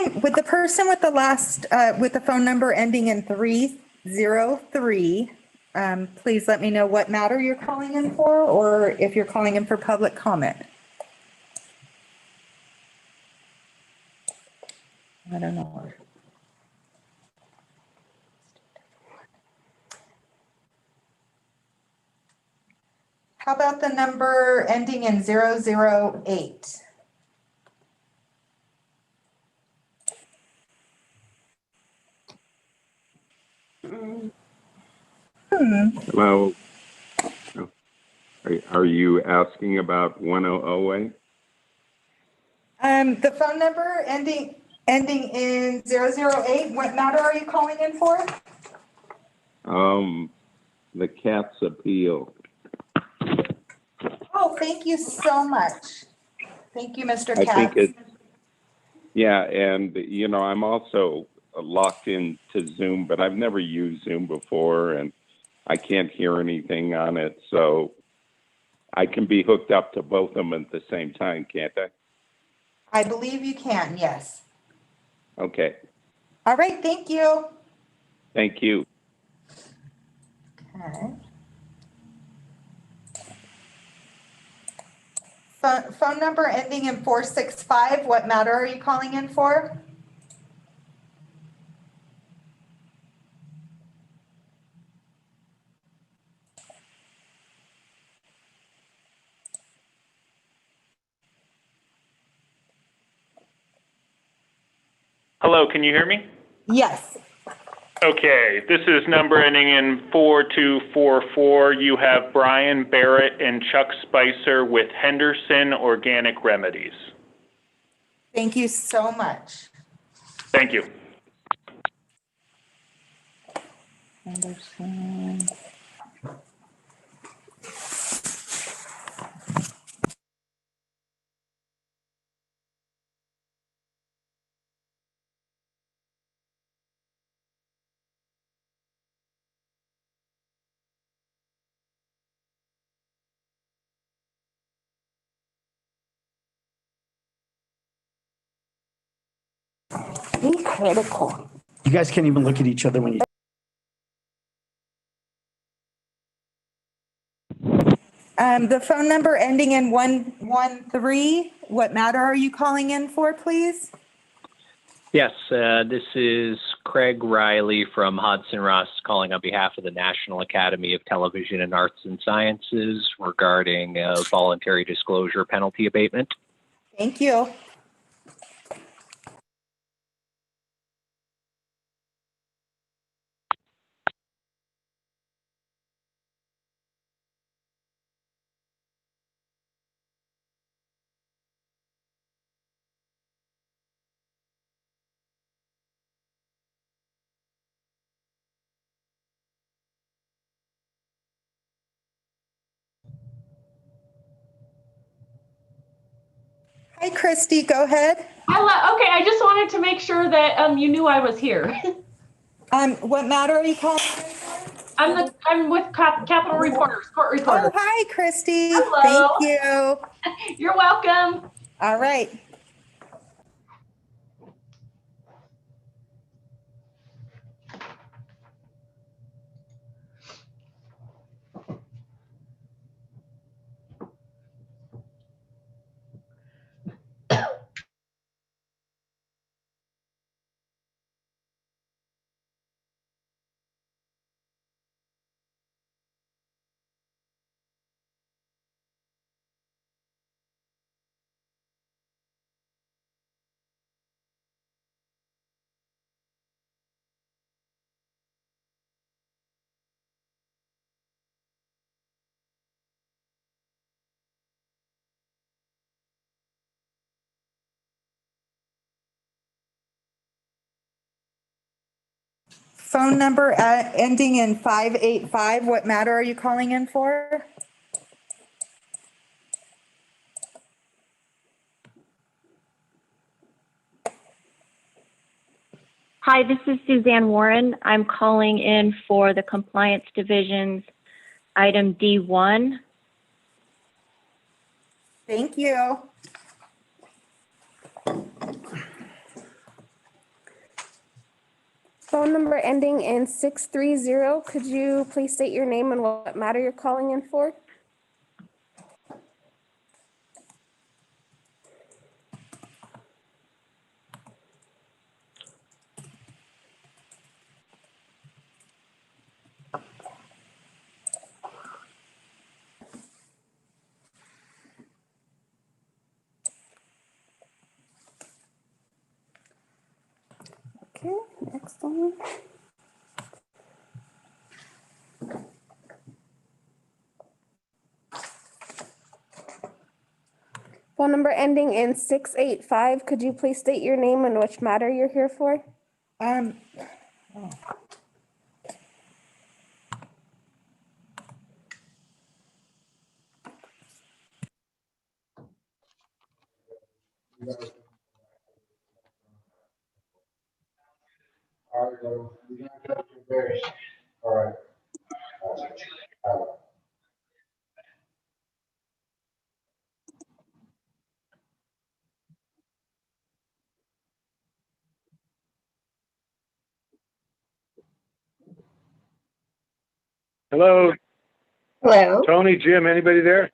Hi, with the person with the last, with the phone number ending in 303, please let me know what matter you're calling in for, or if you're calling in for public comment. I don't know. How about the number ending in 008? Hello. Are you asking about 1008? The phone number ending in 008, what matter are you calling in for? The Katz appeal. Oh, thank you so much. Thank you, Mr. I Katz. think yeah, and you know, I'm also locked into Zoom, but I've never used Zoom before, and I can't hear anything on it, so I can be hooked up to both of them at the same time, can't I? I believe you can, yes. Okay, All right, thank you. thank you. Okay. Phone number ending in 465, what matter are you calling in for? Hello, can you hear me? Yes. Okay, this is number ending in 4244. You have Brian Barrett and Chuck Spicer with Henderson Organic Remedies. Thank you so much. Thank you. Henderson. Be critical. You guys can't even look at each other when you. The phone number ending in 113, what matter are you calling in for, please? Yes, this is Craig Riley from Hudson Ross calling on behalf of the National Academy of Television and Arts and Sciences regarding voluntary disclosure penalty abatement. Thank you. Hi, Christy, go ahead. Hello. Okay, I just wanted to make sure that you knew I was here. What matter are you calling in for? I'm with Capitol Reporters, Court Reporter. Oh, hi, Christy. Hello. Thank you. You're welcome. All right. Phone number ending in 585, what matter are you calling in for? Hi, this is Suzanne Warren. I'm calling in for the Compliance Division's item D1. Thank you. Phone number ending in 630. Could you please state your name and what matter you're calling in for? Okay, next one. Phone number ending in 685. Could you please state your name and which matter you're here for? Oh. All right. Hello, Hello. Tony, Jim, anybody there?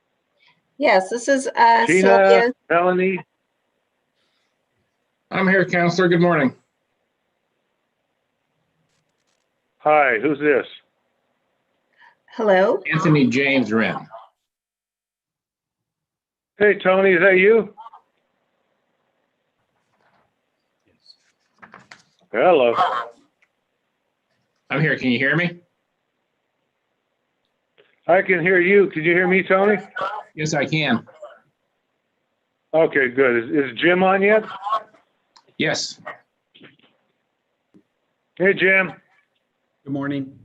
Yes, this is Tina, Sylvia. Melanie? I'm here, Counselor. Good morning. Hi, who's this? Hello. Anthony James Wren. Hey, Tony, is that you? Hello. I'm here. Can you hear me? I can hear you. Can you hear me, Tony? Yes, I can. Okay, good. Is Jim on yet? Yes. Hey, Jim. Good morning.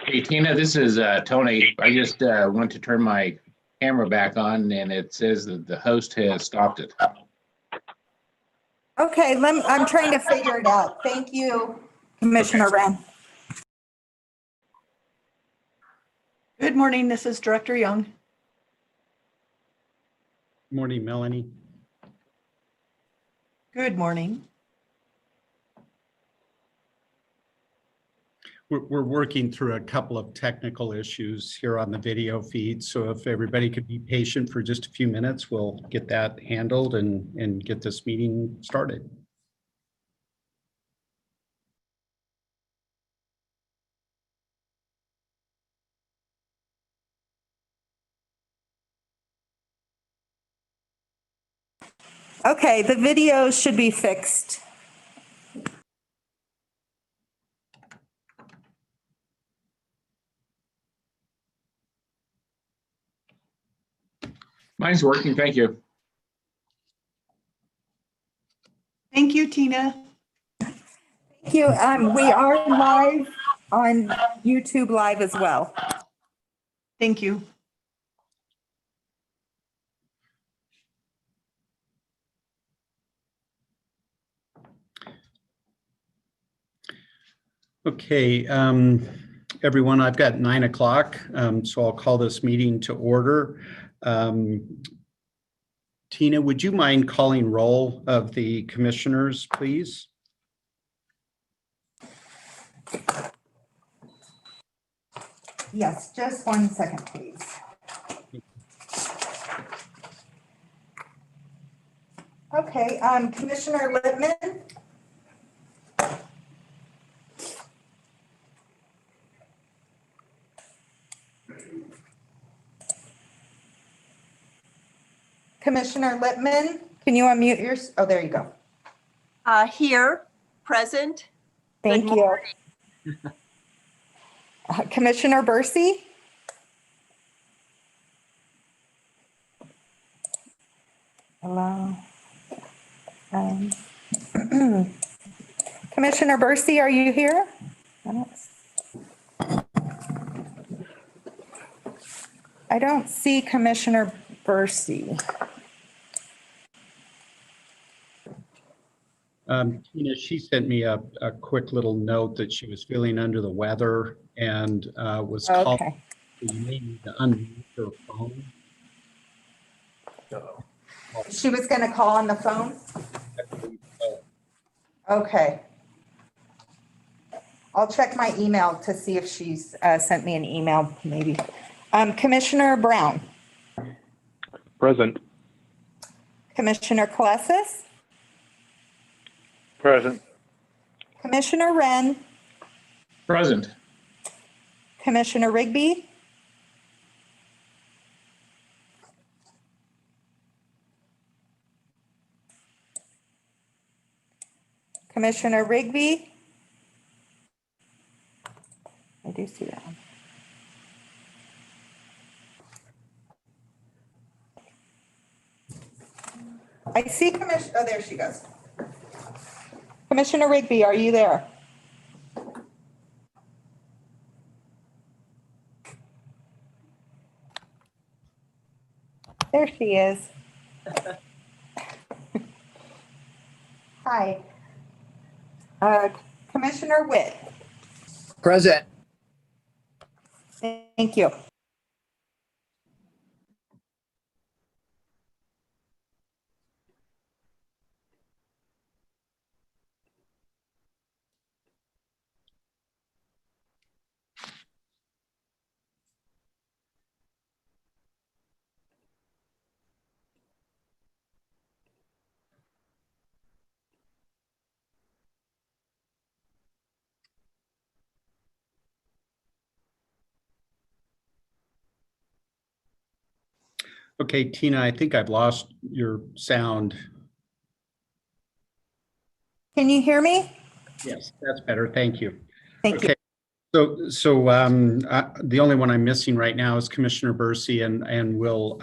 Hey, Tina, this is Tony. I just went to turn my camera back on and it says that the host has stopped it. Okay, I'm trying to figure it out. Thank you, Commissioner Wren. Good morning, this is Director Young. Good morning, Melanie. Good morning. We're working through a couple of technical issues here on the video feed. So if everybody could be patient for just a few minutes, we'll get that handled and get this meeting started. Okay, the video should be fixed. Mine's working. Thank you. Thank you, Tina. Thank you. We are live on YouTube Live as well. Thank you. Okay, everyone, I've got 9 o'clock, so I'll call this meeting to order. Tina, would you mind calling roll of the commissioners, please? Yes, just 1 second, please. Okay, Commissioner Lipman. Commissioner Lipman, can you unmute yours? Oh, there you go. Here, present. Thank you. Commissioner Bursey? Hello. Commissioner Bursey, are you here? I don't see Commissioner Bursey. Tina, she sent me a quick little note that she was feeling under the weather and was called. Okay. You may need to unmute her phone. She was going to call on the phone? Okay. I'll check my email to see if she's sent me an email, maybe. Commissioner Brown, Present. Commissioner Kalesis, Present. Commissioner Wren, Present. Commissioner Rigby, Commissioner Rigby. I do see that one. I see oh, there she goes. Commissioner Rigby, are you there? There she is. Hi. Commissioner Witt. Present. Thank you. Okay, Tina, I think I've lost your sound. Can you hear me? Yes, that's better. Thank you. Thank you. Okay. So the only one I'm missing right now is Commissioner Bursey, and we'll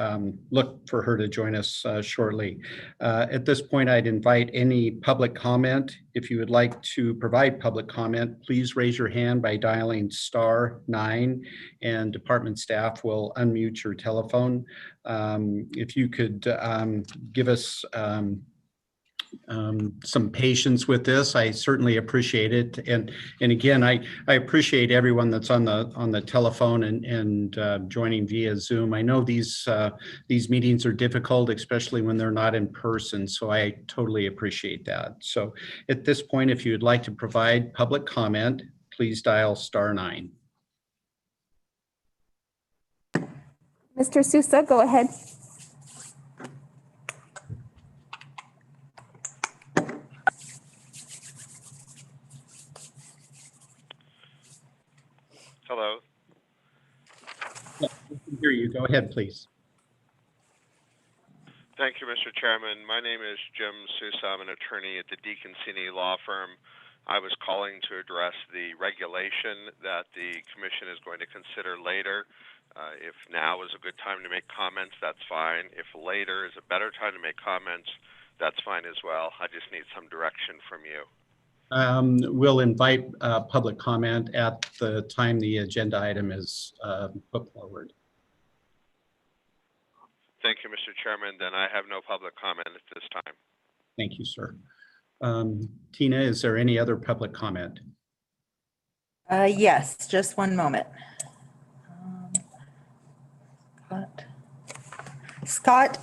look for her to join us shortly. At this point, I'd invite any public comment. If you would like to provide public comment, please raise your hand by dialing *9, and department staff will unmute your telephone. If you could give us some patience with this, I certainly appreciate it. And again, I appreciate everyone that's on the telephone and joining via Zoom. I know these meetings are difficult, especially when they're not in person. So I totally appreciate that. So at this point, if you'd like to provide public comment, please dial *9. Mr. Sousa, go ahead. Hello. Yeah, we can hear you. Go ahead, please. Thank you, Mr. Chairman. My name is Jim Sousa. I'm an attorney at the DeConcini Law Firm. I was calling to address the regulation that the commission is going to consider later. If now is a good time to make comments, that's fine. If later is a better time to make comments, that's fine as well. I just need some direction from you. We'll invite public comment at the time the agenda item is put forward. Thank you, Mr. Chairman. Then I have no public comment at this time. Thank you, sir. Tina, is there any other public comment? Yes, just one moment. Scott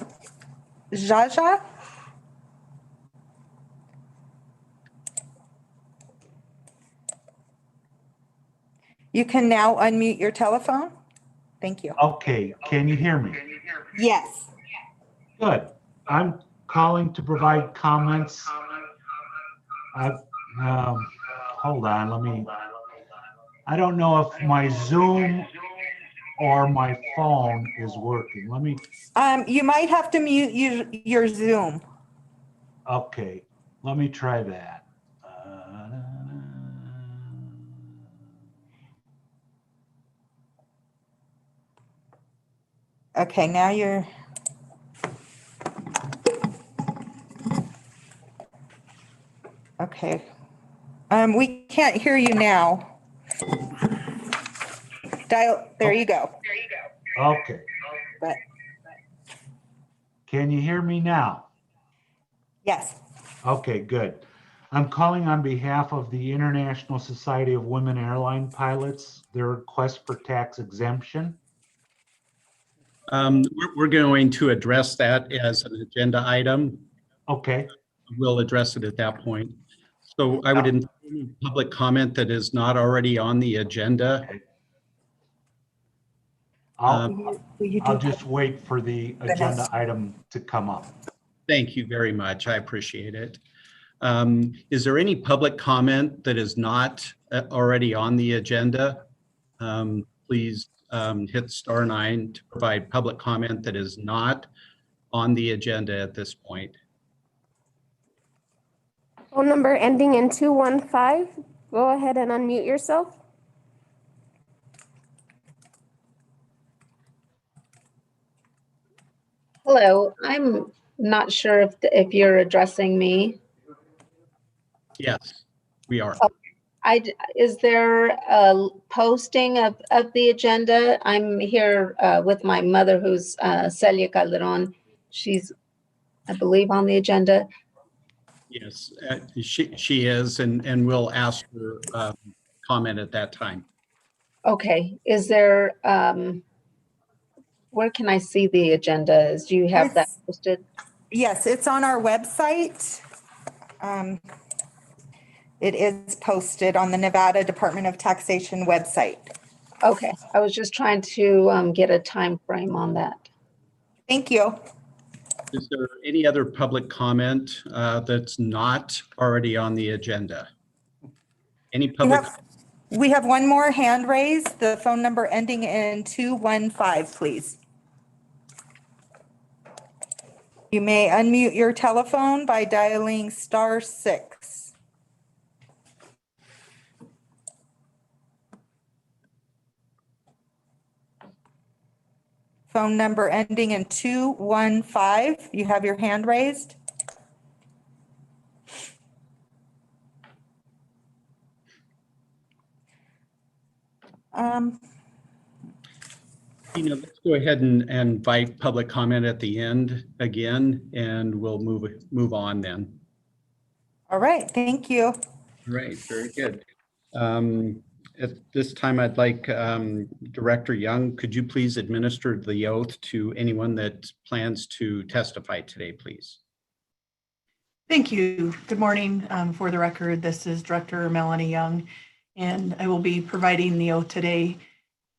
Czaja? You can now unmute your telephone. Thank you. Okay, can you hear me? Yes. Good. I'm calling to provide comments. Hold on, I don't know if my Zoom or my phone is working. You might have to mute your Zoom. Okay, let me try that. Okay, now you're. Okay. We can't hear you now. There you go. Okay. But can you hear me now? yes. Okay, good. I'm calling on behalf of the International Society of Women Airline Pilots, their request for tax exemption. We're going to address that as an agenda item. Okay. We'll address it at that point. So I would inform public comment that is not already on the agenda. I'll just wait for the agenda item to come up. Thank you very much. I appreciate it. Is there any public comment that is not already on the agenda? Please hit *9 to provide public comment that is not on the agenda at this point. Phone number ending in 215. Go ahead and unmute yourself. Hello, I'm not sure if you're addressing me. Yes, we are. Is there a posting of the agenda? I'm here with my mother, who's Celia Calderon. She's, I believe, on the agenda. Yes, she is, and we'll ask her comment at that time. Okay, is there, where can I see the agendas? Do you have that posted? Yes, it's on our website. It is posted on the Nevada Department of Taxation website. Okay, I was just trying to get a time frame on that. Thank you. Is there any other public comment that's not already on the agenda? Any public? We have one more hand raised, the phone number ending in 215, please. You may unmute your telephone by dialing *6. Phone number ending in 215. You have your hand raised. Let's go ahead and invite public comment at the end again, and we'll move on then. All right, thank you. All right, very good. At this time, I'd like Director Young, could you please administer the oath to anyone that plans to testify today, please? Thank you. Good morning. For the record, this is Director Melanie Young, and I will be providing the oath today.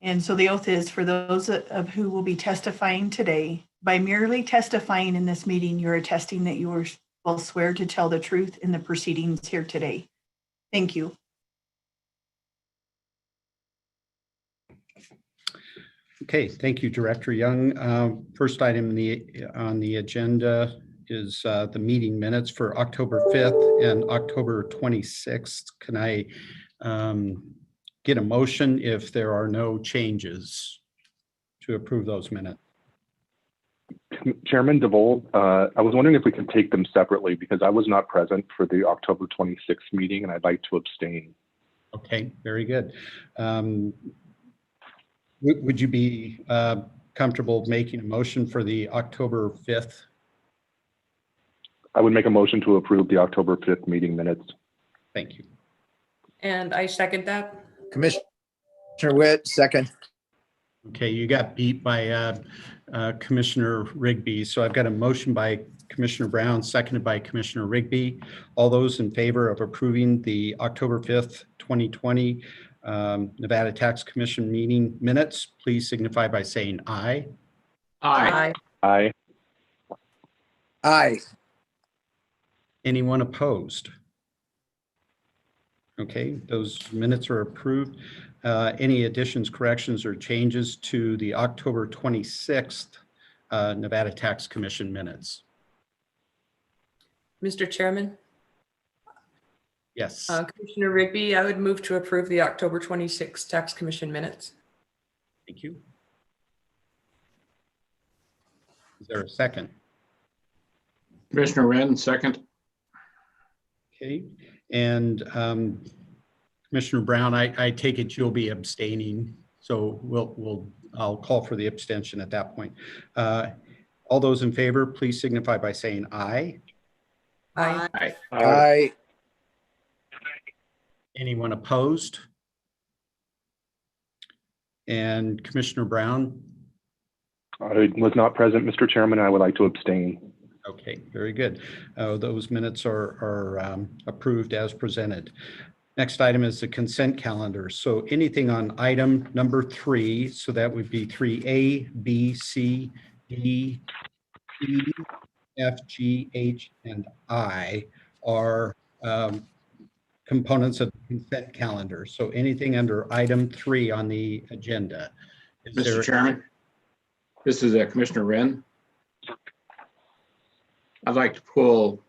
And so the oath is for those of who will be testifying today. By merely testifying in this meeting, you're attesting that you will swear to tell the truth in the proceedings here today. Thank you. Okay, thank you, Director Young. First item on the agenda is the meeting minutes for October 5th and October 26th. Can I get a motion if there are no changes to approve those minutes? Chairman DeVol, I was wondering if we can take them separately because I was not present for the October 26th meeting and I'd like to abstain. Okay, very good. Would you be comfortable making a motion for the October 5th? I would make a motion to approve the October 5th meeting minutes. Thank you. And I second that. Commissioner Witt, second. Okay, you got beat by Commissioner Rigby. So I've got a motion by Commissioner Brown, seconded by Commissioner Rigby. All those in favor of approving the October 5th, 2020 Nevada Tax Commission meeting minutes, please signify by saying aye. Aye. Aye. Aye. Anyone opposed? Okay, those minutes are approved. Any additions, corrections, or changes to the October 26th Nevada Tax Commission minutes? Mr. Chairman? Yes. Commissioner Rigby, I would move to approve the October 26th Tax Commission minutes. Thank you. Is there a second? Commissioner Wren, second. Okay, and Commissioner Brown, I take it you'll be abstaining, so I'll call for the abstention at that point. All those in favor, please signify by saying aye. Aye. Aye. Aye. Anyone opposed? And Commissioner Brown? I was not present, Mr. Chairman. I would like to abstain. Okay, very good. Those minutes are approved as presented. Next item is the consent calendar. So anything on item number 3, so that would be 3A, B, C, D, E, F, G, H, and I are components of the consent calendar. So anything under item 3 on the agenda. Mr. Chairman, this is Commissioner Wren. I'd like to pull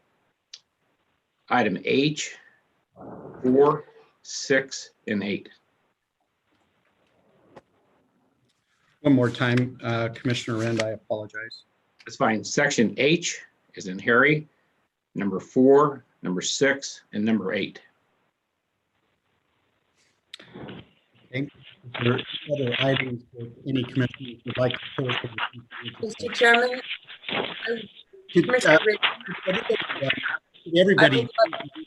item H, 4, 6, and 8. One more time, Commissioner Rend, I apologize. That's fine. Section H is in Harry, number 4, number 6, and number 8. Okay. Are there other items that any commissioners would like to pull? Mr. Chairman, Could everybody use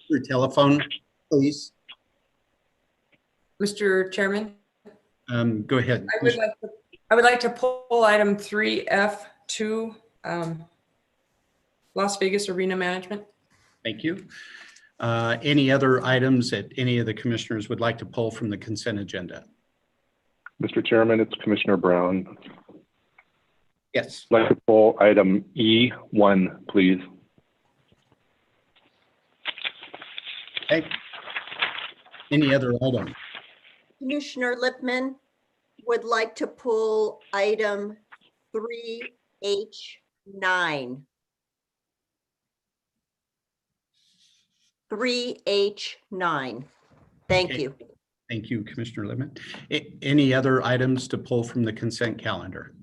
your telephone, please? Mr. Chairman, Go ahead. I would like to pull item 3F2, Las Vegas Arena Management. Thank you. Any other items that any of the commissioners would like to pull from the consent agenda? Mr. Chairman, it's Commissioner Brown. Yes. I'd like to pull item E1, please. Okay. Any other item? Commissioner Lipman would like to pull item 3H9. 3H9. Thank you. Thank you, Commissioner Lipman. Any other items to pull from the consent calendar?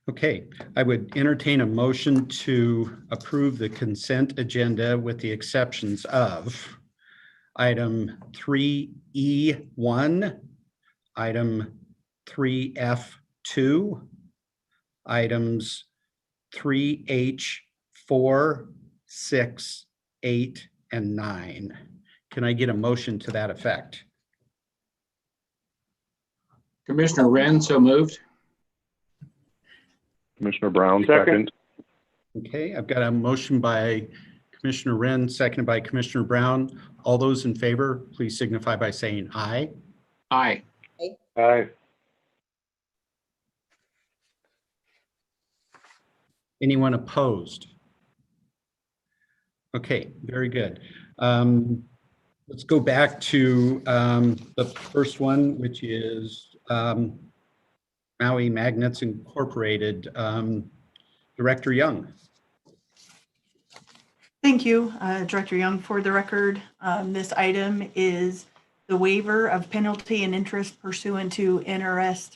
Okay, I would entertain a motion to approve the consent agenda with the exceptions of item 3E1, item 3F2, items 3H4, 6, 8, and 9. Can I get a motion to that effect? Commissioner Wren, so moved. Commissioner Brown, second. Okay, I've got a motion by Commissioner Wren, seconded by Commissioner Brown. All those in favor, please signify by saying aye. Aye. Aye. Anyone opposed? Okay, very good. Let's go back to the first one, which is Maui Magnets Incorporated. Director Young. Thank you, Director Young. For the record, this item is the waiver of penalty and interest pursuant to NRS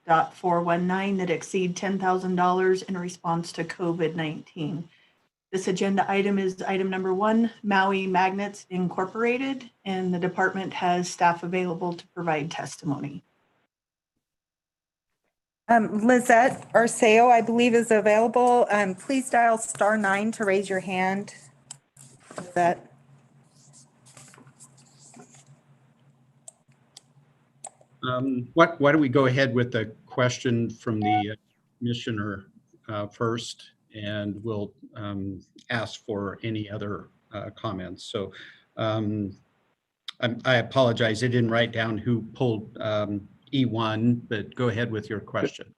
360.419 that exceed $10,000 in response to COVID-19. This agenda item is item number 1, Maui Magnets Incorporated, and the department has staff available to provide testimony. Lizette Arceo, I believe, is available. Please dial *9 to raise your hand. Lizette. Why don't we go ahead with the question from the commissioner first, and we'll ask for any other comments. So I apologize, I didn't write down who pulled E1, but go ahead with your question.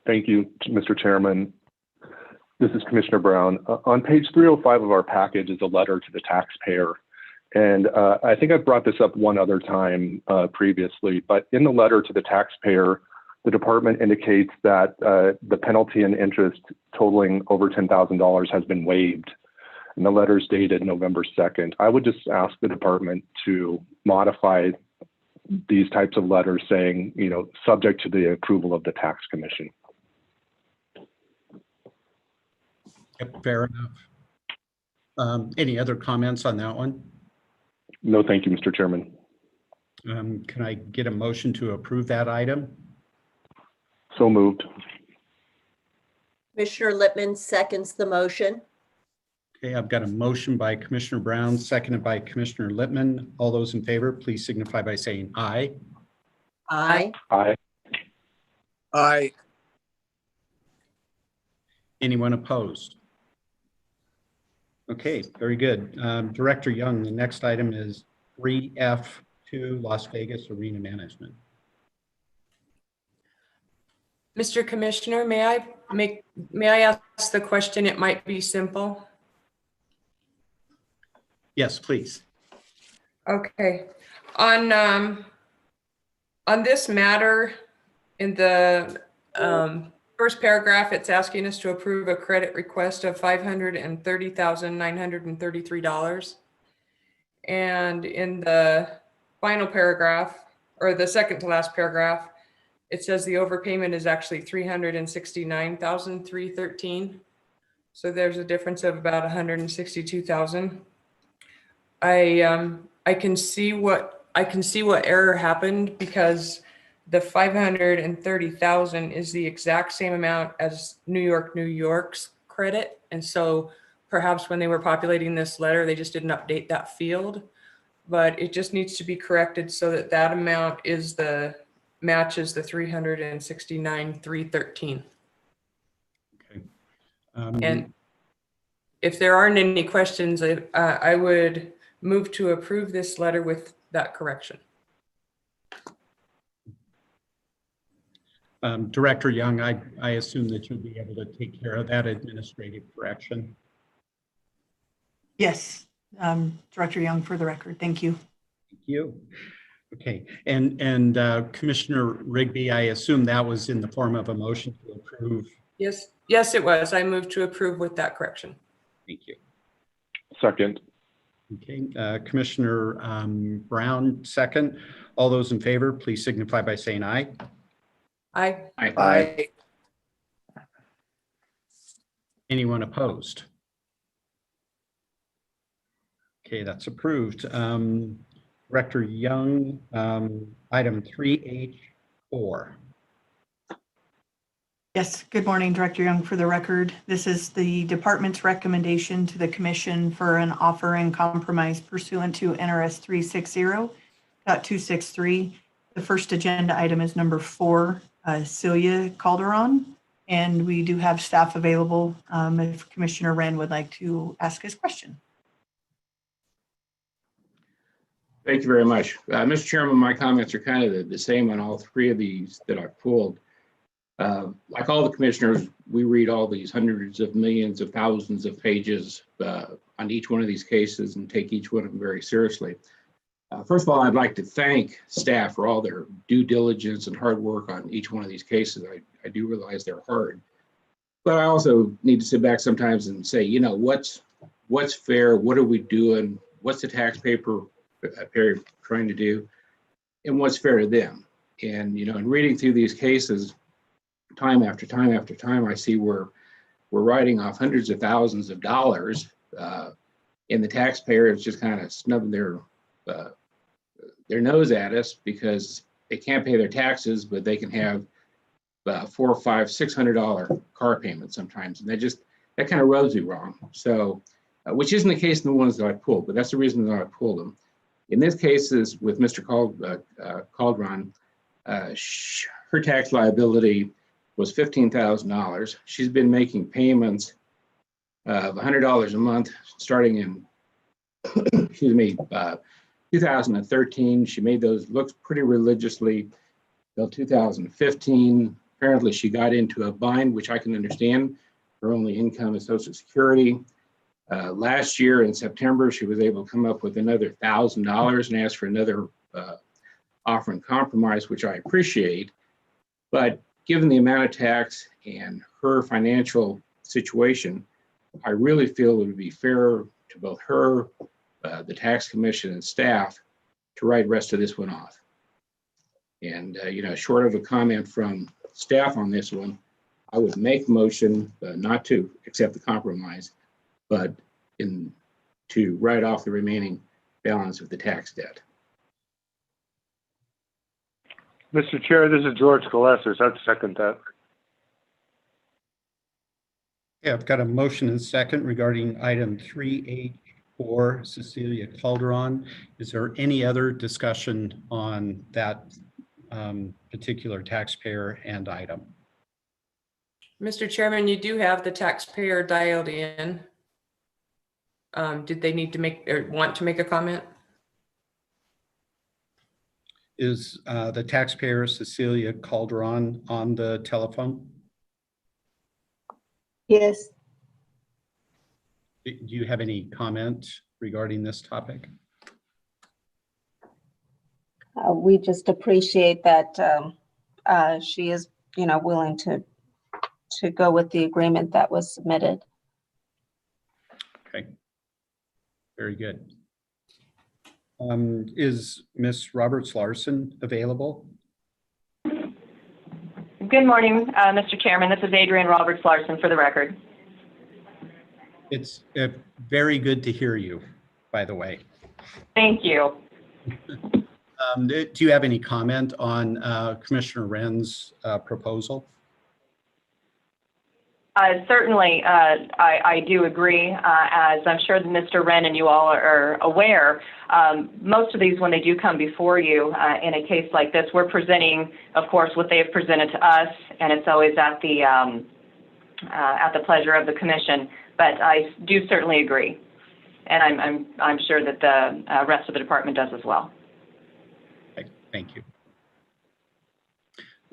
Thank you, Mr. Chairman. This is Commissioner Brown. On page 305 of our package is a letter to the taxpayer. And I think I've brought this up one other time previously, but in the letter to the taxpayer, the department indicates that the penalty and interest totaling over $10,000 has been waived. And the letter is dated November 2nd. I would just ask the department to modify these types of letters saying, you know, subject to the approval of the tax commission. Yep, fair enough. Any other comments on that one? No, thank you, Mr. Chairman. Can I get a motion to approve that item? So moved. Commissioner Lipman seconds the motion. Okay, I've got a motion by Commissioner Brown, seconded by Commissioner Lipman. All those in favor, please signify by saying aye. Aye. Aye. Aye. Anyone opposed? Okay, very good. Director Young, the next item is 3F2 Las Vegas Arena Management. Mr. Commissioner, may I ask the question? It might be simple. Yes, please. Okay. On this matter, in the first paragraph, it's asking us to approve a credit request of $530,933. And in the final paragraph, or the second to last paragraph, it says the overpayment is actually $369,313. So there's a difference of about $162,000. I can see what error happened, because the $530,000 is the exact same amount as New York's credit. And so perhaps when they were populating this letter, they just didn't update that field, but it just needs to be corrected so that that amount is matches the $369,313. Okay. And if there aren't any questions, I would move to approve this letter with that correction. Director Young, I assume that you'll be able to take care of that administrative correction. Yes, Director Young, for the record. Thank you. Thank you. Okay, and Commissioner Rigby, I assume that was in the form of a motion to approve. Yes, it was. I moved to approve with that correction. Thank you. Second. Okay, Commissioner Brown, second. All those in favor, please signify by saying aye. Aye. Aye. Anyone opposed? Okay, that's approved. Director Young, item 3H4. Yes, good morning, Director Young, for the record. This is the department's recommendation to the commission for an offer and compromise pursuant to NRS 360.263. The first agenda item is number 4, Celia Calderon, and we do have staff available if Commissioner Wren would like to ask his question. Thank you very much. Mr. Chairman, my comments are kind of the same on all three of these that I've pulled. Like all the commissioners, we read all these hundreds of millions of thousands of pages on each one of these cases and take each one of them very seriously. First of all, I'd like to thank staff for all their due diligence and hard work on each one of these cases. I do realize they're hard, but I also need to sit back sometimes and say, you know, what's fair? What are we doing? What's the taxpayer trying to do? And what's fair to them? And, you know, in reading through these cases, time after time after time, I see we're writing off hundreds of thousands of dollars, and the taxpayer is just kind of snubbing their nose at us because they can't pay their taxes, but they can have $400, $500, $600 car payments sometimes, and that kind of rubs me wrong. So, which isn't the case in the ones that I pulled, but that's the reason that I pulled them. In this case, is with Mr. Calderon, her tax liability was $15,000. She's been making payments of $100 a month starting in, 2013. She made those looks pretty religiously till 2015. Apparently, she got into a bind, which I can understand. Her only income is Social Security. Last year in September, she was able to come up with another $1,000 and ask for another offer and compromise, which I appreciate. But given the amount of tax and her financial situation, I really feel it would be fair to both her, the tax commission, and staff to write the rest of this one off. And, you know, short of a comment from staff on this one, I would make a motion not to accept the compromise, but to write off the remaining balance of the tax debt. Mr. Chair, this is George Galessis. I'd second that. Okay, I've got a motion and second regarding item 3H4, Cecilia Calderon. Is there any other discussion on that particular taxpayer and item? Mr. Chairman, you do have the taxpayer dialed in. Did they need to make or want to make a comment? Is the taxpayer Cecilia Calderon on the telephone? Yes. Do you have any comment regarding this topic? We just appreciate that she is, willing to go with the agreement that was submitted. Okay, very good. Is Ms. Roberts-Larson available? Good morning, Mr. Chairman. This is Adrienne Roberts-Larson for the record. It's very good to hear you, by the way. Thank you. Do you have any comment on Commissioner Wren's proposal? Certainly, I do agree. As I'm sure that Mr. Wren and you all are aware, most of these, when they do come before you in a case like this, we're presenting, of course, what they have presented to us, and it's always at the pleasure of the commission. But I do certainly agree, and I'm sure that the rest of the department does as well. Okay, thank you.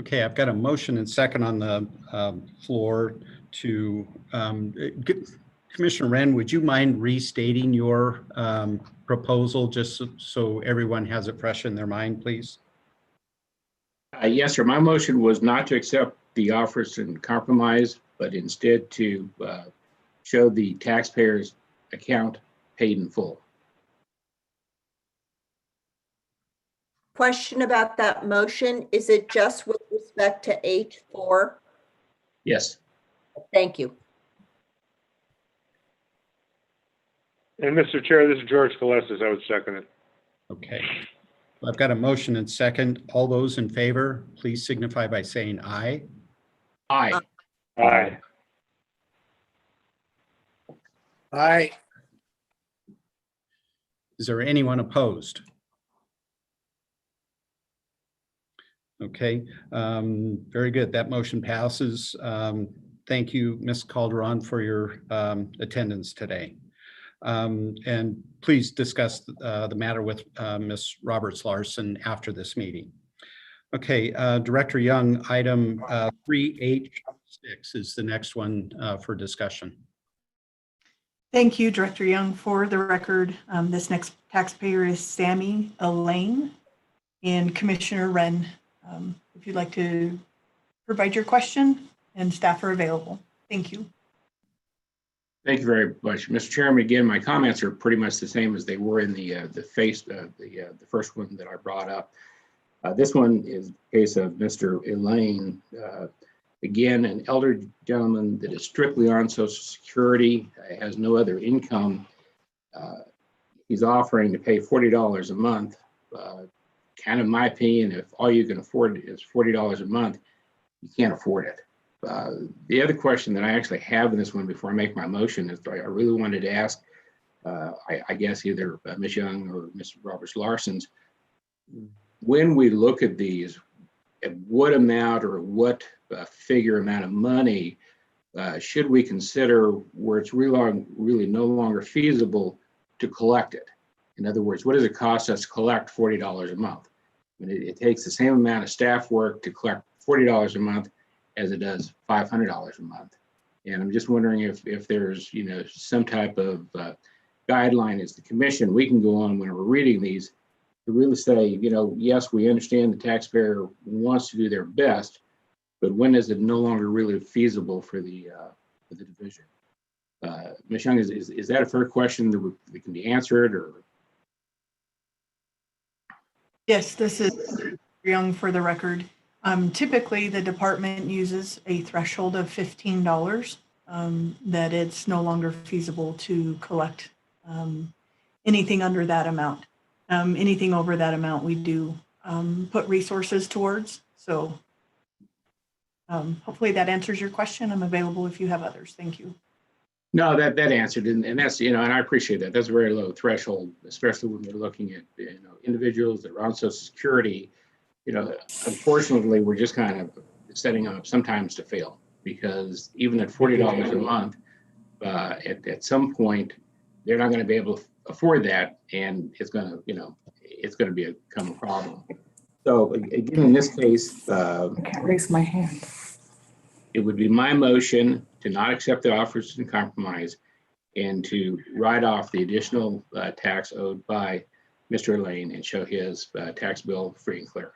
Okay, I've got a motion and second on the floor to Commissioner Wren, would you mind restating your proposal just so everyone has it fresh in their mind, please? Yes, sir. My motion was not to accept the offers and compromise, but instead to show the taxpayer's account paid in full. Question about that motion. Is it just with respect to H4? Yes. Thank you. And Mr. Chair, this is George Gillespie. I would second it. Okay. I've got a motion and second. All those in favor, please signify by saying aye. Aye. Aye. Aye. Is there anyone opposed? Okay, very good. That motion passes. Thank you, Ms. Calderon, for your attendance today. And please discuss the matter with Ms. Roberts-Larson after this meeting. Okay, Director Young, item 3H6 is the next one for discussion. Thank you, Director Young. For the record, this next taxpayer is Sammy Elaine and Commissioner Wren. If you'd like to provide your question, and staff are available. Thank you. Thank you very much, Mr. Chairman. Again, my comments are pretty much the same as they were in the first one that I brought up. This one is a case of Mr. Elaine. Again, an elder gentleman that is strictly on Social Security, has no other income. He's offering to pay $40 a month. Kind of my opinion, if all you can afford is $40 a month, you can't afford it. The other question that I actually have in this one before I make my motion is I really wanted to ask, I guess either Ms. Young or Mr. Roberts-Larson's, when we look at these, at what amount or what figure amount of money should we consider where it's really no longer feasible to collect it? In other words, what does it cost us to collect $40 a month? I mean, it takes the same amount of staff work to collect $40 a month as it does $500 a month. And I'm just wondering if there's, some type of guideline as the commission we can go on when we're reading these to really say, yes, we understand the taxpayer wants to do their best, but when is it no longer really feasible for the division? Ms. Young, is that a fair question that can be answered, or? Yes, this is Young for the record. Typically, the department uses a threshold of $15 that it's no longer feasible to collect anything under that amount. Anything over that amount, we do put resources towards. So Hopefully that answers your question. I'm available if you have others. Thank you. No, that answered, and that's, and I appreciate that. That's a very low threshold, especially when we're looking at, individuals that are on Social Security. Unfortunately, we're just kind of setting them up sometimes to fail, because even at $40 a month, at some point, they're not going to be able to afford that, and it's going to, it's going to become a problem. So again, in this case, I can't raise my hand. it would be my motion to not accept the offers in compromise and to write off the additional tax owed by Mr. Lane and show his tax bill free and clear.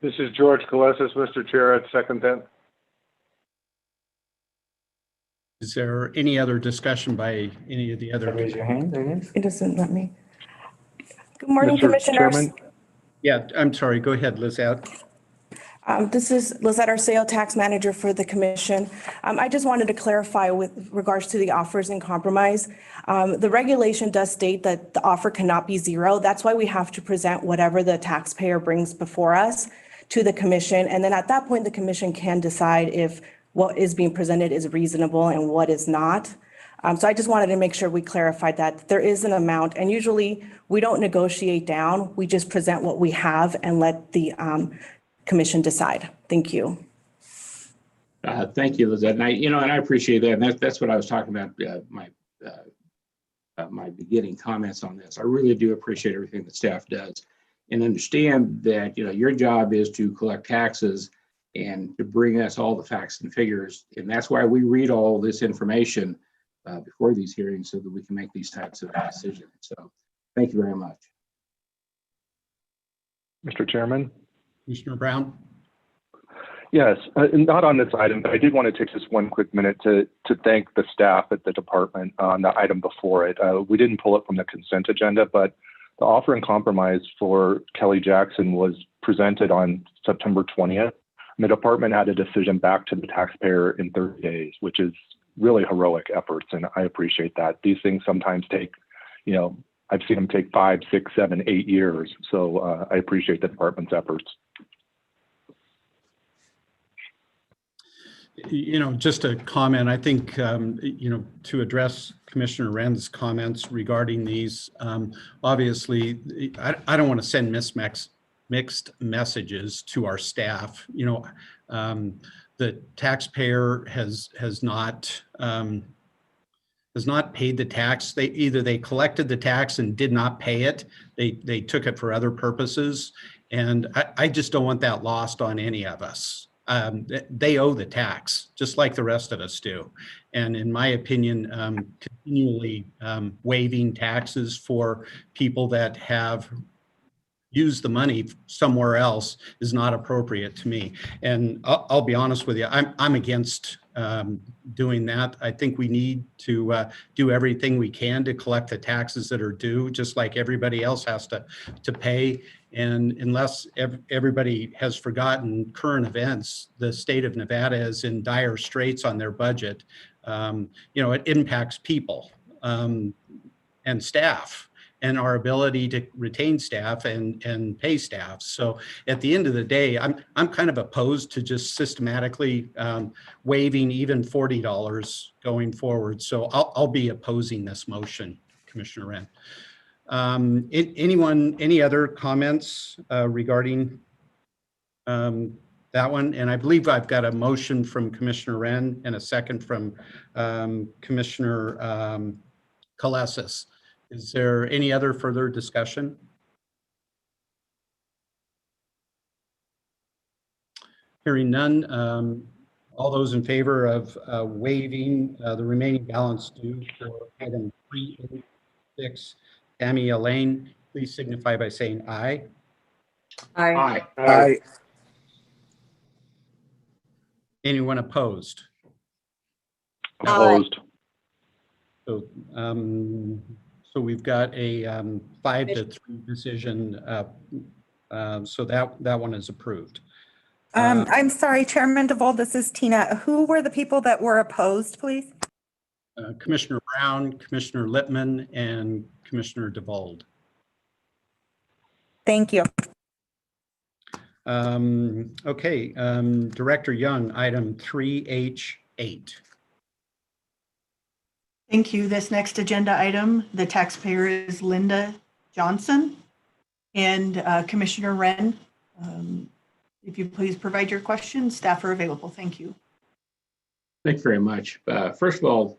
This is George Kalesis, Mr. Chair. I'd second that. Is there any other discussion by any of the other? Raise your hand. There it is. It doesn't let me. Good morning, Mr. Commissioners. Chairman? Yeah, I'm sorry. Go ahead, Lizette. This is Lizette Arceo, Tax Manager for the Commission. I just wanted to clarify with regards to the offers in compromise. The regulation does state that the offer cannot be zero. That's why we have to present whatever the taxpayer brings before us to the Commission. And then at that point, the Commission can decide if what is being presented is reasonable and what is not. So I just wanted to make sure we clarified that there is an amount, and usually we don't negotiate down. We just present what we have and let the Commission decide. Thank you. Thank you, Lizette. And I appreciate that. And that's what I was talking about, my beginning comments on this. I really do appreciate everything that staff does, and understand that, your job is to collect taxes and to bring us all the facts and figures. And that's why we read all this information before these hearings, so that we can make these types of decisions. So thank you very much. Mr. Chairman? Commissioner Brown? Yes, not on this item, but I did want to take just one quick minute to thank the staff at the department on the item before it. We didn't pull it from the consent agenda, but the offer in compromise for Kelly Jackson was presented on September 20th. And the department had a decision back to the taxpayer in 30 days, which is really heroic efforts, and I appreciate that. These things sometimes take, I've seen them take 5, 6, 7, 8 years. So I appreciate the department's efforts. Just a comment, I think, to address Commissioner Wren's comments regarding these, obviously, I don't want to send mixed messages to our staff. The taxpayer has not paid the tax. They collected the tax and did not pay it. They took it for other purposes. And I just don't want that lost on any of us. They owe the tax, just like the rest of us do. And in my opinion, continually waiving taxes for people that have used the money somewhere else is not appropriate to me. And I'll be honest with you, I'm against doing that. I think we need to do everything we can to collect the taxes that are due, just like everybody else has to pay. And unless everybody has forgotten current events, the state of Nevada is in dire straits on their budget. It impacts people and staff and our ability to retain staff and pay staff. So at the end of the day, I'm kind of opposed to just systematically waiving even $40 going forward. So I'll be opposing this motion, Commissioner Wren. Any other comments regarding that one? And I believe I've got a motion from Commissioner Wren and a second from Commissioner Kalesis. Is there any other further discussion? Hearing none, all those in favor of waiving the remaining balance due for item 386, Tammy Elaine, please signify by saying aye. Aye. Aye. Aye. Anyone opposed? Opposed. So we've got a 5-3 decision. So that one is approved. I'm sorry, Chairman DeVold, this is Tina. Who were the people that were opposed, please? Commissioner Brown, Commissioner Lipman, and Commissioner DeVold. Thank you. Okay, Director Young, item 3H8. Thank you. This next agenda item, the taxpayer is Linda Johnson. And Commissioner Wren, if you please provide your questions, staff are available. Thank you. Thanks very much. First of all,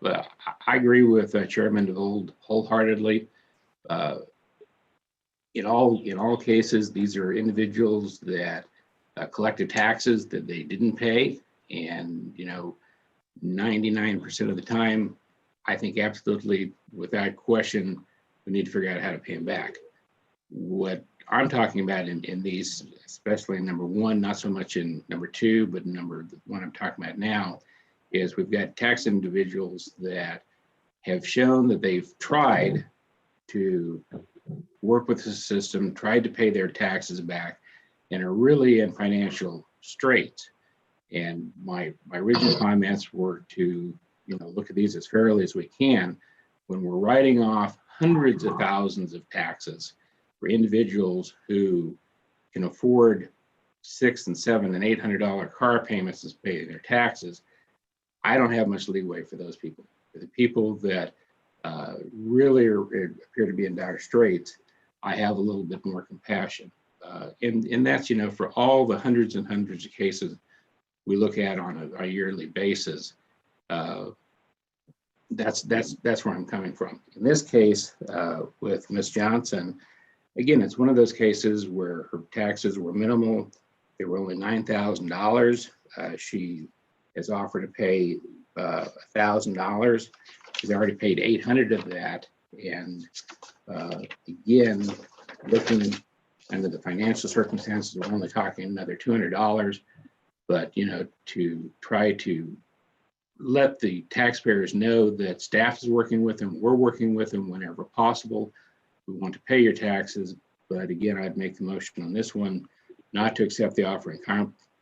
I agree with Chairman DeVold wholeheartedly. In all cases, these are individuals that collected taxes that they didn't pay, and 99% of the time, I think absolutely without question, we need to figure out how to pay them back. What I'm talking about in these, especially in number one, not so much in number two, but the one I'm talking about now, is we've got tax individuals that have shown that they've tried to work with the system, tried to pay their taxes back, and are really in financial straits. And my original comments were to look at these as fairly as we can when we're writing off hundreds of thousands of taxes for individuals who can afford $600 and $700 and $800 car payments to pay their taxes. I don't have much leeway for those people. For the people that really appear to be in dire straits, I have a little bit more compassion. And that's, for all the hundreds and hundreds of cases we look at on a yearly basis, that's where I'm coming from. In this case, with Ms. Johnson, again, it's one of those cases where her taxes were minimal. They were only $9,000. She has offered to pay $1,000. She's already paid $800 of that. And again, looking under the financial circumstances, we're only talking another $200. But to try to let the taxpayers know that staff is working with them, we're working with them whenever possible. We want to pay your taxes, but again, I'd make the motion on this one not to accept the offer and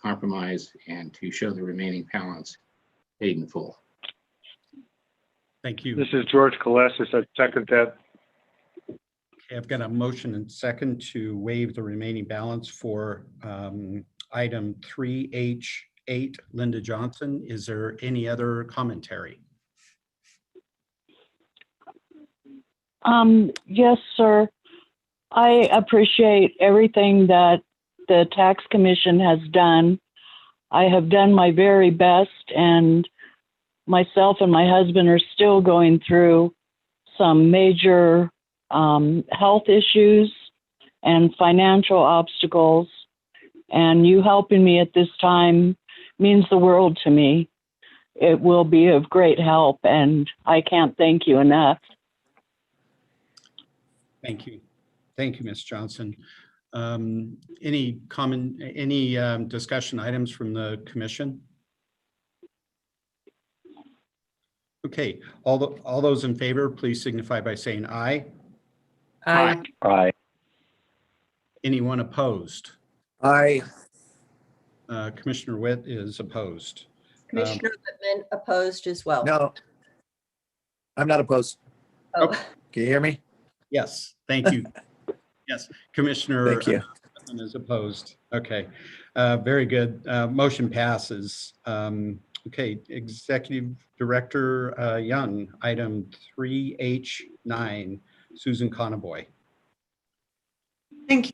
compromise, and to show the remaining balance paid in full. Thank you. This is George Kalessis. I second that. Okay, I've got a motion and second to waive the remaining balance for item 3H8, Linda Johnson. Is there any other commentary? Yes, sir. I appreciate everything that the Tax Commission has done. I have done my very best, and myself and my husband are still going through some major health issues and financial obstacles. And you helping me at this time means the world to me. It will be of great help, and I can't thank you enough. Thank you. Thank you, Ms. Johnson. Any discussion items from the commission? Okay, all those in favor, please signify by saying aye. Aye. Aye. Anyone opposed? Aye. Commissioner Witt is opposed. Commissioner Lipman opposed as well. No, I'm not opposed. Oh. Can you hear me? Yes, thank you. Yes, Commissioner Thank you. Lipman is opposed. Okay, very good. Motion passes. Okay, Executive Director Young, item 3H9, Susan Conboy. Thank you.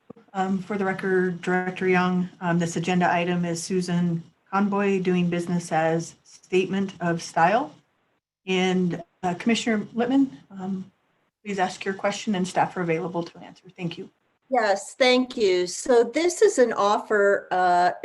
For the record, Director Young, this agenda item is Susan Conboy doing business as statement of style. And Commissioner Lipman, please ask your question and staff are available to answer. Thank you. Yes, thank you. So this is an offer,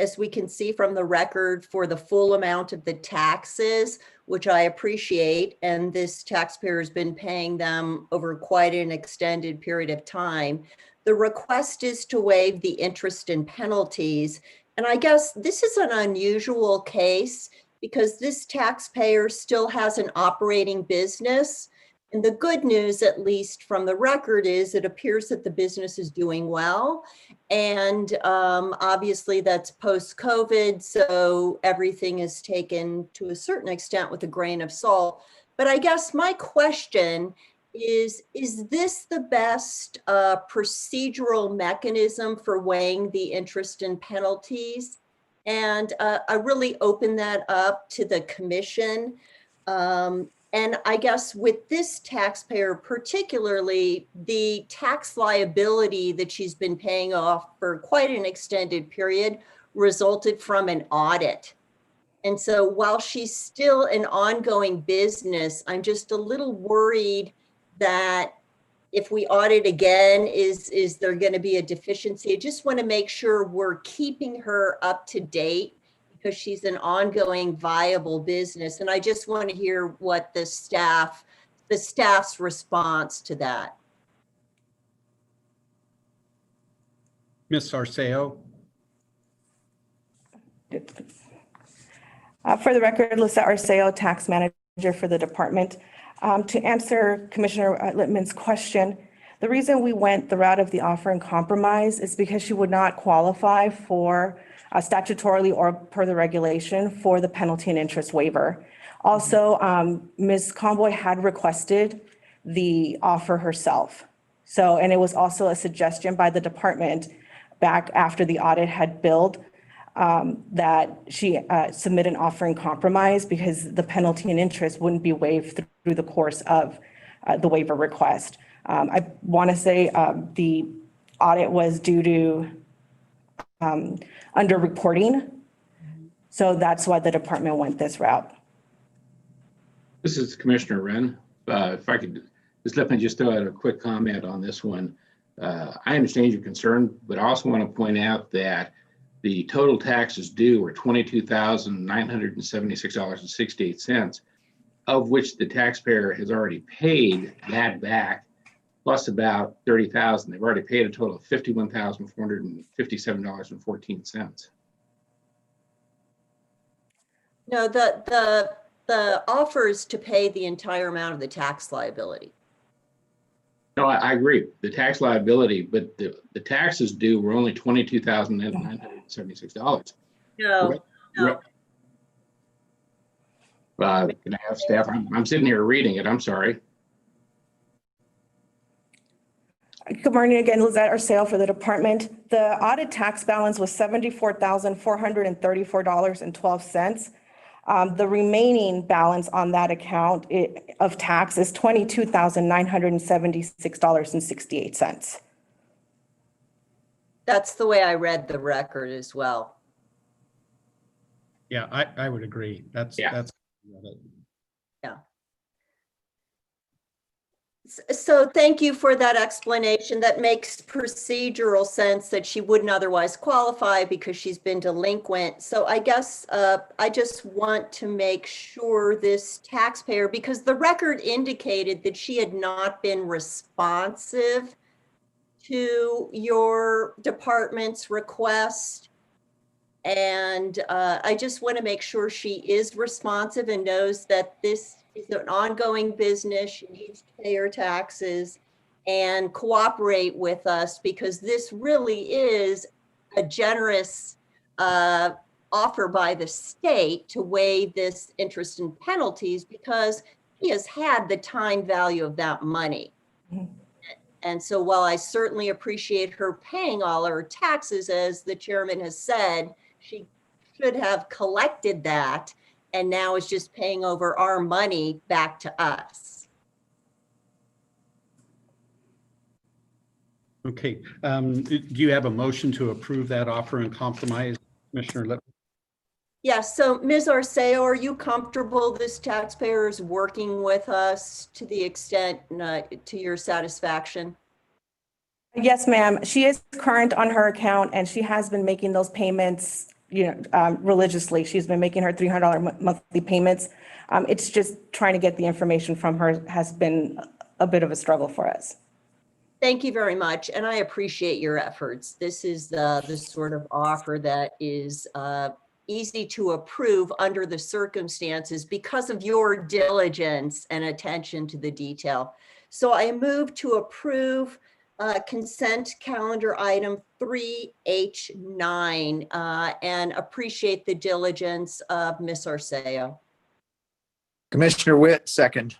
as we can see from the record, for the full amount of the taxes, which I appreciate. And this taxpayer has been paying them over quite an extended period of time. The request is to waive the interest and penalties. And I guess this is an unusual case because this taxpayer still has an operating business. And the good news, at least from the record, is it appears that the business is doing well. And obviously that's post-COVID, so everything is taken to a certain extent with a grain of salt. But I guess my question is this the best procedural mechanism for weighing the interest and penalties? And I really open that up to the commission. And I guess with this taxpayer particularly, the tax liability that she's been paying off for quite an extended period resulted from an audit. And so while she's still an ongoing business, I'm just a little worried that if we audit again, is there going to be a deficiency? I just want to make sure we're keeping her up to date because she's an ongoing viable business. And I just want to hear what the staff's response to that. Ms. Arceo? For the record, Lisa Arceo, tax manager for the department. To answer Commissioner Lipman's question, the reason we went the route of the offer and compromise is because she would not qualify for statutorily or per the regulation for the penalty and interest waiver. Also, Ms. Conboy had requested the offer herself. So, and it was also a suggestion by the department back after the audit had billed that she submit an offer and compromise because the penalty and interest wouldn't be waived through the course of the waiver request. I want to say the audit was due to underreporting. So that's why the department went this route. This is Commissioner Wren. If I could, Ms. Lipman, just throw out a quick comment on this one. I understand your concern, but I also want to point out that the total taxes due are $22,976.68, of which the taxpayer has already paid that back, plus about $30,000. They've already paid a total of $51,457.14. No, the offer is to pay the entire amount of the tax liability. No, I agree. The tax liability, but the taxes due were only $22,976. No. Can I have staff? I'm sitting here reading it. I'm sorry. Good morning again, Lizette Arceo for the department. The audit tax balance was $74,434.12. The remaining balance on that account of tax is $22,976.68. That's the way I read the record as well. Yeah, I would agree. That's Yeah. So thank you for that explanation. That makes procedural sense that she wouldn't otherwise qualify because she's been delinquent. So I guess I just want to make sure this taxpayer, because the record indicated that she had not been responsive to your department's request. And I just want to make sure she is responsive and knows that this is an ongoing business. She needs to pay her taxes and cooperate with us because this really is a generous offer by the state to waive this interest and penalties because he has had the time value of that money. And so while I certainly appreciate her paying all her taxes, as the chairman has said, she should have collected that and now is just paying over our money back to us. Okay. Do you have a motion to approve that offer and compromise, Commissioner Lipman? Yes. So Ms. Arceo, are you comfortable this taxpayer is working with us to the extent to your satisfaction? Yes, ma'am. She is current on her account and she has been making those payments, religiously. She's been making her $300 monthly payments. It's just trying to get the information from her has been a bit of a struggle for us. Thank you very much. And I appreciate your efforts. This is the sort of offer that is easy to approve under the circumstances because of your diligence and attention to the detail. So I move to approve consent calendar item 3H9 and appreciate the diligence of Ms. Arceo. Commissioner Witt, second.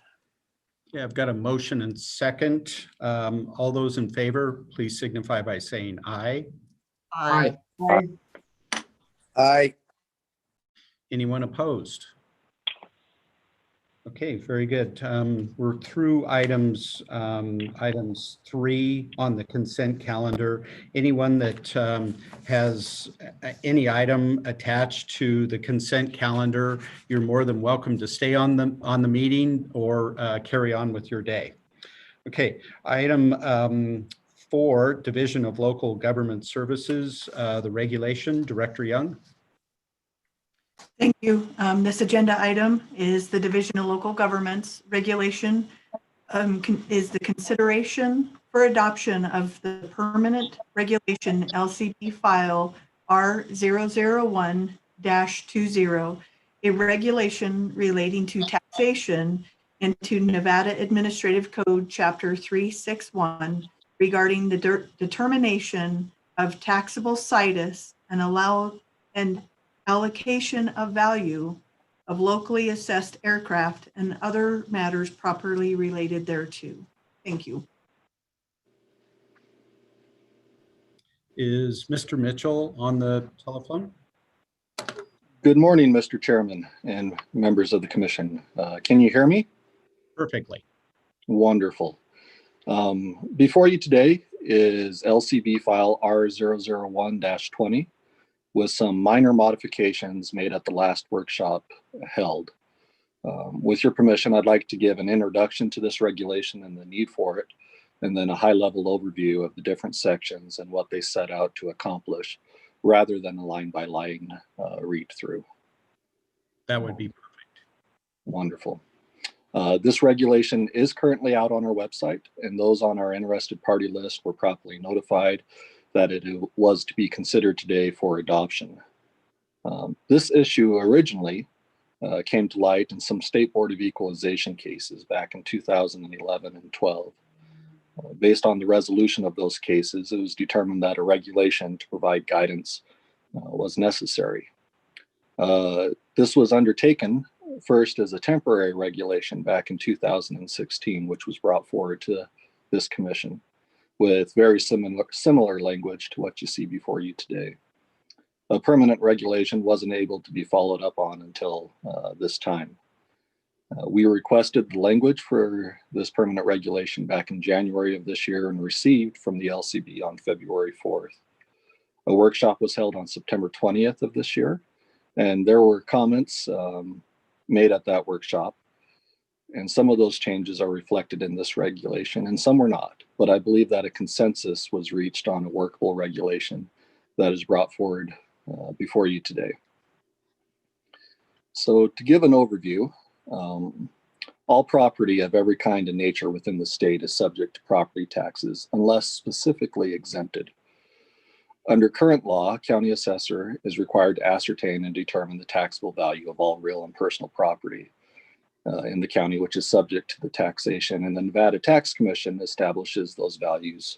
Yeah, I've got a motion and second. All those in favor, please signify by saying aye. Aye. Aye. Aye. Anyone opposed? Okay, very good. We're through items 3 on the consent calendar. Anyone that has any item attached to the consent calendar, you're more than welcome to stay on the meeting or carry on with your day. Okay, item 4, Division of Local Government Services, the regulation, Director Young. Thank you. This agenda item is the Division of Local Governments Regulation, is the consideration for adoption of the permanent regulation LCP file R001-20, a regulation relating to taxation and to Nevada Administrative Code Chapter 361 regarding the determination of taxable situs and allocation of value of locally assessed aircraft and other matters properly related thereto. Thank you. Is Mr. Mitchell on the telephone? Good morning, Mr. Chairman and members of the commission. Can you hear me? Perfectly. Wonderful. Before you today is LCB file R001-20 with some minor modifications made at the last workshop held. With your permission, I'd like to give an introduction to this regulation and the need for it, and then a high-level overview of the different sections and what they set out to accomplish, rather than a line-by-line read-through. That would be perfect. Wonderful. This regulation is currently out on our website, and those on our interested party list were properly notified that it was to be considered today for adoption. This issue originally came to light in some State Board of Equalization cases back in 2011 and 12. Based on the resolution of those cases, it was determined that a regulation to provide guidance was necessary. This was undertaken first as a temporary regulation back in 2016, which was brought forward to this commission with very similar language to what you see before you today. A permanent regulation wasn't able to be followed up on until this time. We requested the language for this permanent regulation back in January of this year and received from the LCB on February 4th. A workshop was held on September 20th of this year, and there were comments made at that workshop. And some of those changes are reflected in this regulation and some were not. But I believe that a consensus was reached on a workable regulation that is brought forward before you today. So to give an overview, all property of every kind and nature within the state is subject to property taxes unless specifically exempted. Under current law, county assessor is required to ascertain and determine the taxable value of all real and personal property in the county, which is subject to the taxation. And the Nevada Tax Commission establishes those values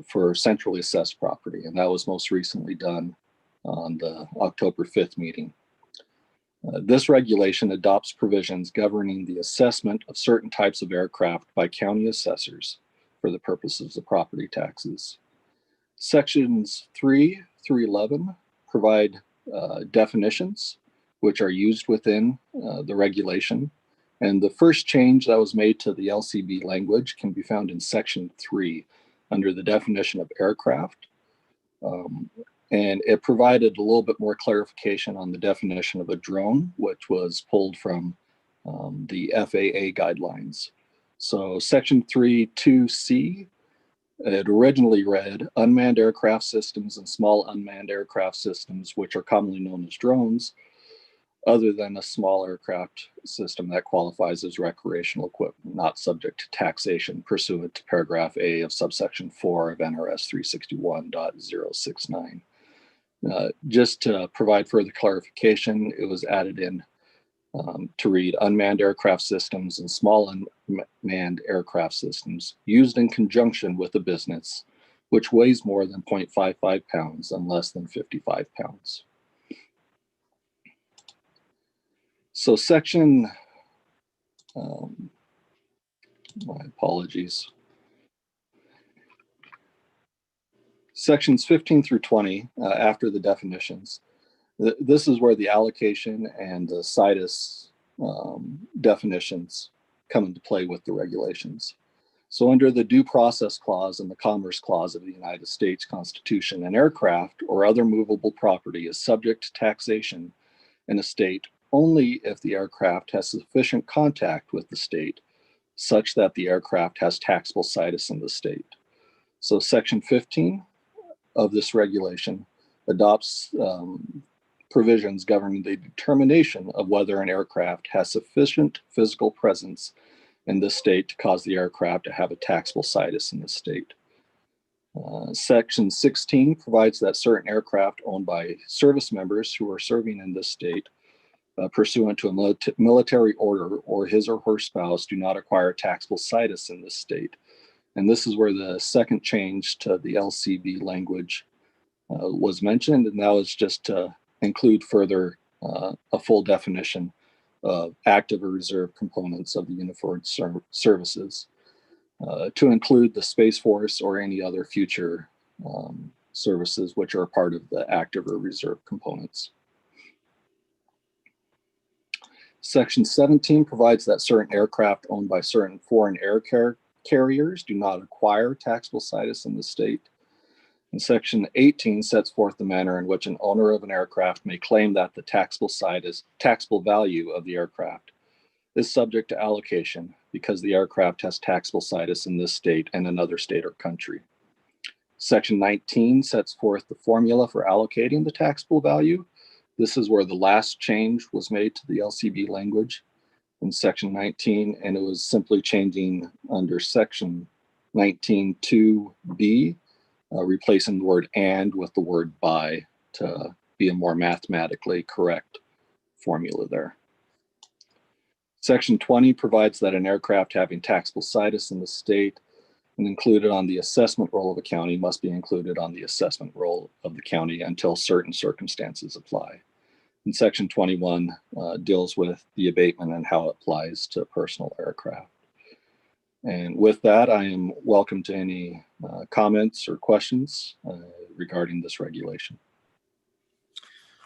for centrally assessed property. And that was most recently done on the October 5th meeting. This regulation adopts provisions governing the assessment of certain types of aircraft by county assessors for the purposes of property taxes. Sections 3 through 11 provide definitions which are used within the regulation. And the first change that was made to the LCB language can be found in section 3 under the definition of aircraft. And it provided a little bit more clarification on the definition of a drone, which was pulled from the FAA guidelines. So section 3(2)(c), it originally read unmanned aircraft systems and small unmanned aircraft systems, which are commonly known as drones, other than a small aircraft system that qualifies as recreational equipment, not subject to taxation pursuant to paragraph A of subsection 4 of NRS 361.069. Just to provide further clarification, it was added in to read unmanned aircraft systems and small unmanned aircraft systems used in conjunction with a business which weighs more than 0.55 pounds and less than 55 pounds. So section My apologies. Sections 15 through 20, after the definitions. This is where the allocation and the situs definitions come into play with the regulations. So under the Due Process Clause and the Commerce Clause of the United States Constitution, an aircraft or other movable property is subject to taxation in a state only if the aircraft has sufficient contact with the state such that the aircraft has taxable situs in the state. So Section 15 of this regulation adopts provisions governing the determination of whether an aircraft has sufficient physical presence in this state to cause the aircraft to have a taxable situs in the state. Section 16 provides that certain aircraft owned by service members who are serving in this state pursuant to a military order or his or her spouse do not acquire taxable situs in this state. And this is where the second change to the LCB language was mentioned, and that was just to include further a full definition of active or reserve components of the uniformed services to include the Space Force or any other future services which are part of the active or reserve components. Section 17 provides that certain aircraft owned by certain foreign air carriers do not acquire taxable situs in the state. And Section 18 sets forth the manner in which an owner of an aircraft may claim that the taxable value of the aircraft is subject to allocation because the aircraft has taxable situs in this state and another state or country. Section 19 sets forth the formula for allocating the taxable value. This is where the last change was made to the LCB language in Section 19, and it was simply changing under Section 19(2)(b), replacing the word "and" with the word "by" to be a more mathematically correct formula there. Section 20 provides that an aircraft having taxable situs in the state and included on the assessment roll of the county must be included on the assessment roll of the county until certain circumstances apply. And Section 21 deals with the abatement and how it applies to personal aircraft. And with that, I am welcome to any comments or questions regarding this regulation.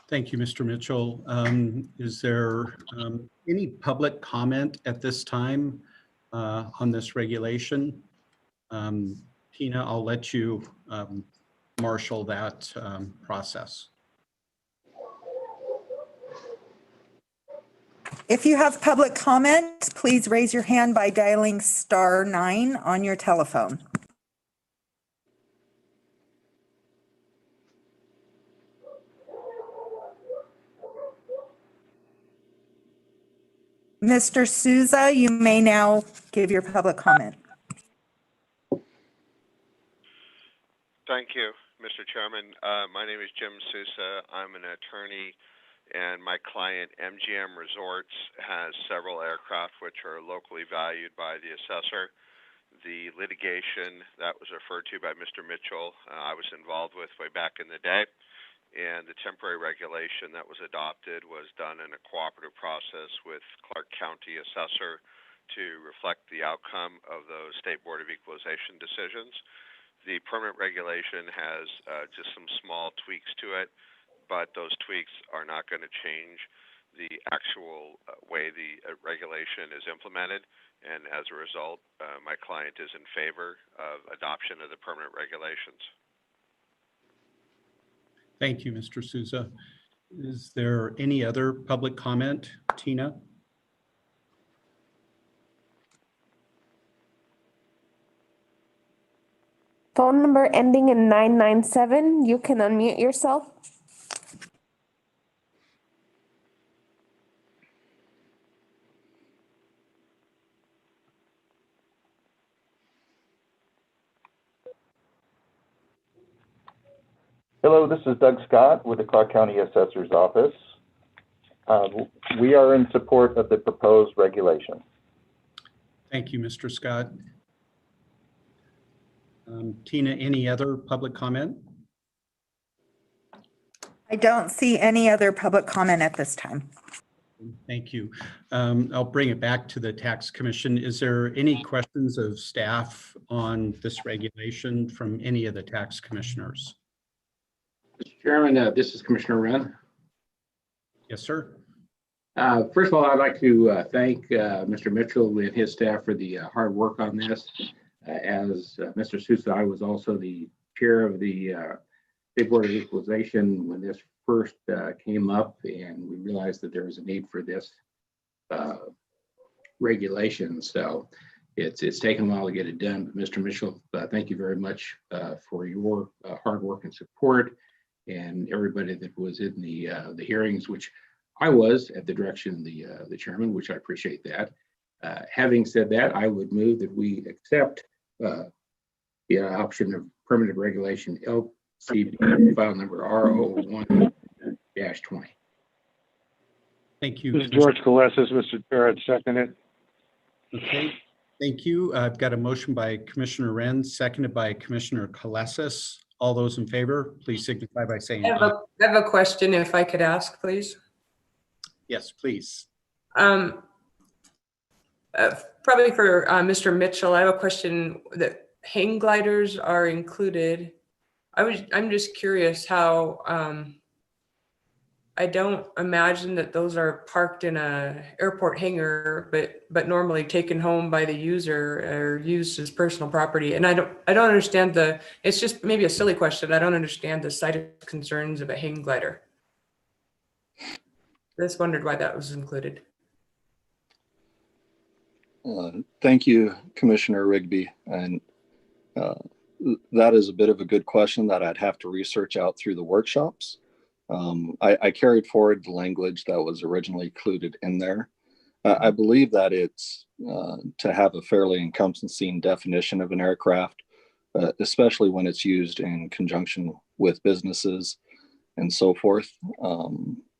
Thank you, Mr. Mitchell. Is there any public comment at this time on this regulation? Tina, I'll let you marshal that process. If you have public comment, please raise your hand by dialing *9 on your telephone. Mr. Souza, you may now give your public comment. Thank you, Mr. Chairman. My name is Jim Souza. I'm an attorney, and my client, MGM Resorts, has several aircraft which are locally valued by the assessor. The litigation that was referred to by Mr. Mitchell, I was involved with way back in the day, and the temporary regulation that was adopted was done in a cooperative process with Clark County Assessor to reflect the outcome of those State Board of Equalization decisions. The permanent regulation has just some small tweaks to it, but those tweaks are not going to change the actual way the regulation is implemented. And as a result, my client is in favor of adoption of the permanent regulations. Thank you, Mr. Souza. Is there any other public comment, Tina? Phone number ending in 997, you can unmute yourself. Hello, this is Doug Scott with the Clark County Assessor's Office. We are in support of the proposed regulation. Thank you, Mr. Scott. Tina, any other public comment? I don't see any other public comment at this time. Thank you. I'll bring it back to the Tax Commission. Is there any questions of staff on this regulation from any of the tax commissioners? Mr. Chairman, this is Commissioner Wren. Yes, sir. First of all, I'd like to thank Mr. Mitchell and his staff for the hard work on this. As Mr. Sousa, I was also the chair of the State Board of Equalization when this first came up, and we realized that there was a need for this regulation. So it's taken a while to get it done. But Mr. Mitchell, thank you very much for your hard work and support, and everybody that was in the hearings, which I was at the direction of the chairman, which I appreciate that. Having said that, I would move that we accept the option of permanent regulation LCB file number R01-20. Thank you. This is George Colesis, Mr. Chair. I'd second it. Okay, thank you. I've got a motion by Commissioner Wren, seconded by Commissioner Colesis. All those in favor, please signify by saying I aye. have a question if I could ask, please. Yes, please. Probably for Mr. Mitchell, I have a question that hang gliders are included. I'm just curious how, I don't imagine that those are parked in a airport hangar, but normally taken home by the user or used as personal property. And I don't understand it's just maybe a silly question. I don't understand the site concerns of a hang glider. I just wondered why that was included. Thank you, Commissioner Rigby. And that is a bit of a good question that I'd have to research out through the workshops. I carried forward the language that was originally included in there. I believe that it's to have a fairly encompassing definition of an aircraft, especially when it's used in conjunction with businesses and so forth.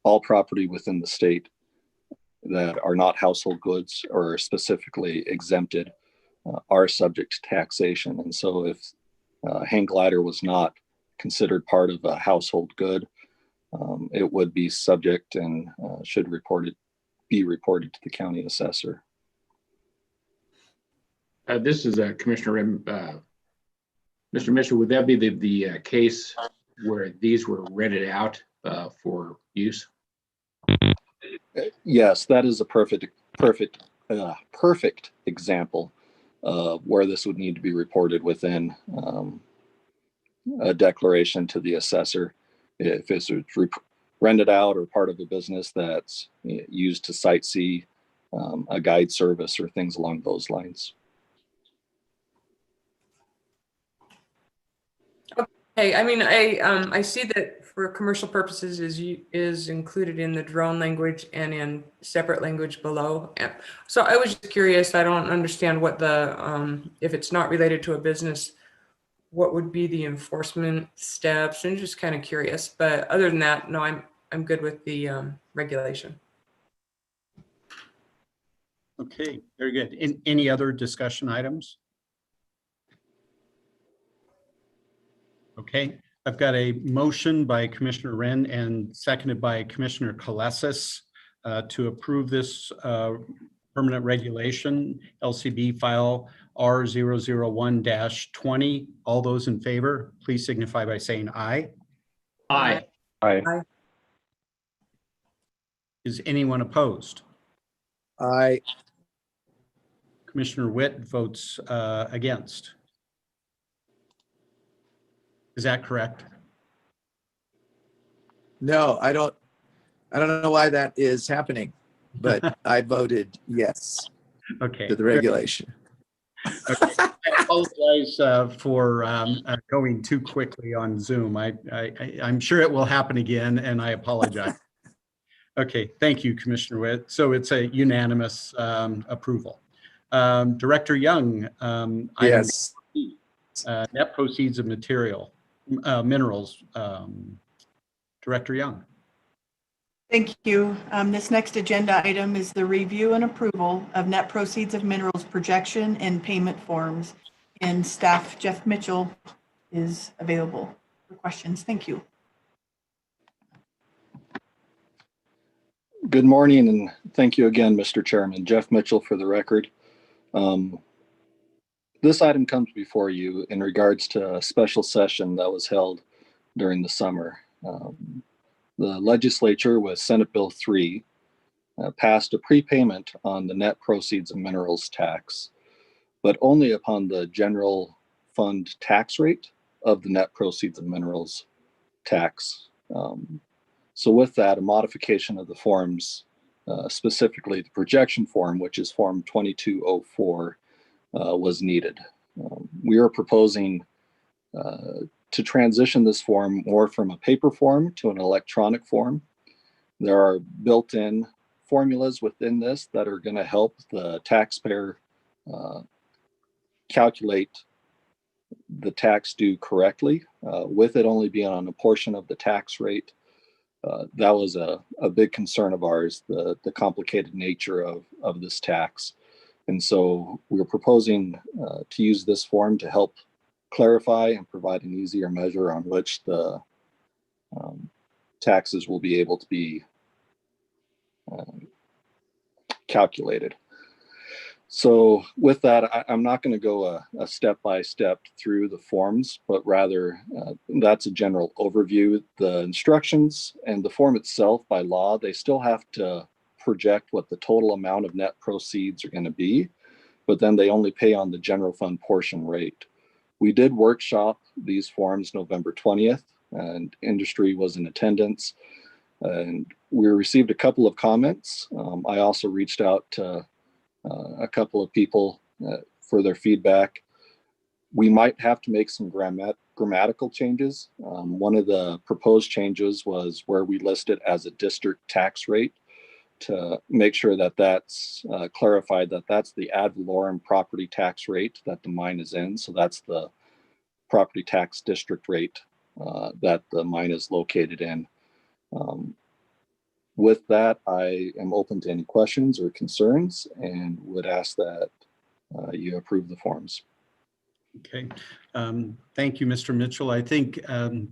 All property within the state that are not household goods or specifically exempted are subject to taxation. And so if hang glider was not considered part of a household good, it would be subject and should be reported to the county assessor. This is Commissioner Rem. Mr. Mitchell, would that be the case where these were rented out for use? Yes, that is a perfect example of where this would need to be reported within a declaration to the assessor. If it's rented out or part of a business that's used to sightsee, a guide service or things along those lines. Okay, I mean, I see that for commercial purposes is included in the drone language and in separate language below. So I was just curious, I don't understand what if it's not related to a business, what would be the enforcement steps? I'm just kind of curious, but other than that, no, I'm good with the regulation. Okay, very good. Any other discussion items? Okay, I've got a motion by Commissioner Wren and seconded by Commissioner Colesis to approve this permanent regulation, LCB file R001-20. All those in favor, please signify by saying aye. Aye. Aye. Aye. Is anyone opposed? Aye. Commissioner Witt votes against. Is that correct? No, I don't know why that is happening, but I voted yes Okay. to the regulation. Okay. I apologize for going too quickly on Zoom. I'm sure it will happen again, and I apologize. Okay, thank you, Commissioner Witt. So it's a unanimous approval. Director Young, Yes. net proceeds of minerals. Director Young. Thank you. This next agenda item is the review and approval of net proceeds of minerals projection and payment forms. And staff Jeff Mitchell is available for questions. Thank you. Good morning, and thank you again, Mr. Chairman. Jeff Mitchell for the record. This item comes before you in regards to a special session that was held during the summer. The legislature with Senate Bill 3 passed a prepayment on the net proceeds of minerals tax, but only upon the general fund tax rate of the net proceeds of minerals tax. So with that, a modification of the forms, specifically the projection form, which is Form 2204, was needed. We are proposing to transition this form more from a paper form to an electronic form. There are built-in formulas within this that are going to help the taxpayer calculate the tax due correctly, with it only being on a portion of the tax rate. That was a big concern of ours, the complicated nature of this tax. And so we're proposing to use this form to help clarify and provide an easier measure on which the taxes will be able to be calculated. So with that, I'm not going to go a step-by-step through the forms, but rather that's a general overview. The instructions and the form itself by law, they still have to project what the total amount of net proceeds are going to be, but then they only pay on the general fund portion rate. We did workshop these forms November 20th, and industry was in attendance, and we received a couple of comments. I also reached out to a couple of people for their feedback. We might have to make some grammatical changes. One of the proposed changes was where we list it as a district tax rate to make sure that that's clarified, that that's the ad valorem property tax rate that the mine is in. So that's the property tax district rate that the mine is located in. With that, I am open to any questions or concerns and would ask that you approve the forms. Okay. Thank you, Mr. Mitchell. I think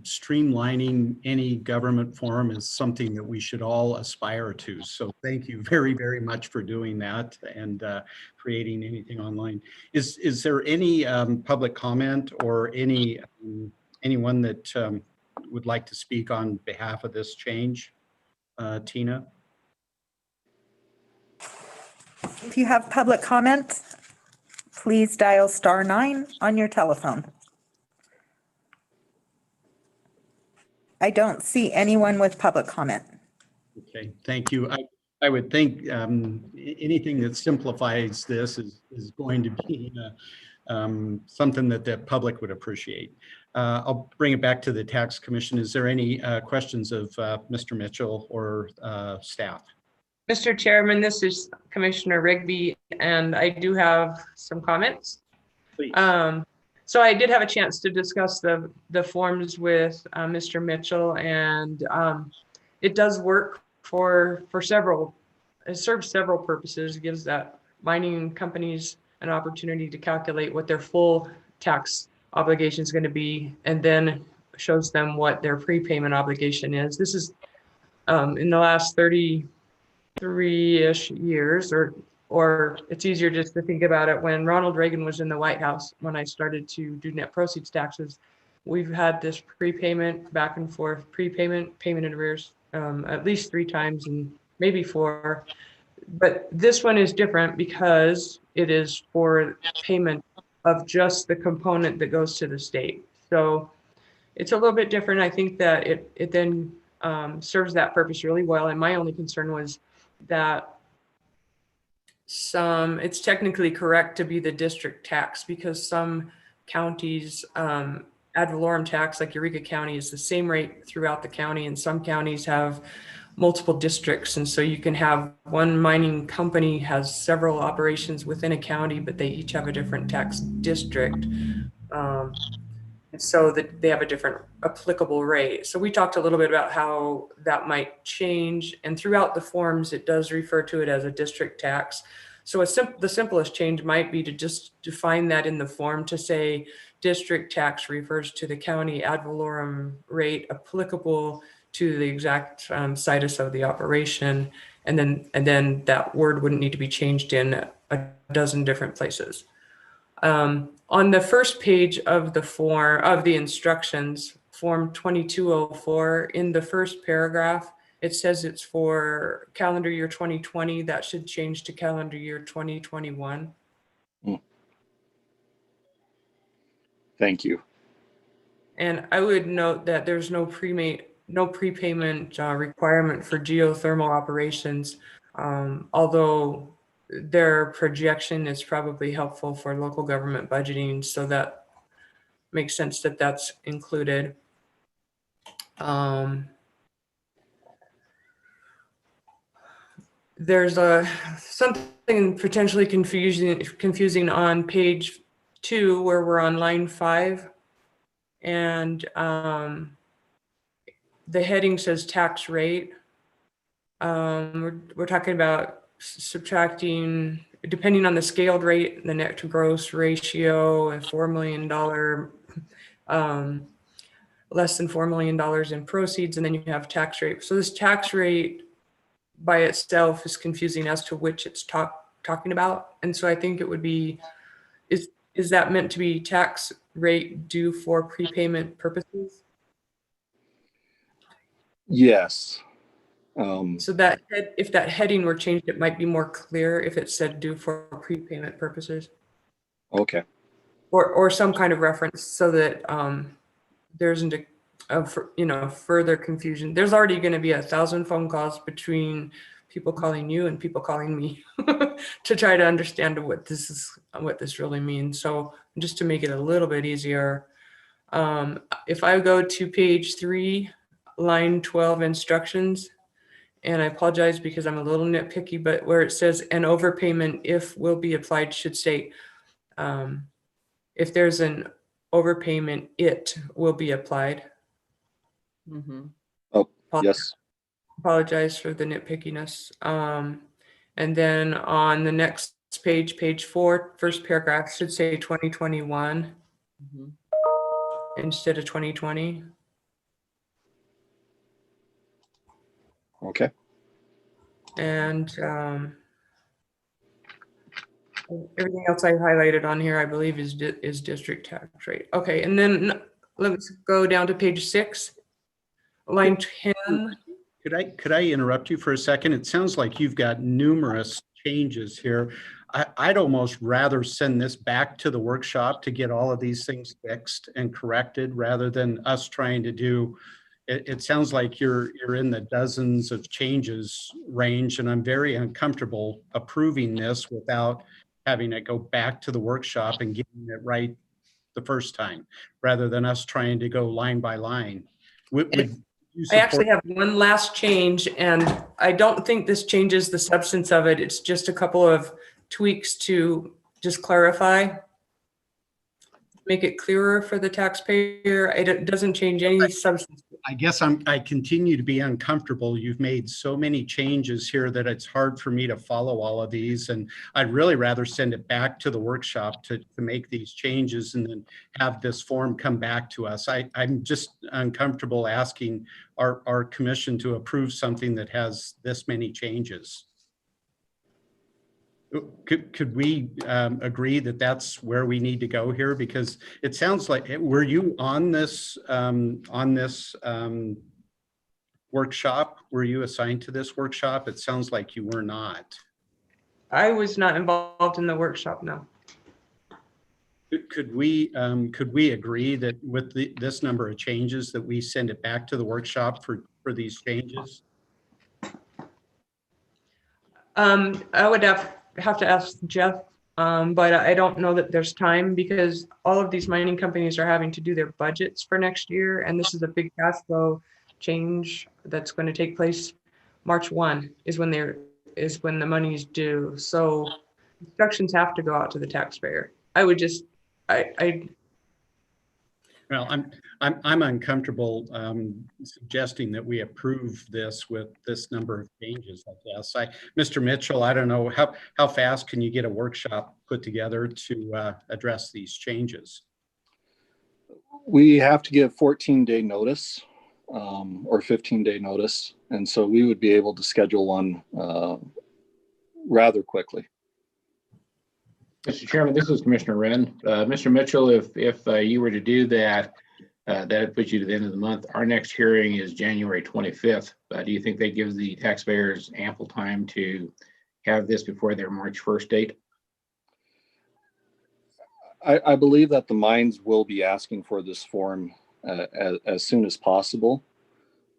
streamlining any government form is something that we should all aspire to. So thank you very, very much for doing that and creating anything online. Is there any public comment or anyone that would like to speak on behalf of this change? Tina? If you have public comment, please dial *9 on your telephone. I don't see anyone with public comment. Okay, thank you. I would think anything that simplifies this is going to be something that the public would appreciate. I'll bring it back to the Tax Commission. Is there any questions of Mr. Mitchell or staff? Mr. Chairman, this is Commissioner Rigby, and I do have some comments. Please. So I did have a chance to discuss the forms with Mr. Mitchell, and it does work for several, it serves several purposes. It gives that mining companies an opportunity to calculate what their full tax obligation is going to be, and then shows them what their prepayment obligation is. This is in the last 33-ish years, or it's easier just to think about it. When Ronald Reagan was in the White House, when I started to do net proceeds taxes, we've had this prepayment, back and forth, prepayment, payment in arrears, at least 3 times and maybe 4. But this one is different because it is for payment of just the component that goes to the state. So it's a little bit different. I think that it then serves that purpose really well. And my only concern was that it's technically correct to be the district tax, because some counties ad valorem tax, like Eureka County, is the same rate throughout the county, and some counties have multiple districts. And so you can have one mining company has several operations within a county, but they each have a different tax district. And so that they have a different applicable rate. So we talked a little bit about how that might change, and throughout the forms, it does refer to it as a district tax. So the simplest change might be to just define that in the form to say district tax refers to the county ad valorem rate applicable to the exact situs of the operation. And then that word wouldn't need to be changed in a dozen different places. On the first page of the form of the instructions, Form 2204, in the first paragraph, it says it's for calendar year 2020. That should change to calendar year 2021. Thank you. And I would note that there's no prepayment requirement for geothermal operations, although their projection is probably helpful for local government budgeting, so that makes sense that that's included. There's something potentially confusing on page 2 where we're on line 5, and the heading says tax rate. We're talking about subtracting, depending on the scaled rate, the net to gross ratio, and $4 million, less than $4 million in proceeds, and then you have tax rate. So this tax rate by itself is confusing as to which it's talking about. And so I think it would be, is that meant to be tax rate due for prepayment purposes? Yes. So that if that heading were changed, it might be more clear if it said due for prepayment purposes. Okay. Or some kind of reference so that there isn't a further confusion. There's already going to be 1,000 phone calls between people calling you and people calling me to try to understand what this really means. So just to make it a little bit easier, if I go to page 3, line 12, instructions, and I apologize because I'm a little nitpicky, but where it says an overpayment if will be applied should say if there's an overpayment, it will be applied. Oh, yes. Apologize for the nitpickiness. And then on the next page, page 4, first paragraph should say 2021 instead of 2020. Okay. And everything else I highlighted on here, I believe, is district tax rate. Okay, and then let's go down to page 6, line 10. Could I interrupt you for a second? It sounds like you've got numerous changes here. I'd almost rather send this back to the workshop to get all of these things fixed and corrected rather than us trying to do. It sounds like you're in the dozens of changes range, and I'm very uncomfortable approving this without having it go back to the workshop and getting it right the first time, rather than us trying to go line by line. I actually have one last change, and I don't think this changes the substance of it. It's just a couple of tweaks to just clarify, make it clearer for the taxpayer. It doesn't change any substance. I guess I continue to be uncomfortable. You've made so many changes here that it's hard for me to follow all of these. And I'd really rather send it back to the workshop to make these changes and then have this form come back to us. I'm just uncomfortable asking our commission to approve something that has this many changes. Could we agree that that's where we need to go here? Because it sounds like, were you on this workshop? Were you assigned to this workshop? It sounds like you were not. I was not involved in the workshop, no. Could we agree that with this number of changes that we send it back to the workshop for these changes? I would have to ask Jeff, but I don't know that there's time because all of these mining companies are having to do their budgets for next year, and this is a big cash flow change that's going to take place. March 1 is when the money is due. So instructions have to go out to the taxpayer. I would just, Well, I'm uncomfortable suggesting that we approve this with this number of changes, I guess. Mr. Mitchell, I don't know, how fast can you get a workshop put together to address these changes? We have to give 14-day notice or 15-day notice. And so we would be able to schedule one rather quickly. Mr. Chairman, this is Commissioner Wren. Mr. Mitchell, if you were to do that, that puts you to the end of the month. Our next hearing is January 25th. Do you think that gives the taxpayers ample time to have this before their March 1st date? I believe that the mines will be asking for this form as soon as possible.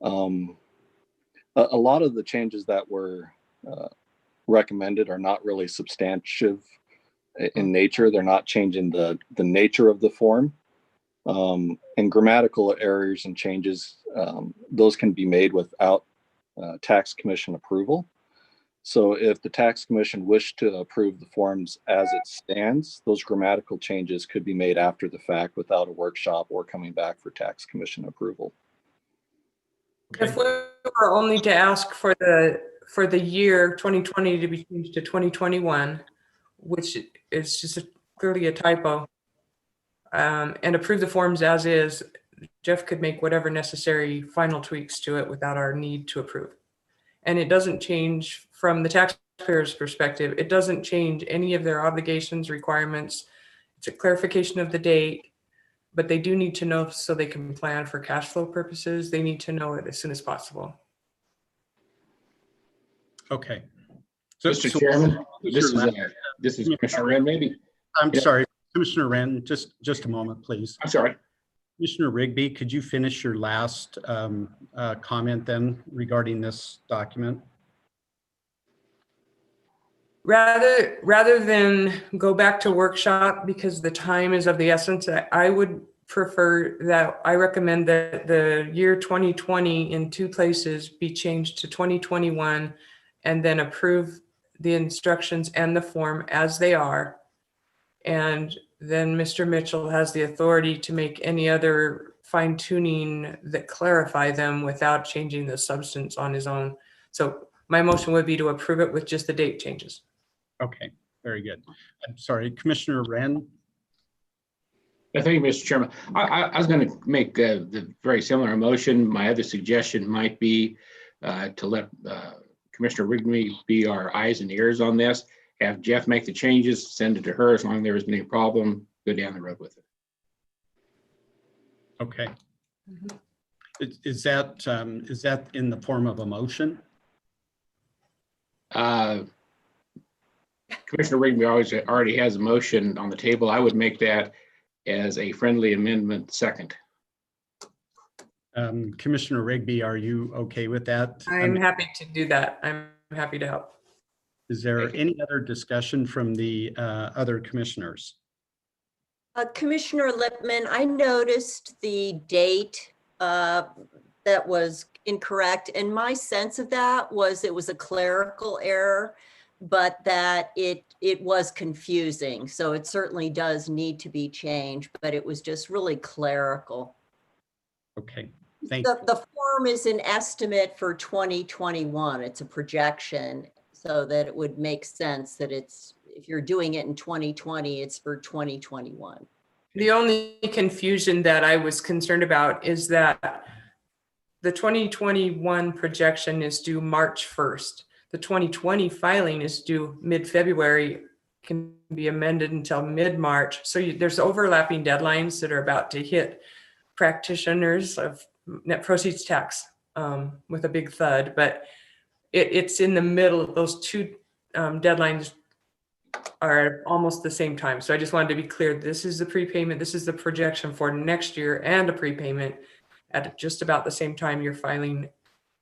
A lot of the changes that were recommended are not really substantive in nature. They're not changing the nature of the form. And grammatical errors and changes, those can be made without tax commission approval. So if the tax commission wished to approve the forms as it stands, those grammatical changes could be made after the fact without a workshop or coming back for tax commission approval. If we were only to ask for the year 2020 to be changed to 2021, which is just clearly a typo, and approve the forms as is, Jeff could make whatever necessary final tweaks to it without our need to approve. And it doesn't change from the taxpayer's perspective. It doesn't change any of their obligations, requirements. It's a clarification of the date, but they do need to know so they can plan for cash flow purposes. They need to know it as soon as possible. Okay. Mr. Chairman, this is Commissioner Wren, maybe. I'm sorry, Commissioner Wren, just a moment, please. I'm sorry. Commissioner Rigby, could you finish your last comment then regarding this document? Rather than go back to workshop because the time is of the essence, I would prefer that, I recommend that the year 2020 in two places be changed to 2021 and then approve the instructions and the form as they are. And then Mr. Mitchell has the authority to make any other fine tuning that clarify them without changing the substance on his own. So my motion would be to approve it with just the date changes. Okay, very good. I'm sorry, Commissioner Wren. Thank you, Mr. Chairman. I was going to make the very similar motion. My other suggestion might be to let Commissioner Rigby be our eyes and ears on this. Have Jeff make the changes, send it to her. As long as there isn't any problem, go down the road with it. Okay. Is that in the form of a motion? Commissioner Rigby already has a motion on the table. I would make that as a friendly amendment second. Commissioner Rigby, are you okay with that? I'm happy to do that. I'm happy to help. Is there any other discussion from the other commissioners? Commissioner Lipman, I noticed the date that was incorrect, and my sense of that was it was a clerical error, but that it was confusing. So it certainly does need to be changed, but it was just really clerical. Okay, thank you. The form is an estimate for 2021. It's a projection, so that it would make sense that it's, if you're doing it in 2020, it's for 2021. The only confusion that I was concerned about is that the 2021 projection is due March 1st. The 2020 filing is due mid-February, can be amended until mid-March. So there's overlapping deadlines that are about to hit practitioners of net proceeds tax with a big thud, but it's in the middle. Those two deadlines are almost the same time. So I just wanted to be clear, this is the prepayment, this is the projection for next year and a prepayment at just about the same time you're filing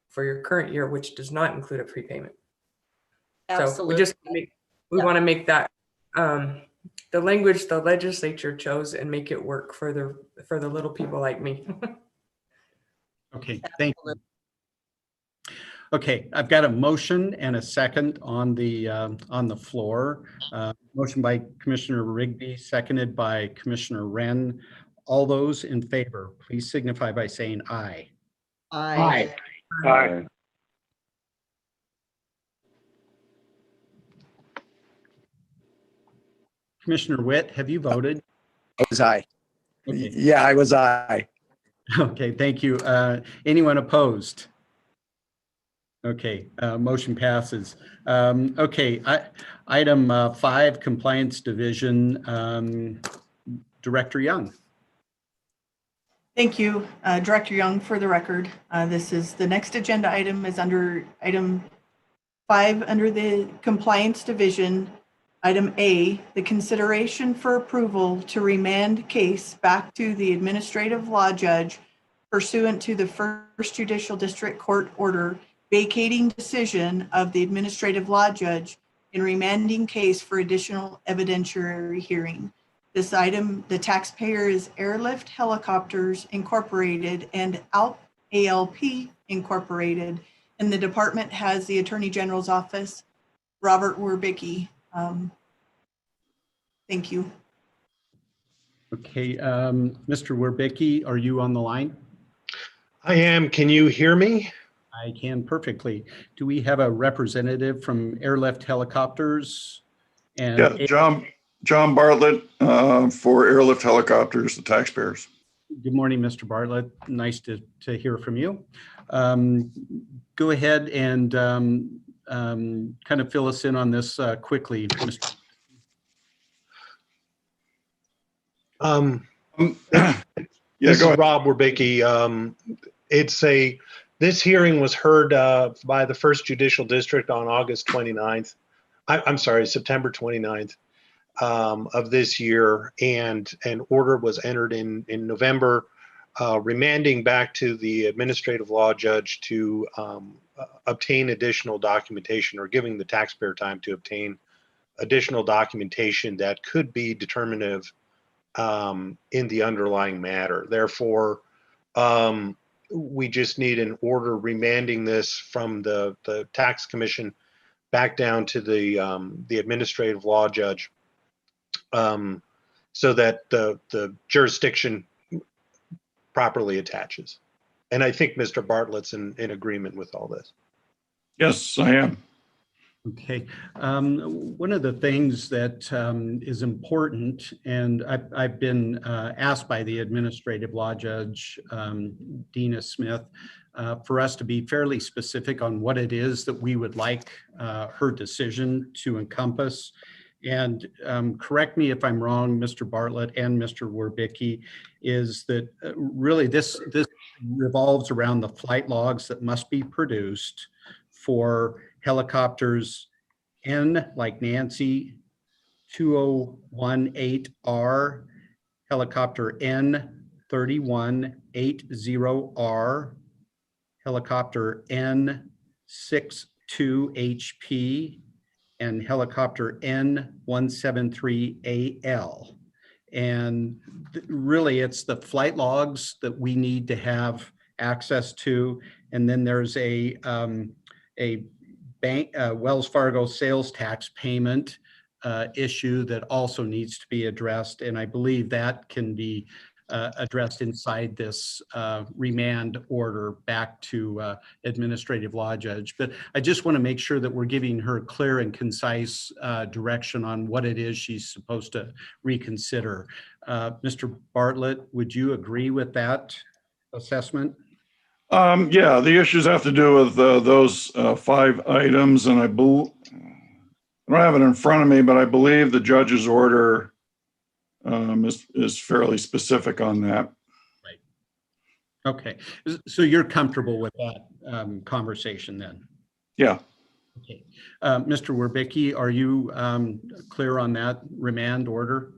for your current year, which does not include a prepayment. Absolutely. So we want to make that the language the legislature chose and make it work for the little people like me. Okay, thank you. Okay, I've got a motion and a second on the floor. Motion by Commissioner Rigby, seconded by Commissioner Wren. All those in favor, please signify by saying aye. Aye. Aye. Aye. Commissioner Witt, have you voted? Was aye. Okay. Yeah, I was aye. Okay, thank you. Anyone opposed? Okay, motion passes. Okay, item 5, Compliance Division, Director Young. Thank you, Director Young. For the record, this is the next agenda item is under item 5 under the Compliance Division. Item A, the consideration for approval to remand case back to the Administrative Law Judge pursuant to the First Judicial District Court order vacating decision of the Administrative Law Judge in remanding case for additional evidentiary hearing. This item, the taxpayer is Airlift Helicopters Incorporated and ALP Incorporated, and the department has the Attorney General's Office, Robert Werbicki. Thank you. Okay, Mr. Werbicki, are you on the line? I am. Can you hear me? I can perfectly. Do we have a representative from Airlift Helicopters? And Yeah, John Bartlett for Airlift Helicopters, the taxpayers. Good morning, Mr. Bartlett. Nice to hear from you. Go ahead and kind of fill us in on this quickly, Mr. This is Rob Werbicki. This hearing was heard by the First Judicial District on August 29th. I'm sorry, September 29th of this year, and an order was entered in November, remanding back to the Administrative Law Judge to obtain additional documentation, or giving the taxpayer time to obtain additional documentation that could be determinative in the underlying matter. Therefore, we just need an order remanding this from the tax commission back down to the Administrative Law Judge, so that the jurisdiction properly attaches. And I think Mr. Bartlett's in agreement with all this. Yes, I am. Okay. One of the things that is important, and I've been asked by the Administrative Law Judge, Dina Smith, for us to be fairly specific on what it is that we would like her decision to encompass. And correct me if I'm wrong, Mr. Bartlett and Mr. Werbicki, is that really this revolves around the flight logs that must be produced for helicopters N, like Nancy, 2018R, helicopter N 3180R, helicopter N 62HP, and helicopter N173AL. And really it's the flight logs that we need to have access to. And then there's a Wells Fargo sales tax payment issue that also needs to be addressed. And I believe that can be addressed inside this remand order back to Administrative Law Judge. But I just want to make sure that we're giving her clear and concise direction on what it is she's supposed to reconsider. Mr. Bartlett, would you agree with that assessment? Yeah, the issues have to do with those 5 items, and I don't have it in front of me, but I believe the judge's order is fairly specific on that. Right. Okay, so you're comfortable with that conversation then? Yeah. Okay, Mr. Werbicki, are you clear on that remand order?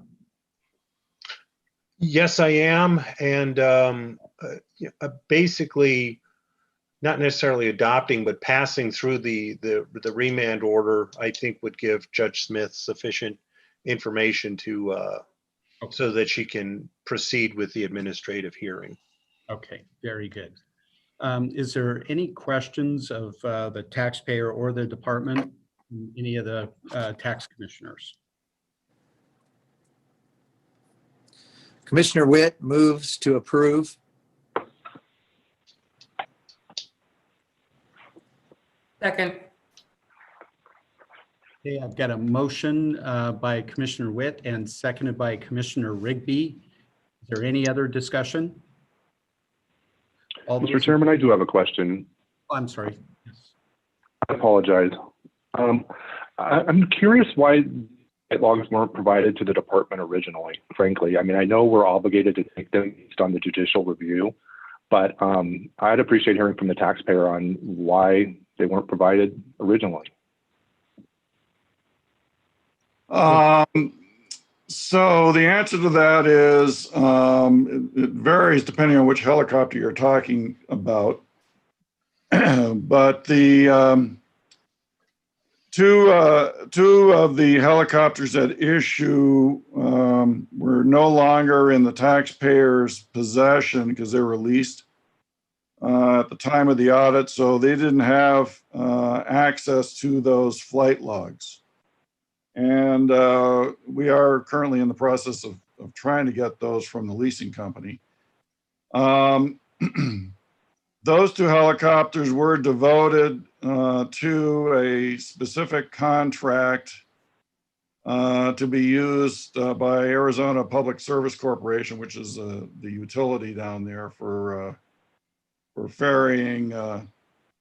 Yes, I am. And basically, not necessarily adopting, but passing through the remand order, I think would give Judge Smith sufficient information to so that she can proceed with the administrative hearing. Okay, very good. Is there any questions of the taxpayer or the department, any of the tax commissioners? Commissioner Witt moves to approve. Second. Okay, I've got a motion by Commissioner Witt and seconded by Commissioner Rigby. Is there any other discussion? Mr. Chairman, I do have a question. Oh, I'm sorry. Yes. I apologize. I'm curious why logs weren't provided to the department originally, frankly. I mean, I know we're obligated to take them based on the judicial review, but I'd appreciate hearing from the taxpayer on why they weren't provided originally. So the answer to that is it varies depending on which helicopter you're talking about. But the two of the helicopters at issue were no longer in the taxpayer's possession because they were leased at the time of the audit, so they didn't have access to those flight logs. And we are currently in the process of trying to get those from the leasing company. Those two helicopters were devoted to a specific contract to be used by Arizona Public Service Corporation, which is the utility down there for ferrying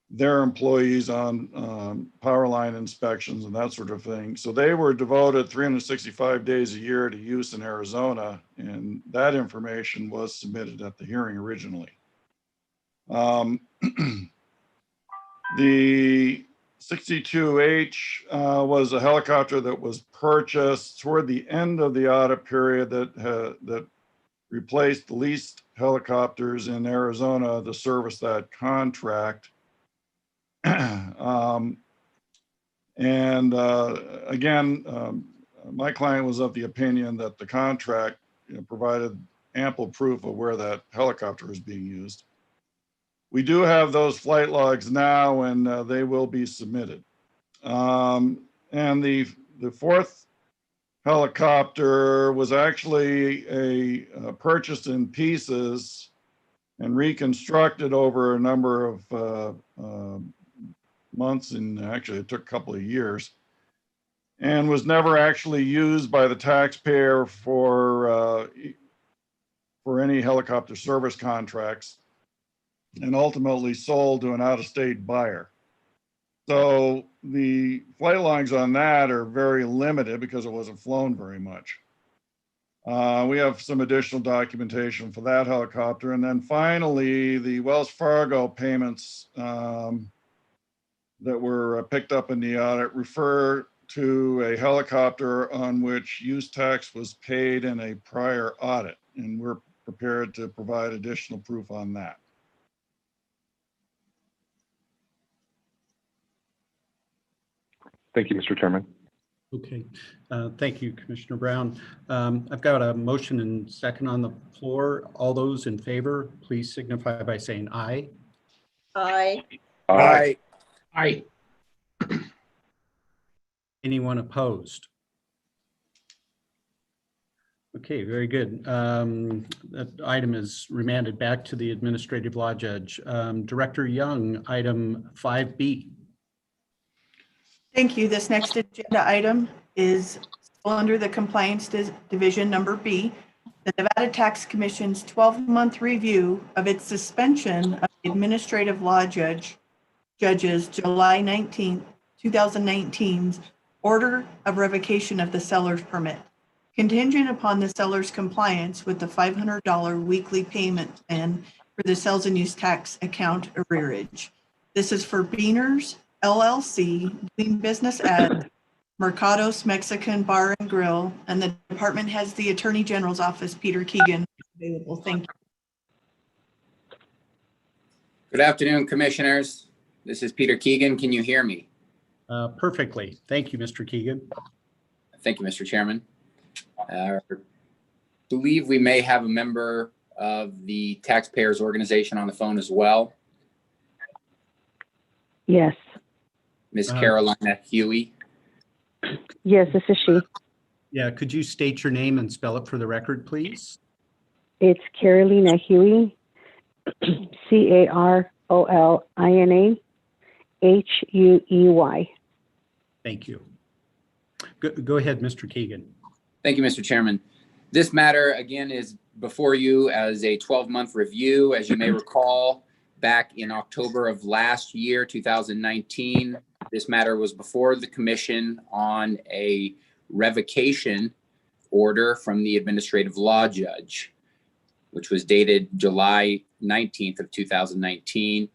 their employees on power line inspections and that sort of thing. So they were devoted 365 days a year to use in Arizona, and that information was submitted at the hearing originally. The 62H was a helicopter that was purchased toward the end of the audit period that replaced the leased helicopters in Arizona to service that contract. Again, my client was of the opinion that the contract provided ample proof of where that helicopter is being used. We do have those flight logs now, and they will be submitted. And the fourth helicopter was actually purchased in pieces and reconstructed over a number of months, and actually it took a couple of years, and was never actually used by the taxpayer for any helicopter service contracts, and ultimately sold to an out-of-state buyer. So the flight logs on that are very limited because it wasn't flown very much. We have some additional documentation for that helicopter. And then finally, the Wells Fargo payments that were picked up in the audit refer to a helicopter on which use tax was paid in a prior audit. And we're prepared to provide additional proof on that. Thank you, Mr. Chairman. Okay, thank you, Commissioner Brown. I've got a motion and second on the floor. All those in favor, please signify by saying aye. Aye. Aye. Aye. Anyone opposed? Okay, very good. That item is remanded back to the administrative law judge. Director Young, item 5B. Thank you. This next agenda item is still under the Compliance Division number B, the Nevada Tax Commission's 12-month review of its suspension of the administrative law judge's July 19, 2019's order of revocation of the seller's permit, contingent upon the seller's compliance with the $500 weekly payment plan for the sales and use tax account arrearage. This is for Beaners LLC, doing business at Mercados Mexican Bar and Grill, and the department has the Attorney General's office, Peter Keegan, available. Thank you. Good afternoon, commissioners. This is Peter Keegan. Can you hear me? Perfectly. Thank you, Mr. Keegan. Thank you, Mr. Chairman. I believe we may have a member of the taxpayers organization on the phone as well. Yes. Ms. Carolina Huey. Yes, this is she. Yeah, could you state your name and spell it for the record, please? It's Carolina Huey, CarolinaHuey. Thank you. Go ahead, Mr. Keegan. Thank you, Mr. Chairman. This matter, again, is before you as a 12-month review. As you may recall, back in October of last year, 2019. This matter was before the commission on a revocation order from the administrative law judge, which was dated July 19th of 2019.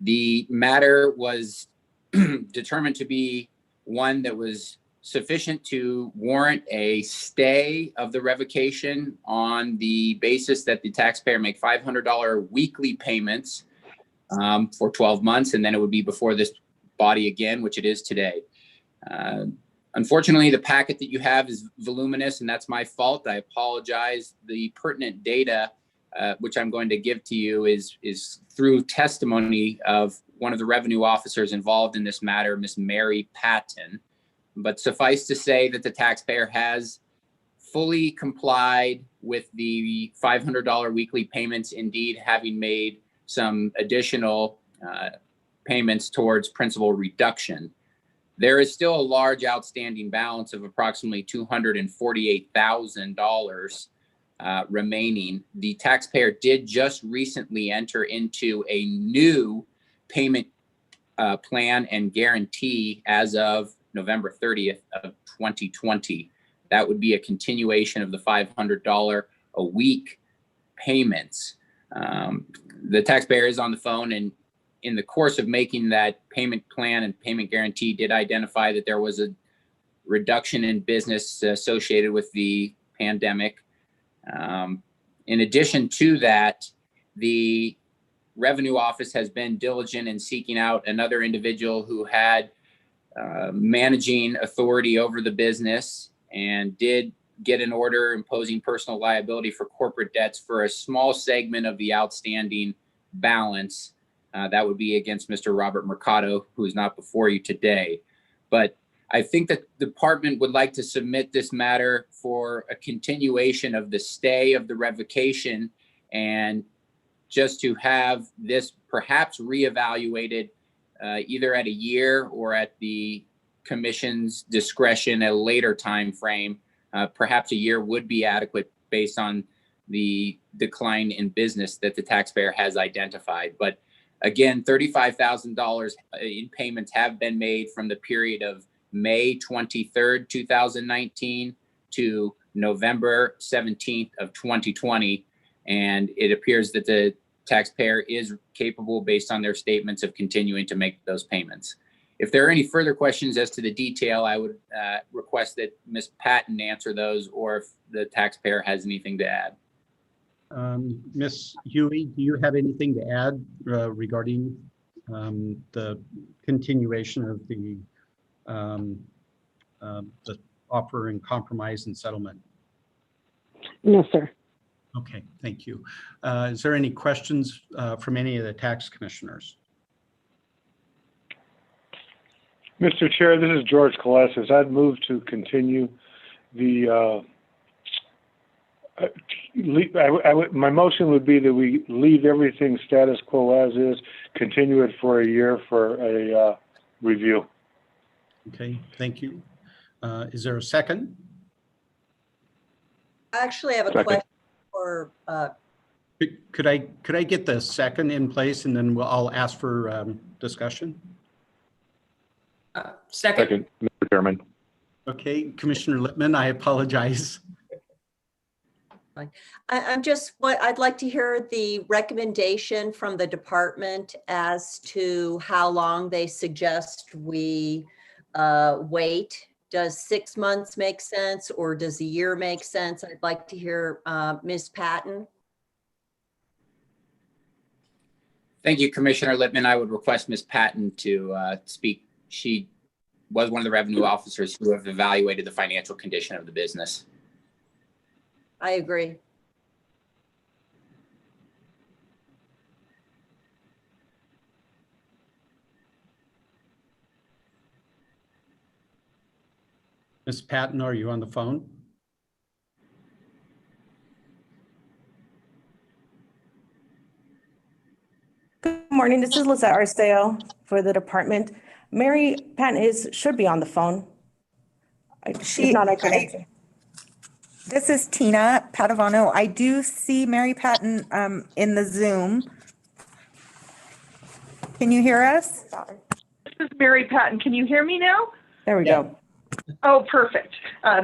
The matter was determined to be one that was sufficient to warrant a stay of the revocation on the basis that the taxpayer make $500 weekly payments for 12 months, and then it would be before this body again, which it is today. Unfortunately, the packet that you have is voluminous, and that's my fault. I apologize. The pertinent data, which I'm going to give to you, is through testimony of one of the revenue officers involved in this matter, Miss Mary Patton. But suffice to say that the taxpayer has fully complied with the $500 weekly payments, indeed having made some additional payments towards principal reduction. There is still a large outstanding balance of approximately $248,000 remaining. The taxpayer did just recently enter into a new payment plan and guarantee as of November 30th of 2020. That would be a continuation of the $500 a week payments. The taxpayer is on the phone, and in the course of making that payment plan and payment guarantee did identify that there was a reduction in business associated with the pandemic. In addition to that, the Revenue Office has been diligent in seeking out another individual who had managing authority over the business and did get an order imposing personal liability for corporate debts for a small segment of the outstanding balance. That would be against Mr. Robert Mercado, who is not before you today. But I think that the department would like to submit this matter for a continuation of the stay of the revocation, and just to have this perhaps reevaluated either at a year or at the commission's discretion at a later time frame. Perhaps a year would be adequate based on the decline in business that the taxpayer has identified. But again, $35,000 in payments have been made from the period of May 23rd, 2019 to November 17th of 2020. And it appears that the taxpayer is capable, based on their statements, of continuing to make those payments. If there are any further questions as to the detail, I would request that Ms. Patton answer those, or if the taxpayer has anything to add. Ms. Huey, do you have anything to add regarding the continuation of the offer and compromise and settlement? No, sir. Okay, thank you. Is there any questions from any of the tax commissioners? Mr. Chair, this is George Colesis. I'd move to continue the, my motion would be that we leave everything status quo as is, continue it for a year for a review. Okay, thank you. Is there a second? I actually have a question for. Could I get the second in place, and then I'll ask for discussion? Second, Mr. Chairman. Okay, Commissioner Lipman, I apologize. I'm just, I'd like to hear the recommendation from the department as to how long they suggest we wait. Does 6 months make sense, or does a year make sense? I'd like to hear Ms. Patton. Thank you, Commissioner Lipman. I would request Ms. Patton to speak. She was one of the revenue officers who have evaluated the financial condition of the business. I agree. Ms. Patton, are you on the phone? Good morning. This is Lizette Arceo for the department. Mary Patton should be on the phone. If not, I can answer. This is Tina Padovano. I do see Mary Patton in the Zoom. Can you hear us? This is Mary Patton. Can you hear me now? There we go. Oh, perfect.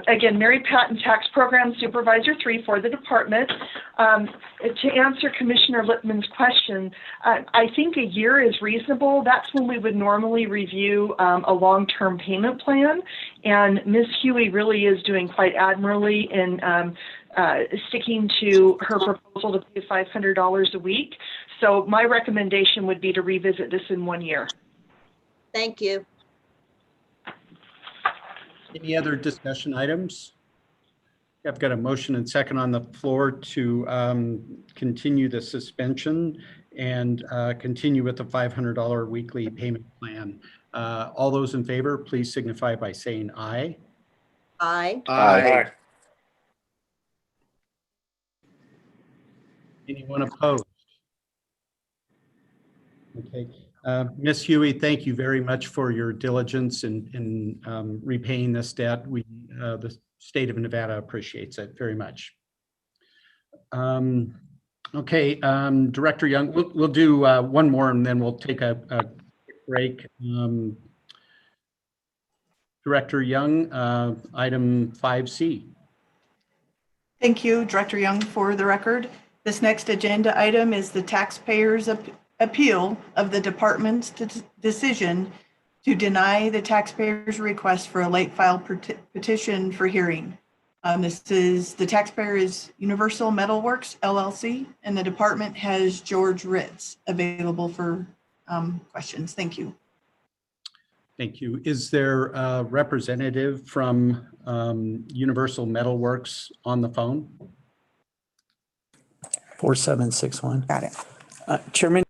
Again, Mary Patton, Tax Program Supervisor 3 for the department. To answer Commissioner Lipman's question, I think a year is reasonable. That's when we would normally review a long-term payment plan. And Ms. Huey really is doing quite admirably in sticking to her proposal to pay $500 a week. So my recommendation would be to revisit this in 1 year. Thank you. Any other discussion items? I've got a motion and second on the floor to continue the suspension and continue with the $500 weekly payment plan. All those in favor, please signify by saying aye. Aye. Aye. Anyone opposed? Okay. Ms. Huey, thank you very much for your diligence in repaying this debt. The state of Nevada appreciates it very much. Okay, Director Young, we'll do one more and then we'll take a quick break. Director Young, item 5C. Thank you, Director Young, for the record. This next agenda item is the taxpayers' appeal of the department's decision to deny the taxpayer's request for a late file petition for hearing. This is the taxpayer is Universal Metalworks LLC, and the department has George Ritz available for questions. Thank you. Thank you. Is there a representative from Universal Metalworks on the phone? 4761. Got it. Chairman,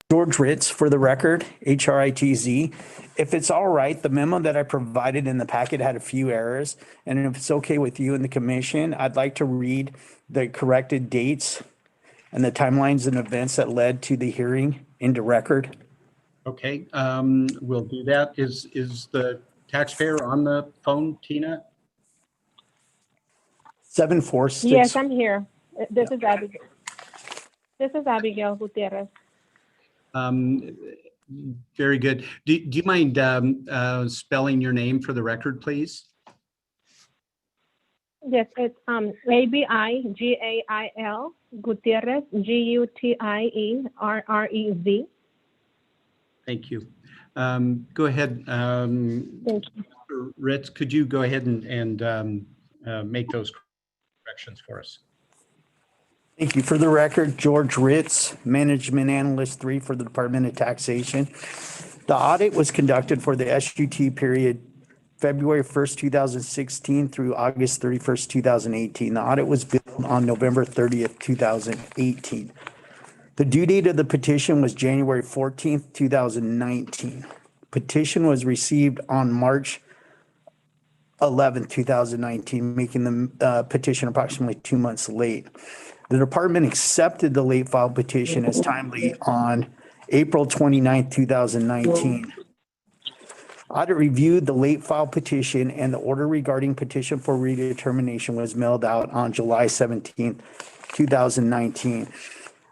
George Ritz for the record, HRITZ. If it's all right, the memo that I provided in the packet had a few errors. And if it's okay with you and the commission, I'd like to read the corrected dates and the timelines and events that led to the hearing into record. Okay, we'll do that. Is the taxpayer on the phone, Tina? 746. Yes, I'm here. This is Abigail. This is Abigail Gutierrez. Very good. Do you mind spelling your name for the record, please? Yes, it's Abigail Gutierrez, Gutierrez. Thank you. Go ahead. Thank you. Mr. Ritz, could you go ahead and make those corrections for us? Thank you. For the record, George Ritz, Management Analyst 3 for the Department of Taxation. The audit was conducted for the SUT period February 1st, 2016 through August 31st, 2018. The audit was billed on November 30th, 2018. The due date of the petition was January 14th, 2019. Petition was received on March 11th, 2019, making the petition approximately 2 months late. The department accepted the late file petition as timely on April 29th, 2019. Audit reviewed the late file petition and the order regarding petition for redetermination was mailed out on July 17th, 2019.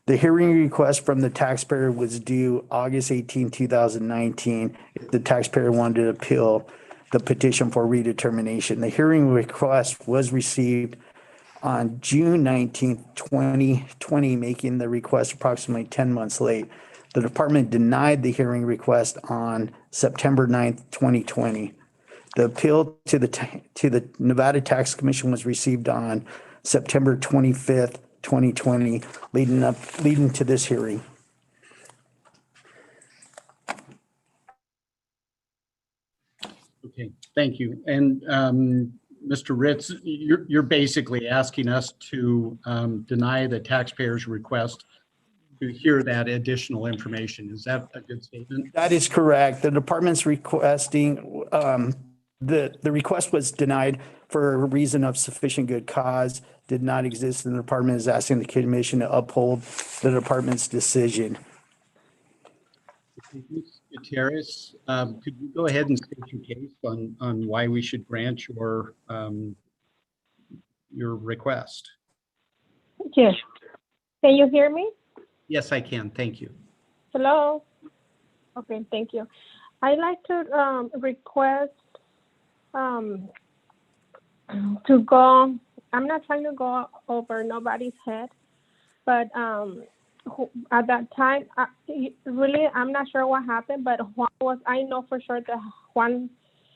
The hearing request from the taxpayer was due August 18, 2019. If the taxpayer wanted to appeal the petition for redetermination. The hearing request was received on June 19th, 2020, making the request approximately 10 months late. The department denied the hearing request on September 9th, 2020. The appeal to the Nevada Tax Commission was received on September 25th, 2020, leading to this hearing. Okay, thank you. And Mr. Ritz, you're basically asking us to deny the taxpayer's request to hear that additional information. Is that a good statement? That is correct. The department's requesting, the request was denied for a reason of sufficient good cause, did not exist, and the department is asking the commission to uphold the department's decision. Ms. Gutierrez, could you go ahead and state your case on why we should grant your request? Yes. Can you hear me? Yes, I can. Thank you. Hello? Okay, thank you. I'd like to request to go, I'm not trying to go over nobody's head, but at that time, really, I'm not sure what happened, but I know for sure that Juan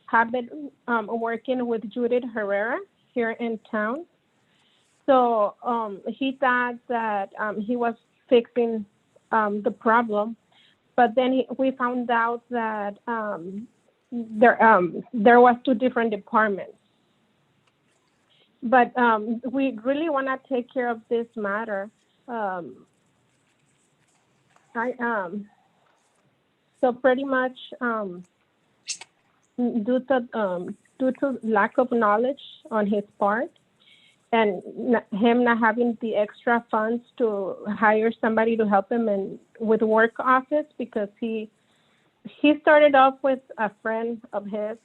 had been working with Judith Herrera here in town. So he thought that he was fixing the problem, but then we found out that there was two different departments. But we really want to take care of this matter. So pretty much due to lack of knowledge on his part, and him not having the extra funds to hire somebody to help him with work office, because he started off with a friend of his,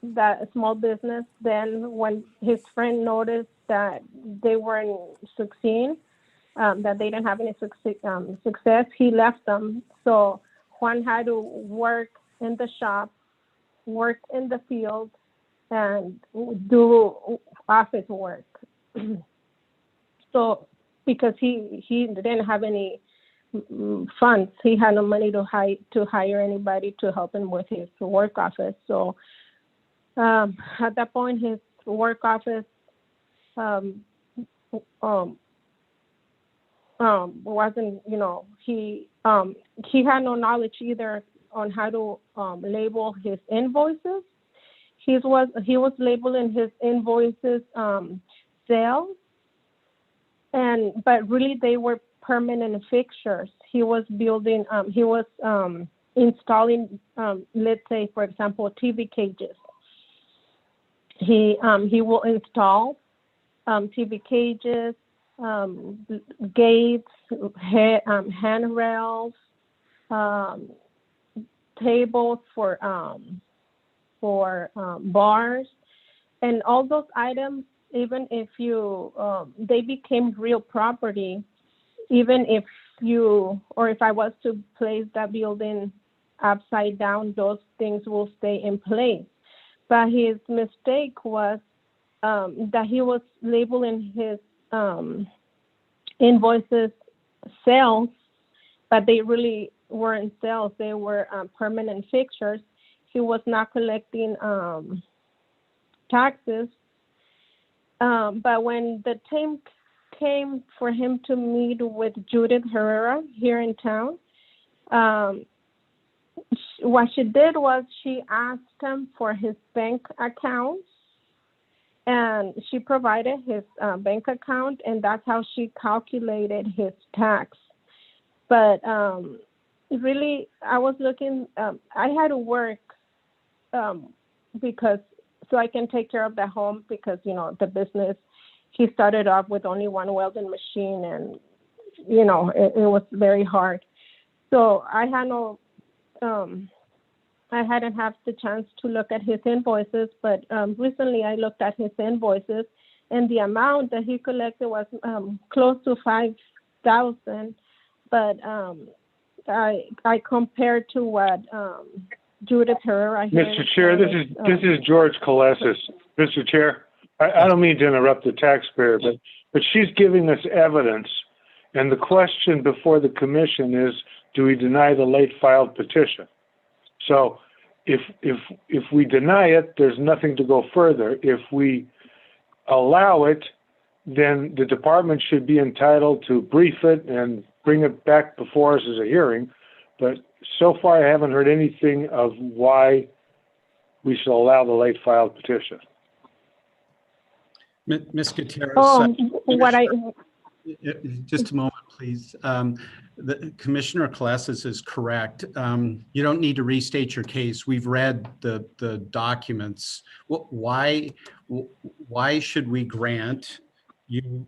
that small business. Then when his friend noticed that they weren't succeeding, that they didn't have any success, he left them. So Juan had to work in the shop, work in the field, and do office work. So because he didn't have any funds, he had no money to hire anybody to help him with his work office. So at that point, his work office wasn't, he had no knowledge either on how to label his invoices. He was labeling his invoices sales, but really they were permanent fixtures. He was building, installing, let's say, for example, TV cages. He will install TV cages, gates, handrails, tables for bars, and all those items. Even if they became real property, even if I was to place that building upside down, those things will stay in place. But his mistake was that he was labeling his invoices sales, but they really weren't sales. They were permanent fixtures. He was not collecting taxes. But when the time came for him to meet with Judith Herrera here in town, what she did was she asked him for his bank accounts, and she provided his bank account, and that's how she calculated his tax. But really, I was looking, I had to work so I can take care of the home, because, the business, he started off with only one welding machine, and, it was very hard. So I hadn't had the chance to look at his invoices, but recently I looked at his invoices, and the amount that he collected was close to $5,000. But I compared to what Judith Herrera. Mr. Chair, this is George Colassis. Mr. Chair, I don't mean to interrupt the taxpayer, but she's giving us evidence, and the question before the commission is, do we deny the late filed petition? So if we deny it, there's nothing to go further. If we allow it, then the department should be entitled to brief it and bring it back before us as a hearing. But so far, I haven't heard anything of why we should allow the late filed petition. Ms. Gutierrez. Just a moment, please. The Commissioner Colassis is correct. You don't need to restate your case. We've read the documents. Why should we grant you?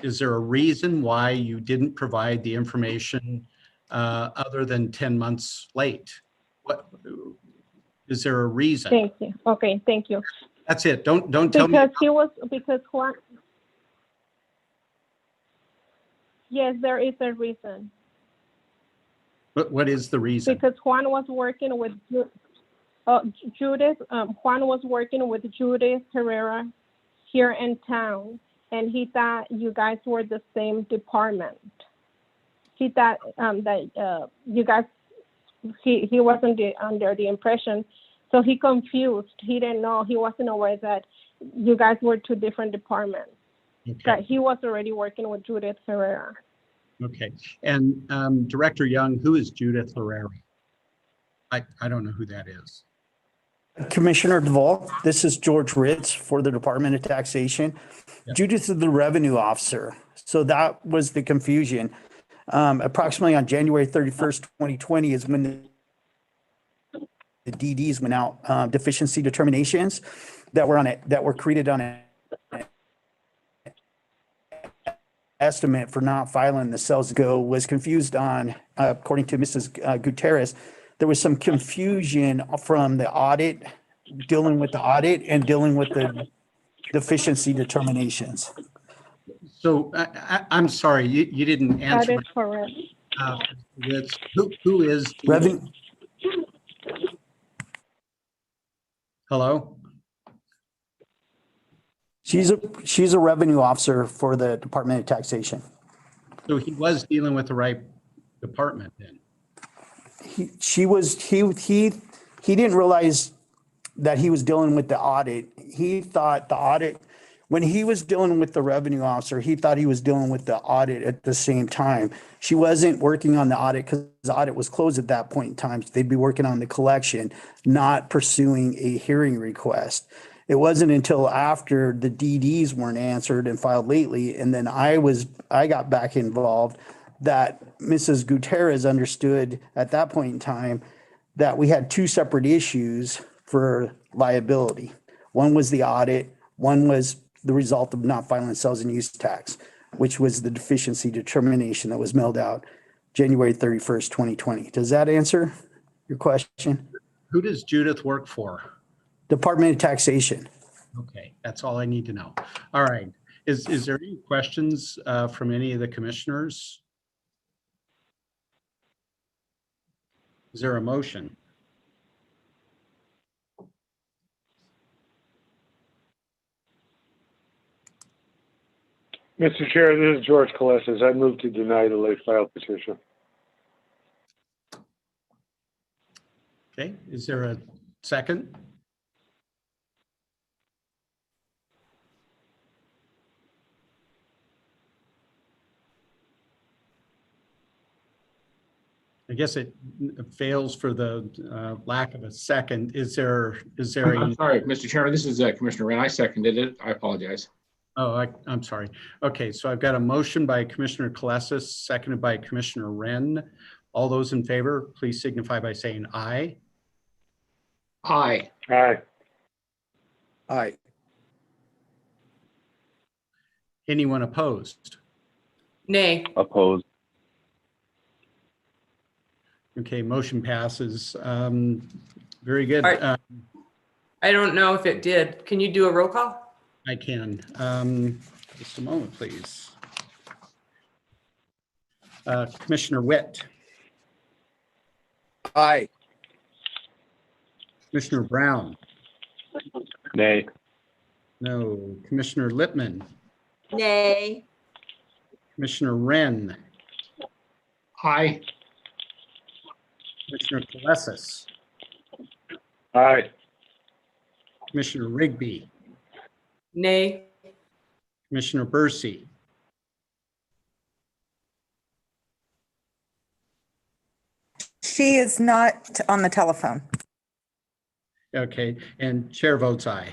Is there a reason why you didn't provide the information other than 10 months late? Is there a reason? Thank you. Okay, thank you. That's it. Don't tell me. Because Juan. Yes, there is a reason. What is the reason? Because Juan was working with Judith. Juan was working with Judith Herrera here in town, and he thought you guys were the same department. He thought that you guys. He wasn't under the impression, so he confused. He didn't know. He wasn't aware that you guys were two different departments. Okay. That he was already working with Judith Herrera. Okay. And Director Young, who is Judith Herrera? I don't know who that is. Commissioner Duvall, this is George Ritz for the Department of Taxation. Yep. Judith is the revenue officer. So that was the confusion. Approximately on January 31st, 2020 is when the DDs went out, deficiency determinations that were created on an estimate for not filing the sales ago was confused on, according to Mrs. Gutierrez, there was some confusion from the audit, dealing with the audit and dealing with the deficiency determinations. So I'm sorry, you didn't answer. That is correct. Who is revenue? Hello? She's a revenue officer for the Department of Taxation. So he was dealing with the right department then. He didn't realize that he was dealing with the audit. He thought the audit, when he was dealing with the revenue officer, he thought he was dealing with the audit at the same time. She wasn't working on the audit because the audit was closed at that point in time. They'd be working on the collection, not pursuing a hearing request. It wasn't until after the DDs weren't answered and filed lately, and then I got back involved, that Mrs. Gutierrez understood at that point in time that we had two separate issues for liability. One was the audit, one was the result of not filing sales and use tax, which was the deficiency determination that was mailed out January 31st, 2020. Does that answer your question? Who does Judith work for? Department of Taxation. Okay, that's all I need to know. All right. Is there any questions from any of the commissioners? Is there a motion? Mr. Chair, this is George Coleses. I move to deny the late file petition. Okay, is there a second? I guess it fails for the lack of a second. Is there? I'm sorry, Mr. Chairman, this is Commissioner Wren. I seconded it. I apologize. Oh, I'm sorry. Okay, so I've got a motion by Commissioner Coleses, seconded by Commissioner Wren. All those in favor, please signify by saying aye. Aye. Aye. Aye. Anyone opposed? Nay. Opposed. Okay, motion passes. Very good. I don't know if it did. Can you do a roll call? I can. Just a moment, please. Commissioner Witt. Aye. Commissioner Brown. Nay. No. Commissioner Lipman. Nay. Commissioner Wren. Aye. Commissioner Coleses. Aye. Commissioner Rigby. Nay. Commissioner Bursey. She is not on the telephone. Okay, and chair votes aye.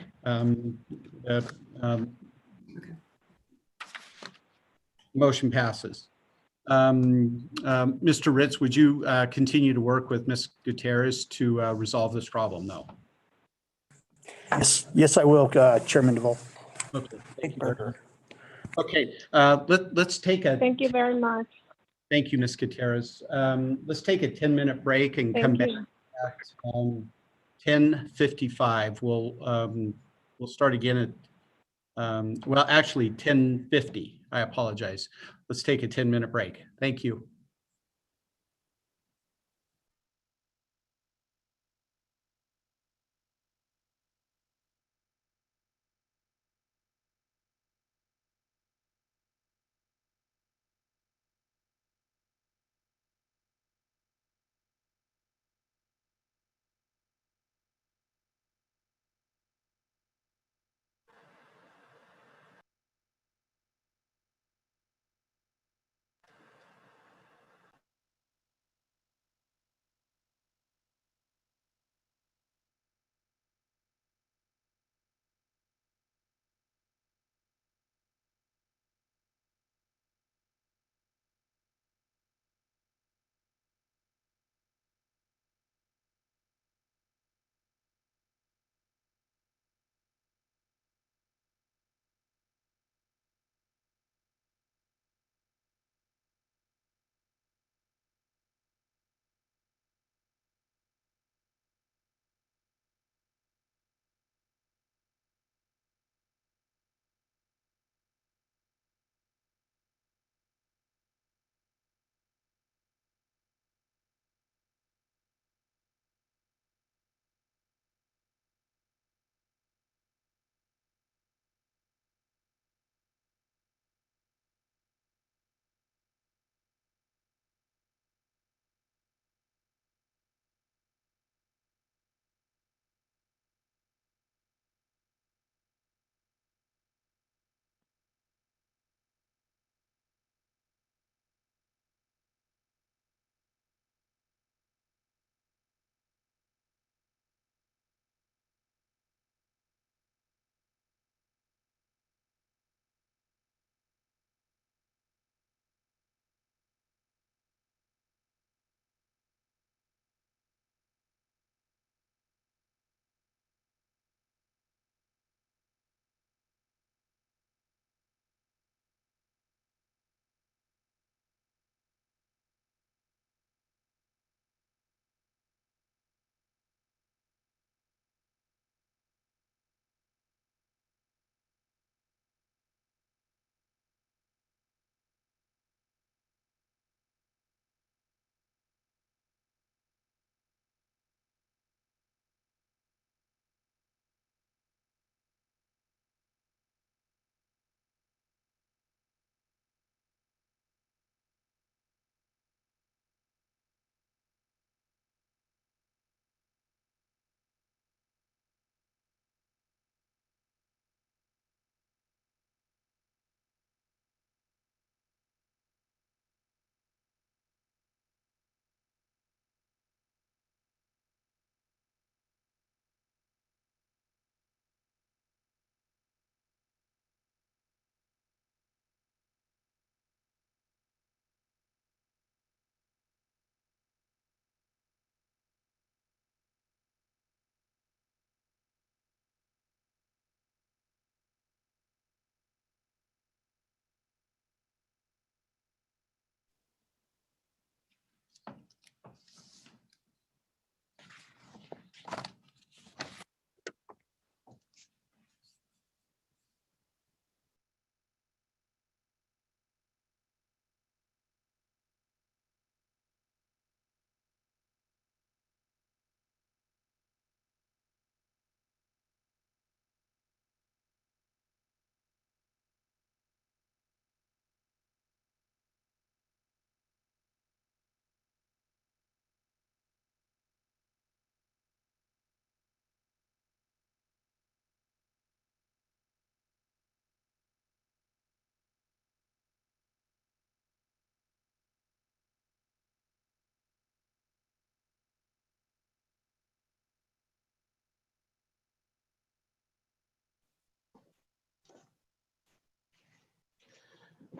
Motion passes. Mr. Ritz, would you continue to work with Ms. Gutierrez to resolve this problem? No. Yes, I will, Chairman DeVol. Okay. Thank you. Okay, let's take a. Thank you very much. Thank you, Ms. Gutierrez. Let's take a 10-minute break and come back at 10:55. We'll start again at well, actually 10:50. I apologize. Let's take a 10-minute break. Thank you.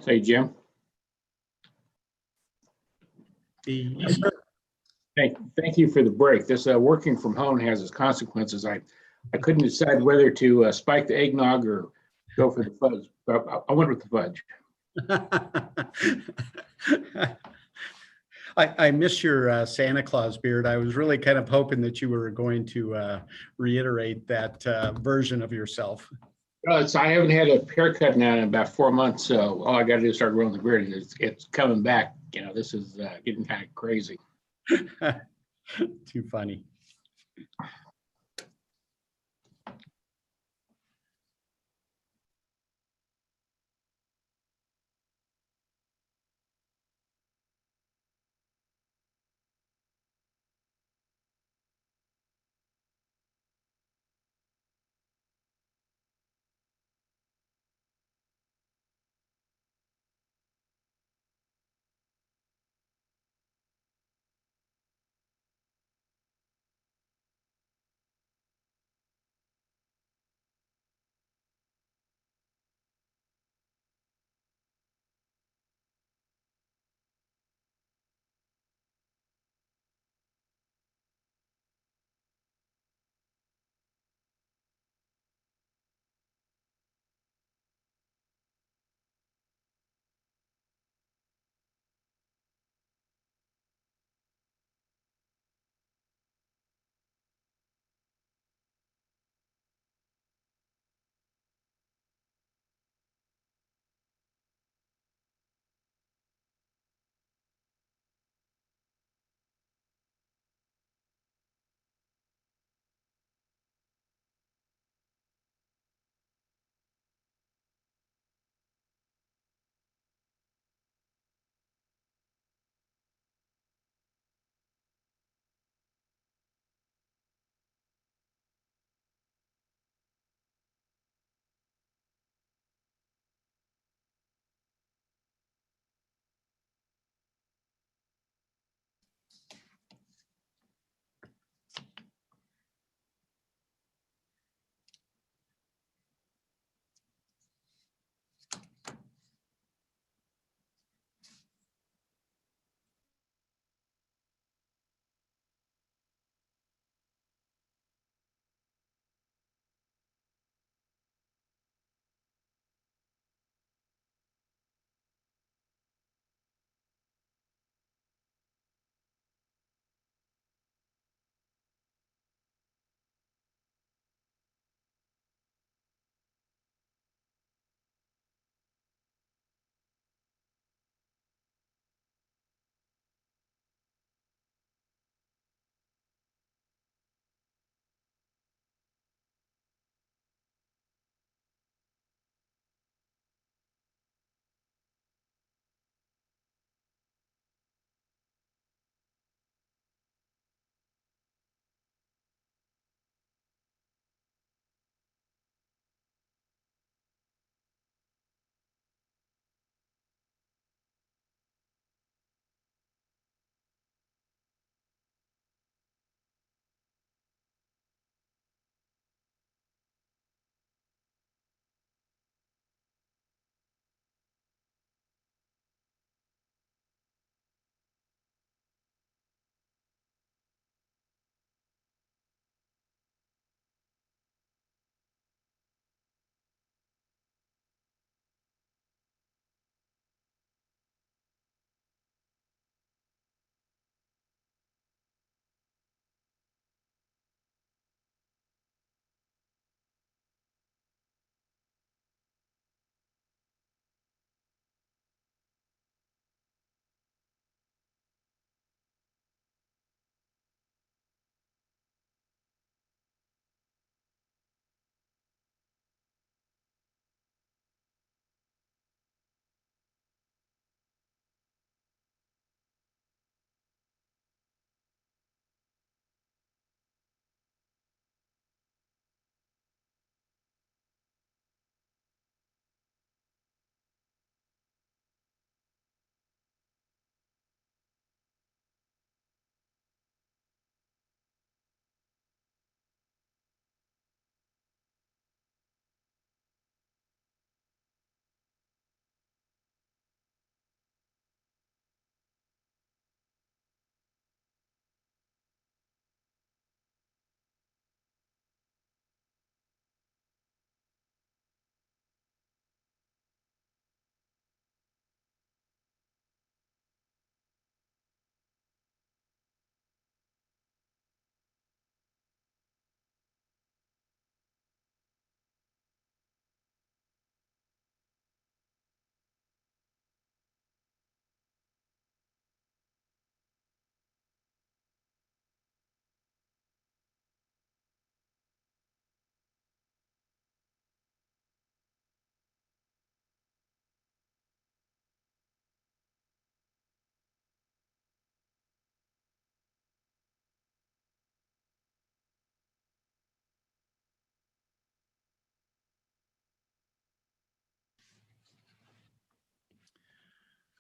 Say, Jim? Yes, sir. Thank you for the break. This working from home has its consequences. I couldn't decide whether to spike the eggnog or go for the fudge. But I went with the fudge. I miss your Santa Claus beard. I was really kind of hoping that you were going to reiterate that version of yourself. I haven't had a haircut now in about 4 months, so all I got to do is start growing the beard. And it's coming back. You know, this is getting kind of crazy. Too funny.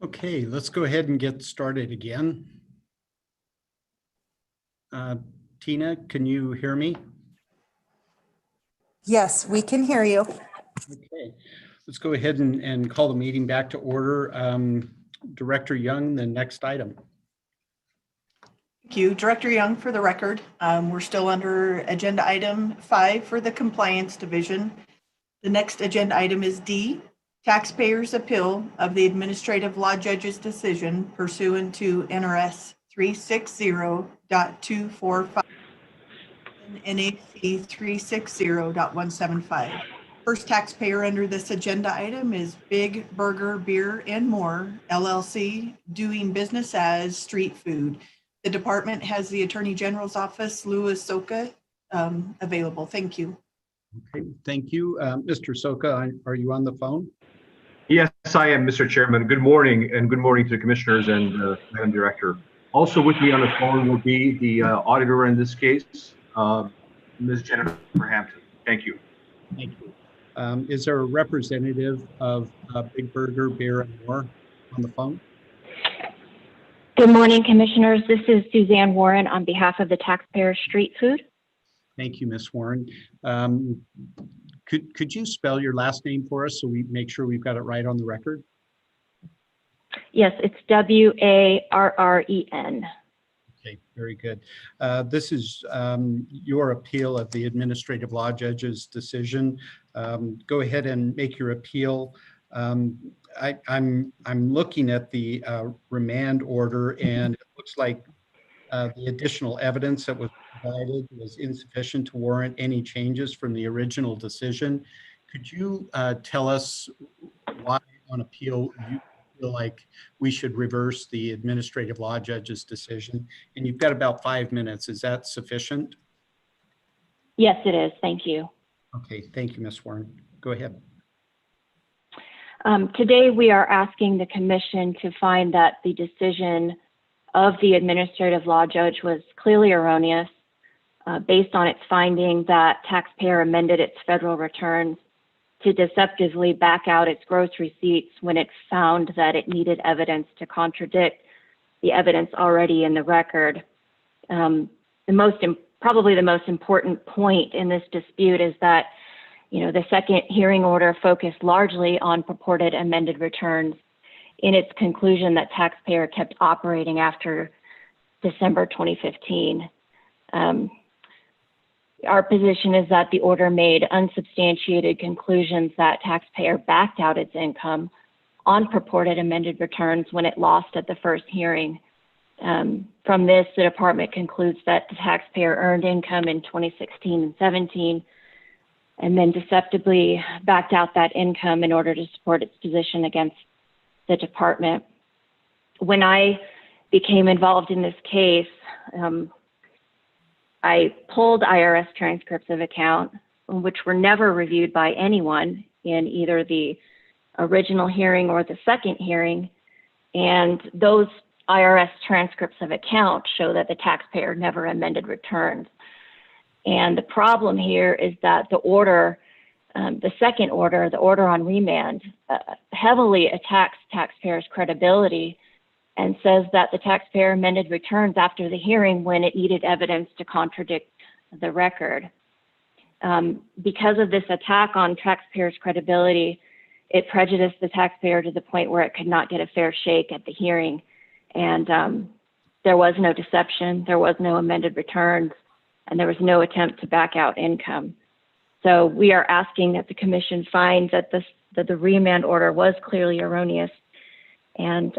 Okay, let's go ahead and get started again. Tina, can you hear me? Yes, we can hear you. Okay, let's go ahead and call the meeting back to order. Director Young, the next item. Thank you. Director Young, for the record, we're still under agenda item 5 for the compliance division. The next agenda item is D, taxpayers' appeal of the administrative law judge's decision pursuant to NRS 360.245 and NAC 360.175. First taxpayer under this agenda item is Big Burger Beer and More, LLC, doing business as Street Food. The department has the Attorney General's Office, Louis Soka, available. Thank you. Okay, thank you. Mr. Soka, are you on the phone? Yes, I am, Mr. Chairman. Good morning, and good morning to the commissioners and Madam Director. Also with me on the phone will be the auditor in this case, Ms. Jennifer Hampton. Thank you. Thank you. Is there a representative of Big Burger Beer and More on the phone? Good morning, commissioners. This is Suzanne Warren on behalf of the taxpayer Street Food. Thank you, Ms. Warren. Could you spell your last name for us so we make sure we've got it right on the record? Yes, it's W-A-R-R-E-N. Okay, very good. This is your appeal of the administrative law judge's decision. Go ahead and make your appeal. I'm looking at the remand order, and it looks like the additional evidence that was provided was insufficient to warrant any changes from the original decision. Could you tell us why on appeal you feel like we should reverse the administrative law judge's decision? And you've got about 5 minutes. Is that sufficient? Yes, it is. Thank you. Okay, thank you, Ms. Warren. Go ahead. Today, we are asking the commission to find that the decision of the administrative law judge was clearly erroneous based on its finding that taxpayer amended its federal returns to deceptively back out its gross receipts when it found that it needed evidence to contradict the evidence already in the record. Probably the most important point in this dispute is that, the second hearing order focused largely on purported amended returns in its conclusion that taxpayer kept operating after December 2015. Our position is that the order made unsubstantiated conclusions that taxpayer backed out its income on purported amended returns when it lost at the first hearing. From this, the department concludes that the taxpayer earned income in 2016 and 17, and then deceptively backed out that income in order to support its position against the department. When I became involved in this case, I pulled IRS transcripts of account, which were never reviewed by anyone in either the original hearing or the second hearing. And those IRS transcripts of account show that the taxpayer never amended returns. And the problem here is that the order, the second order, the order on remand, heavily attacks taxpayers' credibility and says that the taxpayer amended returns after the hearing when it needed evidence to contradict the record. Because of this attack on taxpayers' credibility, it prejudiced the taxpayer to the point where it could not get a fair shake at the hearing. And there was no deception, there was no amended returns, and there was no attempt to back out income. So we are asking that the commission find that the remand order was clearly erroneous, and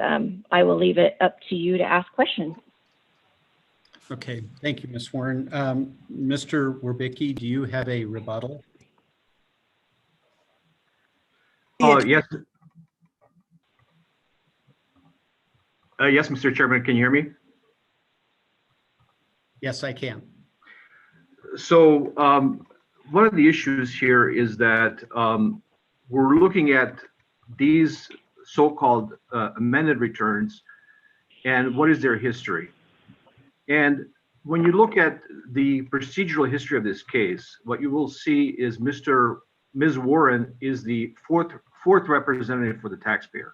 I will leave it up to you to ask questions. Okay, thank you, Ms. Warren. Mr. Werbicki, do you have a rebuttal? Yes. Yes, Mr. Chairman, can you hear me? Yes, I can. So one of the issues here is that we're looking at these so-called amended returns and what is their history. And when you look at the procedural history of this case, what you will see is Ms. Warren is the fourth representative for the taxpayer.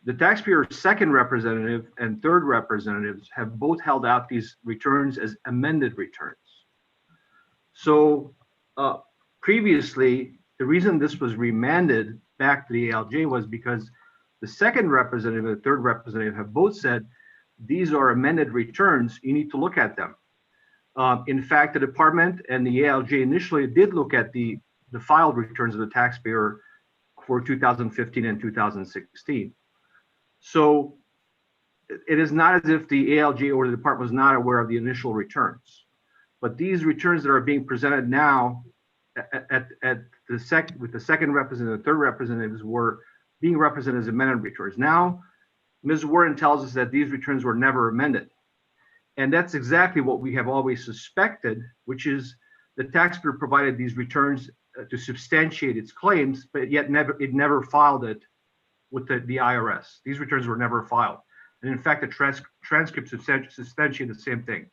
The taxpayer's second representative and third representatives have both held out these returns as amended returns. So previously, the reason this was remanded back to the ALJ was because the second representative and the third representative have both said, these are amended returns, you need to look at them. In fact, the department and the ALJ initially did look at the filed returns of the taxpayer for 2015 and 2016. So it is not as if the ALJ or the department was not aware of the initial returns. But these returns that are being presented now with the second representative, third representatives were being represented as amended returns. Now, Ms. Wren tells us that these returns were never amended. And that's exactly what we have always suspected, which is the taxpayer provided these returns to substantiate its claims, but yet it never filed it with the IRS. These returns were never filed. And in fact, the transcripts substantiate the same thing.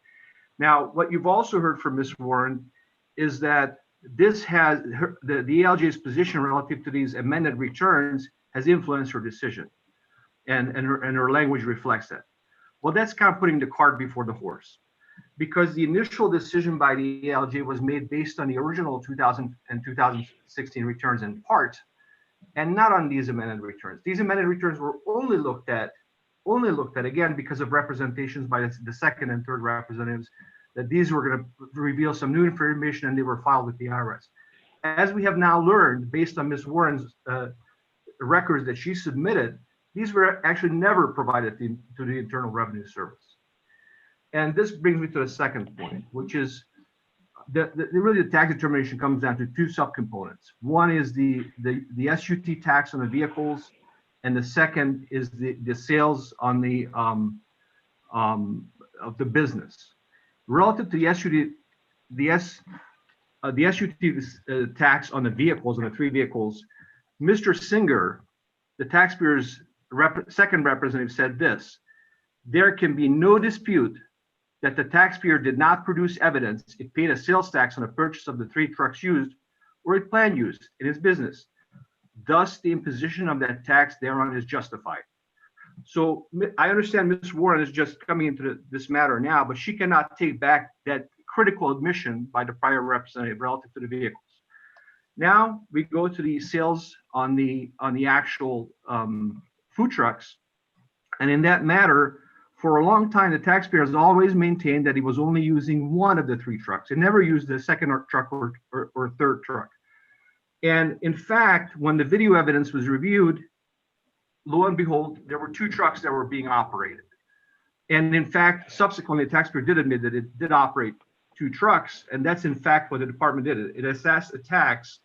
Now, what you've also heard from Ms. Wren is that this has the ALJ's position relative to these amended returns has influenced her decision, and her language reflects that. Well, that's kind of putting the cart before the horse, because the initial decision by the ALJ was made based on the original 2000 and 2016 returns in part, and not on these amended returns. These amended returns were only looked at again because of representations by the second and third representatives that these were going to reveal some new information and they were filed with the IRS. As we have now learned, based on Ms. Warren's records that she submitted, these were actually never provided to the Internal Revenue Service. And this brings me to the second point, which is really the tax determination comes down to two subcomponents. One is the SUT tax on the vehicles, and the second is the sales on the of the business. Relative to the SUT tax on the vehicles, on the three vehicles, Mr. Singer, the taxpayer's second representative, said this: there can be no dispute that the taxpayer did not produce evidence it paid a sales tax on the purchase of the three trucks used or it planned used in his business. Thus, the imposition of that tax thereon is justified. So I understand Ms. Warren is just coming into this matter now, but she cannot take back that critical admission by the prior representative relative to the vehicles. Now we go to the sales on the actual food trucks, and in that matter, for a long time, the taxpayer has always maintained that he was only using one of the three trucks and never used the second truck or third truck. And in fact, when the video evidence was reviewed, lo and behold, there were two trucks that were being operated. And in fact, subsequently, the taxpayer did admit that it did operate two trucks. And that's in fact what the department did. It assessed a tax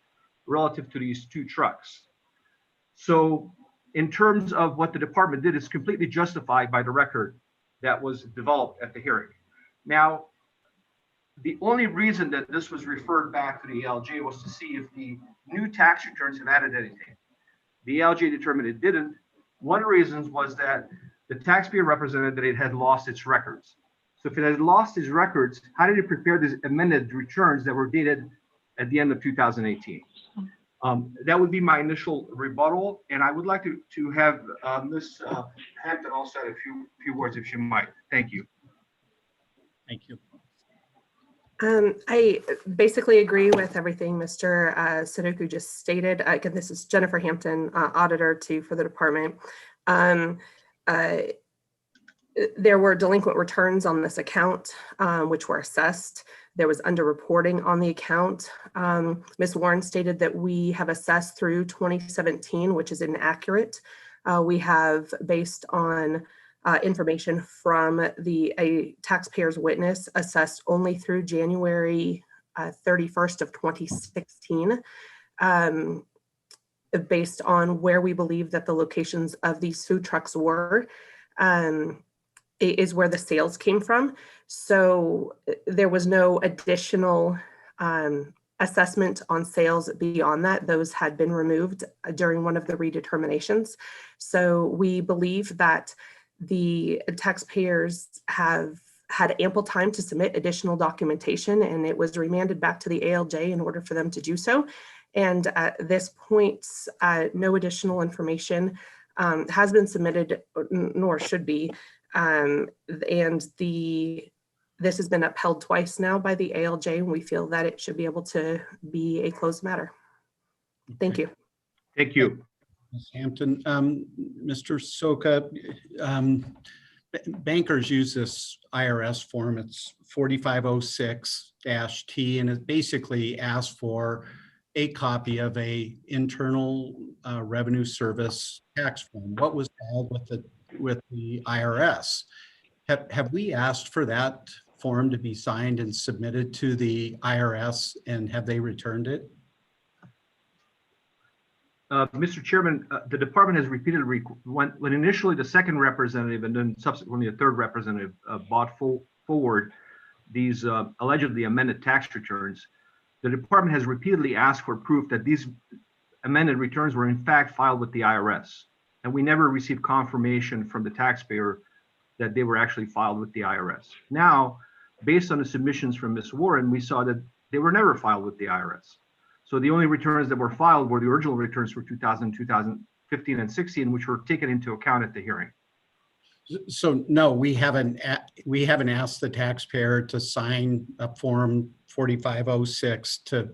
relative to these two trucks. So in terms of what the department did, it's completely justified by the record that was developed at the hearing. Now, the only reason that this was referred back to the ALJ was to see if the new tax returns have added anything. The ALJ determined it didn't. One of the reasons was that the taxpayer represented that it had lost its records. So if it had lost its records, how did it prepare these amended returns that were dated at the end of 2018? That would be my initial rebuttal, and I would like to have Ms. Hampton also add a few words if she might. Thank you. Thank you. I basically agree with everything Mr. Sudoku just stated. Again, this is Jennifer Hampton, auditor for the department. There were delinquent returns on this account, which were assessed. There was underreporting on the account. Ms. Warren stated that we have assessed through 2017, which is inaccurate. We have, based on information from a taxpayer's witness, assessed only through January 31st of 2016, based on where we believe that the locations of these food trucks were, is where the sales came from. So there was no additional assessment on sales beyond that. Those had been removed during one of the redeterminations. So we believe that the taxpayers have had ample time to submit additional documentation, and it was remanded back to the ALJ in order for them to do so. And at this point, no additional information has been submitted, nor should be. And this has been upheld twice now by the ALJ, and we feel that it should be able to be a closed matter. Thank you. Thank you. Ms. Hampton. Mr. Soka, bankers use this IRS form. It's 4506-T, and it basically asks for a copy of a internal revenue service tax form. What was filed with the IRS? Have we asked for that form to be signed and submitted to the IRS, and have they returned it? Mr. Chairman, the department has repeatedly, when initially the second representative and then subsequently the third representative brought forward these allegedly amended tax returns, the department has repeatedly asked for proof that these amended returns were in fact filed with the IRS. And we never received confirmation from the taxpayer that they were actually filed with the IRS. Now, based on the submissions from Ms. Warren, we saw that they were never filed with the IRS. So the only returns that were filed were the original returns for 2015 and 16, which were taken into account at the hearing. So no, we haven't asked the taxpayer to sign a form 4506 to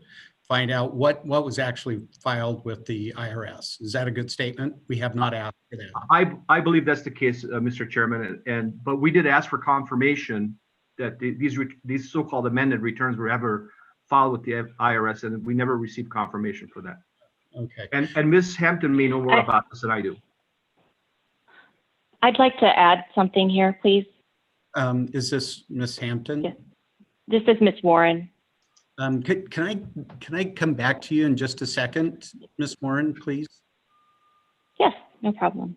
find out what was actually filed with the IRS. Is that a good statement? We have not asked for that. I believe that's the case, Mr. Chairman, but we did ask for confirmation that these so-called amended returns were ever filed with the IRS, and we never received confirmation for that. Okay. And Ms. Hampton may know more about this than I do. I'd like to add something here, please. Is this Ms. Hampton? Yes. This is Ms. Warren. Can I come back to you in just a second, Ms. Warren, please? Yes, no problem.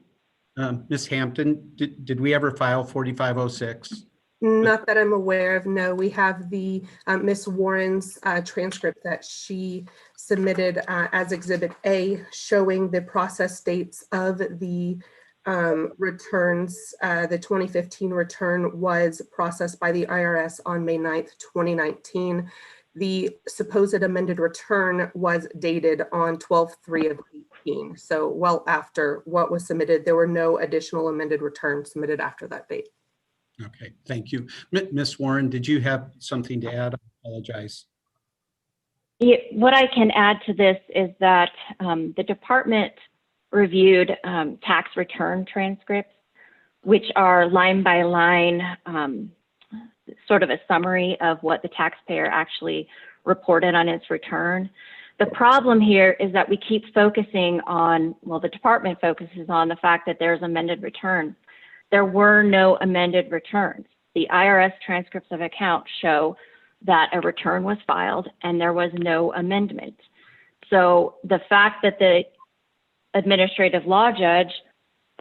Ms. Hampton, did we ever file 4506? Not that I'm aware of, no. We have the Ms. Warren's transcript that she submitted as Exhibit A, showing the process dates of the returns. The 2015 return was processed by the IRS on May 9th, 2019. The supposed amended return was dated on 12/3 of 18. So well after what was submitted, there were no additional amended returns submitted after that date. Okay, thank you. Ms. Warren, did you have something to add? I apologize. Yeah, what I can add to this is that the department reviewed tax return transcripts, which are line by line, sort of a summary of what the taxpayer actually reported on its return. The problem here is that we keep focusing on, well, the department focuses on the fact that there's amended returns. There were no amended returns. The IRS transcripts of account show that a return was filed and there was no amendment. So the fact that the administrative law judge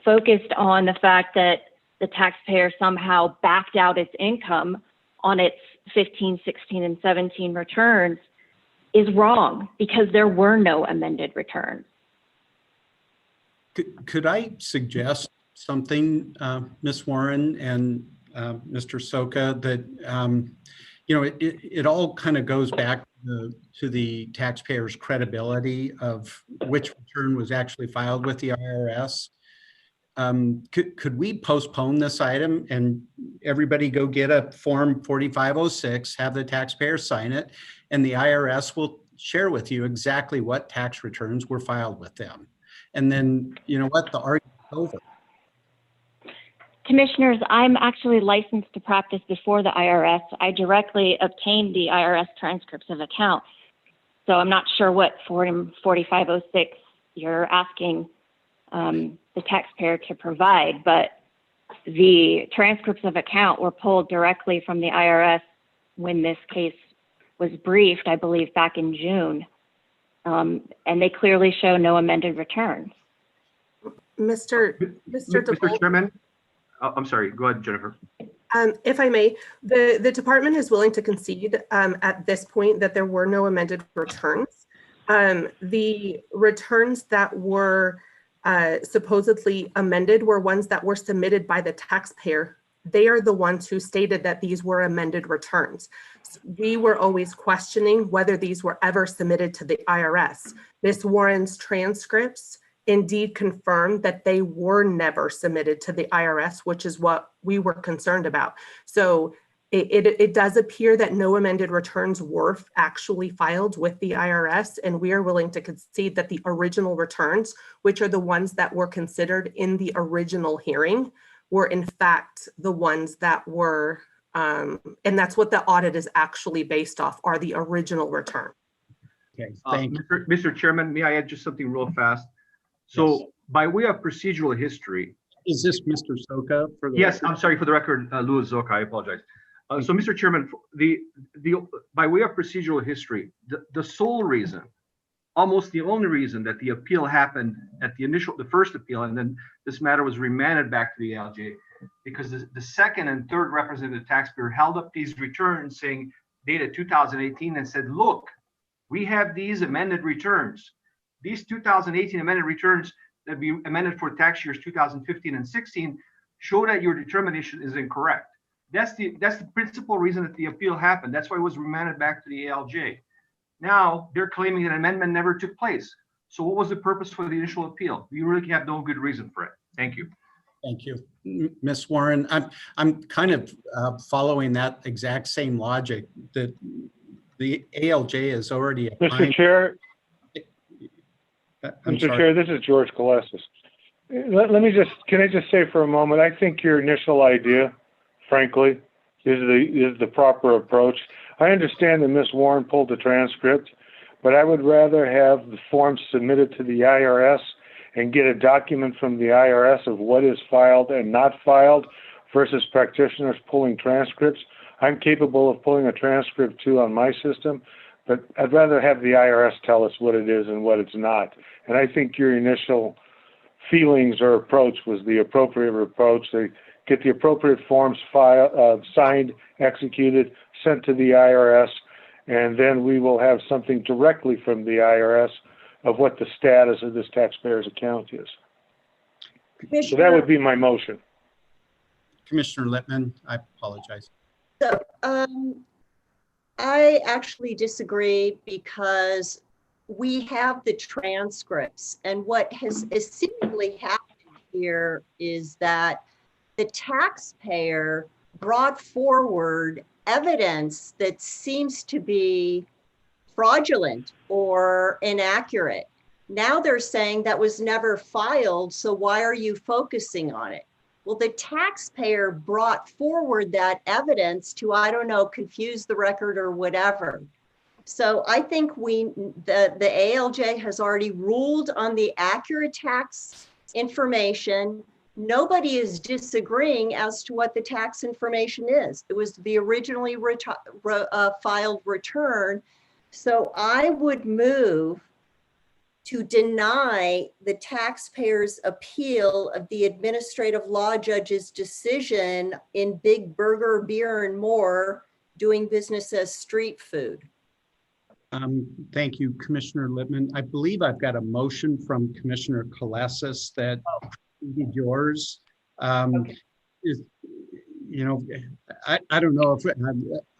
focused on the fact that the taxpayer somehow backed out its income on its 15, 16, and 17 returns is wrong, because there were no amended returns. Could I suggest something, Ms. Warren and Mr. Soka, that it all kind of goes back to the taxpayer's credibility of which return was actually filed with the IRS. Could we postpone this item and everybody go get a form 4506, have the taxpayer sign it, and the IRS will share with you exactly what tax returns were filed with them. And then, you know what, the argument's over. Commissioners, I'm actually licensed to practice before the IRS. I directly obtained the IRS transcripts of account. So I'm not sure what Form 4506 you're asking the taxpayer to provide, but the transcripts of account were pulled directly from the IRS when this case was briefed, I believe, back in June. And they clearly show no amended returns. Mr. Chairman, I'm sorry, go ahead, Jennifer. If I may, the department is willing to concede at this point that there were no amended returns. The returns that were supposedly amended were ones that were submitted by the taxpayer. They are the ones who stated that these were amended returns. So we were always questioning whether these were ever submitted to the IRS. Ms. Warren's transcripts indeed confirmed that they were never submitted to the IRS, which is what we were concerned about. So it does appear that no amended returns were actually filed with the IRS, and we are willing to concede that the original returns, which are the ones that were considered in the original hearing, were in fact the ones that were, and that's what the audit is actually based off, are the original return. Okay, thank you. Mr. Chairman, may I add just something real fast? So Yes. by way of procedural history. Is this Mr. Soka for the? Yes, record? I'm sorry, for the record, Louis Zoka, I apologize. So Mr. Chairman, by way of procedural history, the sole reason, almost the only reason that the appeal happened at the first appeal, and then this matter was remanded back to the ALJ, because the second and third representative taxpayer held up these returns saying dated 2018 and said, look, we have these amended returns. These 2018 amended returns that be amended for tax years 2015 and 16 show that your determination is incorrect. That's the principal reason that the appeal happened. That's why it was remanded back to the ALJ. Now they're claiming an amendment never took place. So what was the purpose for the initial appeal? We really have no good reason for it. Thank you. Thank you. Ms. Warren, I'm kind of following that exact same logic that the ALJ is already. Mr. Chair. I'm Mr. sorry. Chair, this is George Colesis. Can I just say for a moment, I think your initial idea, frankly, is the proper approach. I understand that Ms. Warren pulled the transcript, but I would rather have the forms submitted to the IRS and get a document from the IRS of what is filed and not filed versus practitioners pulling transcripts. I'm capable of pulling a transcript too on my system, but I'd rather have the IRS tell us what it is and what it's not. And I think your initial feelings or approach was the appropriate approach. They get the appropriate forms signed, executed, sent to the IRS, and then we will have something directly from the IRS of what the status of this taxpayer's account is. So that would be my motion. Commissioner Lipman, I apologize. So I actually disagree because we have the transcripts, and what has seemingly happened here is that the taxpayer brought forward evidence that seems to be fraudulent or inaccurate. Now they're saying that was never filed, so why are you focusing on it? Well, the taxpayer brought forward that evidence to, I don't know, confuse the record or whatever. So I think the ALJ has already ruled on the accurate tax information. Nobody is disagreeing as to what the tax information is. It was the originally filed return. So I would move to deny the taxpayer's appeal of the administrative law judge's decision in Big Burger Beer and More doing business as street food. Thank you, Commissioner Lipman. I believe I've got a motion from Commissioner Colesis that preceded yours. Okay. I don't know if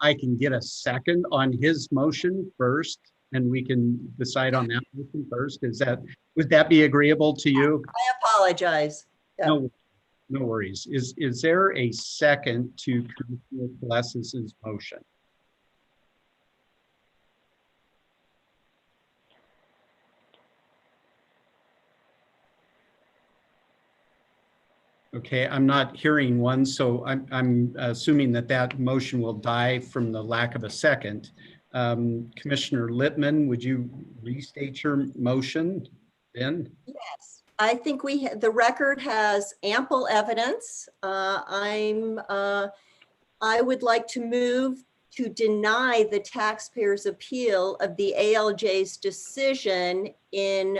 I can get a second on his motion first, and we can decide on that motion first. Would that be agreeable to you? I apologize. Yeah. No worries. Is there a second to Commissioner Colesis's motion? Okay, I'm not hearing one, so I'm assuming that motion will die from the lack of a second. Commissioner Lipman, would you restate your motion then? Yes, I think the record has ample evidence. I would like to move to deny the taxpayer's appeal of the ALJ's decision in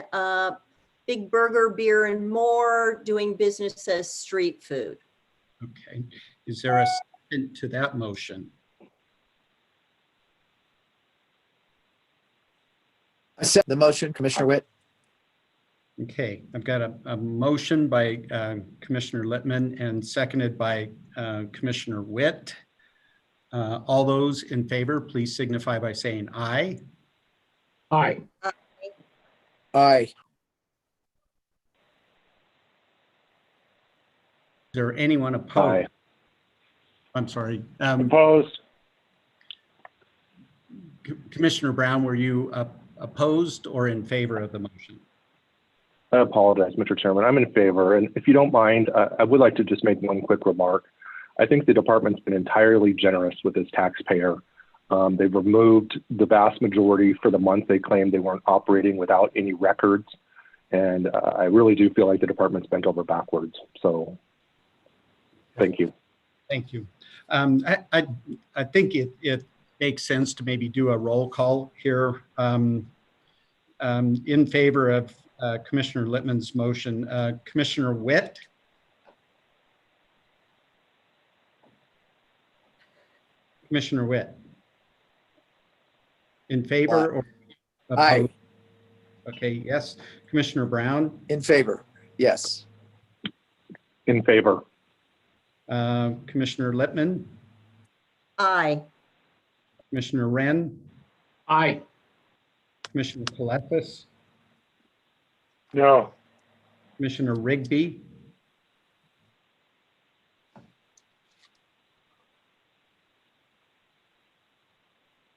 Big Burger Beer and More doing business as street food. Okay, is there a second to that motion? I second the motion, Commissioner Witt. Okay, I've got a motion by Commissioner Lipman and seconded by Commissioner Witt. All those in favor, please signify by saying aye. Aye. Aye. there anyone opposed? Aye. I'm sorry. Opposed? Commissioner Brown, were you opposed or in favor of the motion? I apologize, Mr. Chairman. I'm in favor. And if you don't mind, I would like to just make one quick remark. I think the department's been entirely generous with this taxpayer. They've removed the vast majority for the month they claimed they weren't operating without any records. And I really do feel like the department's bent over backwards. So thank you. Thank you. I think it makes sense to maybe do a roll call here in favor of Commissioner Lipman's motion. Commissioner Witt? Commissioner Witt? In favor or opposed? Aye. Okay, yes. Commissioner Brown? In favor, yes. In favor. Commissioner Lipman? Aye. Commissioner Wren? Aye. Commissioner Coletis? No. Commissioner Rigby?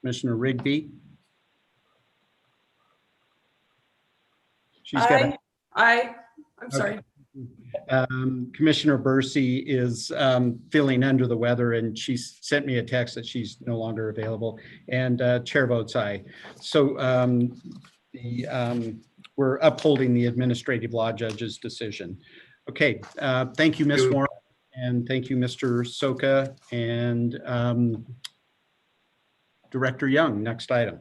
Commissioner Rigby? She's got a, I'm sorry. Commissioner Bursey is feeling under the weather, and she sent me a text that she's no longer available, and chair votes aye. So we're upholding the administrative law judge's decision. Okay, thank you, Ms. Warren, and thank you, Mr. Soka, and Director Young. Next item.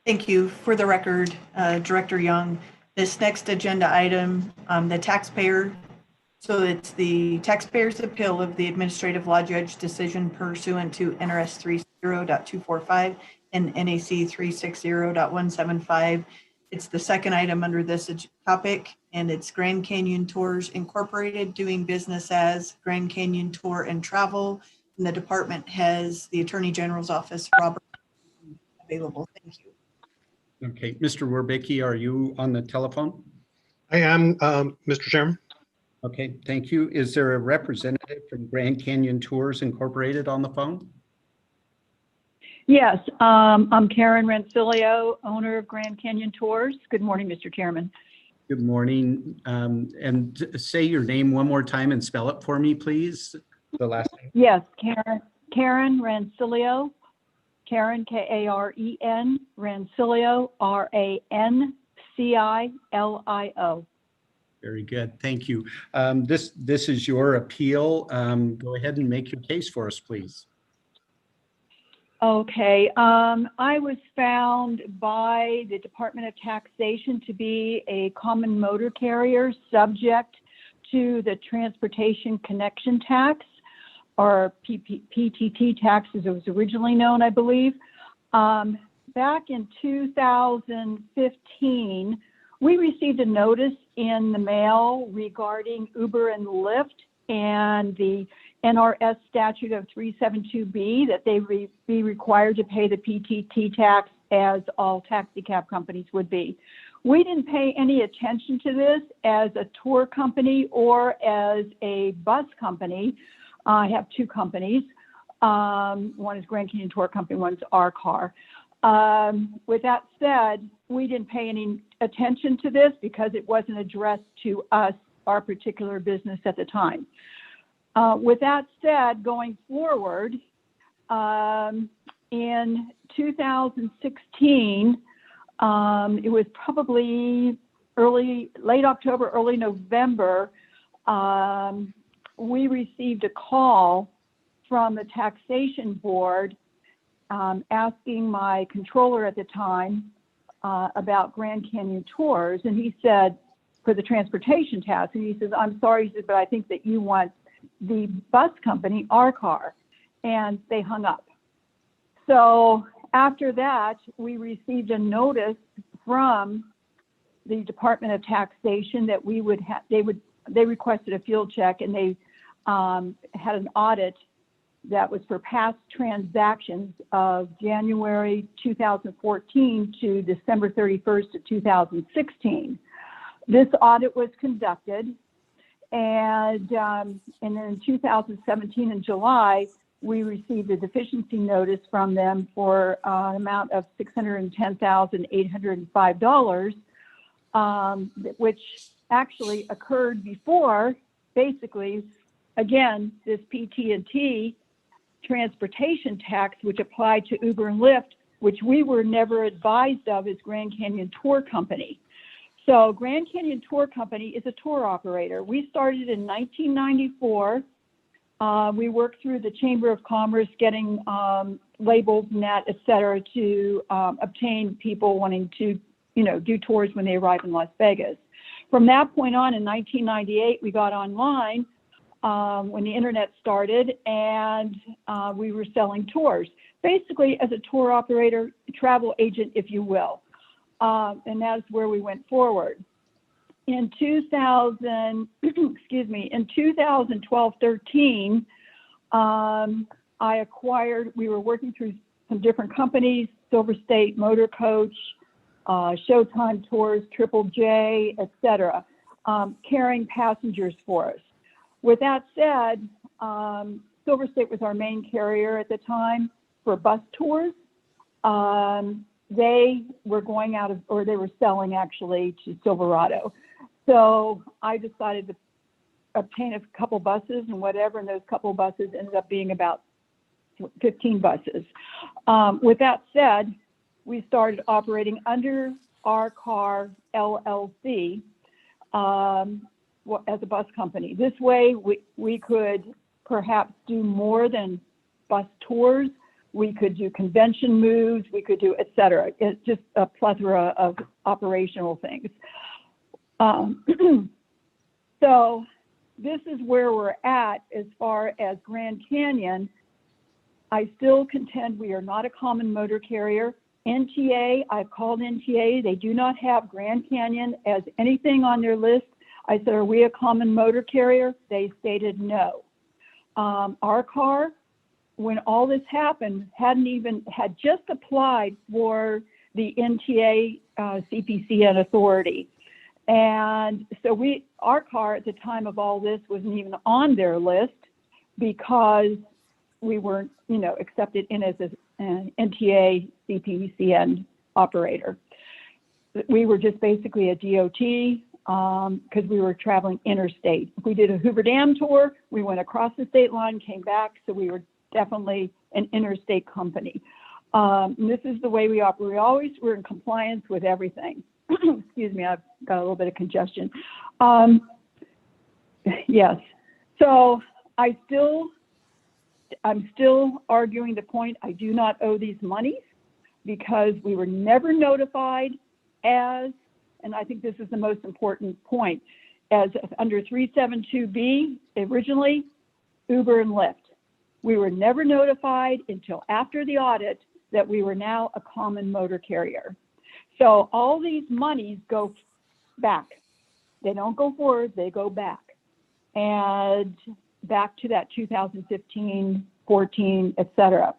Thank you. For the record, Director Young, this next agenda item, the taxpayer, so it's the taxpayer's appeal of the administrative law judge decision pursuant to NRS 30.245 and NAC 360.175. It's the second item under this topic, and it's Grand Canyon Tours Incorporated doing business as Grand Canyon Tour and Travel, and the department has the Attorney General's office, Robert, available. Thank you. Okay, Mr. Werbicki, are you on the telephone? I am, Mr. Chairman. Okay, thank you. Is there a representative from Grand Canyon Tours Incorporated on the phone? Yes, I'm Karen Rancilio, owner of Grand Canyon Tours. Good morning, Mr. Chairman. Good morning. And say your name one more time and spell it for me, please. The last name. Yes, Karen Rancilio. Karen, K-A-R-E-N, Rancilio, R-A-N-C-I-L-I-O. Very good. Thank you. This is your appeal. Go ahead and make your case for us, please. Okay. I was found by the Department of Taxation to be a common motor carrier subject to the Transportation Connection Tax, or PTT tax as it was originally known, I believe. Back in 2015, we received a notice in the mail regarding Uber and Lyft and the NRS statute of 372B that they be required to pay the PTT tax as all taxi cab companies would be. We didn't pay any attention to this as a tour company or as a bus company. I have two companies. One is Grand Canyon Tour Company, one's our car. With that said, we didn't pay any attention to this because it wasn't addressed to us, our particular business at the time. With that said, going forward, in 2016, it was probably late October, early November, we received a call from the taxation board asking my controller at the time about Grand Canyon Tours. And he said, for the transportation tax, and he says, I'm sorry, he said, but I think that you want the bus company, our car. And they hung up. So after that, we received a notice from the Department of Taxation that we would have, they requested a field check, and they had an audit that was for past transactions of January 2014 to December 31st of 2016. This audit was conducted, And then in 2017 in July, we received a deficiency notice from them for an amount of $610,805, which actually occurred before, basically, again, this PT&T transportation tax, which applied to Uber and Lyft, which we were never advised of as Grand Canyon Tour Company. So Grand Canyon Tour Company is a tour operator. We started in 1994. We worked through the Chamber of Commerce, getting labels, net, et cetera, to obtain people wanting to, do tours when they arrive in Las Vegas. From that point on, in 1998, we got online when the internet started, and we were selling tours, basically as a tour operator, travel agent, if you will. And that's where we went forward. In 2012-13, we were working through some different companies, Silver State Motor Coach, Showtime Tours, Triple J, et cetera, carrying passengers for us. With that said, Silver State was our main carrier at the time for bus tours. They were going out of, or they were selling actually to Silverado. So I decided to obtain a couple buses and whatever, and those couple buses ended up being about 15 buses. With that said, we started operating under our car LLC as a bus company. This way we could perhaps do more than bus tours. We could do convention moves, we could do et cetera. It's just a plethora of operational things. So this is where we're at as far as Grand Canyon. I still contend we are not a common motor carrier. NTA, I've called NTA, they do not have Grand Canyon as anything on their list. I said, are we a common motor carrier? They stated no. Our car, when all this happened, had just applied for the NTA CPCN authority. And so our car at the time of all this wasn't even on their list because we weren't, accepted in as an NTA CPCN operator. We were just basically a DOT because we were traveling interstate. If we did a Hoover Dam tour, we went across the state line, came back, so we were definitely an interstate company. And this is the way we operate. We always were in compliance with everything. Excuse me, I've got a little bit of congestion. Yes, so I'm still arguing the point I do not owe these monies because we were never notified as, and I think this is the most important point, as under 372B originally, Uber and Lyft. We were never notified until after the audit that we were now a common motor carrier. So all these monies go back. They don't go forward, they go back. And back to that 2015, 14, et cetera.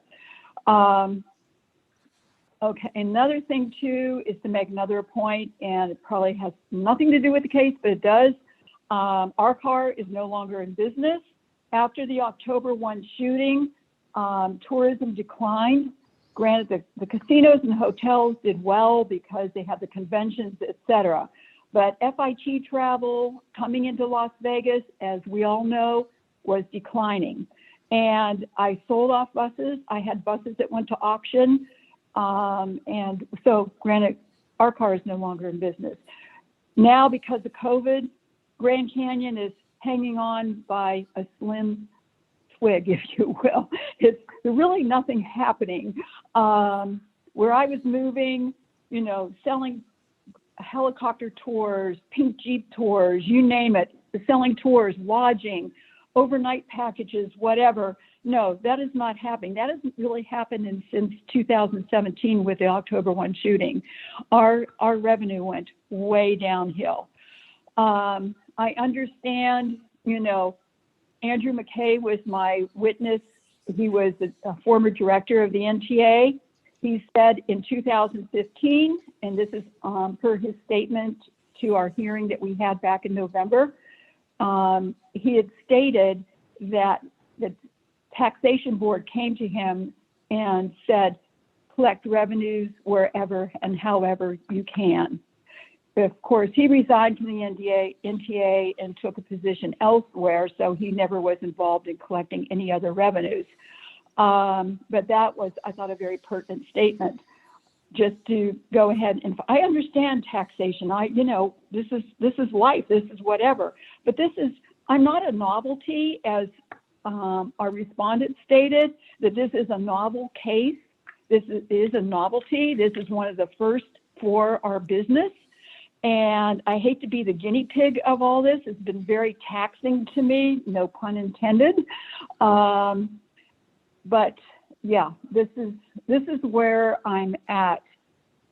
Okay, another thing too is to make another point, and it probably has nothing to do with the case, but it does. Our car is no longer in business. After the October 1 shooting, tourism declined. Granted, the casinos and hotels did well because they had the conventions, et cetera. But FIT travel coming into Las Vegas, as we all know, was declining. And I sold off buses. I had buses that went to auction. And so granted, our car is no longer in business. Now, because of COVID, Grand Canyon is hanging on by a slim twig, if you will. It's really nothing happening. Where I was moving, selling helicopter tours, pink Jeep tours, you name it, selling tours, lodging, overnight packages, whatever. No, that is not happening. That hasn't really happened since 2017 with the October 1 shooting. Our revenue went way downhill. I understand, Andrew McKay was my witness. He was a former director of the NTA. He said in 2015, and this is per his statement to our hearing that we had back in November, he had stated that the taxation board came to him and said, collect revenues wherever and however you can. Of course, he resigned from the NTA and took a position elsewhere, so he never was involved in collecting any other revenues. But that was, I thought, a very pertinent statement. Just to go ahead and, I understand taxation. This is life. This is whatever. But I'm not a novelty, as our respondent stated, that this is a novel case. This is a novelty. This is one of the first for our business. And I hate to be the guinea pig of all this. It's been very taxing to me, no pun intended. But yeah, this is where I'm at.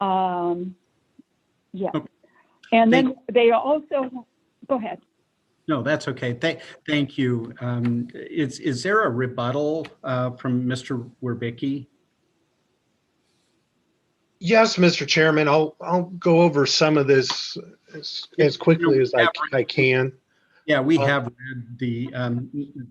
Yeah. And then they also, go ahead. No, that's okay. Thank you. Is there a rebuttal from Mr. Werbicki? Yes, Mr. Chairman, I'll go over some of this as quickly as I can. Yeah, we have read the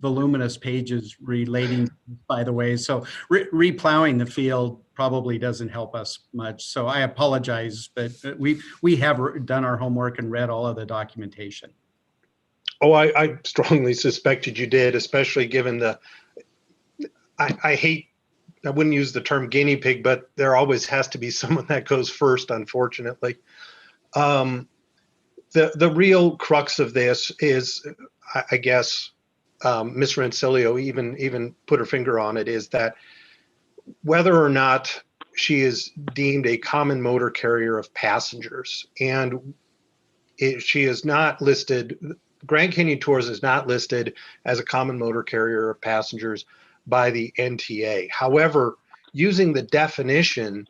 voluminous pages relating, by the way, so replowing the field probably doesn't help us much. So I apologize, but we have done our homework and read all of the documentation. Oh, I strongly suspected you did, especially given I wouldn't use the term guinea pig, but there always has to be someone that goes first, unfortunately. The real crux of this is, I guess, Ms. Rensilio even put her finger on it, is that whether or not she is deemed a common motor carrier of passengers, and she is not listed, Grand Canyon Tours is not listed as a common motor carrier of passengers by the NTA. However, using the definition,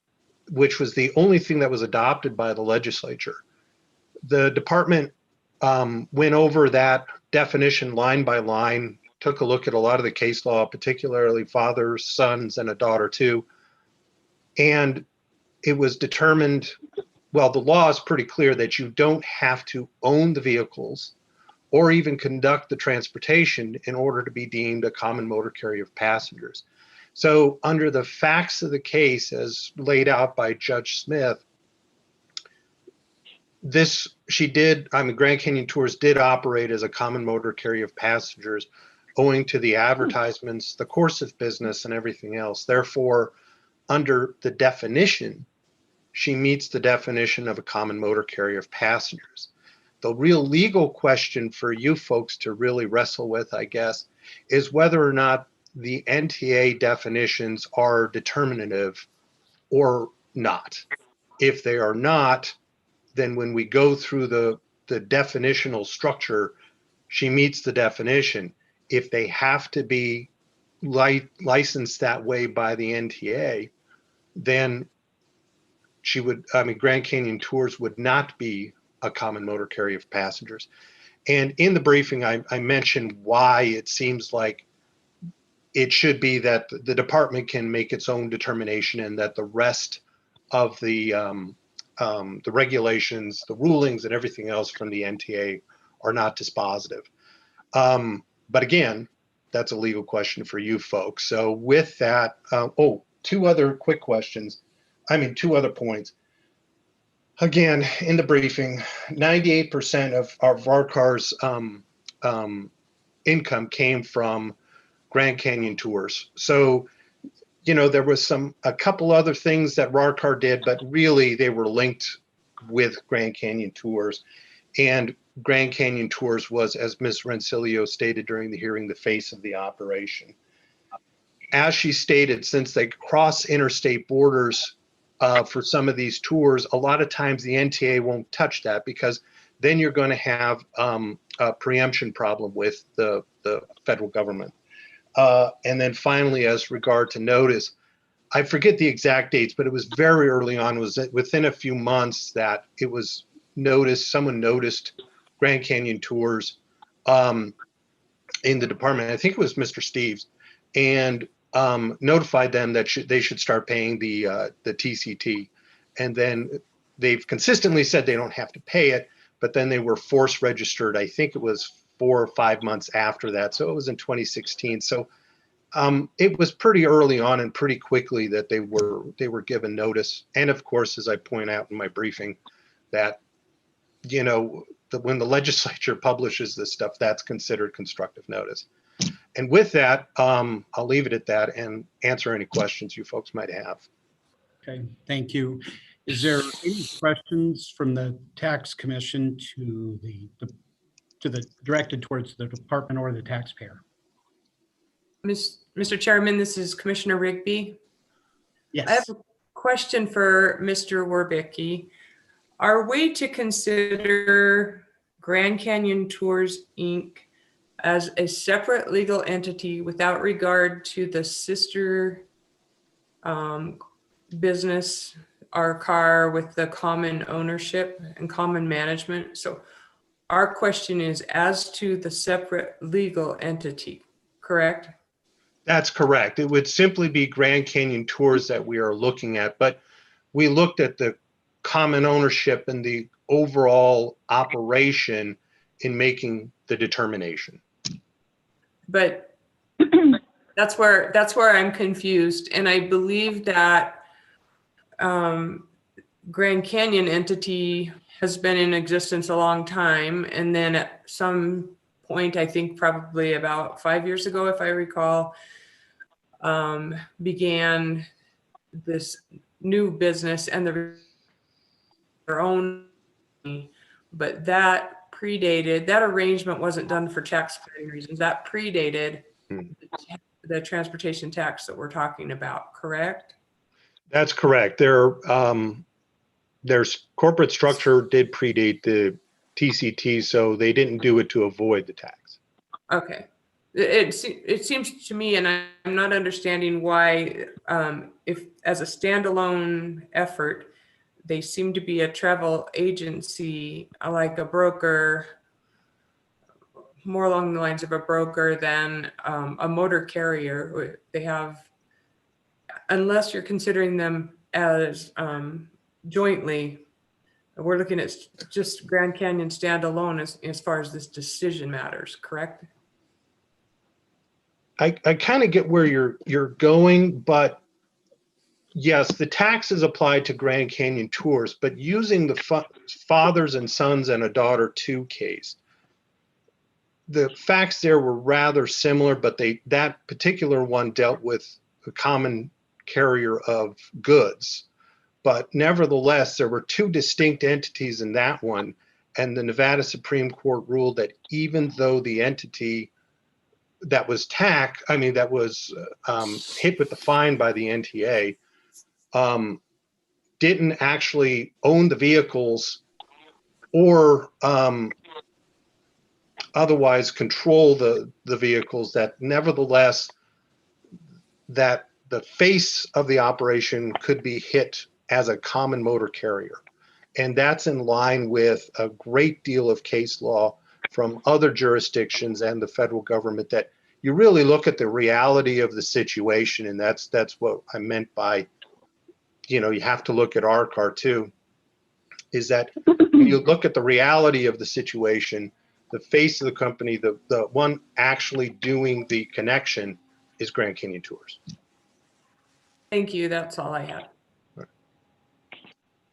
which was the only thing that was adopted by the legislature, the department went over that definition line by line, took a look at a lot of the case law, particularly fathers, sons, and a daughter too. And it was determined, well, the law is pretty clear that you don't have to own the vehicles or even conduct the transportation in order to be deemed a common motor carrier of passengers. So under the facts of the case as laid out by Judge Smith, Grand Canyon Tours did operate as a common motor carrier of passengers owing to the advertisements, the course of business, and everything else. Therefore, under the definition, she meets the definition of a common motor carrier of passengers. The real legal question for you folks to really wrestle with, I guess, is whether or not the NTA definitions are determinative or not. If they are not, then when we go through the definitional structure, she meets the definition. If they have to be licensed that way by the NTA, then Grand Canyon Tours would not be a common motor carrier of passengers. And in the briefing, I mentioned why it seems like it should be that the department can make its own determination and that the rest of the regulations, the rulings, and everything else from the NTA are not dispositive. But again, that's a legal question for you folks. So with that, two other points. Again, in the briefing, 98% of our VARCAR's income came from Grand Canyon Tours. So, there was a couple other things that VARCAR did, but really they were linked with Grand Canyon Tours. And Grand Canyon Tours was, as Ms. Rensilio stated during the hearing, the face of the operation. As she stated, since they cross interstate borders for some of these tours, a lot of times the NTA won't touch that because then you're going to have a preemption problem with the federal government. And then finally, as regard to notice, I forget the exact dates, but it was very early on, was within a few months that it was noticed, someone noticed Grand Canyon Tours in the department. I think it was Mr. Steves, and notified them that they should start paying the TCT. And then they've consistently said they don't have to pay it, but then they were force registered. I think it was 4 or 5 months after that. So it was in 2016. So it was pretty early on and pretty quickly that they were given notice. And of course, as I point out in my briefing, that, you know, when the legislature publishes this stuff, that's considered constructive notice. And with that, I'll leave it at that and answer any questions you folks might have. Okay, thank you. Is there any questions from the tax commission to the directed towards the department or the taxpayer? Mr. Chairman, this is Commissioner Rigby. Yes. I have a question for Mr. Werbicki. Are we to consider Grand Canyon Tours, Inc. as a separate legal entity without regard to the sister business, our car with the common ownership and common management? So our question is as to the separate legal entity, correct? That's correct. It would simply be Grand Canyon Tours that we are looking at, but we looked at the common ownership and the overall operation in making the determination. But that's where I'm confused. And I believe that Grand Canyon entity has been in existence a long time. And then at some point, I think probably about 5 years ago, if I recall, began this new business and their own, but that predated, that arrangement wasn't done for tax planning reasons. That predated the transportation tax that we're talking about, correct? That's correct. Their corporate structure did predate the TCT, so they didn't do it to avoid the tax. Okay. It seems to me, and I'm not understanding why, if as a standalone effort, they seem to be a travel agency, like a broker, more along the lines of a broker than a motor carrier. They have, unless you're considering them as jointly, we're looking at just Grand Canyon standalone as far as this decision matters, correct? I kind of get where you're going, but yes, the tax is applied to Grand Canyon Tours, but using the fathers and sons and a daughter two case, the facts there were rather similar, but that particular one dealt with a common carrier of goods. But nevertheless, there were two distinct entities in that one, and the Nevada Supreme Court ruled that even though the entity that was that was hit with the fine by the NTA, didn't actually own the vehicles or otherwise control the vehicles, that nevertheless that the face of the operation could be hit as a common motor carrier. And that's in line with a great deal of case law from other jurisdictions and the federal government, that you really look at the reality of the situation. And that's what I meant by, you have to look at our car too, is that when you look at the reality of the situation, the face of the company, the one actually doing the connection is Grand Canyon Tours. Thank you. That's all I had.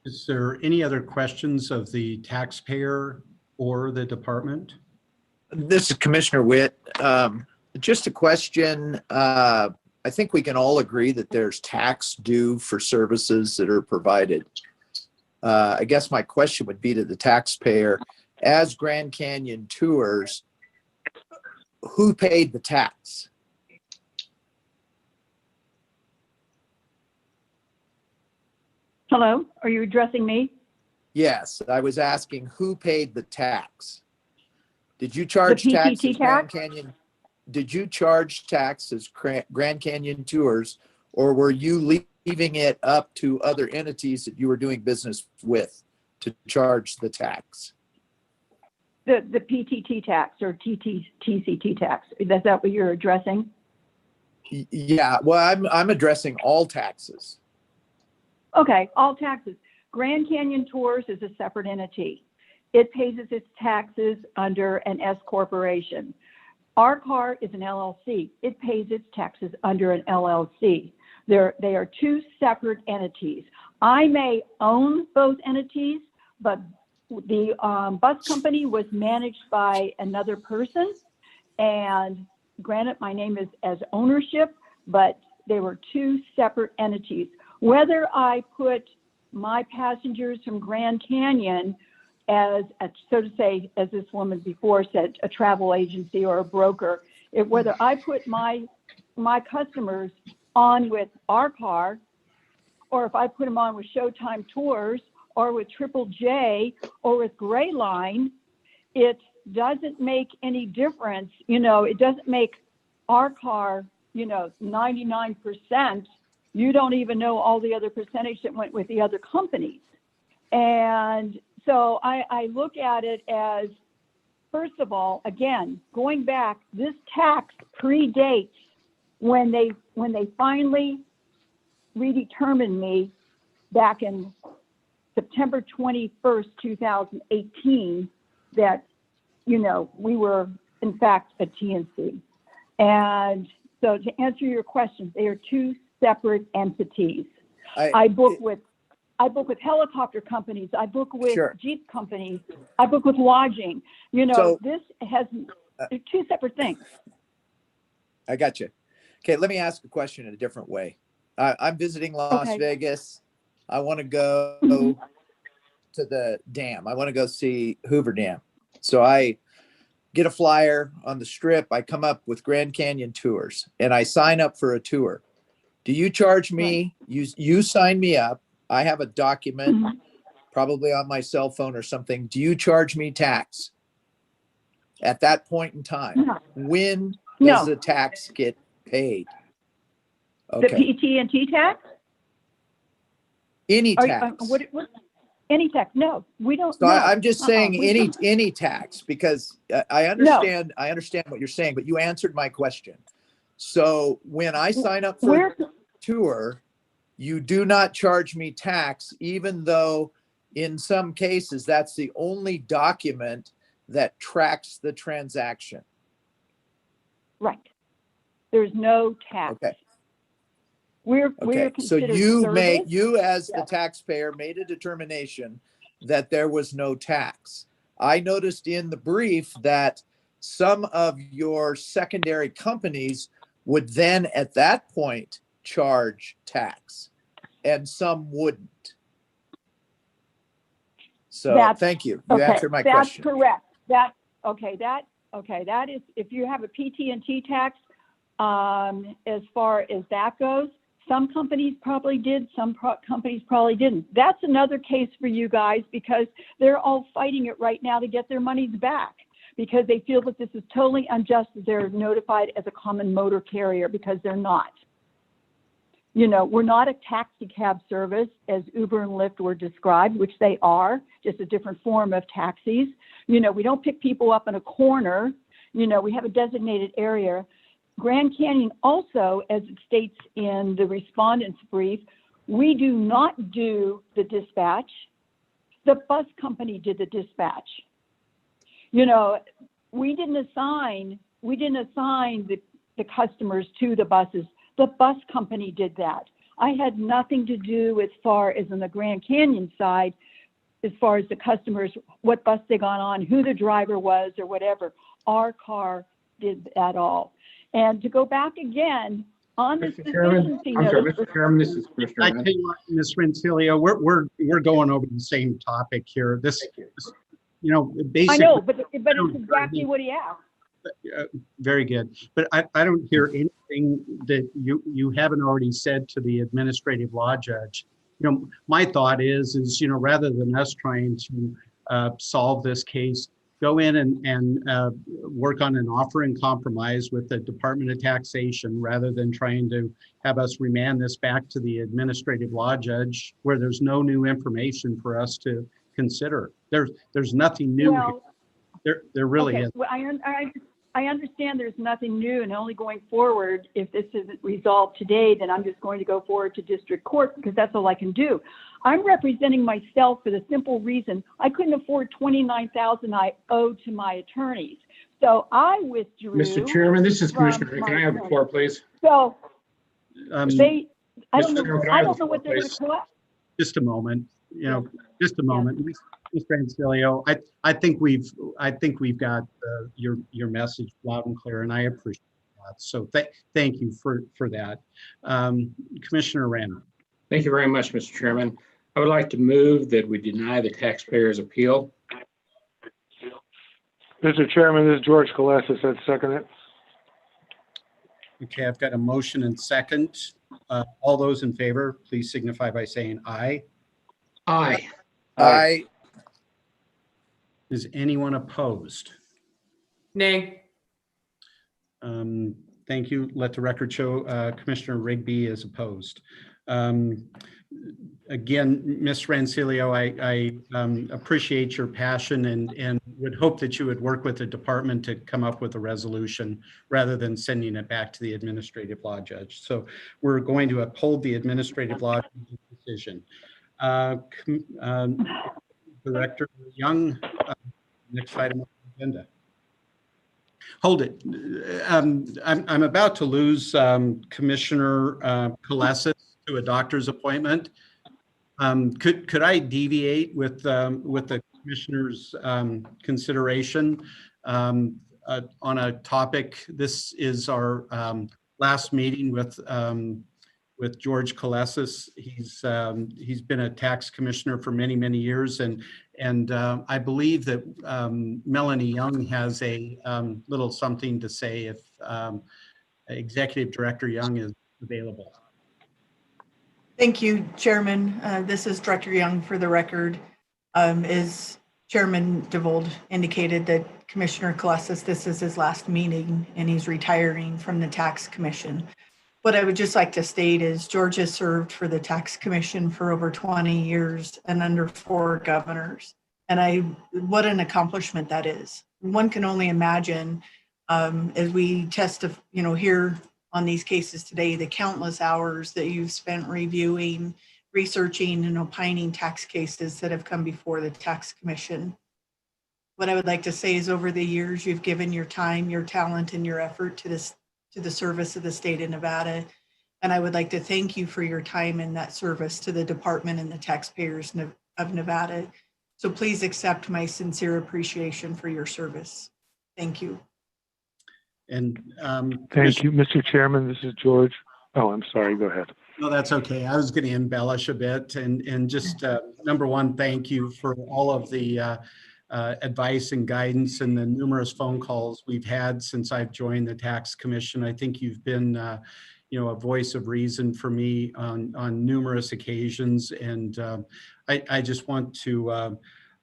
Is there any other questions of the taxpayer or the department? This is Commissioner Witt. Just a question. I think we can all agree that there's tax due for services that are provided. I guess my question would be to the taxpayer, as Grand Canyon Tours, who paid the tax? Hello, are you addressing me? Yes, I was asking who paid the tax. Did you charge taxes, Grand Canyon? Did you charge taxes, Grand Canyon Tours, or were you leaving it up to other entities that you were doing business with to charge the tax? The PTT tax or TCT tax. Is that what you're addressing? Yeah, well, I'm addressing all taxes. Okay, all taxes. Grand Canyon Tours is a separate entity. it pays its taxes under an S corporation. Our car is an LLC. It pays its taxes under an LLC. They are two separate entities. I may own both entities, but the bus company was managed by another person. And granted, my name is as ownership, but they were two separate entities. Whether I put my passengers from Grand Canyon as, so to say, as this woman before said, a travel agency or a broker, whether I put my customers on with our car, or if I put them on with Showtime Tours, or with Triple J, or with Gray Line, it doesn't make any difference. It doesn't make our car, 99%. You don't even know all the other percentage that went with the other companies. And so I look at it as, first of all, again, going back, this tax predates when they finally redetermined me back in September 21st, 2018, that, we were in fact a TNC. And so to answer your question, they are two separate entities. I book with helicopter companies. I book with Jeep companies. I book with lodging. This has two separate things. I got you. Okay, let me ask a question in a different way. I'm visiting Las Vegas. I want to go to the dam. I want to go see Hoover Dam. So I get a flyer on the Strip. I come up with Grand Canyon Tours and I sign up for a tour. Do you charge me? You sign me up. I have a document, probably on my cell phone or something. Do you charge me tax at that point in time? No. When does the tax get paid? The PT&T tax? Any tax. What, any tax? No, we don't. So no. I'm just saying any tax, because I understand No. I understand what you're saying, but you answered my question. So when I sign up for a tour, you do not charge me tax, even though in some cases that's the only document that tracks the transaction. Right. There's no tax. Okay. We're So you as the taxpayer made a determination that there was no tax. I noticed in the brief that some of your secondary companies would then at that point charge tax and some wouldn't. So thank you. You answered my question. That's correct. That is, if you have a PT&T tax, as far as that goes, some companies probably did, some companies probably didn't. That's another case for you guys, because they're all fighting it right now to get their monies back, because they feel that this is totally unjust that they're notified as a common motor carrier, because they're not. We're not a taxi cab service as Uber and Lyft were described, which they are, just a different form of taxis. We don't pick people up in a corner. We have a designated area. Grand Canyon also, as it states in the respondent's brief, we do not do the dispatch. The bus company did the dispatch. We didn't assign the customers to the buses. The bus company did that. I had nothing to do as far as on the Grand Canyon side, as far as the customers, what bus they got on, who the driver was or whatever. Our car did that all. And to go back again on this deficiency notice. Mr. Chairman, this is Commissioner. I tell you what, Ms. Renteria, we're going over the same topic here. Basically. I know, but it's exactly what he asked. Very good. But I don't hear anything that you haven't already said to the administrative law judge. My thought is rather than us trying to solve this case, go in and work on an offer in compromise with the Department of Taxation, rather than trying to have us remand this back to the administrative law judge where there's no new information for us to consider. There's nothing new here. There really is. Well, I I understand there's nothing new and only going forward, if this isn't resolved today, then I'm just going to go forward to district court because that's all I can do. I'm representing myself for the simple reason I couldn't afford $29,000 I owe to my attorneys. So I withdrew. Mr. Chairman, this is from Commissioner. my Can I have the attorney. floor, please? So I don't Mr. know, Chairman, can I have don't the know what floor, they're going please? to collect. Just a moment, just a moment. Ms. Francilio, I think we've got your message loud and clear, and I appreciate that. So thank you for that. Commissioner Wren. Thank you very much, Mr. Chairman. I would like to move that we deny the taxpayer's appeal. Mr. Chairman, this is George Colassis. I'd second it. Okay, I've got a motion and second. All those in favor, please signify by saying aye. Aye. Aye. Is anyone opposed? Nay. Thank you. Let the record show Commissioner Rigby is opposed. Again, Ms. Rancilio, I appreciate your passion and would hope that you would work with the department to come up with a resolution rather than sending it back to the administrative law judge. So we're going to uphold the administrative law decision. Director Young, next item on the agenda. Hold it. I'm about to lose Commissioner Colassis to a doctor's appointment. Could I deviate with the commissioner's consideration on a topic? This is our last meeting with George Colassis. He's been a tax commissioner for many years, and I believe that Melanie Young has a little something to say if Executive Director Young is available. Thank you, Chairman. This is Director Young for the record. As Chairman DeVold indicated that Commissioner Colassis, this is his last meeting and he's retiring from the Tax Commission. What I would just like to state is George has served for the Tax Commission for over 20 years and under 4 governors. And what an accomplishment that is. One can only imagine as we here on these cases today, the countless hours that you've spent reviewing, researching, and opining tax cases that have come before the Tax Commission. What I would like to say is over the years, you've given your time, your talent, and your effort to the service of the state of Nevada. And I would like to thank you for your time in that service to the department and the taxpayers of Nevada. So please accept my sincere appreciation for your service. Thank you. And thank you, Mr. Chairman. This is George. Oh, I'm sorry. Go ahead. No, that's okay. I was going to embellish a bit and just number one, thank you for all of the advice and guidance and the numerous phone calls we've had since I've joined the Tax Commission. I think you've been, a voice of reason for me on numerous occasions, and I just want to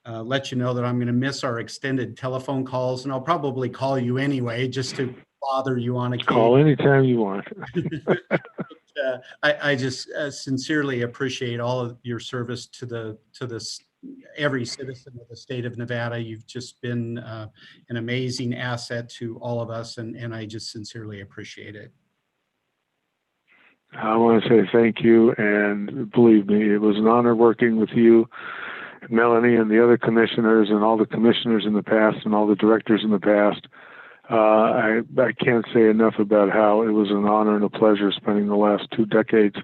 let you know that I'm going to miss our extended telephone calls, and I'll probably call you anyway just to bother you on occasion. Call anytime you want. I just sincerely appreciate all of your service to every citizen of the state of Nevada. You've just been an amazing asset to all of us, and I just sincerely appreciate it. I want to say thank you, and believe me, it was an honor working with you, Melanie, and the other commissioners, and all the commissioners in the past, and all the directors in the past. I can't say enough about how it was an honor and a pleasure spending the last 2 decades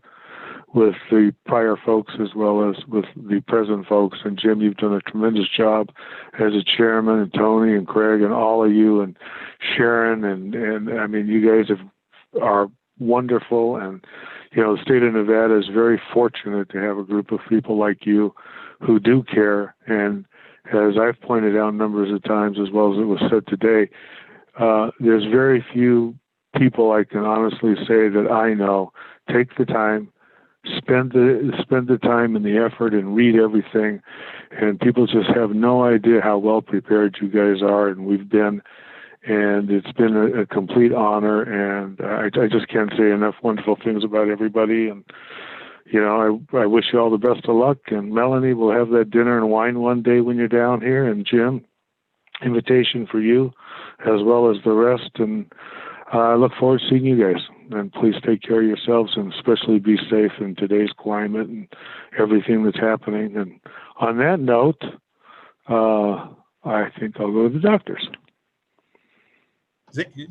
with the prior folks as well as with the present folks. And Jim, you've done a tremendous job as a chairman, and Tony and Craig and all of you, and Sharon, and I mean, you guys are wonderful. And the state of Nevada is very fortunate to have a group of people like you who do care. And as I've pointed out numbers of times, as well as it was said today, there's very few people I can honestly say that I know take the time, spend the time and the effort, and read everything. And people just have no idea how well prepared you guys are, and we've been. And it's been a complete honor, and I just can't say enough wonderful things about everybody. And I wish you all the best of luck. And Melanie, we'll have that dinner and wine one day when you're down here. And Jim, invitation for you as well as the rest. And I look forward to seeing you guys. And please take care of yourselves and especially be safe in today's climate and everything that's happening. And on that note, I think I'll go to the doctors.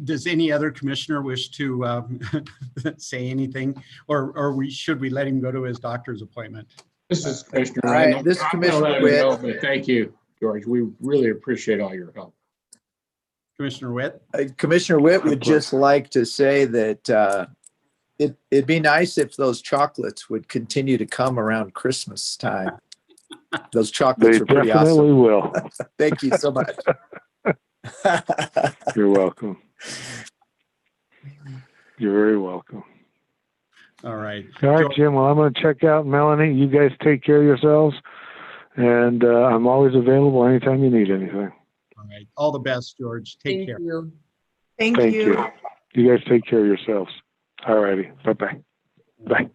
Does any other commissioner wish to say anything, or should we let him go to his doctor's appointment? This is Commissioner All right, Wren. this is I'm gonna Commissioner let him Witt. go, but thank you, George. We really appreciate all your help. Commissioner Witt? Commissioner Witt would just like to say that it'd be nice if those chocolates would continue to come around Christmas time. Those chocolates They are pretty definitely awesome. will. Thank you so much. You're welcome. You're very welcome. All right. All right, Jim. Well, I'm going to check out Melanie. You guys take care of yourselves. And I'm always available anytime you need anything. All right. All the best, George. Take care. You. Thank you. You guys take care of yourselves. All righty. Bye-bye. Bye.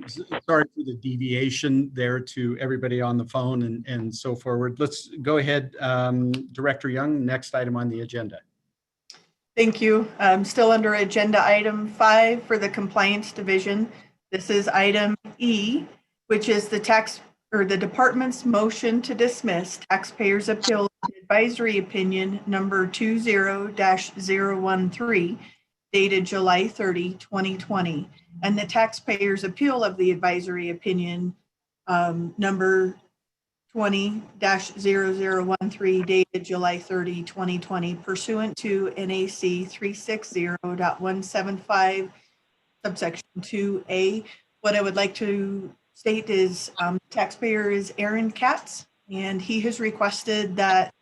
Sorry for the deviation there to everybody on the phone and so forward. Let's go ahead. Director Young, next item on the agenda. Thank you. Still under agenda item 5 for the compliance division. This is item E, which is the department's motion to dismiss taxpayers' appeal advisory opinion number 20-013 dated July 30, 2020, and the taxpayers' appeal of the advisory opinion number 20-0013 dated July 30, 2020 pursuant to NAC 360.175 subsection 2A. What I would like to state is taxpayer is Aaron Katz, and he has requested that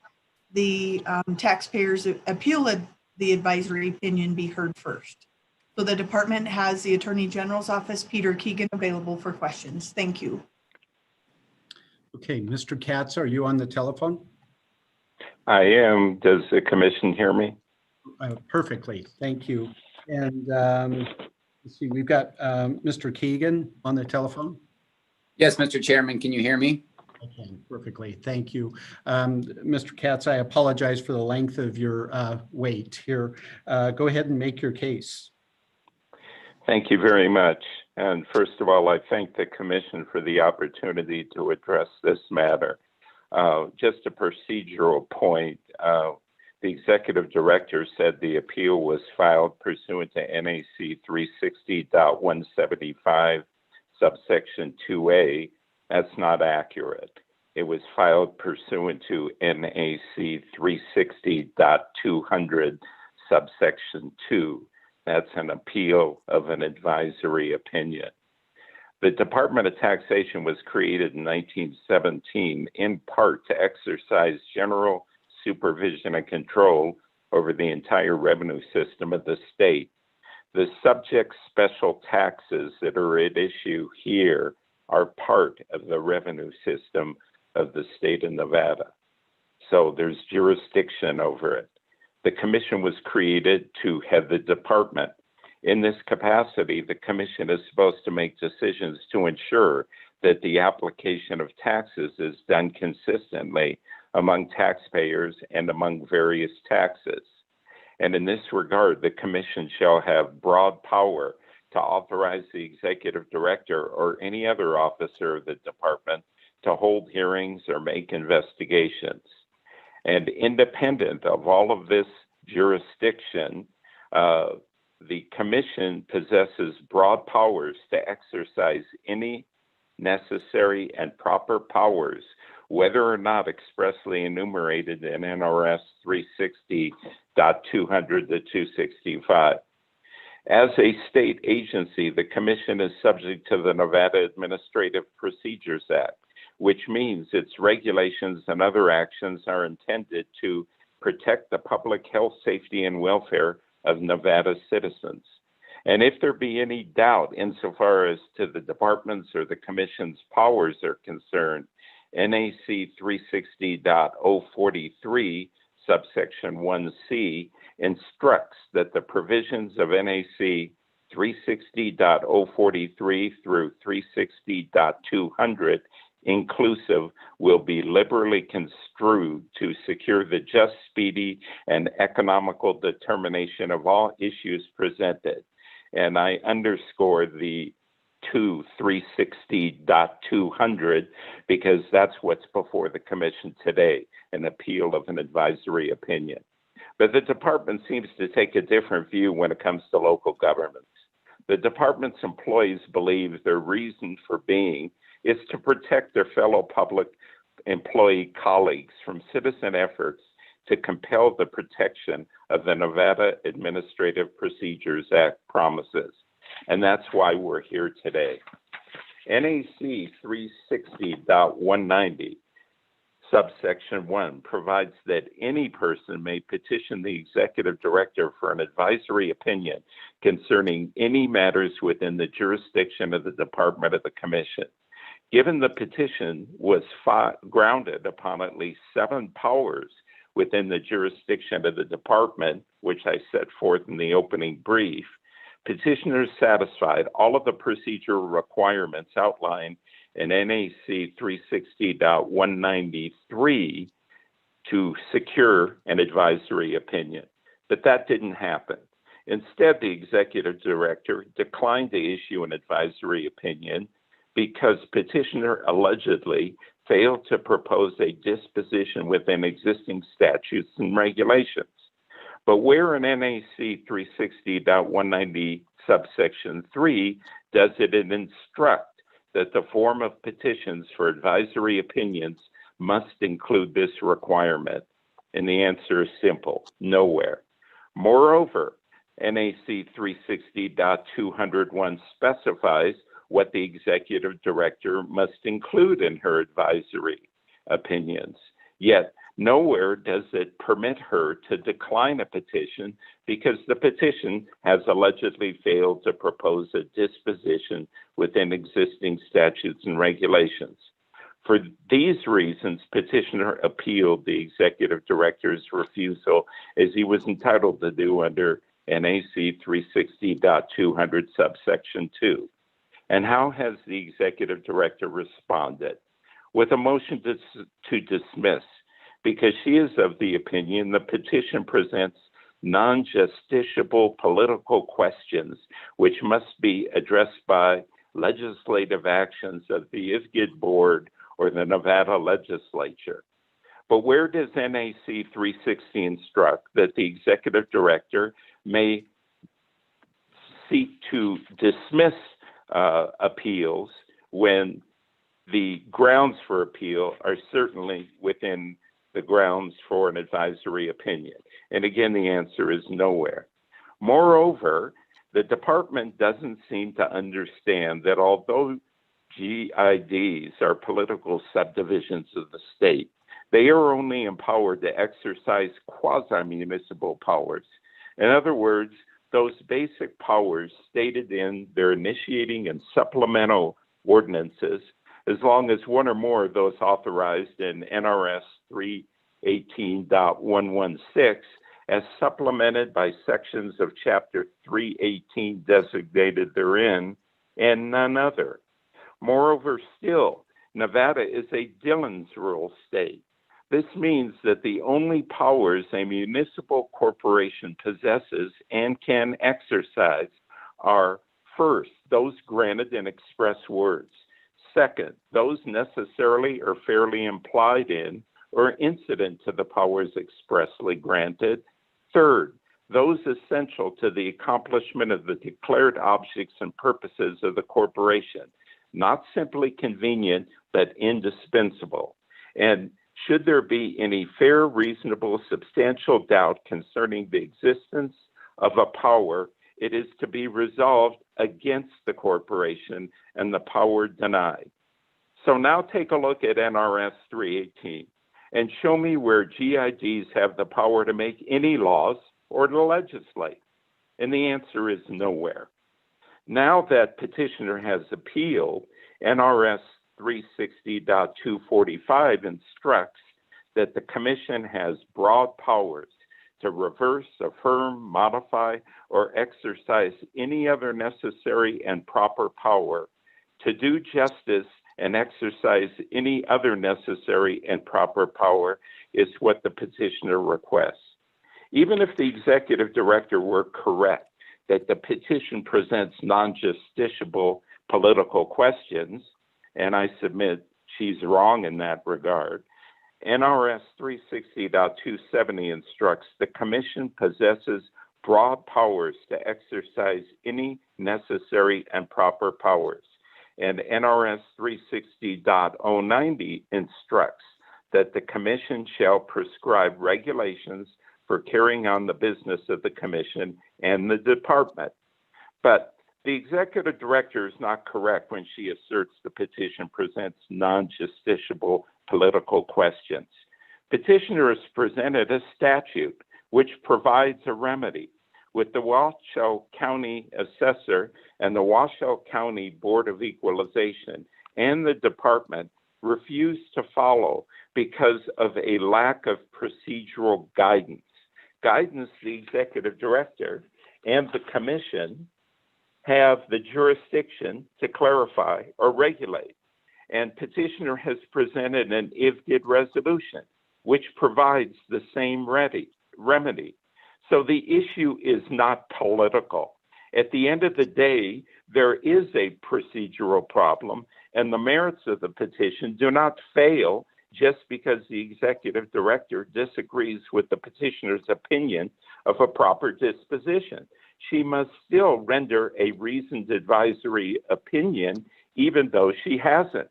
the taxpayers appeal the advisory opinion be heard first. So the department has the Attorney General's office, Peter Keegan, available for questions. Thank you. Okay, Mr. Katz, are you on the telephone? I am. Does the commission hear me? Perfectly, thank you. And let's see, we've got Mr. Keegan on the telephone. Yes, Mr. Chairman, can you hear me? Okay, perfectly, thank you. Mr. Katz, I apologize for the length of your wait here. Go ahead and make your case. Thank you very much. And first of all, I thank the commission for the opportunity to address this matter. Just a procedural point. The executive director said the appeal was filed pursuant to NAC 360.175 subsection 2A. That's not accurate. It was filed pursuant to NAC 360.200 subsection 2. That's an appeal of an advisory opinion. The Department of Taxation was created in 1917 in part to exercise general supervision and control over the entire revenue system of the state. The subject special taxes that are at issue here are part of the revenue system of the state of Nevada. So there's jurisdiction over it. The commission was created to head the department. In this capacity, the commission is supposed to make decisions to ensure that the application of taxes is done consistently among taxpayers and among various taxes. And in this regard, the commission shall have broad power to authorize the executive director or any other officer of the department to hold hearings or make investigations. And independent of all of this jurisdiction, the commission possesses broad powers to exercise any necessary and proper powers, whether or not expressly enumerated in NRS 360.200 to 265. As a state agency, the commission is subject to the Nevada Administrative Procedures Act, which means its regulations and other actions are intended to protect the public health, safety, and welfare of Nevada citizens. And if there be any doubt insofar as to the department's or the commission's powers are concerned, NAC 360.043 subsection 1C instructs that the provisions of NAC 360.043 through 360.200 inclusive will be liberally construed to secure the just, speedy, and economical determination of all issues presented. And I underscore the 360.200 because that's what's before the commission today, an appeal of an advisory opinion. But the department seems to take a different view when it comes to local governments. The department's employees believe their reason for being is to protect their fellow public employee colleagues from citizen efforts to compel the protection of the Nevada Administrative Procedures Act promises. And that's why we're here today. NAC 360.190 subsection 1 provides that any person may petition the executive director for an advisory opinion concerning any matters within the jurisdiction of the department of the commission. Given the petition was grounded upon at least 7 powers within the jurisdiction of the department, which I set forth in the opening brief, petitioners satisfied all of the procedural requirements outlined in NAC 360.193 to secure an advisory opinion. But that didn't happen. Instead, the executive director declined to issue an advisory opinion because petitioner allegedly failed to propose a disposition within existing statutes and regulations. But where in NAC 360.190 subsection 3 does it instruct that the form of petitions for advisory opinions must include this requirement? And the answer is simple: nowhere. Moreover, NAC 360.201 specifies what the executive director must include in her advisory opinions. Yet, nowhere does it permit her to decline a petition because the petition has allegedly failed to propose a disposition within existing statutes and regulations. For these reasons, petitioner appealed the executive director's refusal, as he was entitled to do under NAC 360.200 subsection 2. And how has the executive director responded? With a motion to dismiss, because she is of the opinion the petition presents non-justiciable political questions which must be addressed by legislative actions of the IFGID board or the Nevada legislature. But where does NAC 360 instruct that the executive director may seek to dismiss appeals when the grounds for appeal are certainly within the grounds for an advisory opinion? And again, the answer is nowhere. Moreover, the department doesn't seem to understand that although GIDs are political subdivisions of the state, they are only empowered to exercise quasi-municipal powers. In other words, those basic powers stated in their initiating and supplemental ordinances, as long as one or more of those authorized in NRS 318.116 as supplemented by sections of Chapter 318 designated therein, and none other. Moreover, still, Nevada is a Dillon's rule state. This means that the only powers a municipal corporation possesses and can exercise are, first, those granted in express words; second, those necessarily or fairly implied in or incident to the powers expressly granted; third, those essential to the accomplishment of the declared objects and purposes of the corporation, not simply convenient, but indispensable. And should there be any fair, reasonable, substantial doubt concerning the existence of a power, it is to be resolved against the corporation and the power denied. So now take a look at NRS 318 and show me where GIDs have the power to make any laws or to legislate. And the answer is nowhere. Now that petitioner has appealed, NRS 360.245 instructs that the commission has broad powers to reverse, affirm, modify, or exercise any other necessary and proper power to do justice and exercise any other necessary and proper power is what the petitioner requests. Even if the executive director were correct that the petition presents non-justiciable political questions, and I submit she's wrong in that regard, NRS 360.270 instructs the commission possesses broad powers to exercise any necessary and proper powers. And NRS 360.090 instructs that the commission shall prescribe regulations for carrying on the business of the commission and the department. But the executive director is not correct when she asserts the petition presents non-justiciable political questions. Petitioner has presented a statute which provides a remedy, with the Washoe County Assessor and the Washoe County Board of Equalization and the department refused to follow because of a lack of procedural guidance. Guidance the executive director and the commission have the jurisdiction to clarify or regulate. And petitioner has presented an if-did resolution, which provides the same remedy. So the issue is not political. At the end of the day, there is a procedural problem, and the merits of the petition do not fail just because the executive director disagrees with the petitioner's opinion of a proper disposition. She must still render a reasoned advisory opinion, even though she hasn't.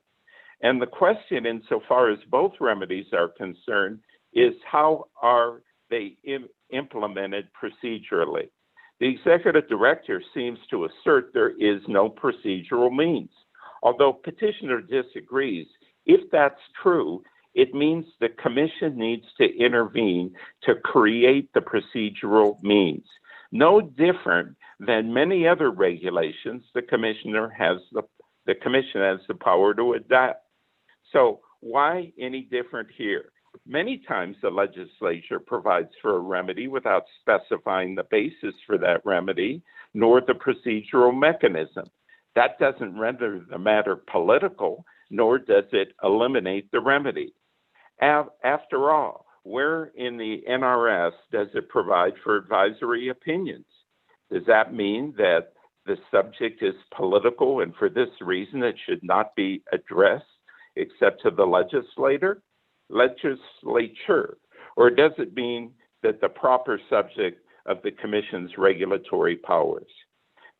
And the question, insofar as both remedies are concerned, is how are they implemented procedurally? The executive director seems to assert there is no procedural means. Although petitioner disagrees, if that's true, it means the commission needs to intervene to create the procedural means. No different than many other regulations, the commission has the power to adapt. So why any different here? Many times the legislature provides for a remedy without specifying the basis for that remedy, nor the procedural mechanism. That doesn't render the matter political, nor does it eliminate the remedy. After all, where in the NRS does it provide for advisory opinions? Does that mean that the subject is political and for this reason it should not be addressed except to the legislature? Or does it mean that the proper subject of the commission's regulatory powers?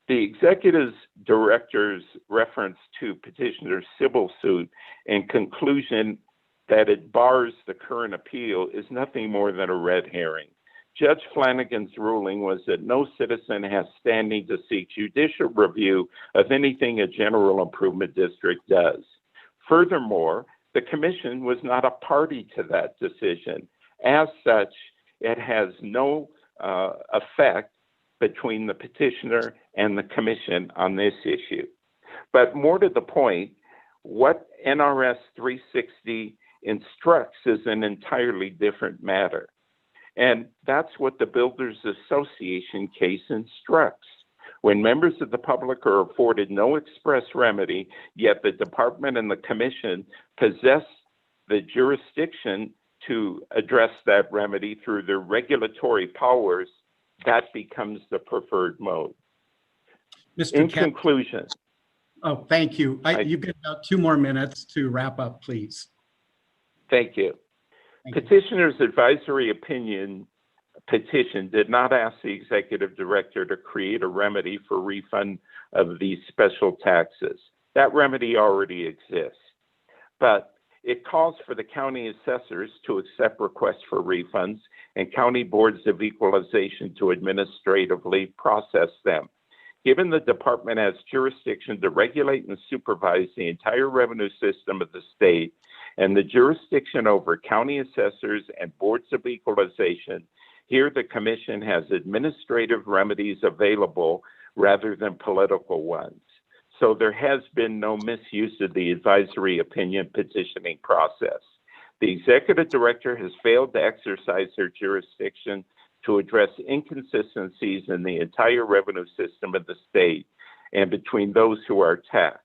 The executive director's reference to petitioner's civil suit and conclusion that it bars the current appeal is nothing more than a red herring. Judge Flanagan's ruling was that no citizen has standing to seek judicial review of anything a general improvement district does. Furthermore, the commission was not a party to that decision. As such, it has no effect between the petitioner and the commission on this issue. But more to the point, what NRS 360 instructs is an entirely different matter. And that's what the Builders Association case instructs. When members of the public are afforded no express remedy, yet the department and the commission possess the jurisdiction to address that remedy through their regulatory powers, that becomes the preferred mode. In conclusion. Oh, thank you. You've got about 2 more minutes to wrap up, please. Thank you. Petitioner's advisory opinion petition did not ask the executive director to create a remedy for refund of these special taxes. That remedy already exists. But it calls for the county assessors to accept requests for refunds and county boards of equalization to administratively process them. Given the department has jurisdiction to regulate and supervise the entire revenue system of the state and the jurisdiction over county assessors and boards of equalization, here the commission has administrative remedies available rather than political ones. So there has been no misuse of the advisory opinion petitioning process. The executive director has failed to exercise her jurisdiction to address inconsistencies in the entire revenue system of the state and between those who are taxed.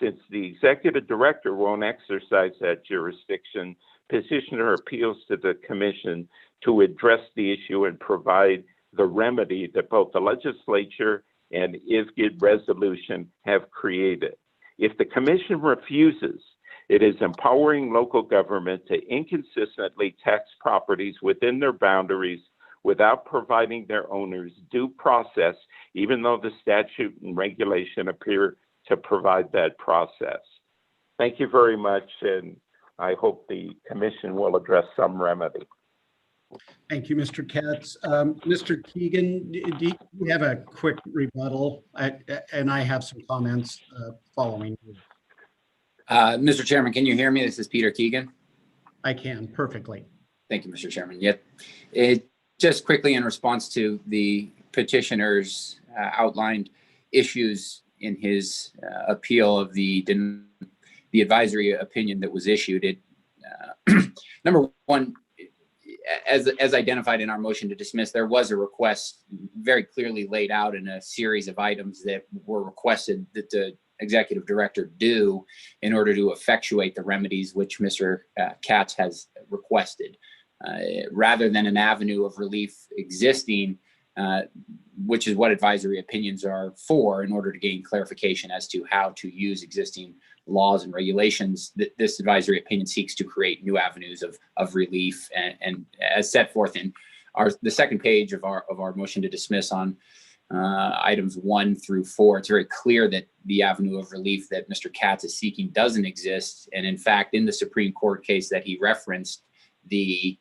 Since the executive director won't exercise that jurisdiction, petitioner appeals to the commission to address the issue and provide the remedy that both the legislature and IFGID resolution have created. If the commission refuses, it is empowering local government to inconsistently tax properties within their boundaries without providing their owners due process, even though the statute and regulation appear to provide that process. Thank you very much, and I hope the commission will address some remedy. Thank you, Mr. Katz. Mr. Keegan, do you have a quick rebuttal? And I have some comments following you. Mr. Chairman, can you hear me? This is Peter Keegan. I can, perfectly. Thank you, Mr. Chairman. Yep. Just quickly in response to the petitioner's outlined issues in his appeal of the advisory opinion that was issued. Number one, as identified in our motion to dismiss, there was a request very clearly laid out in a series of items that were requested that the executive director do in order to effectuate the remedies which Mr. Katz has requested. Rather than an avenue of relief existing, which is what advisory opinions are for, in order to gain clarification as to how to use existing laws and regulations, this advisory opinion seeks to create new avenues of relief, and as set forth in the second page of our motion to dismiss on items 1 through 4, it's very clear that the avenue of relief that Mr. Katz is seeking doesn't exist. And in fact, in the Supreme Court case that he referenced, the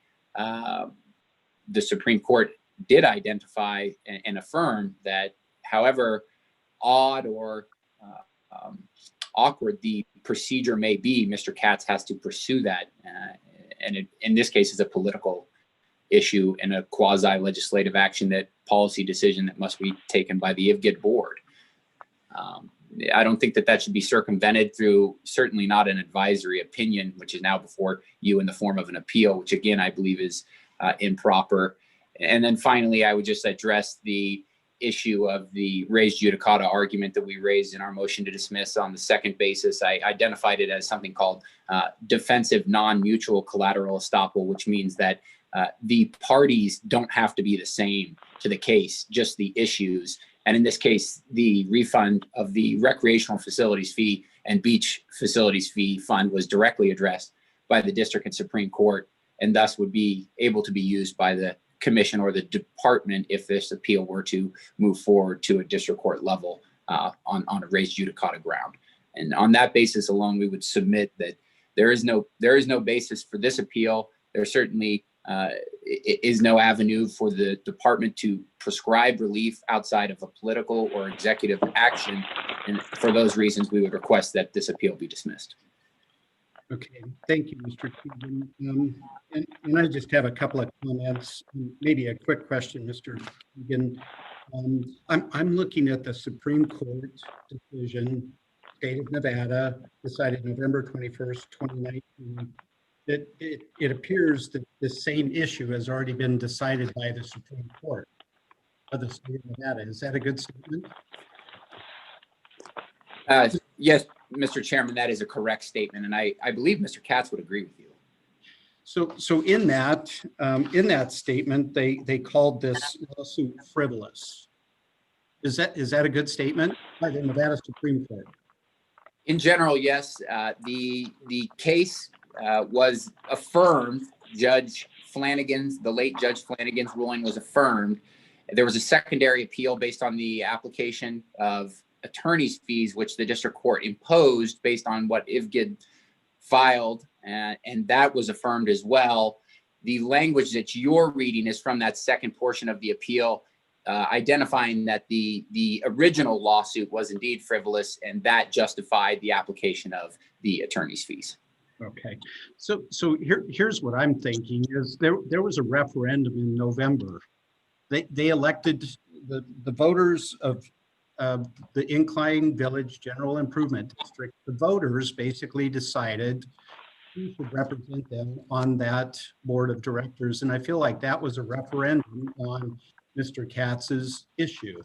Supreme Court did identify and affirm that however odd or awkward the procedure may be, Mr. Katz has to pursue that. And in this case, is a political issue and a quasi-legislative action, that policy decision that must be taken by the IFGID board. I don't think that should be circumvented through, certainly not an advisory opinion, which is now before you in the form of an appeal, which again, I believe is improper. And then finally, I would just address the issue of the res judicata argument that we raised in our motion to dismiss on the second basis. I identified it as something called defensive non-mutual collateral estoppel, which means that the parties don't have to be the same to the case, just the issues. And in this case, the refund of the recreational facilities fee and beach facilities fee fund was directly addressed by the district and Supreme Court, and thus would be able to be used by the commission or the department if this appeal were to move forward to a district court level on a res judicata ground. And on that basis alone, we would submit that there is no basis for this appeal. There certainly is no avenue for the department to prescribe relief outside of a political or executive action. And for those reasons, we would request that this appeal be dismissed. Okay, thank you, Mr. Keegan. And I just have a couple of comments, maybe a quick question, Mr. Keegan. I'm looking at the Supreme Court decision, State of Nevada, decided November 21st, 2019. It appears that the same issue has already been decided by the Supreme Court of the State of Nevada. Is that a good statement? Yes, Mr. Chairman, that is a correct statement, and I believe Mr. Katz would agree with you. So in that statement, they called this lawsuit frivolous. Is that a good statement by the Nevada Supreme Court? In general, yes. The case was affirmed. The late Judge Flanagan's ruling was affirmed. There was a secondary appeal based on the application of attorney's fees, which the district court imposed based on what IFGID filed, and that was affirmed as well. The language that you're reading is from that second portion of the appeal, identifying that the original lawsuit was indeed frivolous, and that justified the application of the attorney's fees. Okay, so here's what I'm thinking is there was a referendum in November. They elected the voters of the Incline Village General Improvement District. The voters basically decided who should represent them on that board of directors, and I feel like that was a referendum on Mr. Katz's issue.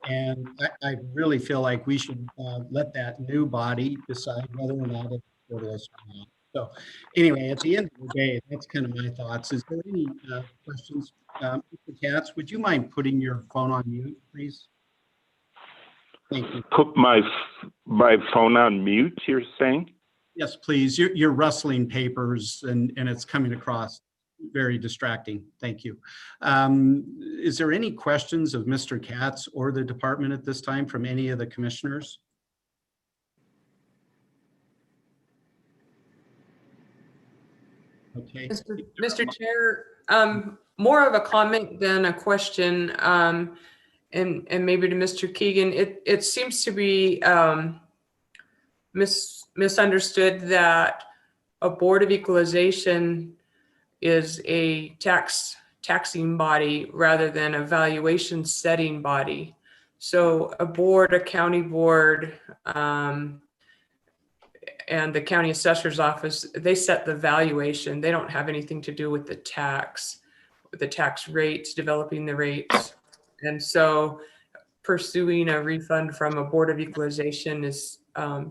And I really feel like we should let that new body decide whether or not it's frivolous or not. So anyway, at the end of the day, that's kind of my thoughts. Is there any questions? Mr. Katz, would you mind putting your phone on mute, please? Thank you. Put my phone on mute, you're saying? Yes, please. You're rustling papers and it's coming across very distracting. Thank you. Is there any questions of Mr. Katz or the department at this time from any of the commissioners? Okay. Mr. Chair, more of a comment than a question, and maybe to Mr. Keegan. It seems to be misunderstood that a Board of Equalization is a taxing body rather than a valuation setting body. So a board, a county board, and the county assessor's office, they set the valuation. They don't have anything to do with the tax rates, developing the rates. And so pursuing a refund from a Board of Equalization is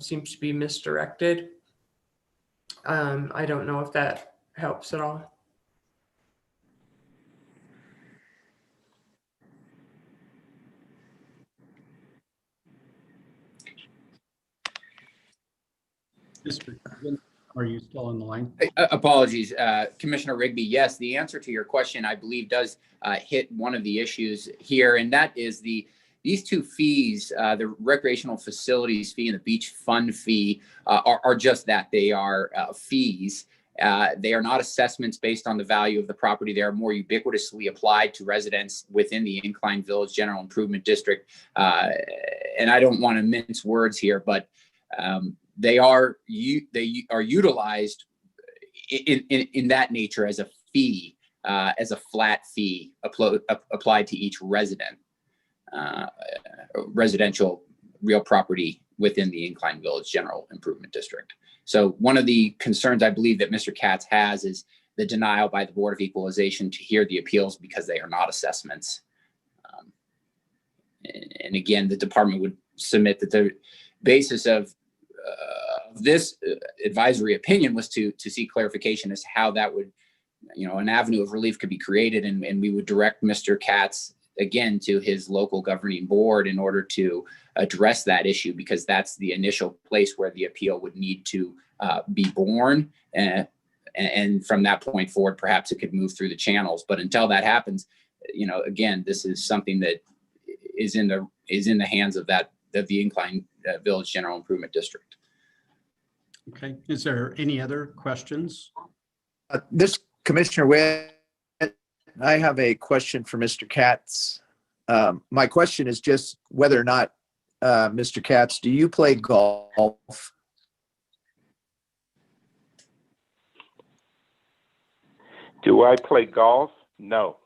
seems to be misdirected. I don't know if that helps at all. Mr. Keegan, are you still on the line? Apologies, Commissioner Rigby. Yes, the answer to your question, I believe, does hit one of the issues here, and that is these two fees, the recreational facilities fee and the beach fund fee, are just that. They are fees. They are not assessments based on the value of the property. They are more ubiquitously applied to residents within the Incline Village General Improvement District. And I don't want to mince words here, but they are utilized in that nature as a fee, as a flat fee applied to each resident, residential real property within the Incline Village General Improvement District. So one of the concerns I believe that Mr. Katz has is the denial by the Board of Equalization to hear the appeals because they are not assessments. And again, the department would submit that the basis of this advisory opinion was to seek clarification as to how that would, an avenue of relief could be created. And we would direct Mr. Katz again to his local governing board in order to address that issue, because that's the initial place where the appeal would need to be born. And from that point forward, perhaps it could move through the channels. But until that happens, again, this is something that is in the hands of the Incline Village General Improvement District. Okay. Is there any other questions? This Commissioner Witt, I have a question for Mr. Katz. My question is just whether or not, Mr. Katz, do you play golf? Do I play golf? No.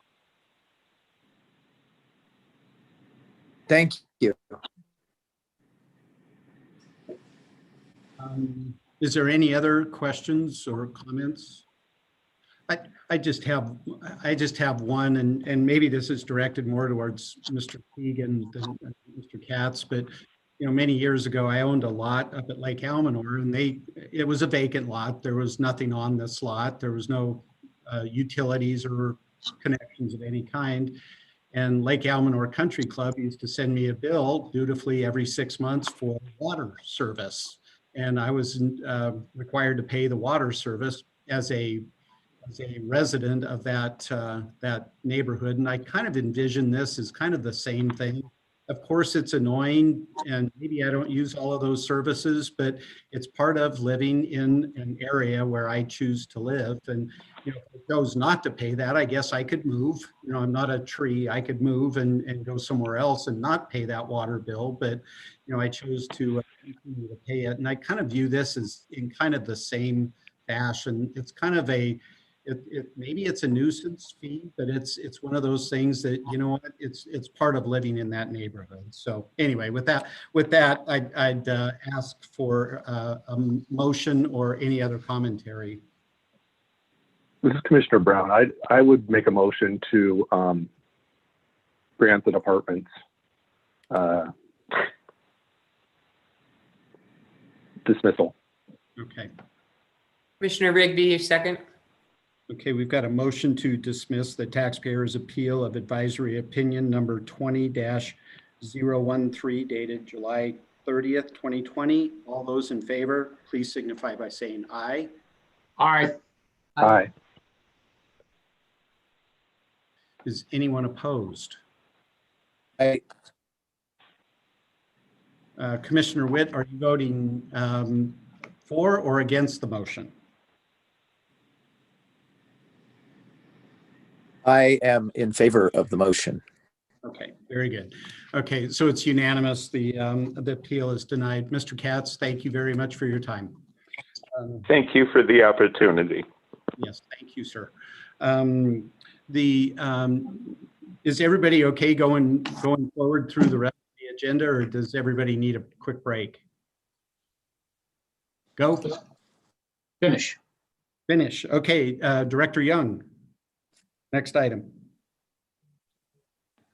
Thank you. Is there any other questions or comments? I just have one, and maybe this is directed more towards Mr. Keegan than Mr. Katz, but many years ago I owned a lot up at Lake Almanor, and it was a vacant lot. There was nothing on this lot. There was no utilities or connections of any kind. And Lake Almanor Country Club used to send me a bill dutifully every 6 months for water service. And I was required to pay the water service as a resident of that neighborhood. And I kind of envision this as kind of the same thing. Of course, it's annoying, and maybe I don't use all of those services, but it's part of living in an area where I choose to live. And if I chose not to pay that, I guess I could move. I'm not a tree. I could move and go somewhere else and not pay that water bill. But I chose to continue to pay it. And I kind of view this as in kind of the same fashion. It's kind of maybe it's a nuisance fee, but it's one of those things that, it's part of living in that neighborhood. So anyway, with that, I'd ask for a motion or any other commentary. This is Commissioner Brown. I would make a motion to grant the department's dismissal. Okay. Commissioner Rigby, second. Okay, we've got a motion to dismiss the taxpayer's appeal of advisory opinion number 20-013 dated July 30th, 2020. All those in favor, please signify by saying aye. Aye. Aye. Is anyone opposed? Aye. Commissioner Witt, are you voting for or against the motion? I am in favor of the motion. Okay, very good. Okay, so it's unanimous. The appeal is denied. Mr. Katz, thank you very much for your time. Thank you for the opportunity. Yes, thank you, sir. Is everybody okay going forward through the rest of the agenda, or does everybody need a quick break? Go. Finish. Finish. Okay, Director Young. Next item.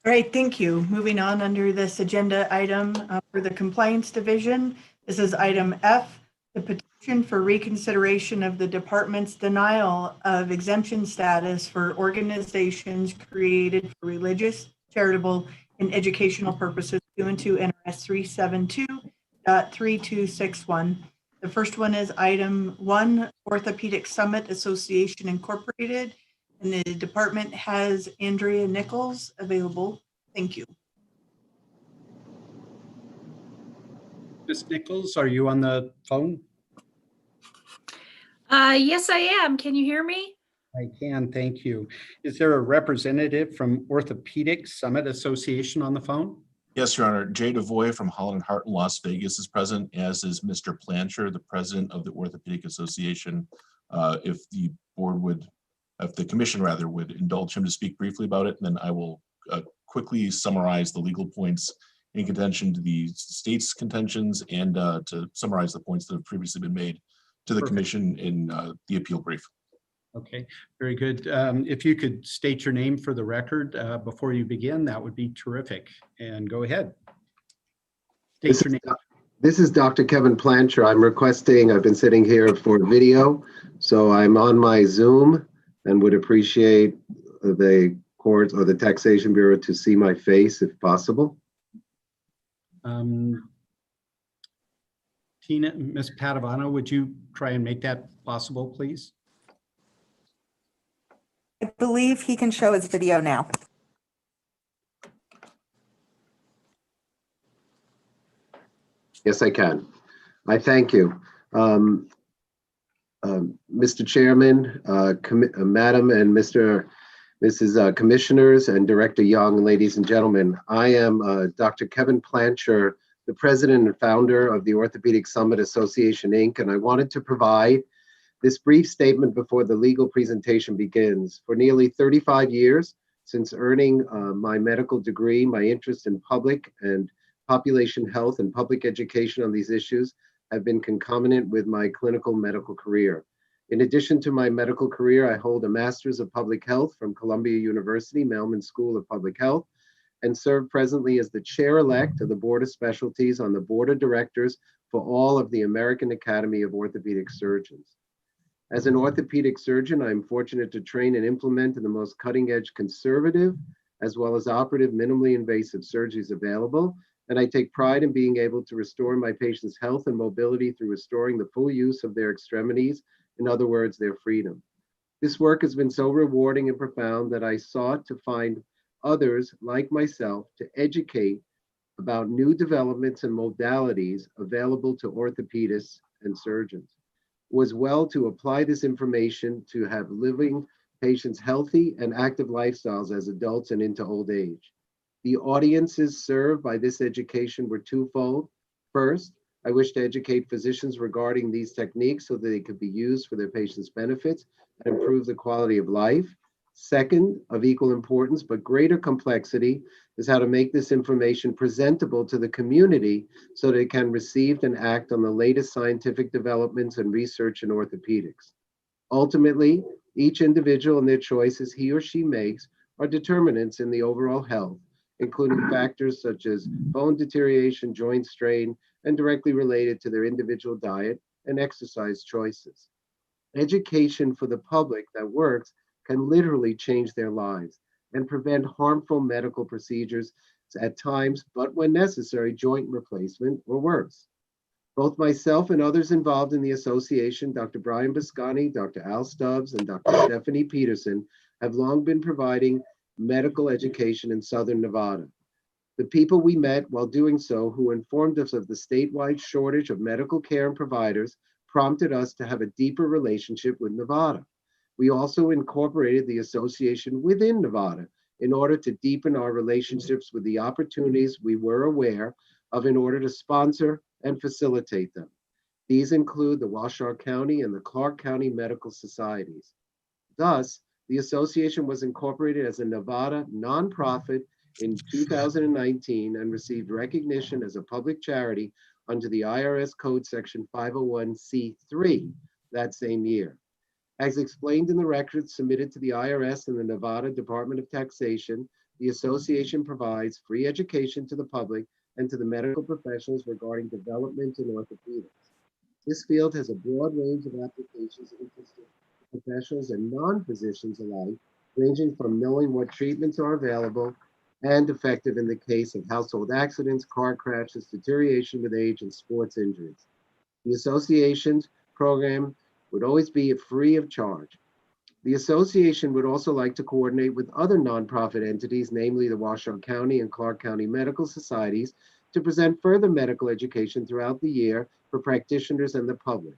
All right, thank you. Moving on under this agenda item for the Compliance Division. This is item F, the petition for reconsideration of the department's denial of exemption status for organizations created for religious, charitable, and educational purposes pursuant to NRS 372.3261. The first one is item 1, Orthopedic Summit Association Incorporated. And the department has Andrea Nichols available. Thank you. Ms. Nichols, are you on the phone? Yes, I am. Can you hear me? I can, thank you. Is there a representative from Orthopedic Summit Association on the phone? Yes, Your Honor. Jay DeVoy from Holland Hart in Las Vegas is present, as is Mr. Plancher, the president of the Orthopedic Association. If the board would, if the commission rather, would indulge him to speak briefly about it, then I will quickly summarize the legal points in contention to the state's contentions and to summarize the points that have previously been made to the commission in the appeal brief. Okay, very good. If you could state your name for the record before you begin, that would be terrific. And go ahead. State your name. This is Dr. Kevin Plancher. I'm requesting, I've been sitting here for video, so I'm on my Zoom and would appreciate the court or the Taxation Bureau to see my face if possible. Tina, Ms. Padovano, would you try and make that possible, please? I believe he can show his video now. Yes, I can. I thank you. Mr. Chairman, Madam and Mrs. Commissioners and Director Young, ladies and gentlemen, I am Dr. Kevin Plancher, the president and founder of the Orthopedic Summit Association, Inc., and I wanted to provide this brief statement before the legal presentation begins. For nearly 35 years, since earning my medical degree, my interest in public and population health and public education on these issues have been concomitant with my clinical medical career. In addition to my medical career, I hold a Master's of Public Health from Columbia University, Mailman School of Public Health, and serve presently as the chair-elect of the Board of Specialties on the Board of Directors for all of the American Academy of Orthopedic Surgeons. As an orthopedic surgeon, I am fortunate to train and implement the most cutting-edge conservative as well as operative minimally invasive surgeries available, and I take pride in being able to restore my patients' health and mobility through restoring the full use of their extremities, in other words, their freedom. This work has been so rewarding and profound that I sought to find others like myself to educate about new developments and modalities available to orthopedists and surgeons. It was well to apply this information to have living patients healthy and active lifestyles as adults and into old age. The audiences served by this education were twofold. First, I wish to educate physicians regarding these techniques so that they could be used for their patients' benefits and improve the quality of life. Second, of equal importance but greater complexity, is how to make this information presentable to the community so that it can receive and act on the latest scientific developments and research in orthopedics. Ultimately, each individual and their choices he or she makes are determinants in the overall health, including factors such as bone deterioration, joint strain, and directly related to their individual diet and exercise choices. Education for the public that works can literally change their lives and prevent harmful medical procedures at times, but when necessary, joint replacement or worse. Both myself and others involved in the association, Dr. Brian Biscotti, Dr. Al Stubbs, and Dr. Stephanie Peterson, have long been providing medical education in Southern Nevada. The people we met while doing so, who informed us of the statewide shortage of medical care and providers, prompted us to have a deeper relationship with Nevada. We also incorporated the association within Nevada in order to deepen our relationships with the opportunities we were aware of in order to sponsor and facilitate them. These include the Washoe County and the Clark County Medical Societies. Thus, the association was incorporated as a Nevada nonprofit in 2019 and received recognition as a public charity under the IRS Code Section 501c3 that same year. As explained in the records submitted to the IRS and the Nevada Department of Taxation, the association provides free education to the public and to the medical professionals regarding development in orthopedics. This field has a broad range of applications interested in professionals and non-physicians alike, ranging from knowing what treatments are available and effective in the case of household accidents, car crashes, deterioration with age, and sports injuries. The association's program would always be free of charge. The association would also like to coordinate with other nonprofit entities, namely the Washoe County and Clark County Medical Societies, to present further medical education throughout the year for practitioners and the public.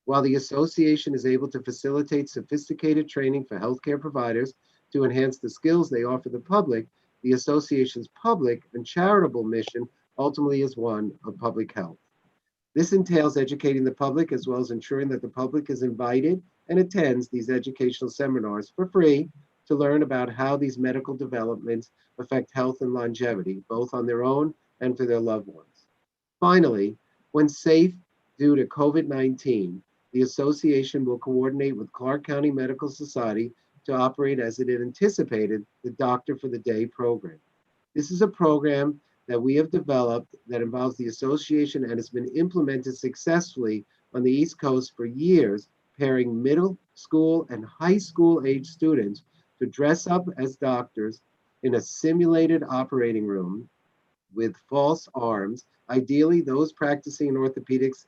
While the association is able to facilitate sophisticated training for healthcare providers to enhance the skills they offer the public, the association's public and charitable mission ultimately is one of public health. This entails educating the public as well as ensuring that the public is invited and attends these educational seminars for free to learn about how these medical developments affect health and longevity, both on their own and for their loved ones. Finally, when safe due to COVID-19, the association will coordinate with Clark County Medical Society to operate as it had anticipated the Doctor for the Day program. This is a program that we have developed that involves the association and has been implemented successfully on the East Coast for years, pairing middle school and high school age students to dress up as doctors in a simulated operating room with false arms. Ideally, those practicing in orthopedics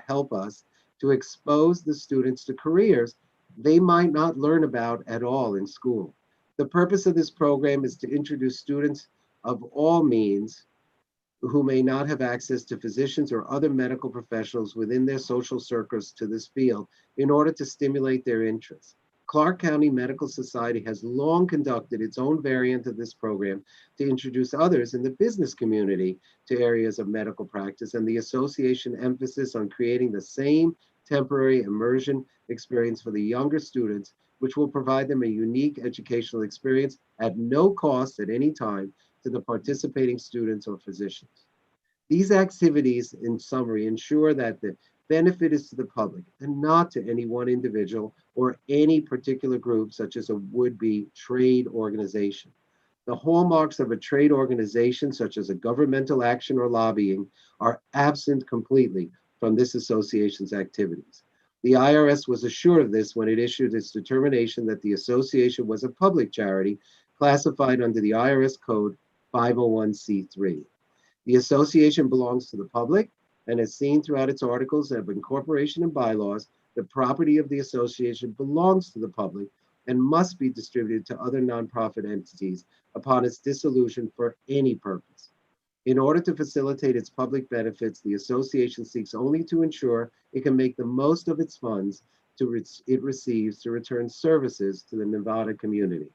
help us to expose the students to careers they might not learn about at all in school. The purpose of this program is to introduce students of all means who may not have access to physicians or other medical professionals within their social circles to this field in order to stimulate their interest. Clark County Medical Society has long conducted its own variant of this program to introduce others in the business community to areas of medical practice, and the association emphasis on creating the same temporary immersion experience for the younger students, which will provide them a unique educational experience at no cost at any time to the participating students or physicians. These activities, in summary, ensure that the benefit is to the public and not to any one individual or any particular group, such as a would-be trade organization. The hallmarks of a trade organization, such as a governmental action or lobbying, are absent completely from this association's activities. The IRS was assured of this when it issued its determination that the association was a public charity classified under the IRS Code 501c3. The association belongs to the public and as seen throughout its articles of incorporation and bylaws, the property of the association belongs to the public and must be distributed to other nonprofit entities upon its dissolution for any purpose. In order to facilitate its public benefits, the association seeks only to ensure it can make the most of its funds it receives to return services to the Nevada community.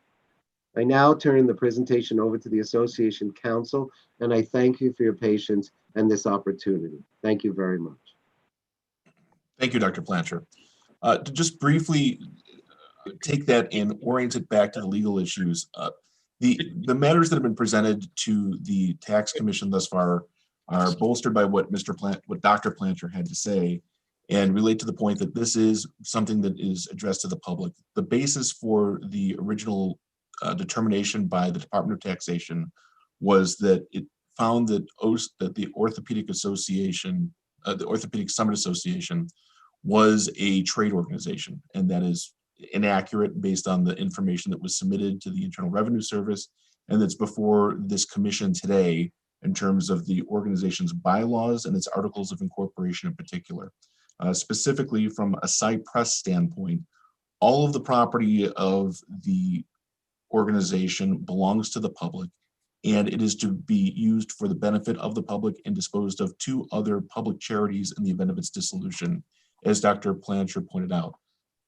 I now turn the presentation over to the Association Council, and I thank you for your patience and this opportunity. Thank you very much. Thank you, Dr. Plancher. To just briefly take that and orient it back to the legal issues, the matters that have been presented to the Tax Commission thus far are bolstered by what Dr. Plancher had to say and relate to the point that this is something that is addressed to the public. The basis for the original determination by the Department of Taxation was that it found that the Orthopedic Association, the Orthopedic Summit Association, was a trade organization, and that is inaccurate based on the information that was submitted to the Internal Revenue Service, and that's before this commission today in terms of the organization's bylaws and its articles of incorporation in particular. Specifically from a Cypress standpoint, all of the property of the organization belongs to the public, and it is to be used for the benefit of the public and disposed of to other public charities in the event of its dissolution, as Dr. Plancher pointed out.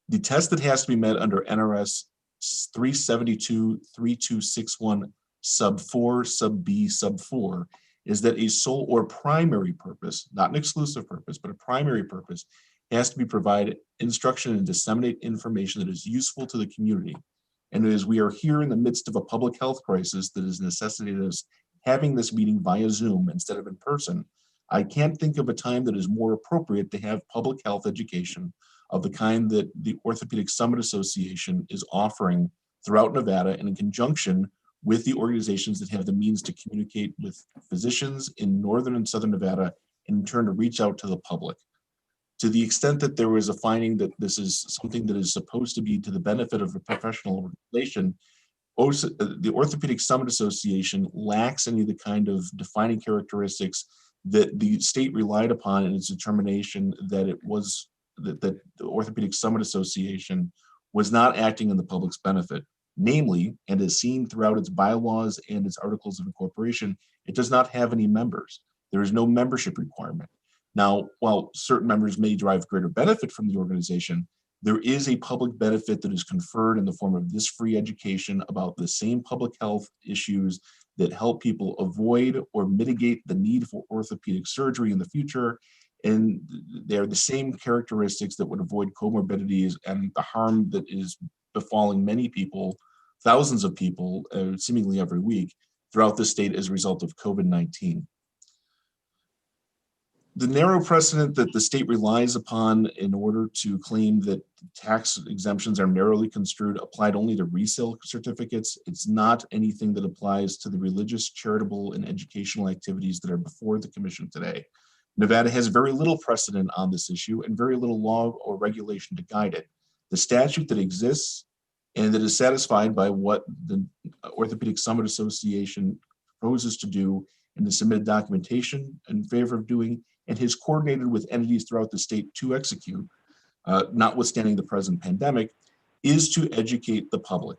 The test that has to be met under NRS 372-3261 sub 4 sub B sub 4 is that a sole or primary purpose, not an exclusive purpose, but a primary purpose, has to be provide instruction and disseminate information that is useful to the community. And as we are here in the midst of a public health crisis that has necessitated us having this meeting via Zoom instead of in person, I can't think of a time that is more appropriate to have public health education of the kind that the Orthopedic Summit Association is offering throughout Nevada, and in conjunction with the organizations that have the means to communicate with physicians in Northern and Southern Nevada, and in turn to reach out to the public. To the extent that there was a finding that this is something that is supposed to be to the benefit of a professional organization, the Orthopedic Summit Association lacks any of the kind of defining characteristics that the state relied upon in its determination that it was that the Orthopedic Summit Association was not acting in the public's benefit. Namely, and as seen throughout its bylaws and its articles of incorporation, it does not have any members. There is no membership requirement. Now, while certain members may derive greater benefit from the organization, there is a public benefit that is conferred in the form of this free education about the same public health issues that help people avoid or mitigate the need for orthopedic surgery in the future. And they're the same characteristics that would avoid comorbidities and the harm that is befalling many people, thousands of people, seemingly every week throughout the state as a result of COVID-19. The narrow precedent that the state relies upon in order to claim that tax exemptions are narrowly construed applied only to resale certificates. It's not anything that applies to the religious, charitable, and educational activities that are before the commission today. Nevada has very little precedent on this issue and very little law or regulation to guide it. The statute that exists and that is satisfied by what the Orthopedic Summit Association proposes to do and the submitted documentation in favor of doing, and has coordinated with entities throughout the state to execute, notwithstanding the present pandemic, is to educate the public.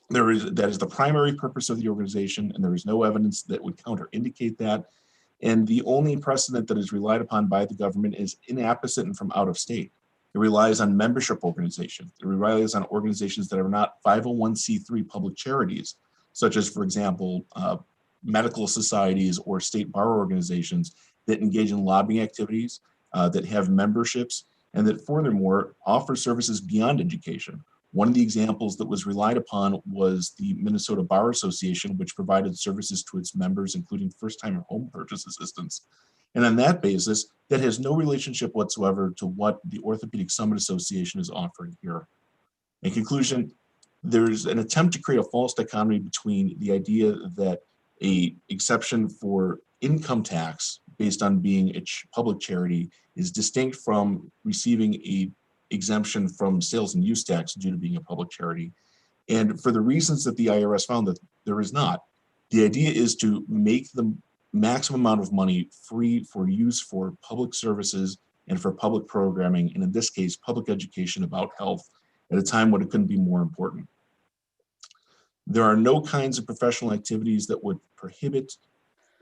That is the primary purpose of the organization, and there is no evidence that would counter-indicate that. And the only precedent that is relied upon by the government is inapposite and from out of state. It relies on membership organizations. It relies on organizations that are not 501c3 public charities, such as, for example, medical societies or state bar organizations that engage in lobbying activities, that have memberships, and that furthermore offer services beyond education. One of the examples that was relied upon was the Minnesota Bar Association, which provided services to its members, including first-time home purchase assistance. And on that basis, that has no relationship whatsoever to what the Orthopedic Summit Association is offering here. In conclusion, there's an attempt to create a false dichotomy between the idea that an exception for income tax based on being a public charity is distinct from receiving a exemption from sales and use tax due to being a public charity. And for the reasons that the IRS found that there is not, the idea is to make the maximum amount of money free for use for public services and for public programming, and in this case, public education about health at a time when it couldn't be more important. There are no kinds of professional activities that would prohibit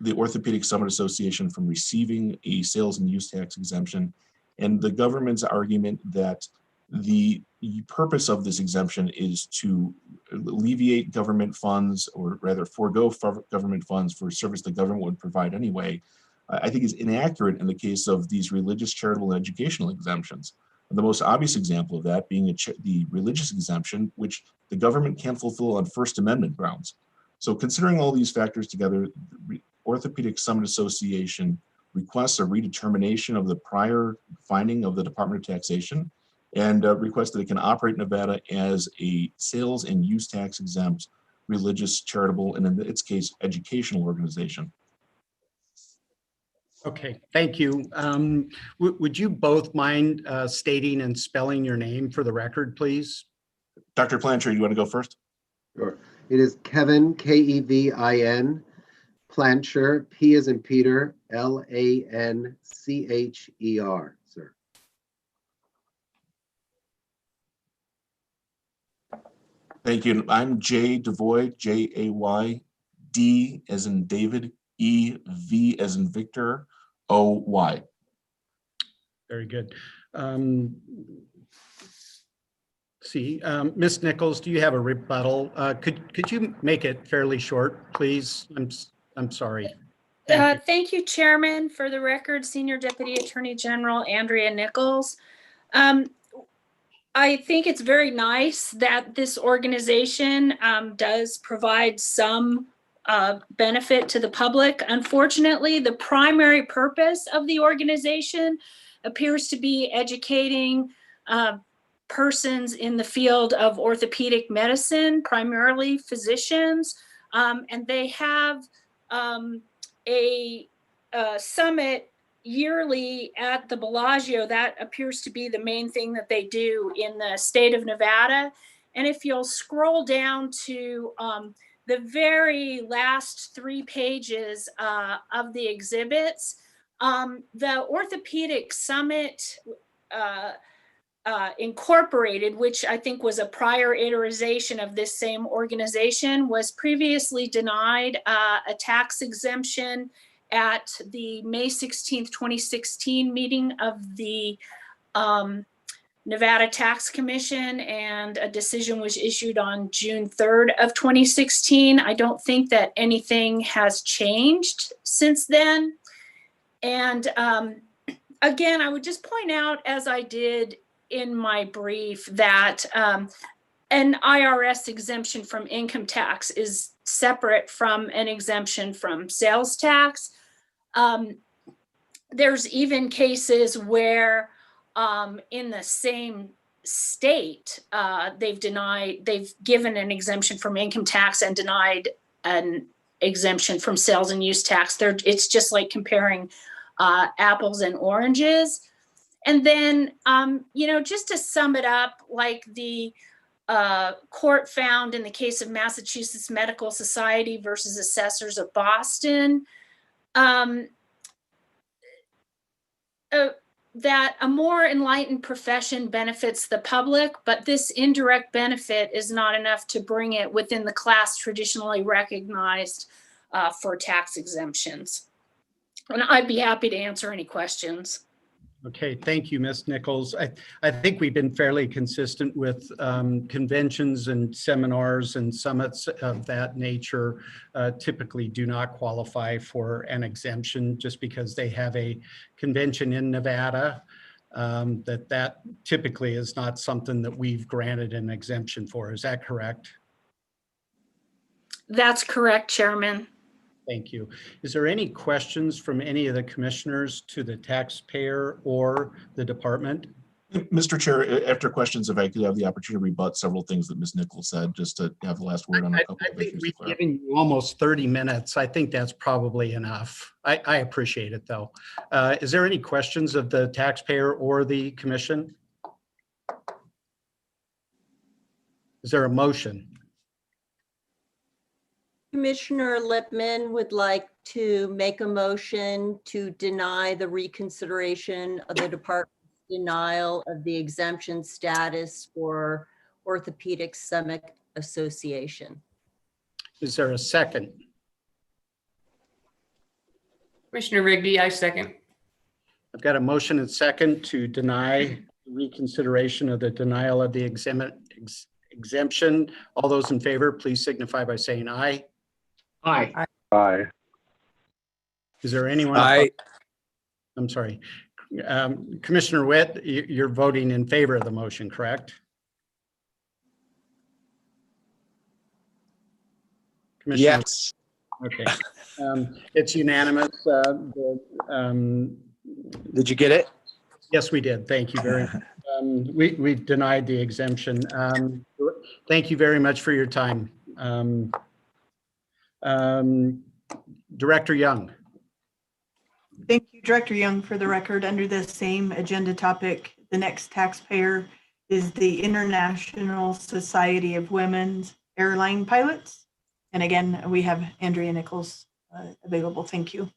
the Orthopedic Summit Association from receiving a sales and use tax exemption. And the government's argument that the purpose of this exemption is to alleviate government funds, or rather forego government funds for service the government would provide anyway, I think is inaccurate in the case of these religious, charitable, and educational exemptions. The most obvious example of that being the religious exemption, which the government can't fulfill on First Amendment grounds. So considering all these factors together, the Orthopedic Summit Association requests a redetermination of the prior finding of the Department of Taxation, and requests that it can operate in Nevada as a sales and use tax exempt religious, charitable, and in its case, educational organization. Okay, thank you. Would you both mind stating and spelling your name for the record, please? Dr. Plancher, you want to go first? Sure. It is Kevin, Kevin, Plancher, P as in Peter, Lancher, sir. Thank you. I'm Jay Devoy, Jay, D as in David, E, V as in Victor, O-Y. Very good. Ms. Nichols, do you have a rebuttal? Could you make it fairly short, please? I'm sorry. Thank you, Chairman. For the record, Senior Deputy Attorney General Andrea Nichols. I think it's very nice that this organization does provide some benefit to the public. Unfortunately, the primary purpose of the organization appears to be educating persons in the field of orthopedic medicine, primarily physicians, and they have a summit yearly at the Bellagio. That appears to be the main thing that they do in the state of Nevada. And if you'll scroll down to the very last 3 pages of the exhibits, the Orthopedic Summit Incorporated, which I think was a prior iteration of this same organization, was previously denied a tax exemption at the May 16th, 2016 meeting of the Nevada Tax Commission, and a decision was issued on June 3rd of 2016. I don't think that anything has changed since then. And again, I would just point out, as I did in my brief, that an IRS exemption from income tax is separate from an exemption from sales tax. There's even cases where in the same state, they've given an exemption from income tax and denied an exemption from sales and use tax. It's just like comparing apples and oranges. And then, just to sum it up, like the court found in the case of Massachusetts Medical Society versus Assessors of Boston, that a more enlightened profession benefits the public, but this indirect benefit is not enough to bring it within the class traditionally recognized for tax exemptions. And I'd be happy to answer any questions. Okay, thank you, Ms. Nichols. I think we've been fairly consistent with conventions and seminars and summits of that nature typically do not qualify for an exemption just because they have a convention in Nevada. That typically is not something that we've granted an exemption for. Is that correct? That's correct, Chairman. Thank you. Is there any questions from any of the commissioners to the taxpayer or the department? Mr. Chair, after questions, if I could have the opportunity to rebut several things that Ms. Nichols said, just to have the last word on a couple of issues. We've given you almost 30 minutes. I think that's probably enough. I appreciate it, though. Is there any questions of the taxpayer or the commission? Is there a motion? Commissioner Lipman would like to make a motion to deny the reconsideration of the department's denial of the exemption status for Orthopedic Summit Association. Is there a second? Commissioner Rigby, I second. I've got a motion and second to deny reconsideration of the denial of the exemption. All those in favor, please signify by saying aye. Aye. Aye. Is there anyone? Aye. I'm sorry. Commissioner Witt, you're voting in favor of the motion, correct? Commissioner? Yes. Okay. It's unanimous. Did you get it? Yes, we did. Thank you very much. We've denied the exemption. Thank you very much for your time. Um, Director Young. Thank you, Director Young. For the record, under the same agenda topic, the next taxpayer is the International Society of Women's Airline Pilots. And again, we have Andrea Nichols available. Thank you.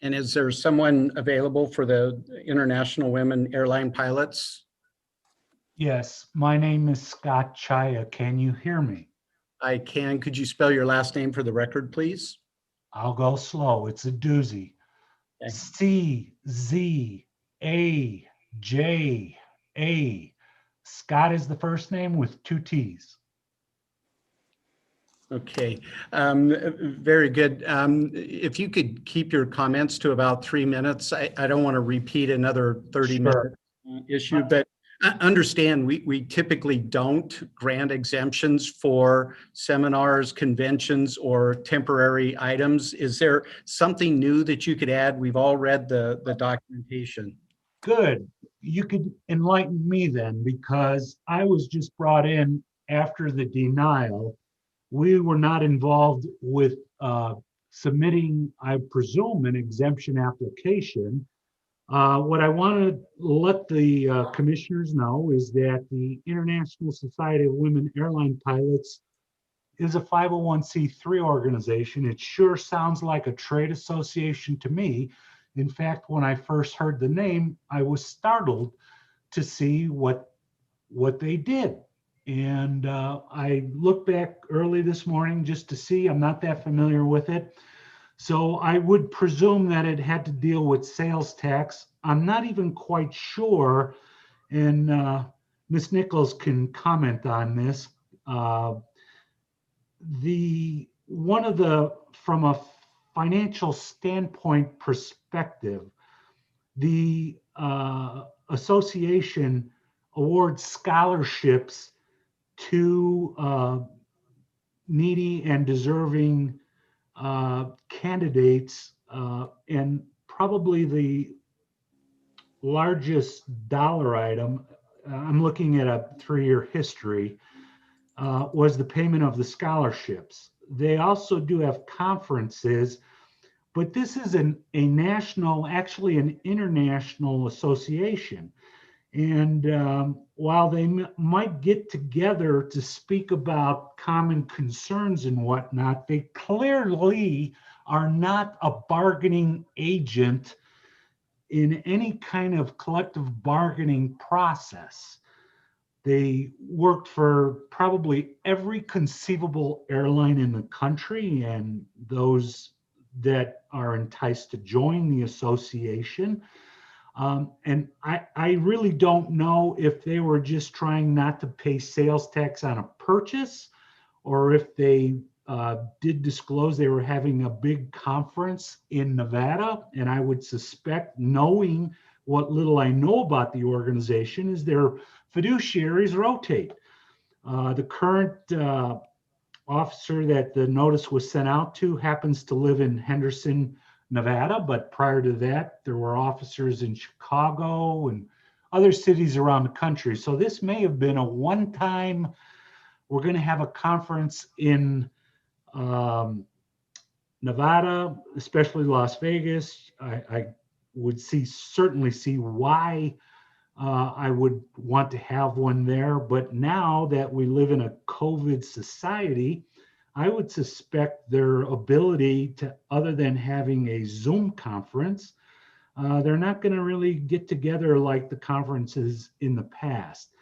And is there someone available for the International Women Airline Pilots? Yes, my name is Scott Czaja. Can you hear me? I can. Could you spell your last name for the record, please? I'll go slow. It's a doozy. Okay. CZAJA. Scott is the first name with 2 T's. Okay, very good. If you could keep your comments to about 3 minutes, I don't want to repeat another 30-minute issue, but understand we typically don't grant exemptions for seminars, conventions, or temporary items. Is there something new that you could add? We've all read the documentation. Good. You could enlighten me then, because I was just brought in after the denial. We were not involved with submitting, I presume, an exemption application. What I want to let the commissioners know is that the International Society of Women Airline Pilots is a 501c3 organization. It sure sounds like a trade association to me. In fact, when I first heard the name, I was startled to see what they did. And I looked back early this morning just to see. I'm not that familiar with it. So I would presume that it had to deal with sales tax. I'm not even quite sure, and Ms. Nichols can comment on this. From a financial standpoint perspective, the association awards scholarships to needy and deserving candidates, and probably the largest dollar item, I'm looking at a 3-year history, was the payment of the scholarships. They also do have conferences, but this is a national, actually an international association. And while they might get together to speak about common concerns and whatnot, they clearly are not a bargaining agent in any kind of collective bargaining process. They worked for probably every conceivable airline in the country and those that are enticed to join the association. And I really don't know if they were just trying not to pay sales tax on a purchase, or if they did disclose they were having a big conference in Nevada. And I would suspect, knowing what little I know about the organization, is their fiduciaries rotate. The current officer that the notice was sent out to happens to live in Henderson, Nevada, but prior to that, there were officers in Chicago and other cities around the country. So this may have been a one-time, we're going to have a conference in Nevada, especially Las Vegas. I would certainly see why I would want to have one there. But now that we live in a COVID society, I would suspect their ability to, other than having a Zoom conference, they're not going to really get together like the conferences in the past.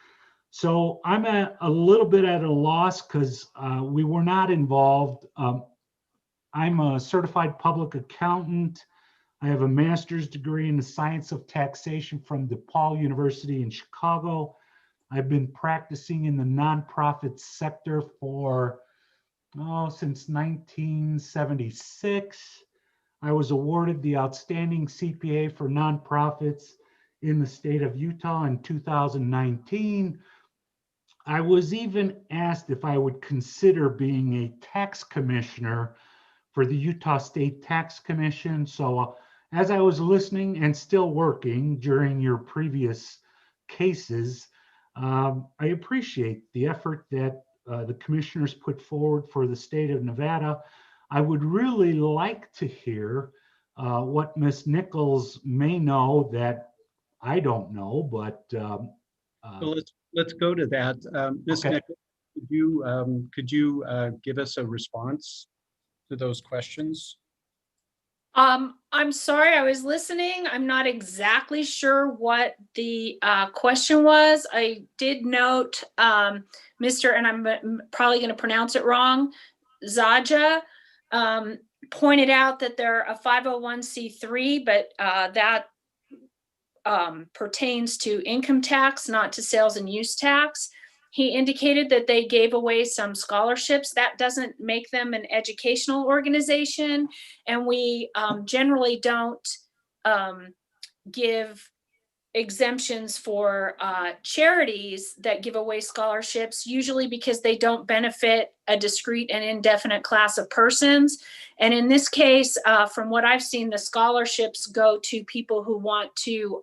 So I'm a little bit at a loss because we were not involved. I'm a certified public accountant. I have a master's degree in the science of taxation from DePaul University in Chicago. I've been practicing in the nonprofit sector since 1976. I was awarded the Outstanding CPA for Nonprofits in the state of Utah in 2019. I was even asked if I would consider being a tax commissioner for the Utah State Tax Commission. So as I was listening and still working during your previous cases, I appreciate the effort that the commissioners put forward for the state of Nevada. I would really like to hear what Ms. Nichols may know that I don't know, but So let's go to that. Ms. Okay. Nichols, could you give us a response to those questions? I'm sorry, I was listening. I'm not exactly sure what the question was. I did note Mr., and I'm probably going to pronounce it wrong, Czaja, pointed out that they're a 501c3, but that pertains to income tax, not to sales and use tax. He indicated that they gave away some scholarships. That doesn't make them an educational organization. And we generally don't give exemptions for charities that give away scholarships, usually because they don't benefit a discrete and indefinite class of persons. And in this case, from what I've seen, the scholarships go to people who want to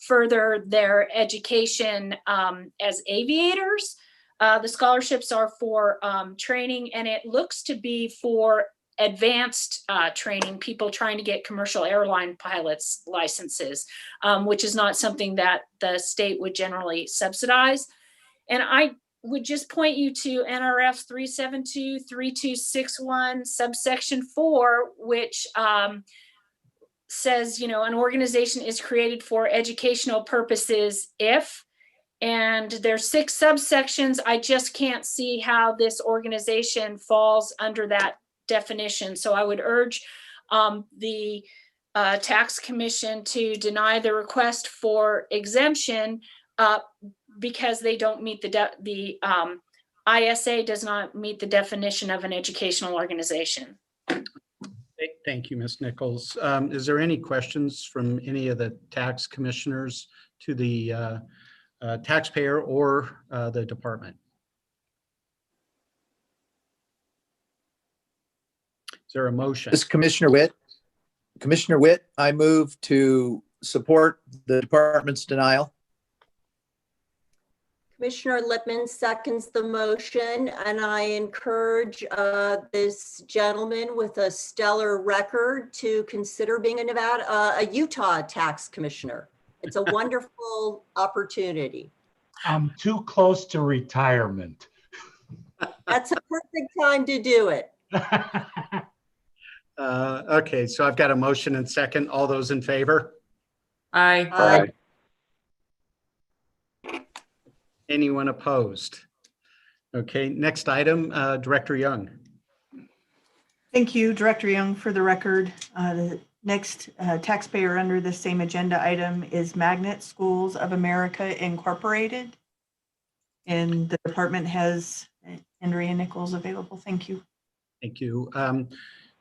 further their education as aviators. The scholarships are for training, and it looks to be for advanced training, people trying to get commercial airline pilots licenses, which is not something that the state would generally subsidize. And I would just point you to NRF 372-3261 subsection 4, which says, an organization is created for educational purposes if, and there's 6 subsections. I just can't see how this organization falls under that definition. So I would urge the tax commission to deny the request for exemption because they don't meet the ISA does not meet the definition of an educational organization. Thank you, Ms. Nichols. Is there any questions from any of the tax commissioners to the taxpayer or the department? Is there a motion? This is Commissioner Witt. Commissioner Witt, I move to support the department's denial. Commissioner Lipman seconds the motion, and I encourage this gentleman with a stellar record to consider being a Utah tax commissioner. It's a wonderful opportunity. I'm too close to retirement. That's a perfect time to do it. Okay, so I've got a motion and second. All those in favor? Aye. Aye. Anyone opposed? Okay, next item, Director Young. Thank you, Director Young. For the record, the next taxpayer under the same agenda item is Magnet Schools of America Incorporated. And the department has Andrea Nichols available. Thank you. Thank you.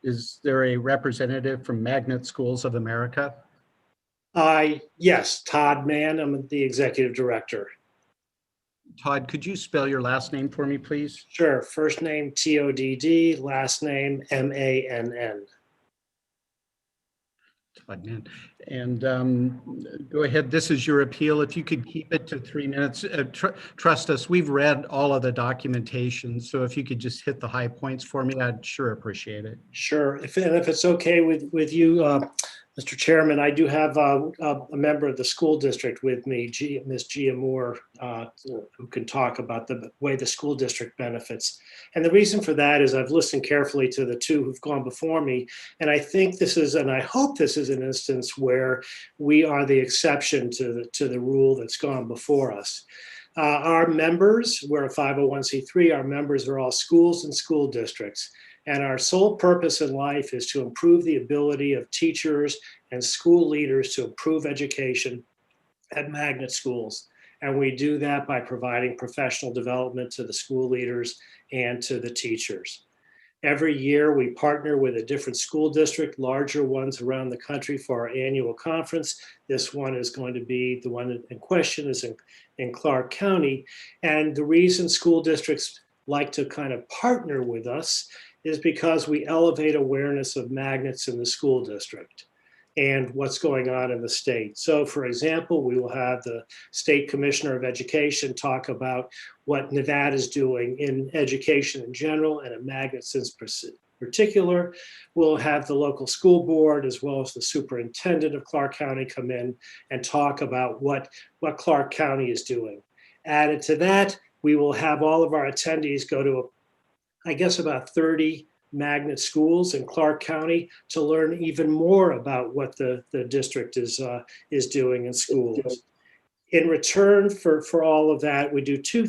Is there a representative from Magnet Schools of America? Yes, Todd Mann. I'm the executive director. Todd, could you spell your last name for me, please? Sure. First name Todd, last name Mann. Todd Mann. And go ahead. This is your appeal. If you could keep it to 3 minutes. Trust us, we've read all of the documentation. So if you could just hit the high points for me, I'd sure appreciate it. Sure. If it's okay with you, Mr. Chairman, I do have a member of the school district with me, Ms. Gia Moore, who can talk about the way the school district benefits. And the reason for that is I've listened carefully to the two who've gone before me. And I think this is, and I hope this is an instance where we are the exception to the rule that's gone before us. Our members, we're a 501c3, our members are all schools and school districts. And our sole purpose in life is to improve the ability of teachers and school leaders to improve education at magnet schools. And we do that by providing professional development to the school leaders and to the teachers. Every year we partner with a different school district, larger ones around the country, for our annual conference. This one is going to be, the one in question is in Clark County. And the reason school districts like to kind of partner with us is because we elevate awareness of magnets in the school district. and what's going on in the state. So for example, we will have the State Commissioner of Education talk about what Nevada is doing in education in general and in magnets in particular. We'll have the local school board as well as the superintendent of Clark County come in and talk about what Clark County is doing. Added to that, we will have all of our attendees go to, I guess, about 30 magnet schools in Clark County to learn even more about what the district is doing in schools. In return for all of that, we do two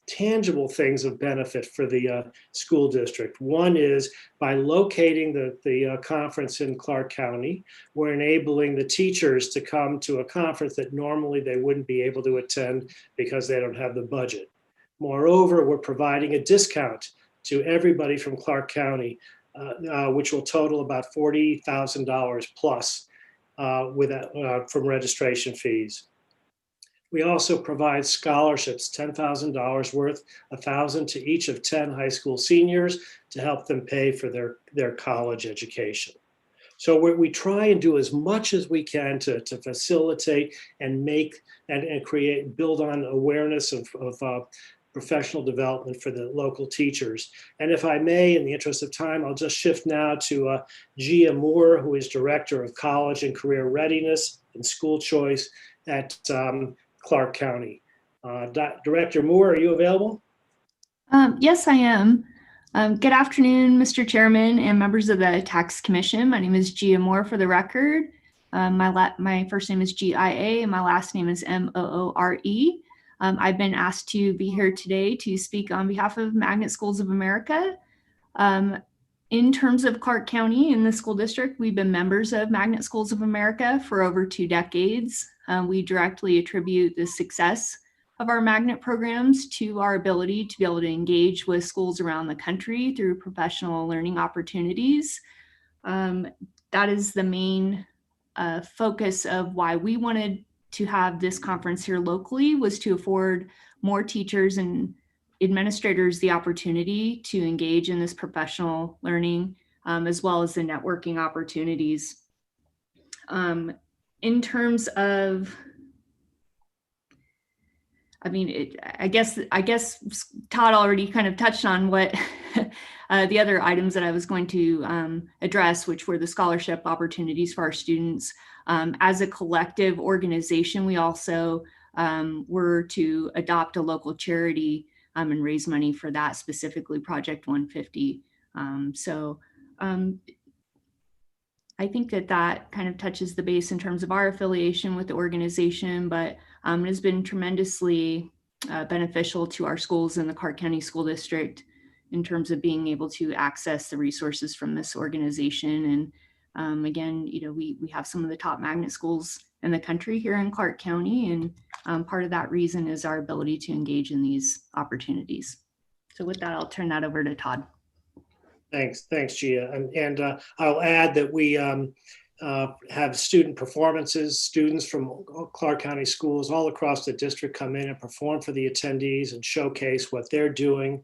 tangible things of benefit for the school district. One is by locating the conference in Clark County, we're enabling the teachers to come to a conference that normally they wouldn't be able to attend because they don't have the budget. Moreover, we're providing a discount to everybody from Clark County, which will total about $40,000 plus from registration fees. We also provide scholarships, $10,000 worth, $1,000 to each of 10 high school seniors to help them pay for their college education. So we try and do as much as we can to facilitate and make and create, build on awareness of professional development for the local teachers. And if I may, in the interest of time, I'll just shift now to Czaja Moore, who is Director of College and Career Readiness and School Choice at Clark County. Director Moore, are you available? Yes, I am. Good afternoon, Mr. Chairman and members of the Tax Commission. My name is Czaja Moore for the record. My first name is G-I-A and my last name is M-O-O-R-E. I've been asked to be here today to speak on behalf of Magnet Schools of America. In terms of Clark County in the school district, we've been members of Magnet Schools of America for over 2 decades. We directly attribute the success of our magnet programs to our ability to be able to engage with schools around the country through professional learning opportunities. That is the main focus of why we wanted to have this conference here locally, was to afford more teachers and administrators the opportunity to engage in this professional learning, as well as the networking opportunities. In terms of, I mean, I guess Todd already kind of touched on what the other items that I was going to address, which were the scholarship opportunities for our students. As a collective organization, we also were to adopt a local charity and raise money for that, specifically Project 150. I think that kind of touches the base in terms of our affiliation with the organization, but it has been tremendously beneficial to our schools in the Clark County School District in terms of being able to access the resources from this organization. And again, we have some of the top magnet schools in the country here in Clark County, and part of that reason is our ability to engage in these opportunities. So with that, I'll turn that over to Todd. Thanks, Czaja. And I'll add that we have student performances. Students from Clark County schools all across the district come in and perform for the attendees and showcase what they're doing.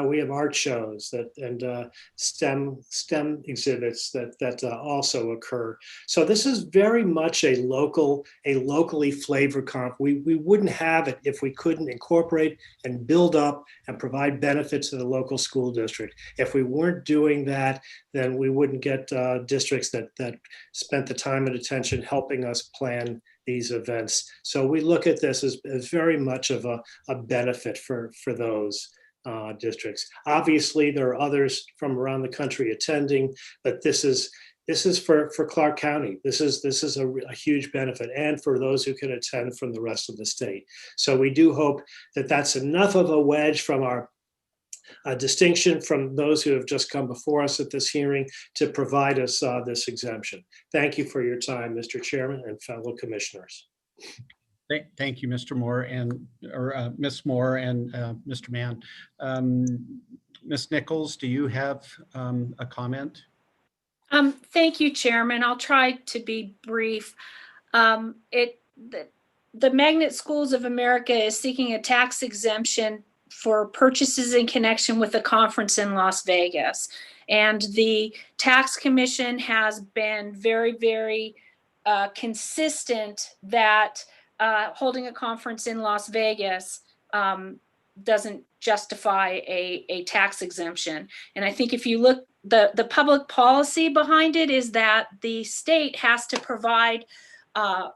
We have art shows and STEM exhibits that also occur. So this is very much a locally flavored conference. We wouldn't have it if we couldn't incorporate and build up and provide benefits to the local school district. If we weren't doing that, then we wouldn't get districts that spent the time and attention helping us plan these events. So we look at this as very much of a benefit for those districts. Obviously, there are others from around the country attending, but this is for Clark County. This is a huge benefit, and for those who can attend from the rest of the state. So we do hope that that's enough of a wedge from our distinction from those who have just come before us at this hearing to provide us this exemption. Thank you for your time, Mr. Chairman and fellow commissioners. Thank you, Mr. Moore or Ms. Moore and Mr. Mann. Ms. Nichols, do you have a comment? Thank you, Chairman. I'll try to be brief. The Magnet Schools of America is seeking a tax exemption for purchases in connection with the conference in Las Vegas. And the tax commission has been very, very consistent that holding a conference in Las Vegas doesn't justify a tax exemption. And I think if you look, the public policy behind it is that the state has to provide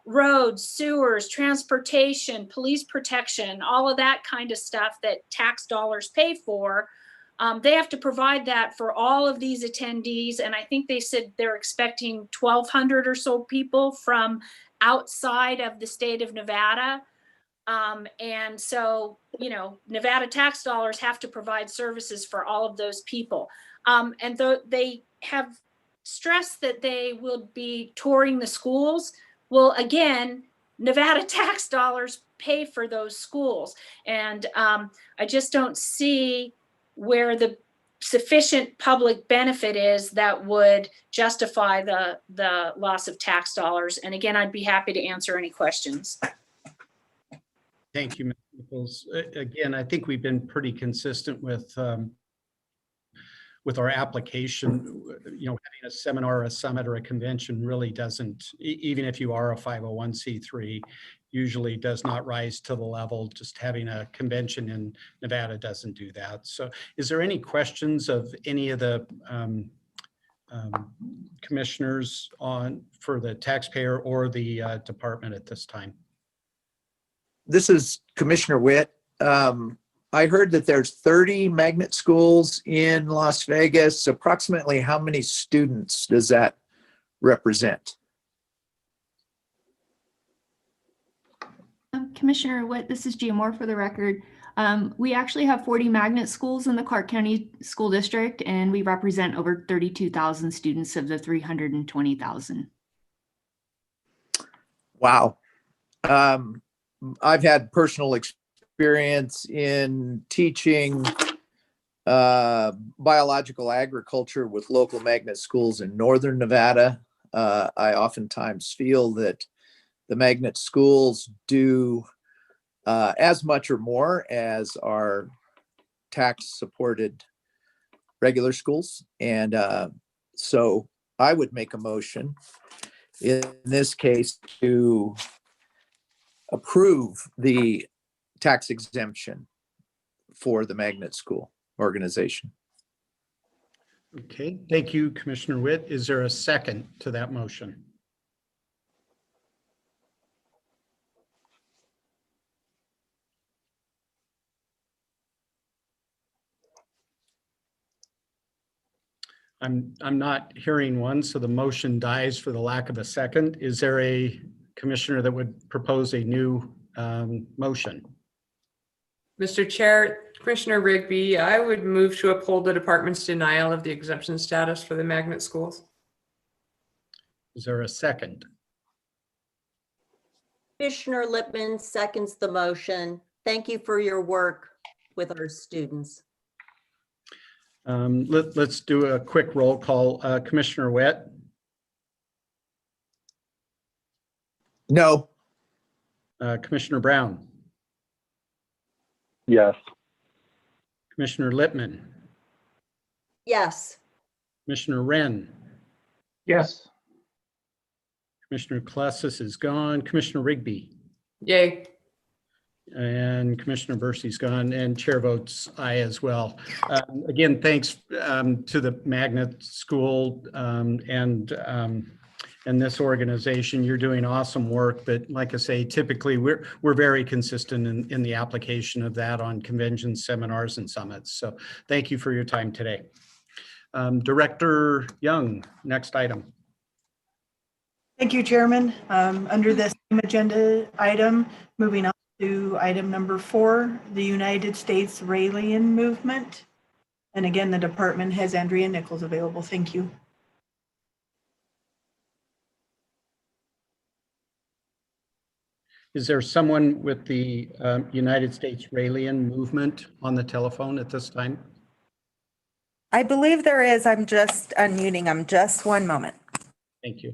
roads, sewers, transportation, police protection, all of that kind of stuff that tax dollars pay for. They have to provide that for all of these attendees. And I think they said they're expecting 1,200 or so people from outside of the state of Nevada. And so, you know, Nevada tax dollars have to provide services for all of those people. And they have stressed that they will be touring the schools. Well, again, Nevada tax dollars pay for those schools. And I just don't see where the sufficient public benefit is that would justify the loss of tax dollars. And again, I'd be happy to answer any questions. Thank you, Ms. Nichols. Again, I think we've been pretty consistent with our application. You know, having a seminar, a summit, or a convention really doesn't, even if you are a 501c3, usually does not rise to the level. Just having a convention in Nevada doesn't do that. So is there any questions of any of the commissioners for the taxpayer or the department at this time? This is Commissioner Witt. I heard that there's 30 magnet schools in Las Vegas. Approximately how many students does that represent? Commissioner Witt, this is Gia Moore for the record. We actually have 40 magnet schools in the Clark County School District, and we represent over 32,000 students of the 320,000. Wow. I've had personal experience in teaching biological agriculture with local magnet schools in northern Nevada. I oftentimes feel that the magnet schools do as much or more as our tax-supported regular schools. And so I would make a motion in this case to approve the tax exemption for the magnet school organization. Okay, thank you, Commissioner Witt. Is there a second to that motion? I'm not hearing one, so the motion dies for the lack of a second. Is there a commissioner that would propose a new motion? Mr. Chair, Commissioner Rigby, I would move to uphold the department's denial of the exemption status for the magnet schools. Is there a second? Commissioner Lipman seconds the motion. Thank you for your work with our students. Let's do a quick roll call. Commissioner Witt? No. Commissioner Brown? Yes. Commissioner Lipman? Yes. Commissioner Wren? Yes. Commissioner Klessis is gone. Commissioner Rigby? Yay. And Commissioner Bursey's gone, and chair votes aye as well. Again, thanks to the magnet school and this organization. You're doing awesome work, but like I say, typically we're very consistent in the application of that on conventions, seminars, and summits. So thank you for your time today. Director Young, next item. Thank you, Chairman. Under this same agenda item, moving on to item number 4, the United States Raelian Movement. And again, the department has Andrea Nichols available. Thank you. Is there someone with the United States Raelian Movement on the telephone at this time? I believe there is. I'm just unmuting them. Just one moment. Thank you.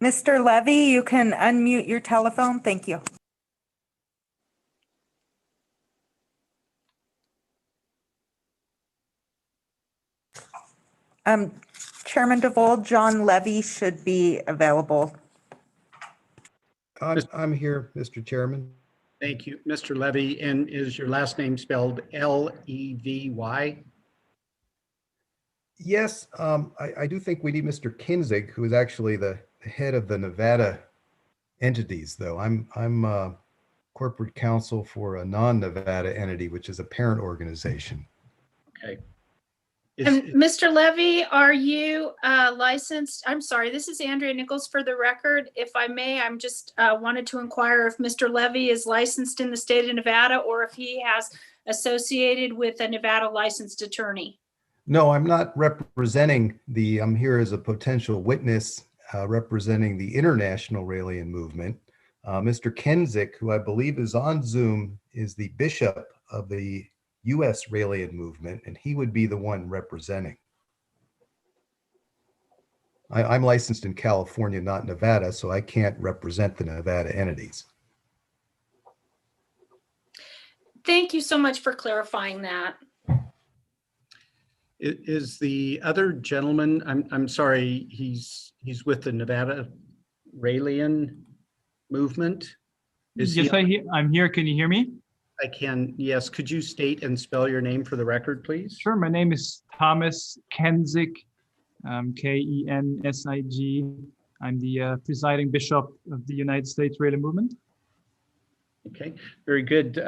Mr. Levy, you can unmute your telephone. Thank you. Chairman DeVol, John Levy should be available. I'm here, Mr. Chairman. Thank you, Mr. Levy. And is your last name spelled Levy? Yes, I do think we need Mr. Kinzig, who is actually the head of the Nevada entities, though. I'm corporate counsel for a non-Nevada entity, which is a parent organization. Okay. And Mr. Levy, are you licensed? I'm sorry, this is Andrea Nichols for the record. If I may, I'm just wanted to inquire if Mr. Levy is licensed in the state of Nevada or if he has associated with a Nevada licensed attorney. No, I'm not representing I'm here as a potential witness representing the international Raelian movement. Mr. Kinzig, who I believe is on Zoom, is the bishop of the U.S. Raelian movement, and he would be the one representing. I'm licensed in California, not Nevada, so I can't represent the Nevada entities. Thank you so much for clarifying that. Is the other gentleman, I'm sorry, he's with the Nevada Raelian movement? Yes, I'm here. Can you hear me? I can, yes. Could you state and spell your name for the record, please? Sure. My name is Thomas Kinzig, K-E-N-S-I-G. I'm the presiding bishop of the United States Raelian movement. Okay, very good.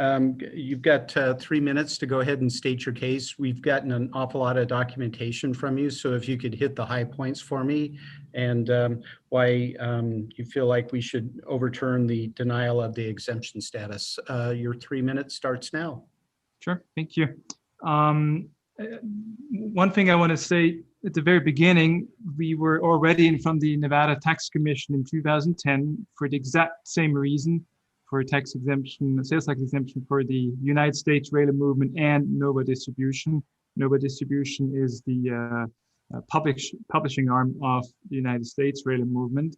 You've got 3 minutes to go ahead and state your case. We've gotten an awful lot of documentation from you, so if you could hit the high points for me and why you feel like we should overturn the denial of the exemption status. Your 3 minutes starts now. Sure, thank you. One thing I want to say at the very beginning, we were already in front of the Nevada Tax Commission in 2010 for the exact same reason, for a tax exemption, sales tax exemption for the United States Raelian movement and Nova Distribution. Nova Distribution is the publishing arm of the United States Raelian movement.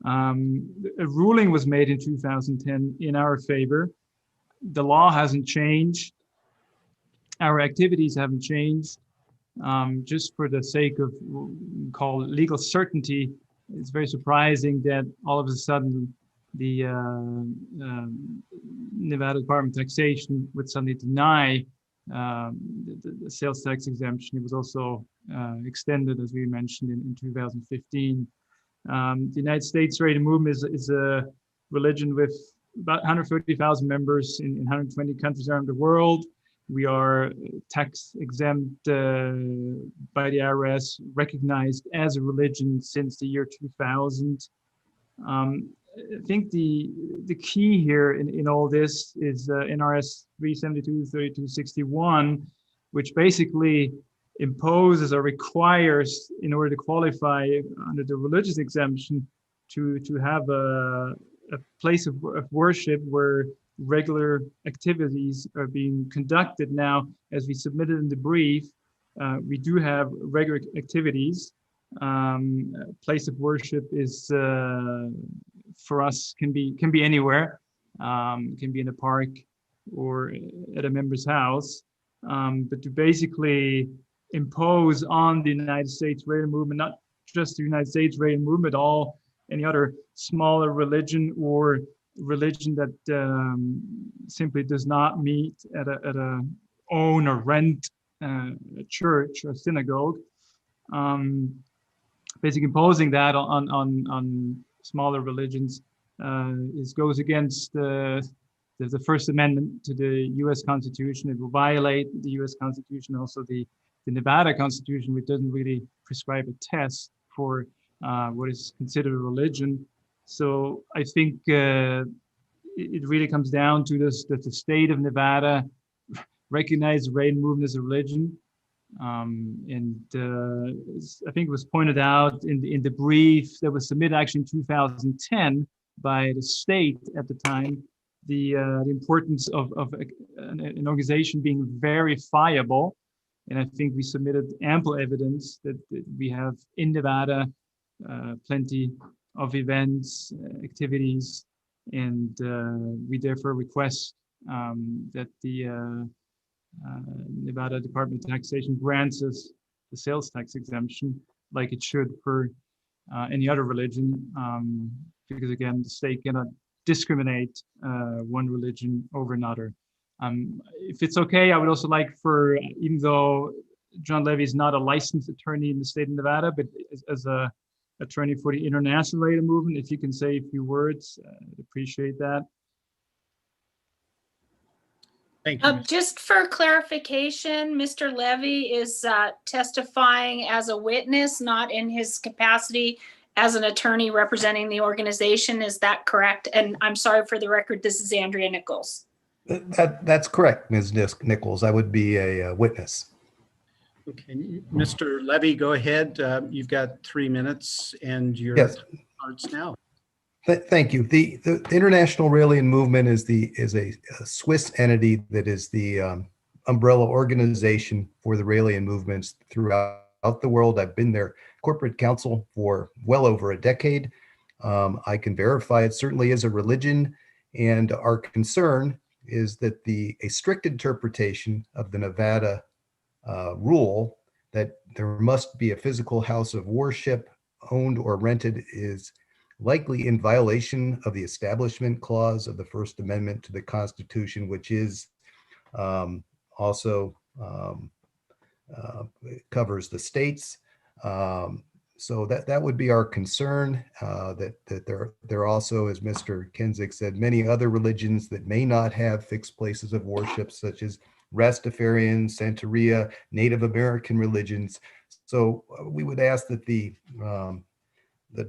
A ruling was made in 2010 in our favor. The law hasn't changed. Our activities haven't changed. Just for the sake of call legal certainty, it's very surprising that all of a sudden the Nevada Department of Taxation would suddenly deny the sales tax exemption. It was also extended, as we mentioned, in 2015. The United States Raelian movement is a religion with about 130,000 members in 120 countries around the world. We are tax exempt by the IRS, recognized as a religion since the year 2000. I think the key here in all this is NRS 372-3261, which basically imposes or requires, in order to qualify under the religious exemption, to have a place of worship where regular activities are being conducted. Now, as we submitted in the brief, we do have regular activities. Place of worship is for us can be anywhere. Can be in a park or at a member's house. But to basically impose on the United States Raelian movement, not just the United States Raelian movement, but any other smaller religion or religion that simply does not meet at a own or rent a church or synagogue. Basically imposing that on smaller religions goes against the First Amendment to the U.S. Constitution. It will violate the U.S. Constitution, also the Nevada Constitution, which doesn't really prescribe a test for what is considered a religion. So I think it really comes down to this, that the state of Nevada recognized the Raelian movement as a religion. I think it was pointed out in the brief that was submitted actually in 2010 by the state at the time, the importance of an organization being verifiable. And I think we submitted ample evidence that we have in Nevada plenty events, activities, and we therefore request that the Nevada Department of Taxation grants us the sales tax exemption like it should for any other religion, because again, the state cannot discriminate one religion over another. If it's okay, I would also like for, even though John Levy is not a licensed attorney in the state of Nevada, but as a attorney for the international related movement, if you can say a few words, I'd appreciate that. Thank you. Just for clarification, Mr. Levy is testifying as a witness, not in his capacity as an attorney representing the organization. Is that correct? And I'm sorry, for the record, this is Andrea Nichols. That's correct, Ms. Nichols. I would be a witness. Okay, Mr. Levy, go ahead. You've got 3 minutes and your Yes. cards now. Thank you. The International Raelian Movement is a Swiss entity that is the umbrella organization for the Raelian movements throughout the world. I've been their corporate counsel for well over a decade. I can verify it certainly is a religion, and our concern is that a strict interpretation of the Nevada rule that there must be a physical house of worship owned or rented is likely in violation of the Establishment Clause of the First Amendment to the Constitution, which is also covers the states. So that would be our concern, that there also, as Mr. Kenzik said, many other religions that may not have fixed places of worship, such as Rastafarian, Santeria, Native American religions. So we would ask that the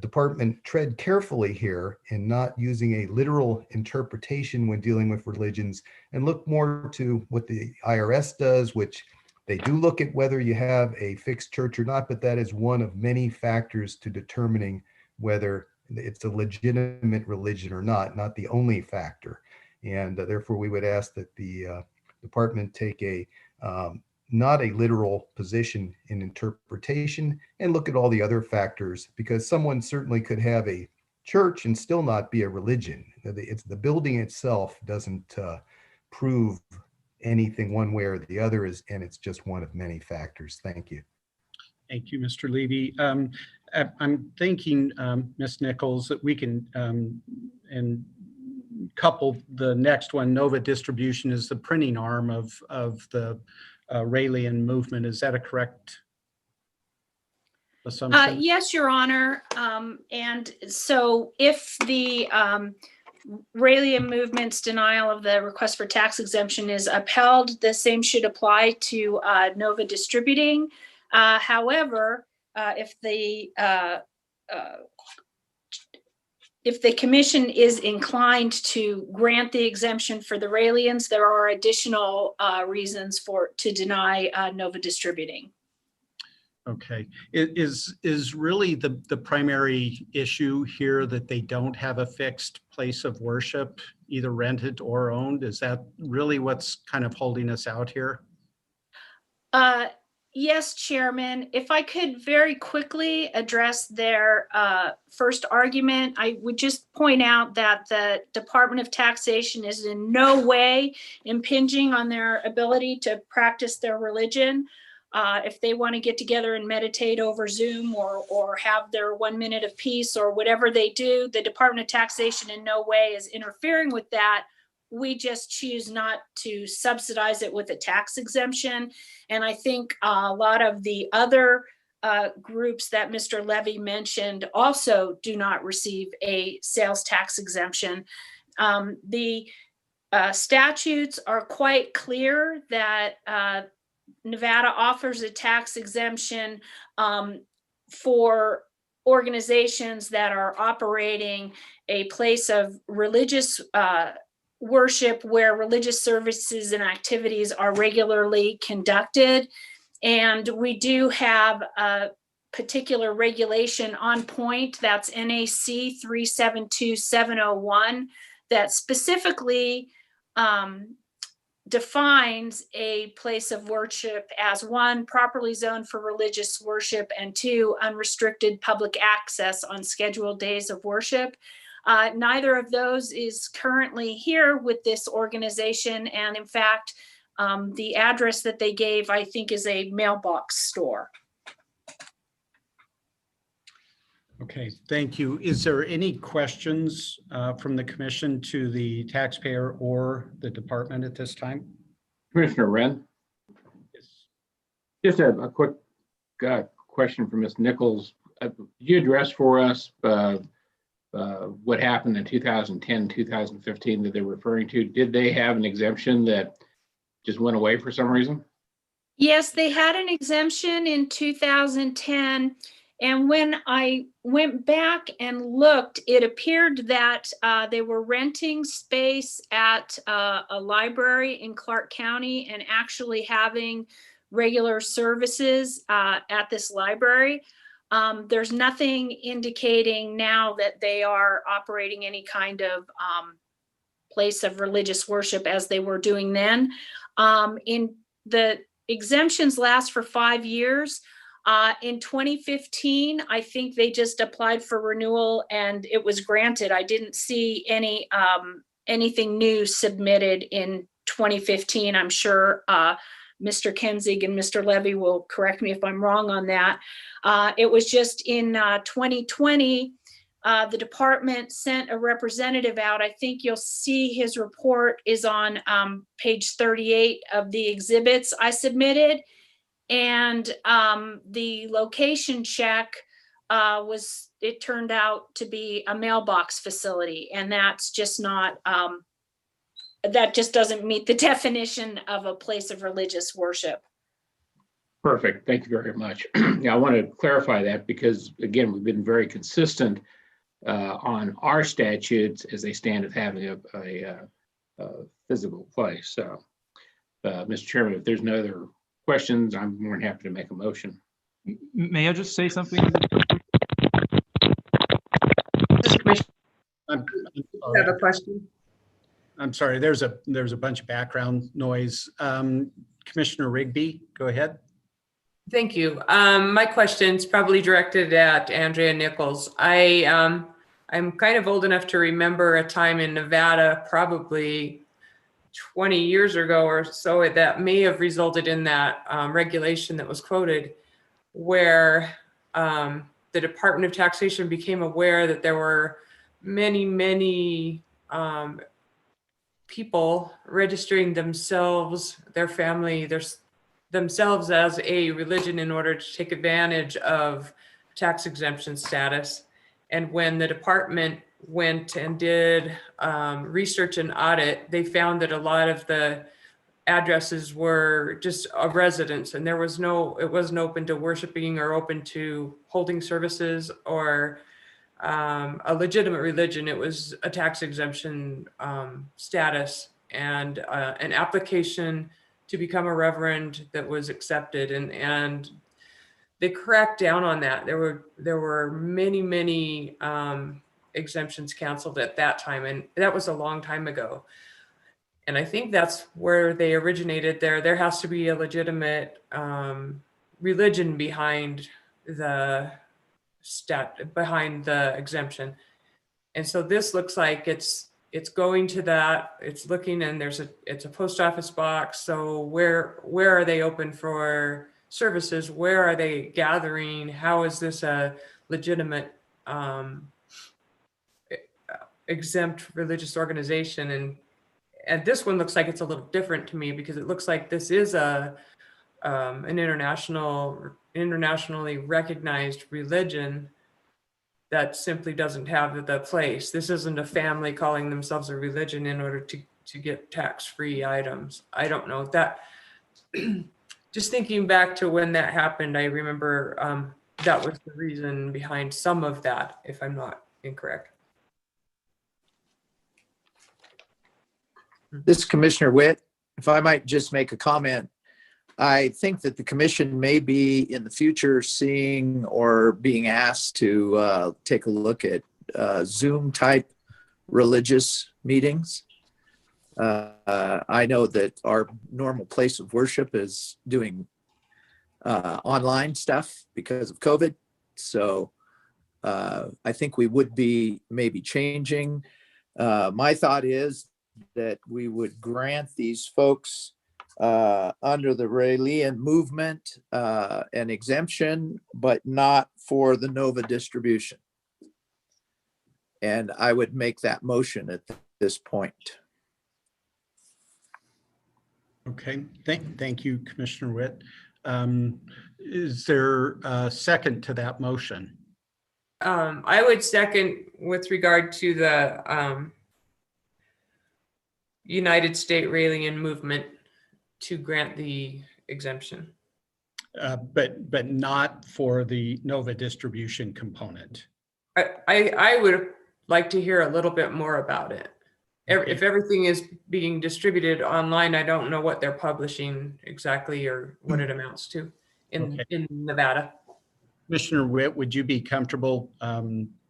department tread carefully here in not using a literal interpretation when dealing with religions, and look more to what the IRS does, which they do look at whether you have a fixed church or not, but that is one of many factors to determining whether it's a legitimate religion or not the only factor. And therefore we would ask that the department take not a literal position in interpretation and look at all the other factors, because someone certainly could have a church and still not be a religion. It's the building itself doesn't prove anything one way or the other, and it's just one of many factors. Thank you. Thank you, Mr. Levy. I'm thinking, Ms. Nichols, that we can and couple the next one. Nova Distribution is the printing arm of the Raelian movement. Is that a correct assumption? Yes, Your Honor. And so if the Raelian movement's denial of the request for tax exemption is upheld, the same should apply to Nova Distributing. However, if the commission is inclined to grant the exemption for the Raelians, there are additional reasons to deny Nova Distributing. Okay, is really the primary issue here that they don't have a fixed place of worship, either rented or owned? Is that really what's kind of holding us out here? Yes, Chairman. If I could very quickly address their first argument, I would just point out that the Department of Taxation is in no way impinging on their ability to practice their religion. If they want to get together and meditate over Zoom or have their 1 minute of peace or whatever they do, the Department of Taxation in no way is interfering with that. We just choose not to subsidize it with a tax exemption. And I think a lot of the other groups that Mr. Levy mentioned also do not receive a sales tax exemption. The statutes are quite clear that Nevada offers a tax exemption for organizations that are operating a place of religious worship where religious services and activities are regularly conducted. And we do have a particular regulation on point, that's NAC 372701, that specifically defines a place of worship as one, properly zoned for religious worship, and two, unrestricted public access on scheduled days of worship. Neither of those is currently here with this organization. And in fact, the address that they gave, I think, is a mailbox store. Okay, thank you. Is there any questions from the commission to the taxpayer or the department at this time? Commissioner Wren? Yes. Just a quick question for Ms. Nichols. You addressed for us what happened in 2010, 2015 that they're referring to. Did they have an exemption that just went away for some reason? Yes, they had an exemption in 2010. And when I went back and looked, it appeared that they were renting space at a library in Clark County and actually having regular services at this library. There's nothing indicating now that they are operating any kind of place of religious worship as they were doing then. In the exemptions last for 5 years. In 2015, I think they just applied for renewal and it was granted. I didn't see anything new submitted in 2015. I'm sure Mr. Kenzig and Mr. Levy will correct me if I'm wrong on that. It was just in 2020, the department sent a representative out. I think you'll see his report is on page 38 of the exhibits I submitted. And the location check it turned out to be a mailbox facility. And that's just not, that just doesn't meet the definition of a place of religious worship. Perfect. Thank you very much. Yeah, I want to clarify that because, again, we've been very consistent on our statutes as they stand as having a physical place. So, Mr. Chairman, if there's no other questions, I'm more than happy to make a motion. May I just say something? I have a question. I'm sorry, there's a bunch of background noise. Commissioner Rigby, go ahead. Thank you. My question's probably directed at Andrea Nichols. I'm kind of old enough to remember a time in Nevada, probably 20 years ago or so, that may have resulted in that regulation that was quoted, where the Department of Taxation became aware that there were many people registering themselves, their family, themselves as a religion in order to take advantage of tax exemption status. And when the department went and did research and audit, they found that a lot of the addresses were just a residence, and it wasn't open to worshiping or open to holding services or a legitimate religion. It was a tax exemption status and an application to become a reverend that was accepted, and they cracked down on that. There were many exemptions canceled at that time, and that was a long time ago. And I think that's where they originated. There has to be a legitimate religion behind the exemption. And so this looks like it's going to that. It's looking, and it's a post office box. So where are they open for services? Where are they gathering? How is this a legitimate exempt religious organization? And this one looks like it's a little different to me, because it looks like this is an internationally recognized religion that simply doesn't have the place. This isn't a family calling themselves a religion in order to get tax-free items. I don't know that. Just thinking back to when that happened, I remember that was the reason behind some of that, if I'm not incorrect. This is Commissioner Witt. If I might just make a comment, I think that the commission may be in the future seeing or being asked to take a look at Zoom type religious meetings. I know that our normal place of worship is doing online stuff because of COVID. So I think we would be maybe changing. My thought is that we would grant these folks under the Raelian movement an exemption, but not for the Nova distribution. And I would make that motion at this point. Okay, thank you, Commissioner Witt. Is there a second to that motion? I would second with regard to the United States Raelian movement to grant the exemption. But not for the Nova distribution component. I would like to hear a little bit more about it. If everything is being distributed online, I don't know what they're publishing exactly or what it amounts to in Nevada. Commissioner Witt, would you be comfortable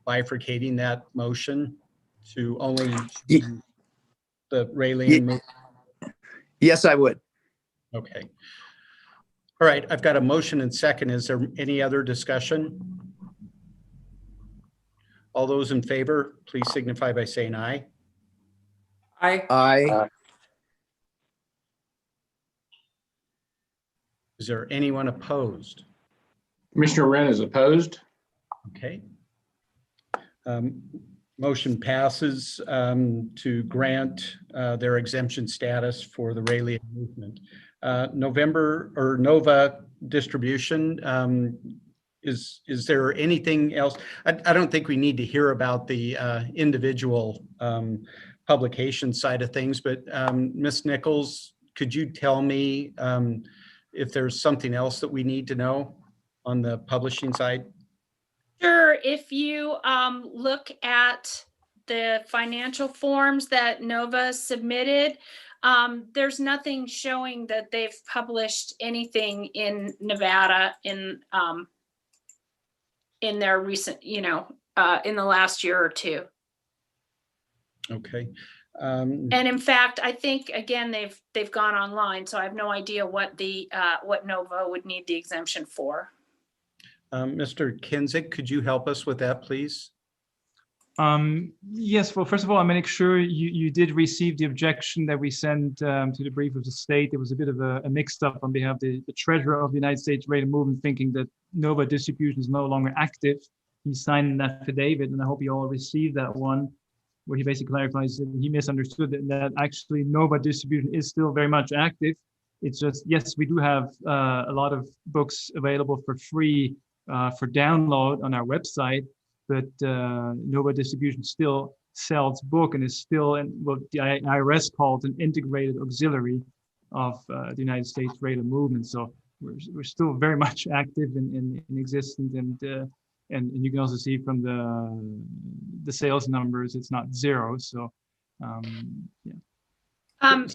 bifurcating that motion to only the Raelian? Yes, I would. Okay. All right, I've got a motion and second. Is there any other discussion? All those in favor, please signify by saying aye. Aye. Aye. Is there anyone opposed? Commissioner Wren is opposed. Okay. Motion passes to grant their exemption status for the Raelian movement. Nova distribution, is there anything else? I don't think we need to hear about the individual publication side of things, but Ms. Nichols, could you tell me if there's something else that we need to know on the publishing side? Sure. If you look at the financial forms that Nova submitted, there's nothing showing that they've published anything in Nevada in their recent, in the last year or two. Okay. And in fact, I think again they've gone online, so I have no idea what Nova would need the exemption for. Mr. Kinzik, could you help us with that, please? Yes, well, first of all, I make sure you did receive the objection that we sent to the brief of the state. There was a bit of a mix-up on behalf of the treasurer of the United States Raelian movement, thinking that Nova distribution is no longer active. He signed an affidavit, and I hope you all received that one, where he basically clarifies that he misunderstood that actually Nova distribution is still very much active. It's just, yes, we do have a lot of books available for free for download on our website, but Nova distribution still sells book and is still in what the IRS called an integrated auxiliary of the United States Raelian movement. So we're still very much active in existence, and you can also see from the sales numbers, it's not zero. So yeah.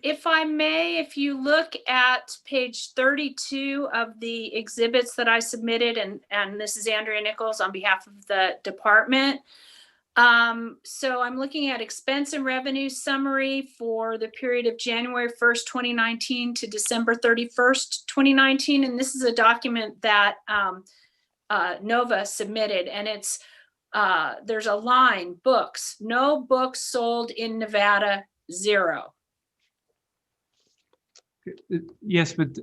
If I may, if you look at page 32 of the exhibits that I submitted, and this is Andrea Nichols on behalf of the department. So I'm looking at expense and revenue summary for the period of January 1st, 2019 to December 31st, 2019. And this is a document that Nova submitted, and it's there's a line, books, no books sold in Nevada, zero. Yes, but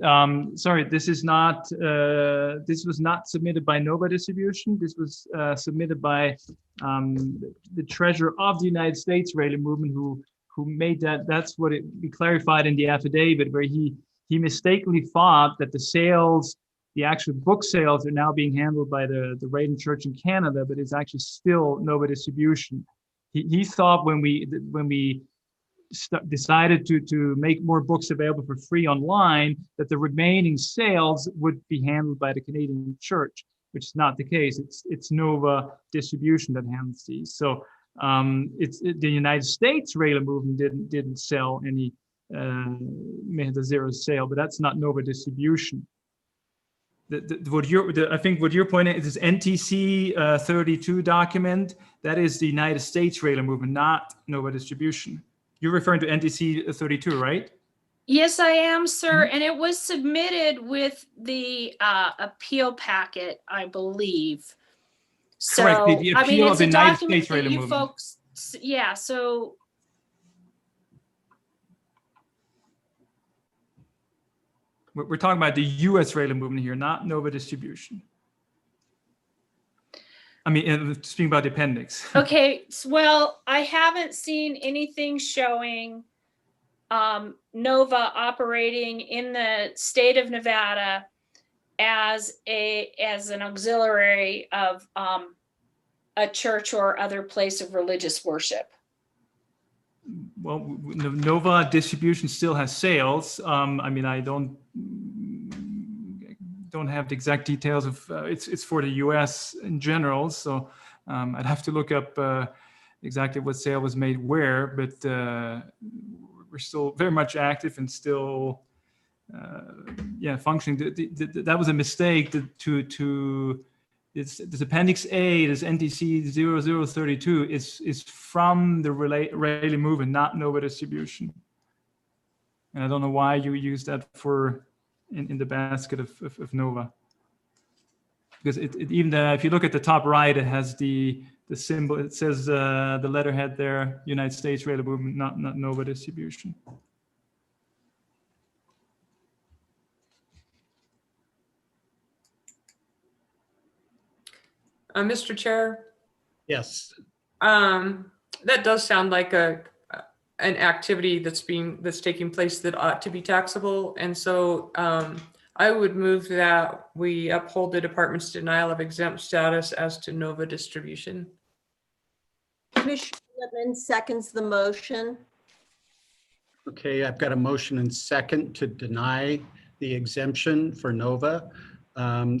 sorry, this is not. This was not submitted by Nova Distribution. This was submitted by the treasurer of the United States Raelian movement, who made that. That's what it be clarified in the affidavit, where he mistakenly thought that the actual book sales are now being handled by the Raelian Church in Canada, but it's actually still Nova Distribution. He thought when we decided to make more books available for free online, that the remaining sales would be handled by the Canadian Church, which is not the case. It's Nova Distribution that handles these. So the United States Raelian movement didn't sell any, made a zero sale, but that's not Nova Distribution. I think what you're pointing at is this NTC 32 document. That is the United States Raelian movement, not Nova Distribution. You're referring to NTC 32, right? Yes, I am, sir. And it was submitted with the appeal packet, I believe. So, Correct. The I mean, appeal of it's the a United document States that Railing you Movement. folks, yeah, so We're talking about the U.S. Railing Movement here, not Nova Distribution. I mean, speaking about the appendix. okay, well, I haven't seen anything showing Nova operating in the state of Nevada as an auxiliary of a church or other place of religious worship. Well, Nova Distribution still has sales. I mean, I don't have the exact details of it's for the U.S. in general, so I'd have to look up exactly what sale was made where, but we're still very much active and still functioning. That was a mistake to this Appendix A, this NTC 0032 is from the Railing Movement, not Nova Distribution. And I don't know why you use that for in the basket of Nova. Because even if you look at the top right, it has the symbol. It says the letterhead there, United States Railing Movement, not Nova Distribution. Mr. Chair, Yes. that does sound like an activity that's taking place that ought to be taxable. And so I would move that we uphold the department's denial of exempt status as to Nova Distribution. Commissioner Lipman seconds the motion. Okay, I've got a motion and second to deny the exemption for Nova.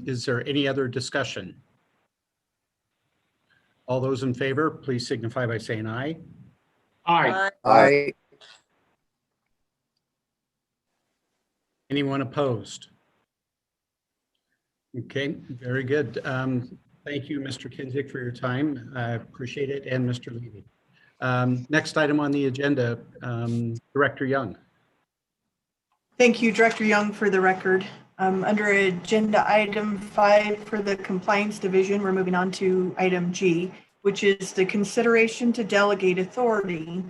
Is there any other discussion? All those in favor, please signify by saying aye. Aye. Aye. Anyone opposed? Okay, very good. Thank you, Mr. Kinzick, for your time. I appreciate it, and Mr. Levy. Next item on the agenda, Director Young. Thank you, Director Young, for the record. Under agenda item 5 for the compliance division, we're moving on to item G, which is the consideration to delegate authority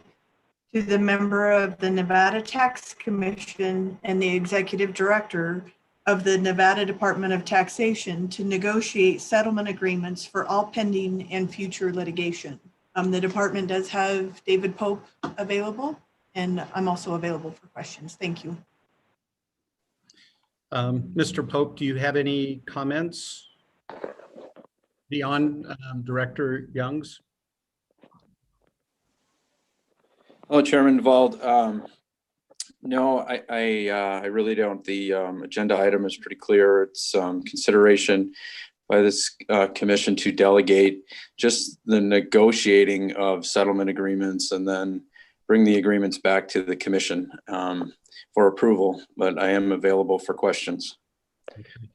to the member of the Nevada Tax Commission and the executive director of the Nevada Department of Taxation to negotiate settlement agreements for all pending and future litigation. The department does have David Pope available, and I'm also available for questions. Thank you. Mr. Pope, do you have any comments beyond Director Young's? Hello, Chairman Vald. No, I really don't. The agenda item is pretty clear. It's consideration by this commission to delegate just the negotiating of settlement agreements and then bring the agreements back to the commission for approval, but I am available for questions.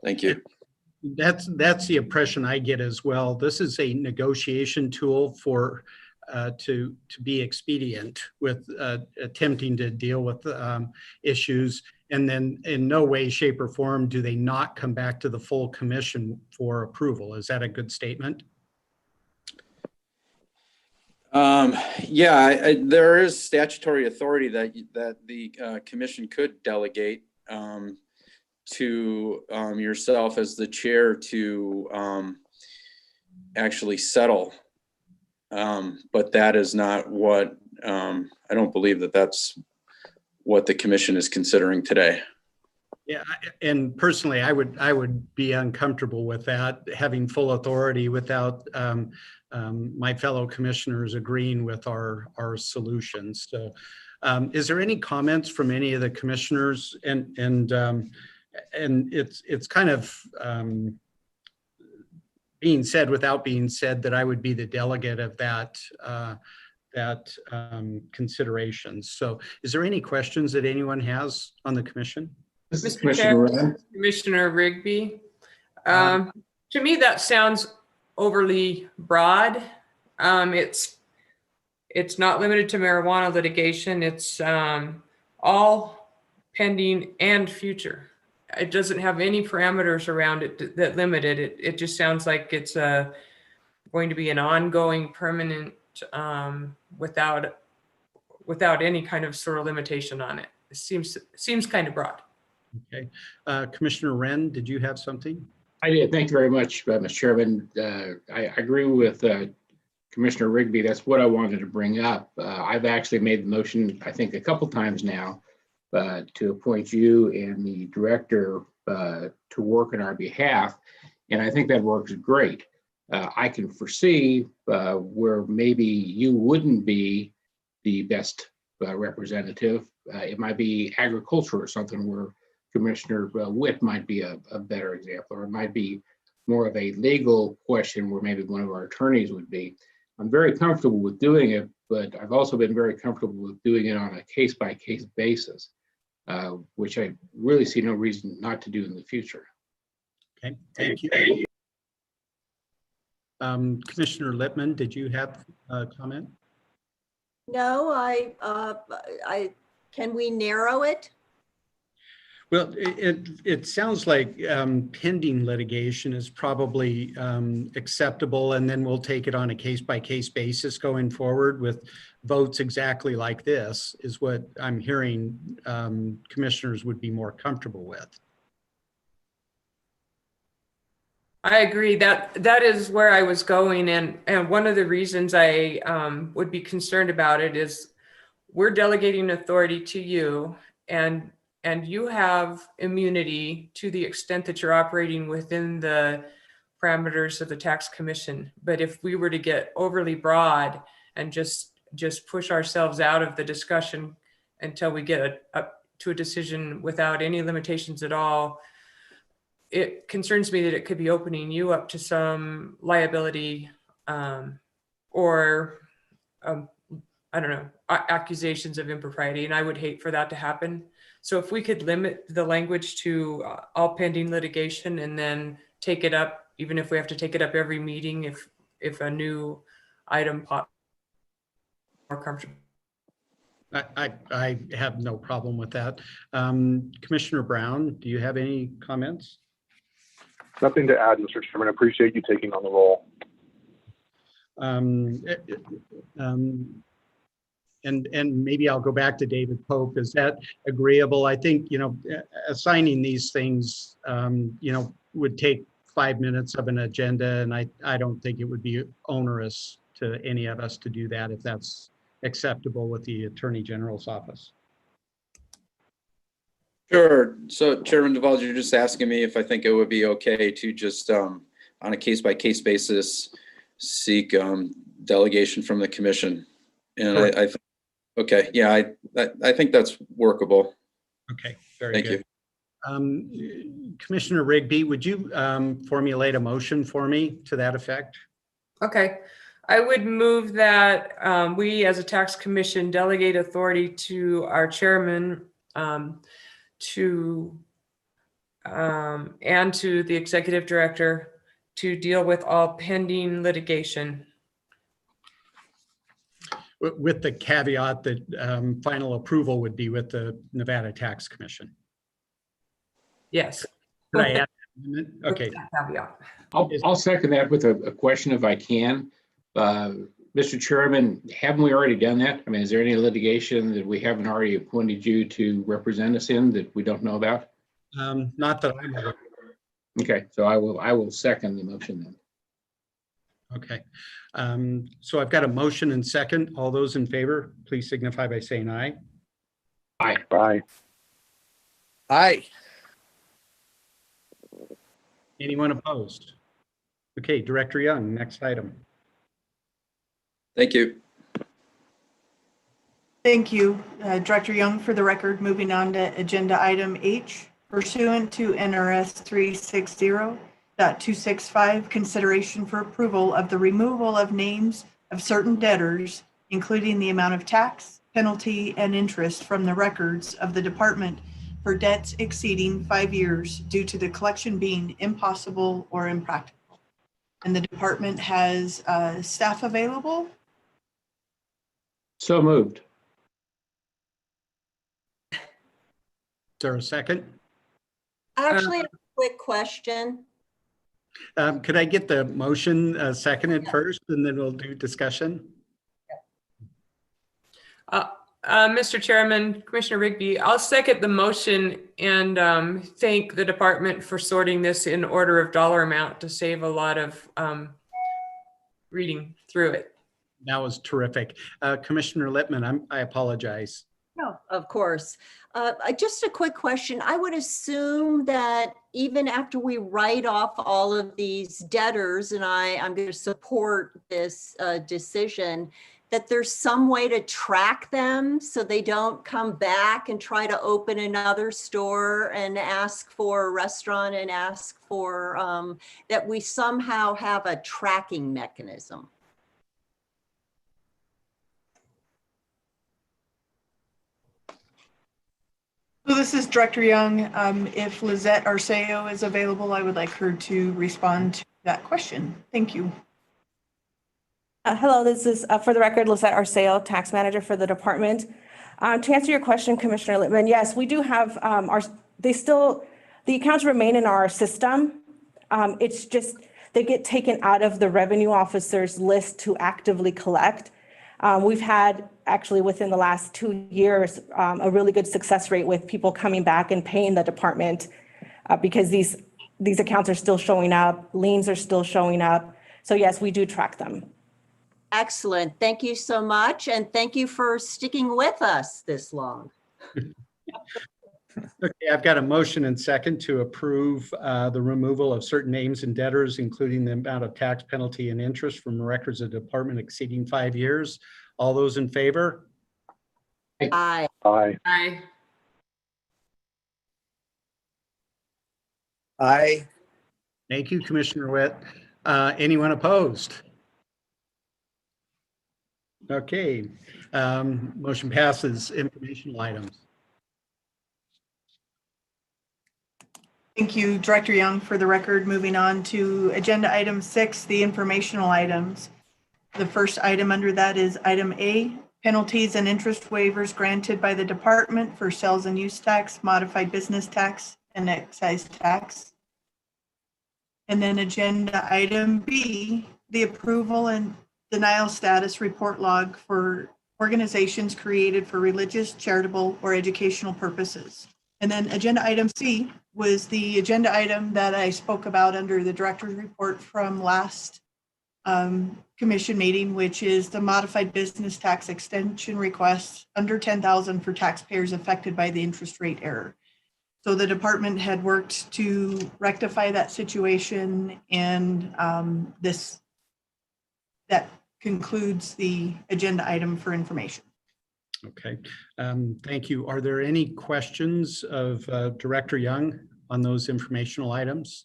Thank you. That's the impression I get as well. This is a negotiation tool for to be expedient with attempting to deal with issues, and then in no way, shape, or form do they not come back to the full commission for approval. Is that a good statement? Yeah, there is statutory authority that the commission could delegate to yourself as the chair to actually settle. But that is not what, I don't believe that that's what the commission is considering today. Yeah, and personally, I would be uncomfortable with that, having full authority without my fellow commissioners agreeing with our solutions. So, is there any comments from any of the commissioners? And it's kind of being said without being said that I would be the delegate of that consideration. So, is there any questions that anyone has on the commission? Mr. Chair, Commissioner Rigby, to me that sounds overly broad. It's it's not limited to marijuana litigation. It's all pending and future. It doesn't have any parameters around it that limit it. It just sounds like it's going to be an ongoing, permanent, without any kind of sort of limitation on it. It seems kind of broad. Okay. Commissioner Wren, did you have something? I did. Thank you very much, Mr. Chairman. I agree with Commissioner Rigby. That's what I wanted to bring up. I've actually made the motion, I think, a couple times now to appoint you and the director to work on our behalf. And I think that works great. I can foresee where maybe you wouldn't be the best representative. It might be agriculture or something where Commissioner Witt might be a better example, or it might be more of a legal question where maybe one of our attorneys would be. I'm very comfortable with doing it, but I've also been very comfortable with doing it on a case-by-case basis, which I really see no reason not to do in the future. Okay, thank you. Commissioner Lipman, did you have a comment? No, can we narrow it? Well, it sounds like pending litigation is probably acceptable, and then we'll take it on a case-by-case basis going forward with votes exactly like this, is what I'm hearing commissioners would be more comfortable with. I agree that is where I was going. And one of the reasons I would be concerned about it is we're delegating authority to you, and you have immunity to the extent that you're operating within the parameters of the tax commission. But if we were to get overly broad and just push ourselves out of the discussion until we get to a decision without any limitations at all, it concerns me that it could be opening you up to some liability or I don't know, accusations of impropriety, and I would hate for that to happen. So if we could limit the language to all pending litigation and then take it up, even if we have to take it up every meeting, if a new item pops, more comfortable. I have no problem with that. Commissioner Brown, do you have any comments? Nothing to add, Mr. Chairman. I appreciate you taking on the role. And maybe I'll go back to David Pope. Is that agreeable? I think, assigning these things, would take 5 minutes of an agenda, and I don't think it would be onerous to any of us to do that if that's acceptable with the Attorney General's office. Sure. So Chairman Duvall, you're just asking me if I think it would be okay to just on a case-by-case basis seek delegation from the commission. And I okay, yeah, I think that's workable. Okay, very Thank good. You. Commissioner Rigby, would you formulate a motion for me to that effect? Okay, I would move that we as a tax commission delegate authority to our chairman and to the executive director to deal with all pending litigation. With the caveat that final approval would be with the Nevada Tax Commission. Yes. Could I add that? Okay. I'll second that with a question if I can. Mr. Chairman, haven't we already done that? I mean, is there any litigation that we haven't already appointed you to represent us in that we don't know about? Not that I'm aware. Okay, so I will second the motion then. Okay, so I've got a motion and second. All those in favor, please signify by saying aye. Aye. Aye. Aye. Anyone opposed? Okay, Director Young, next item. Thank you. Thank you, Director Young. For the record, moving on to agenda item H, pursuant to NRS 360.265, consideration for approval of the removal of names of certain debtors, including the amount of tax, penalty, and interest from the records of the department for debts exceeding 5 years due to the collection being impossible or impractical. And the department has staff available. So moved. Is there a second? Actually, a quick question. Could I get the motion seconded first, and then we'll do discussion? Mr. Chairman, Commissioner Rigby, I'll second the motion and thank the department for sorting this in order of dollar amount to save a lot of reading through it. That was terrific. Commissioner Lipman, I apologize. No, of course. Just a quick question. I would assume that even after we write off all of these debtors, and I'm going to support this decision, that there's some way to track them so they don't come back and try to open another store and ask for a restaurant and ask for, that we somehow have a tracking mechanism. So this is Director Young. If Lizette Arceo is available, I would like her to respond to that question. Thank you. Hello, this is, for the record, Lizette Arceo, Tax Manager for the department. To answer your question, Commissioner Lipman, yes, we do have the accounts remain in our system. It's just, they get taken out of the revenue officer's list to actively collect. We've had actually within the last 2 years, a really good success rate with people coming back and paying the department because these accounts are still showing up, liens are still showing up. So yes, we do track them. Excellent. Thank you so much. And thank you for sticking with us this long. Okay, I've got a motion and second to approve the removal of certain names and debtors, including the amount of tax penalty and interest from records of the department exceeding 5 years. All those in favor? Aye. Aye. Aye. Aye. Thank you, Commissioner Witt. Anyone opposed? Okay, motion passes. Informational items. Thank you, Director Young. For the record, moving on to agenda item 6, the informational items. The first item under that is item A, penalties and interest waivers granted by the department for sales and use tax, modified business tax, and excise tax. And then agenda item B, the approval and denial status report log for organizations created for religious, charitable, or educational purposes. And then agenda item C was the agenda item that I spoke about under the director's report from last commission meeting, which is the modified business tax extension request under $10,000 for taxpayers affected by the interest rate error. So the department had worked to rectify that situation, and that concludes the agenda item for information. Okay, thank you. Are there any questions of Director Young on those informational items?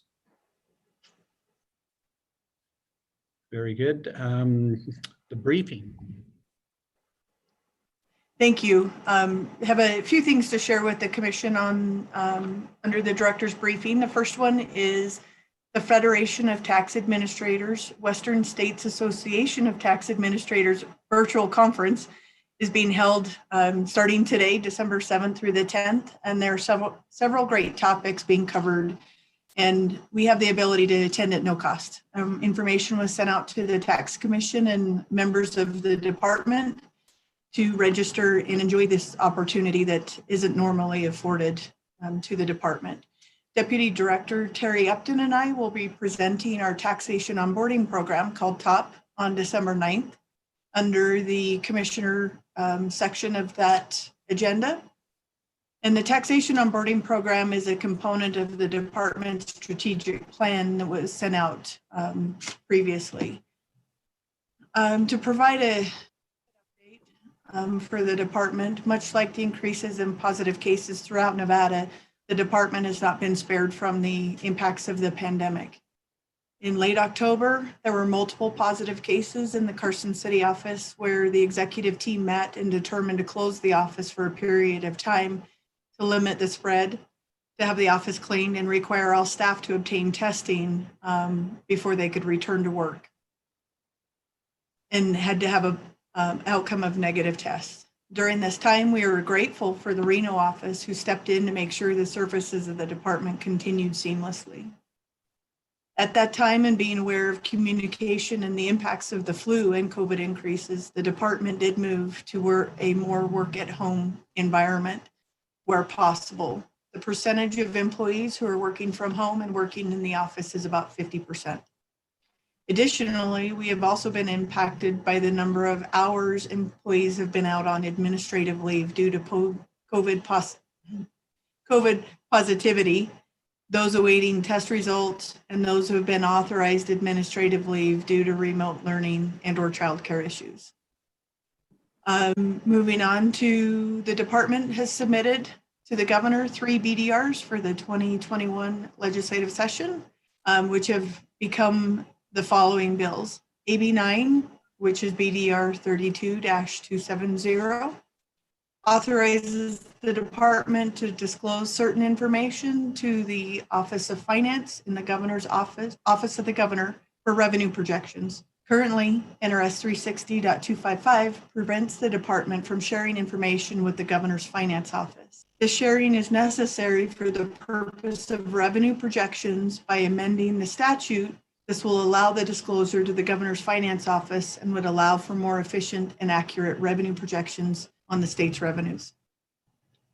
Very good. The briefing. Thank you. Have a few things to share with the commission on under the director's briefing. The first one is the Federation of Tax Administrators, Western States Association of Tax Administrators virtual conference is being held starting today, December 7th through the 10th. And there are several great topics being covered, and we have the ability to attend at no cost. Information was sent out to the Tax Commission and members of the department to register and enjoy this opportunity that isn't normally afforded to the department. Deputy Director Terry Upton and I will be presenting our taxation onboarding program called TOP on December 9th under the commissioner section of that agenda. And the taxation onboarding program is a component of the department's strategic plan that was sent out previously. To provide a update for the department, much like the increases in positive cases throughout Nevada, the department has not been spared from the impacts of the pandemic. In late October, there were multiple positive cases in the Carson City office where the executive team met and determined to close the office for a period of time to limit the spread, to have the office cleaned, and require all staff to obtain testing before they could return to work. And had to have outcome of negative tests. During this time, we were grateful for the Reno office who stepped in to make sure the services of the department continued seamlessly. At that time, and being aware of communication and the impacts of the flu and COVID increases, the department did move to a more work-at-home environment where possible. The percentage of employees who are working from home and working in the office is about 50%. Additionally, we have also been impacted by the number of hours employees have been out on administrative leave due to COVID positivity, those awaiting test results, and those who have been authorized administrative leave due to remote learning and/or childcare issues. Moving on to, the department has submitted to the governor 3 BDRs for the 2021 legislative session, which have become the following bills. AB 9, which is BDR 32-270, authorizes the department to disclose certain information to the Office of Finance in the governor's office of the governor for revenue projections. Currently, NRS 360.255 prevents the department from sharing information with the governor's finance office. This sharing is necessary for the purpose of revenue projections. By amending the statute, this will allow the disclosure to the governor's finance office and would allow for more efficient and accurate revenue projections on the state's revenues.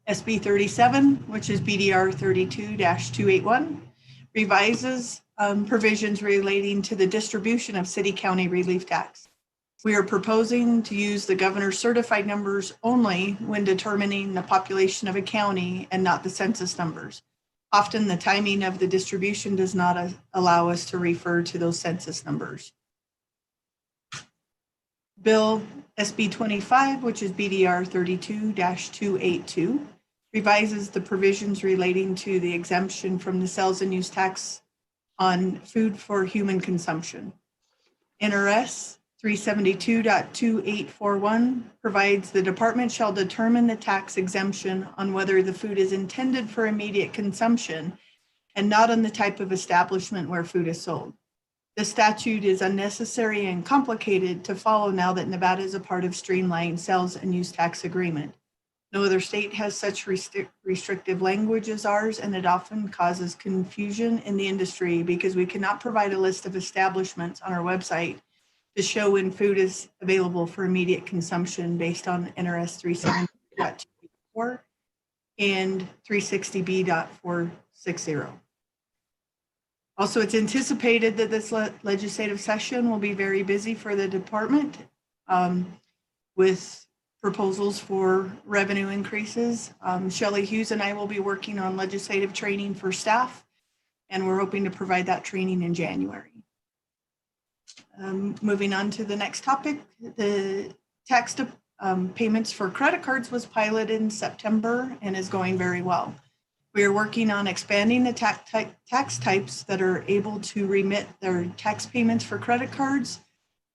SB 37, which is BDR 32-281, revises provisions relating to the distribution of city-county relief tax. We are proposing to use the governor's certified numbers only when determining the population of a county and not the census numbers. Often the timing of the distribution does not allow us to refer to those census numbers. Bill SB 25, which is BDR 32-282, revises the provisions relating to the exemption from the sales and use tax on food for human consumption. NRS 372.2841 provides the department shall determine the tax exemption on whether the food is intended for immediate consumption and not on the type of establishment where food is sold. The statute is unnecessary and complicated to follow now that Nevada is a part of streamlined sales and use tax agreement. No other state has such restrictive language as ours, and it often causes confusion in the industry because we cannot provide a list of establishments on our website to show when food is available for immediate consumption based on NRS 370.284 and 360B.460. Also, it's anticipated that this legislative session will be very busy for the department with proposals for revenue increases. Shelley Hughes and I will be working on legislative training for staff, and we're hoping to provide that training in January. Moving on to the next topic, the tax payments for credit cards was piloted in September and is going very well. We are working on expanding the tax types that are able to remit their tax payments for credit cards.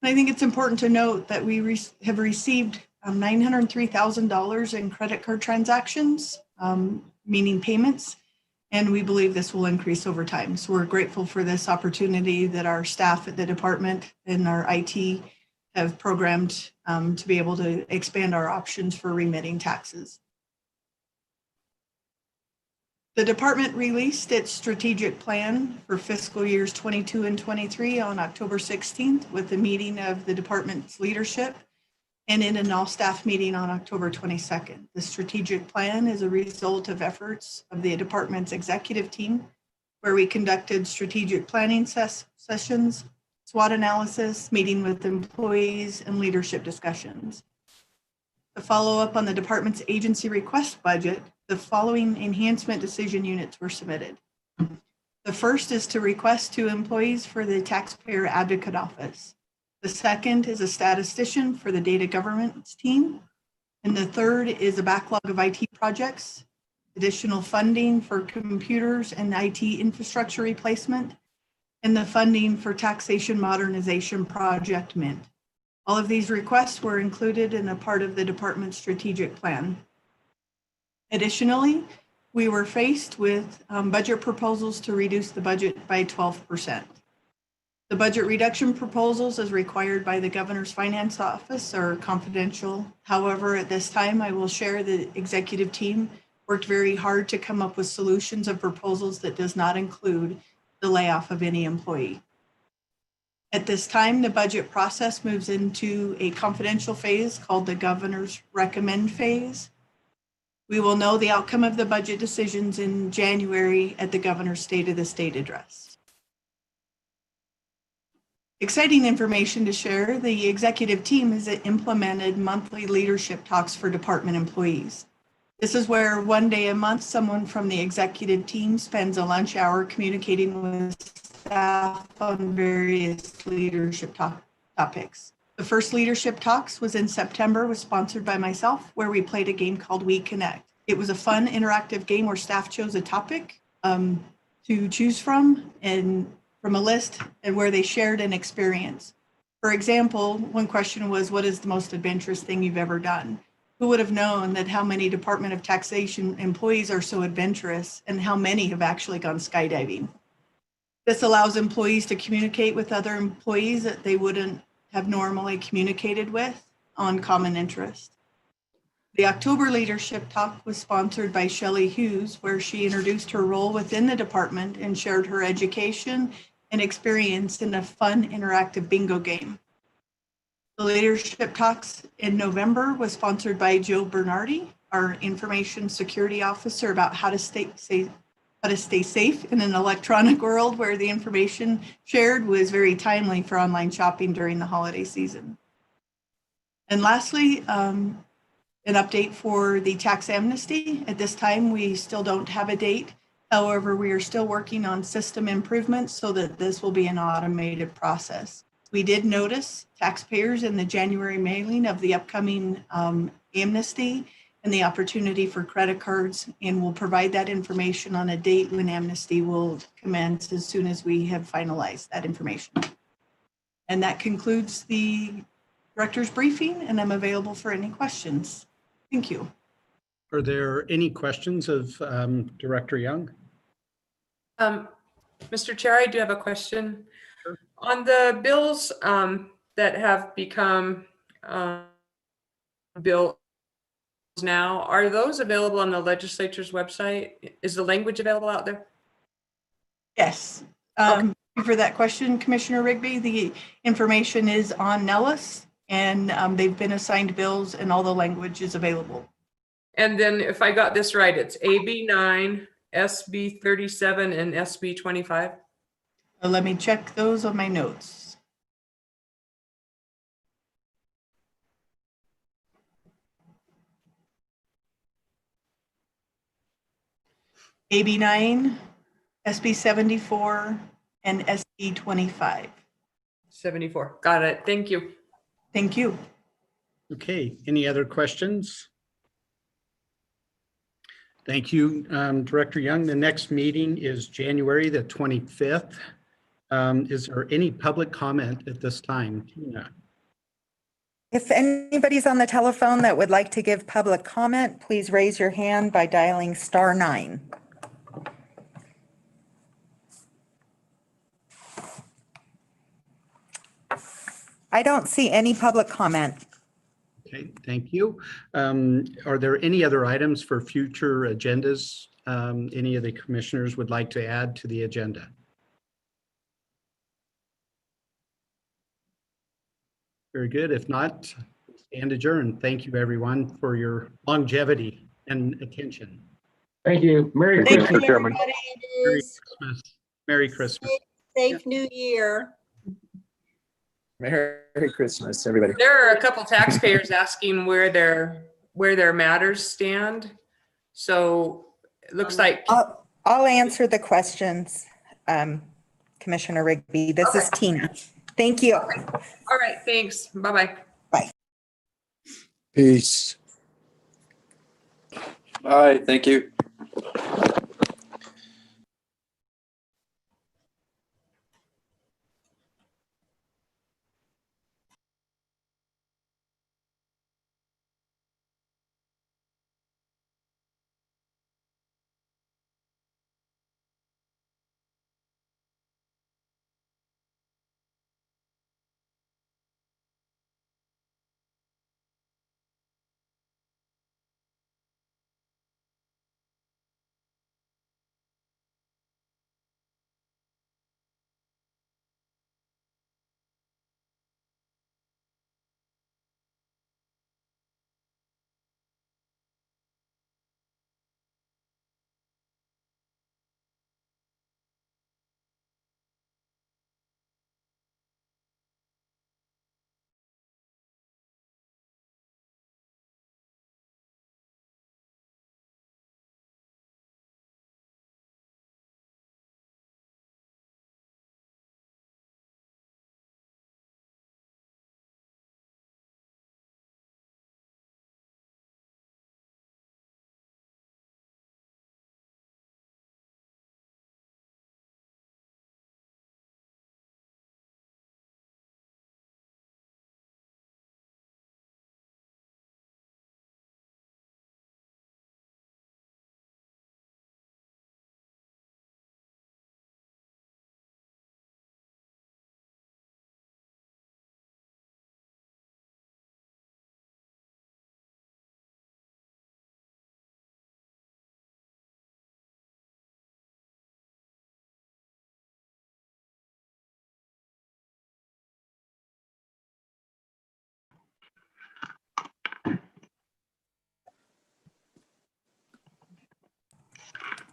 And I think it's important to note that we have received $903,000 in credit card transactions, meaning payments, and we believe this will increase over time. So we're grateful for this opportunity that our staff at the department and our IT have programmed to be able to expand our options for remitting taxes. The department released its strategic plan for fiscal years 22 and 23 on October 16th with the meeting of the department's leadership and in an all-staff meeting on October 22nd. The strategic plan is a result of efforts of the department's executive team, where we conducted strategic planning sessions, SWOT analysis, meeting with employees, and leadership discussions. To follow up on the department's agency request budget, the following enhancement decision units were submitted. The first is to request 2 employees for the Taxpayer Advocate Office. The second is a statistician for the data governance team. And the third is a backlog of IT projects, additional funding for computers and IT infrastructure replacement, and the funding for taxation modernization project MINT. All of these requests were included in a part of the department's strategic plan. Additionally, we were faced with budget proposals to reduce the budget by 12%. The budget reduction proposals as required by the Governor's Finance Office are confidential. However, at this time, I will share the executive team worked very hard to come up with solutions of proposals that does not include the layoff of any employee. At this time, the budget process moves into a confidential phase called the Governor's Recommend phase. We will know the outcome of the budget decisions in January at the Governor's State of the State address. Exciting information to share, the executive team has implemented monthly leadership talks for department employees. This is where one day a month, someone from the executive team spends a lunch hour communicating with staff on various leadership topics. The first leadership talks was in September, was sponsored by myself, where we played a game called We Connect. It was a fun, interactive game where staff chose a topic to choose from and from a list and where they shared an experience. For example, one question was, what is the most adventurous thing you've ever done? Who would have known that how many Department of Taxation employees are so adventurous and how many have actually gone skydiving? This allows employees to communicate with other employees that they wouldn't have normally communicated with on common interest. The October Leadership Talk was sponsored by Shelley Hughes, where she introduced her role within the department and shared her education and experience in a fun, interactive bingo game. The Leadership Talks in November was sponsored by Joe Bernardi, our Information Security Officer, about how to stay safe in an electronic world, where the information shared was very timely for online shopping during the holiday season. And lastly, an update for the tax amnesty. At this time, we still don't have a date. However, we are still working on system improvements so that this will be an automated process. We did notice taxpayers in the January mailing of the upcoming amnesty and the opportunity for credit cards, and we'll provide that information on a date when amnesty will commence as soon as we have finalized that information. And that concludes the director's briefing, and I'm available for any questions. Thank you. Are there any questions of Director Young? Mr. Chair, I do have a question. Sure. On the bills that have become bills now, are those available on the legislature's website? Is the language available out there? Yes. Okay. For that question, Commissioner Rigby, the information is on Nellis, and they've been assigned bills and all the language is available. And then if I got this right, it's AB 9, SB 37, and SB 25. Let me check those on my notes. AB 9, SB 74, and SB 25. 74. Got it. Thank you. Thank you. Okay. Any other questions? Thank you, Director Young. The next meeting is January the 25th. Is there any public comment at this time? Tina? If anybody's on the telephone that would like to give public comment, please raise your hand by dialing *9. I don't see any public comment. Okay, thank you. Are there any other items for future agendas any of the commissioners would like to add to the agenda? Very good. If not, stand adjourned. Thank you, everyone, for your longevity and attention. Thank you. Merry Christmas, Chairman. Merry Christmas. Merry Christmas. Safe New Year. Merry Christmas, everybody. There are a couple taxpayers asking where their matters stand. So it looks like I'll answer the questions, Commissioner Rigby. This is Tina. Thank you. Okay. All right. Thanks. Bye-bye. Bye. Peace. Bye. Thank you.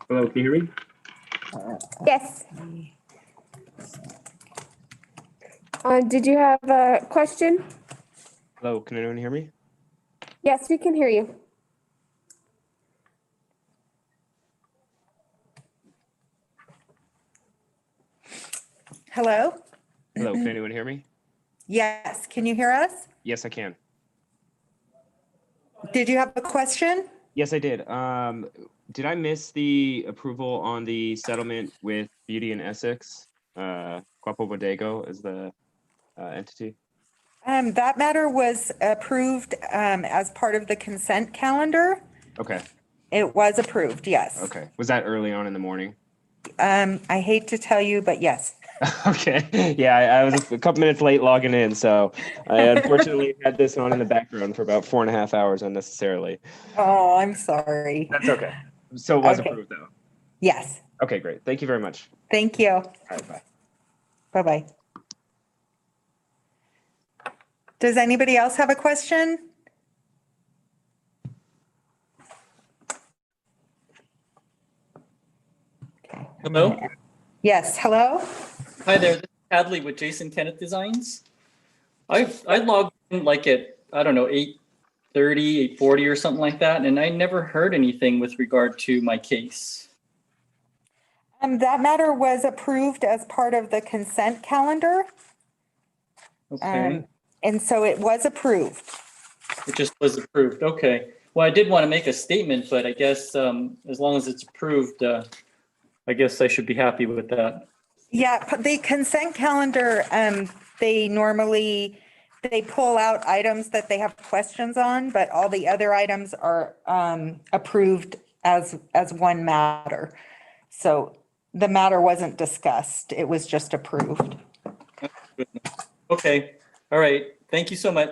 Hello, can you hear me? Yes. Did you have a question? Hello, can anyone hear me? Yes, we can hear you. Hello? Hello, can anyone hear me? Yes, can you hear us? Yes, I can. Did you have a question? Yes, I did. Did I miss the approval on the settlement with Beauty and Essex? Guapo Bodego is the entity. That matter was approved as part of the consent calendar. Okay, It was approved, yes. okay. Was that early on in the morning? I hate to tell you, but yes. Okay, yeah, I was a couple minutes late logging in, so I unfortunately had this on in the background for about 4.5 hours unnecessarily. Oh, I'm sorry. That's okay. So it was Okay. approved though. Yes, Okay, great. Thank you very much. thank you. All right, bye. Bye-bye. Does anybody else have a question? Hello? Yes, hello? Hi there, this is Hadley with Jason Tenant Designs. I logged in like at, I don't know, 8:30, 8:40 or something like that, and I never heard anything with regard to my case. That matter was approved as part of the consent calendar. Okay, And so it was approved. it just was approved, okay. Well, I did want to make a statement, but I guess as long as it's approved, I guess I should be happy with that. Yeah, the consent calendar, they pull out items that they have questions on, but all the other items are approved as one matter. So the matter wasn't discussed, it was just approved. Okay, all right. Thank you so much.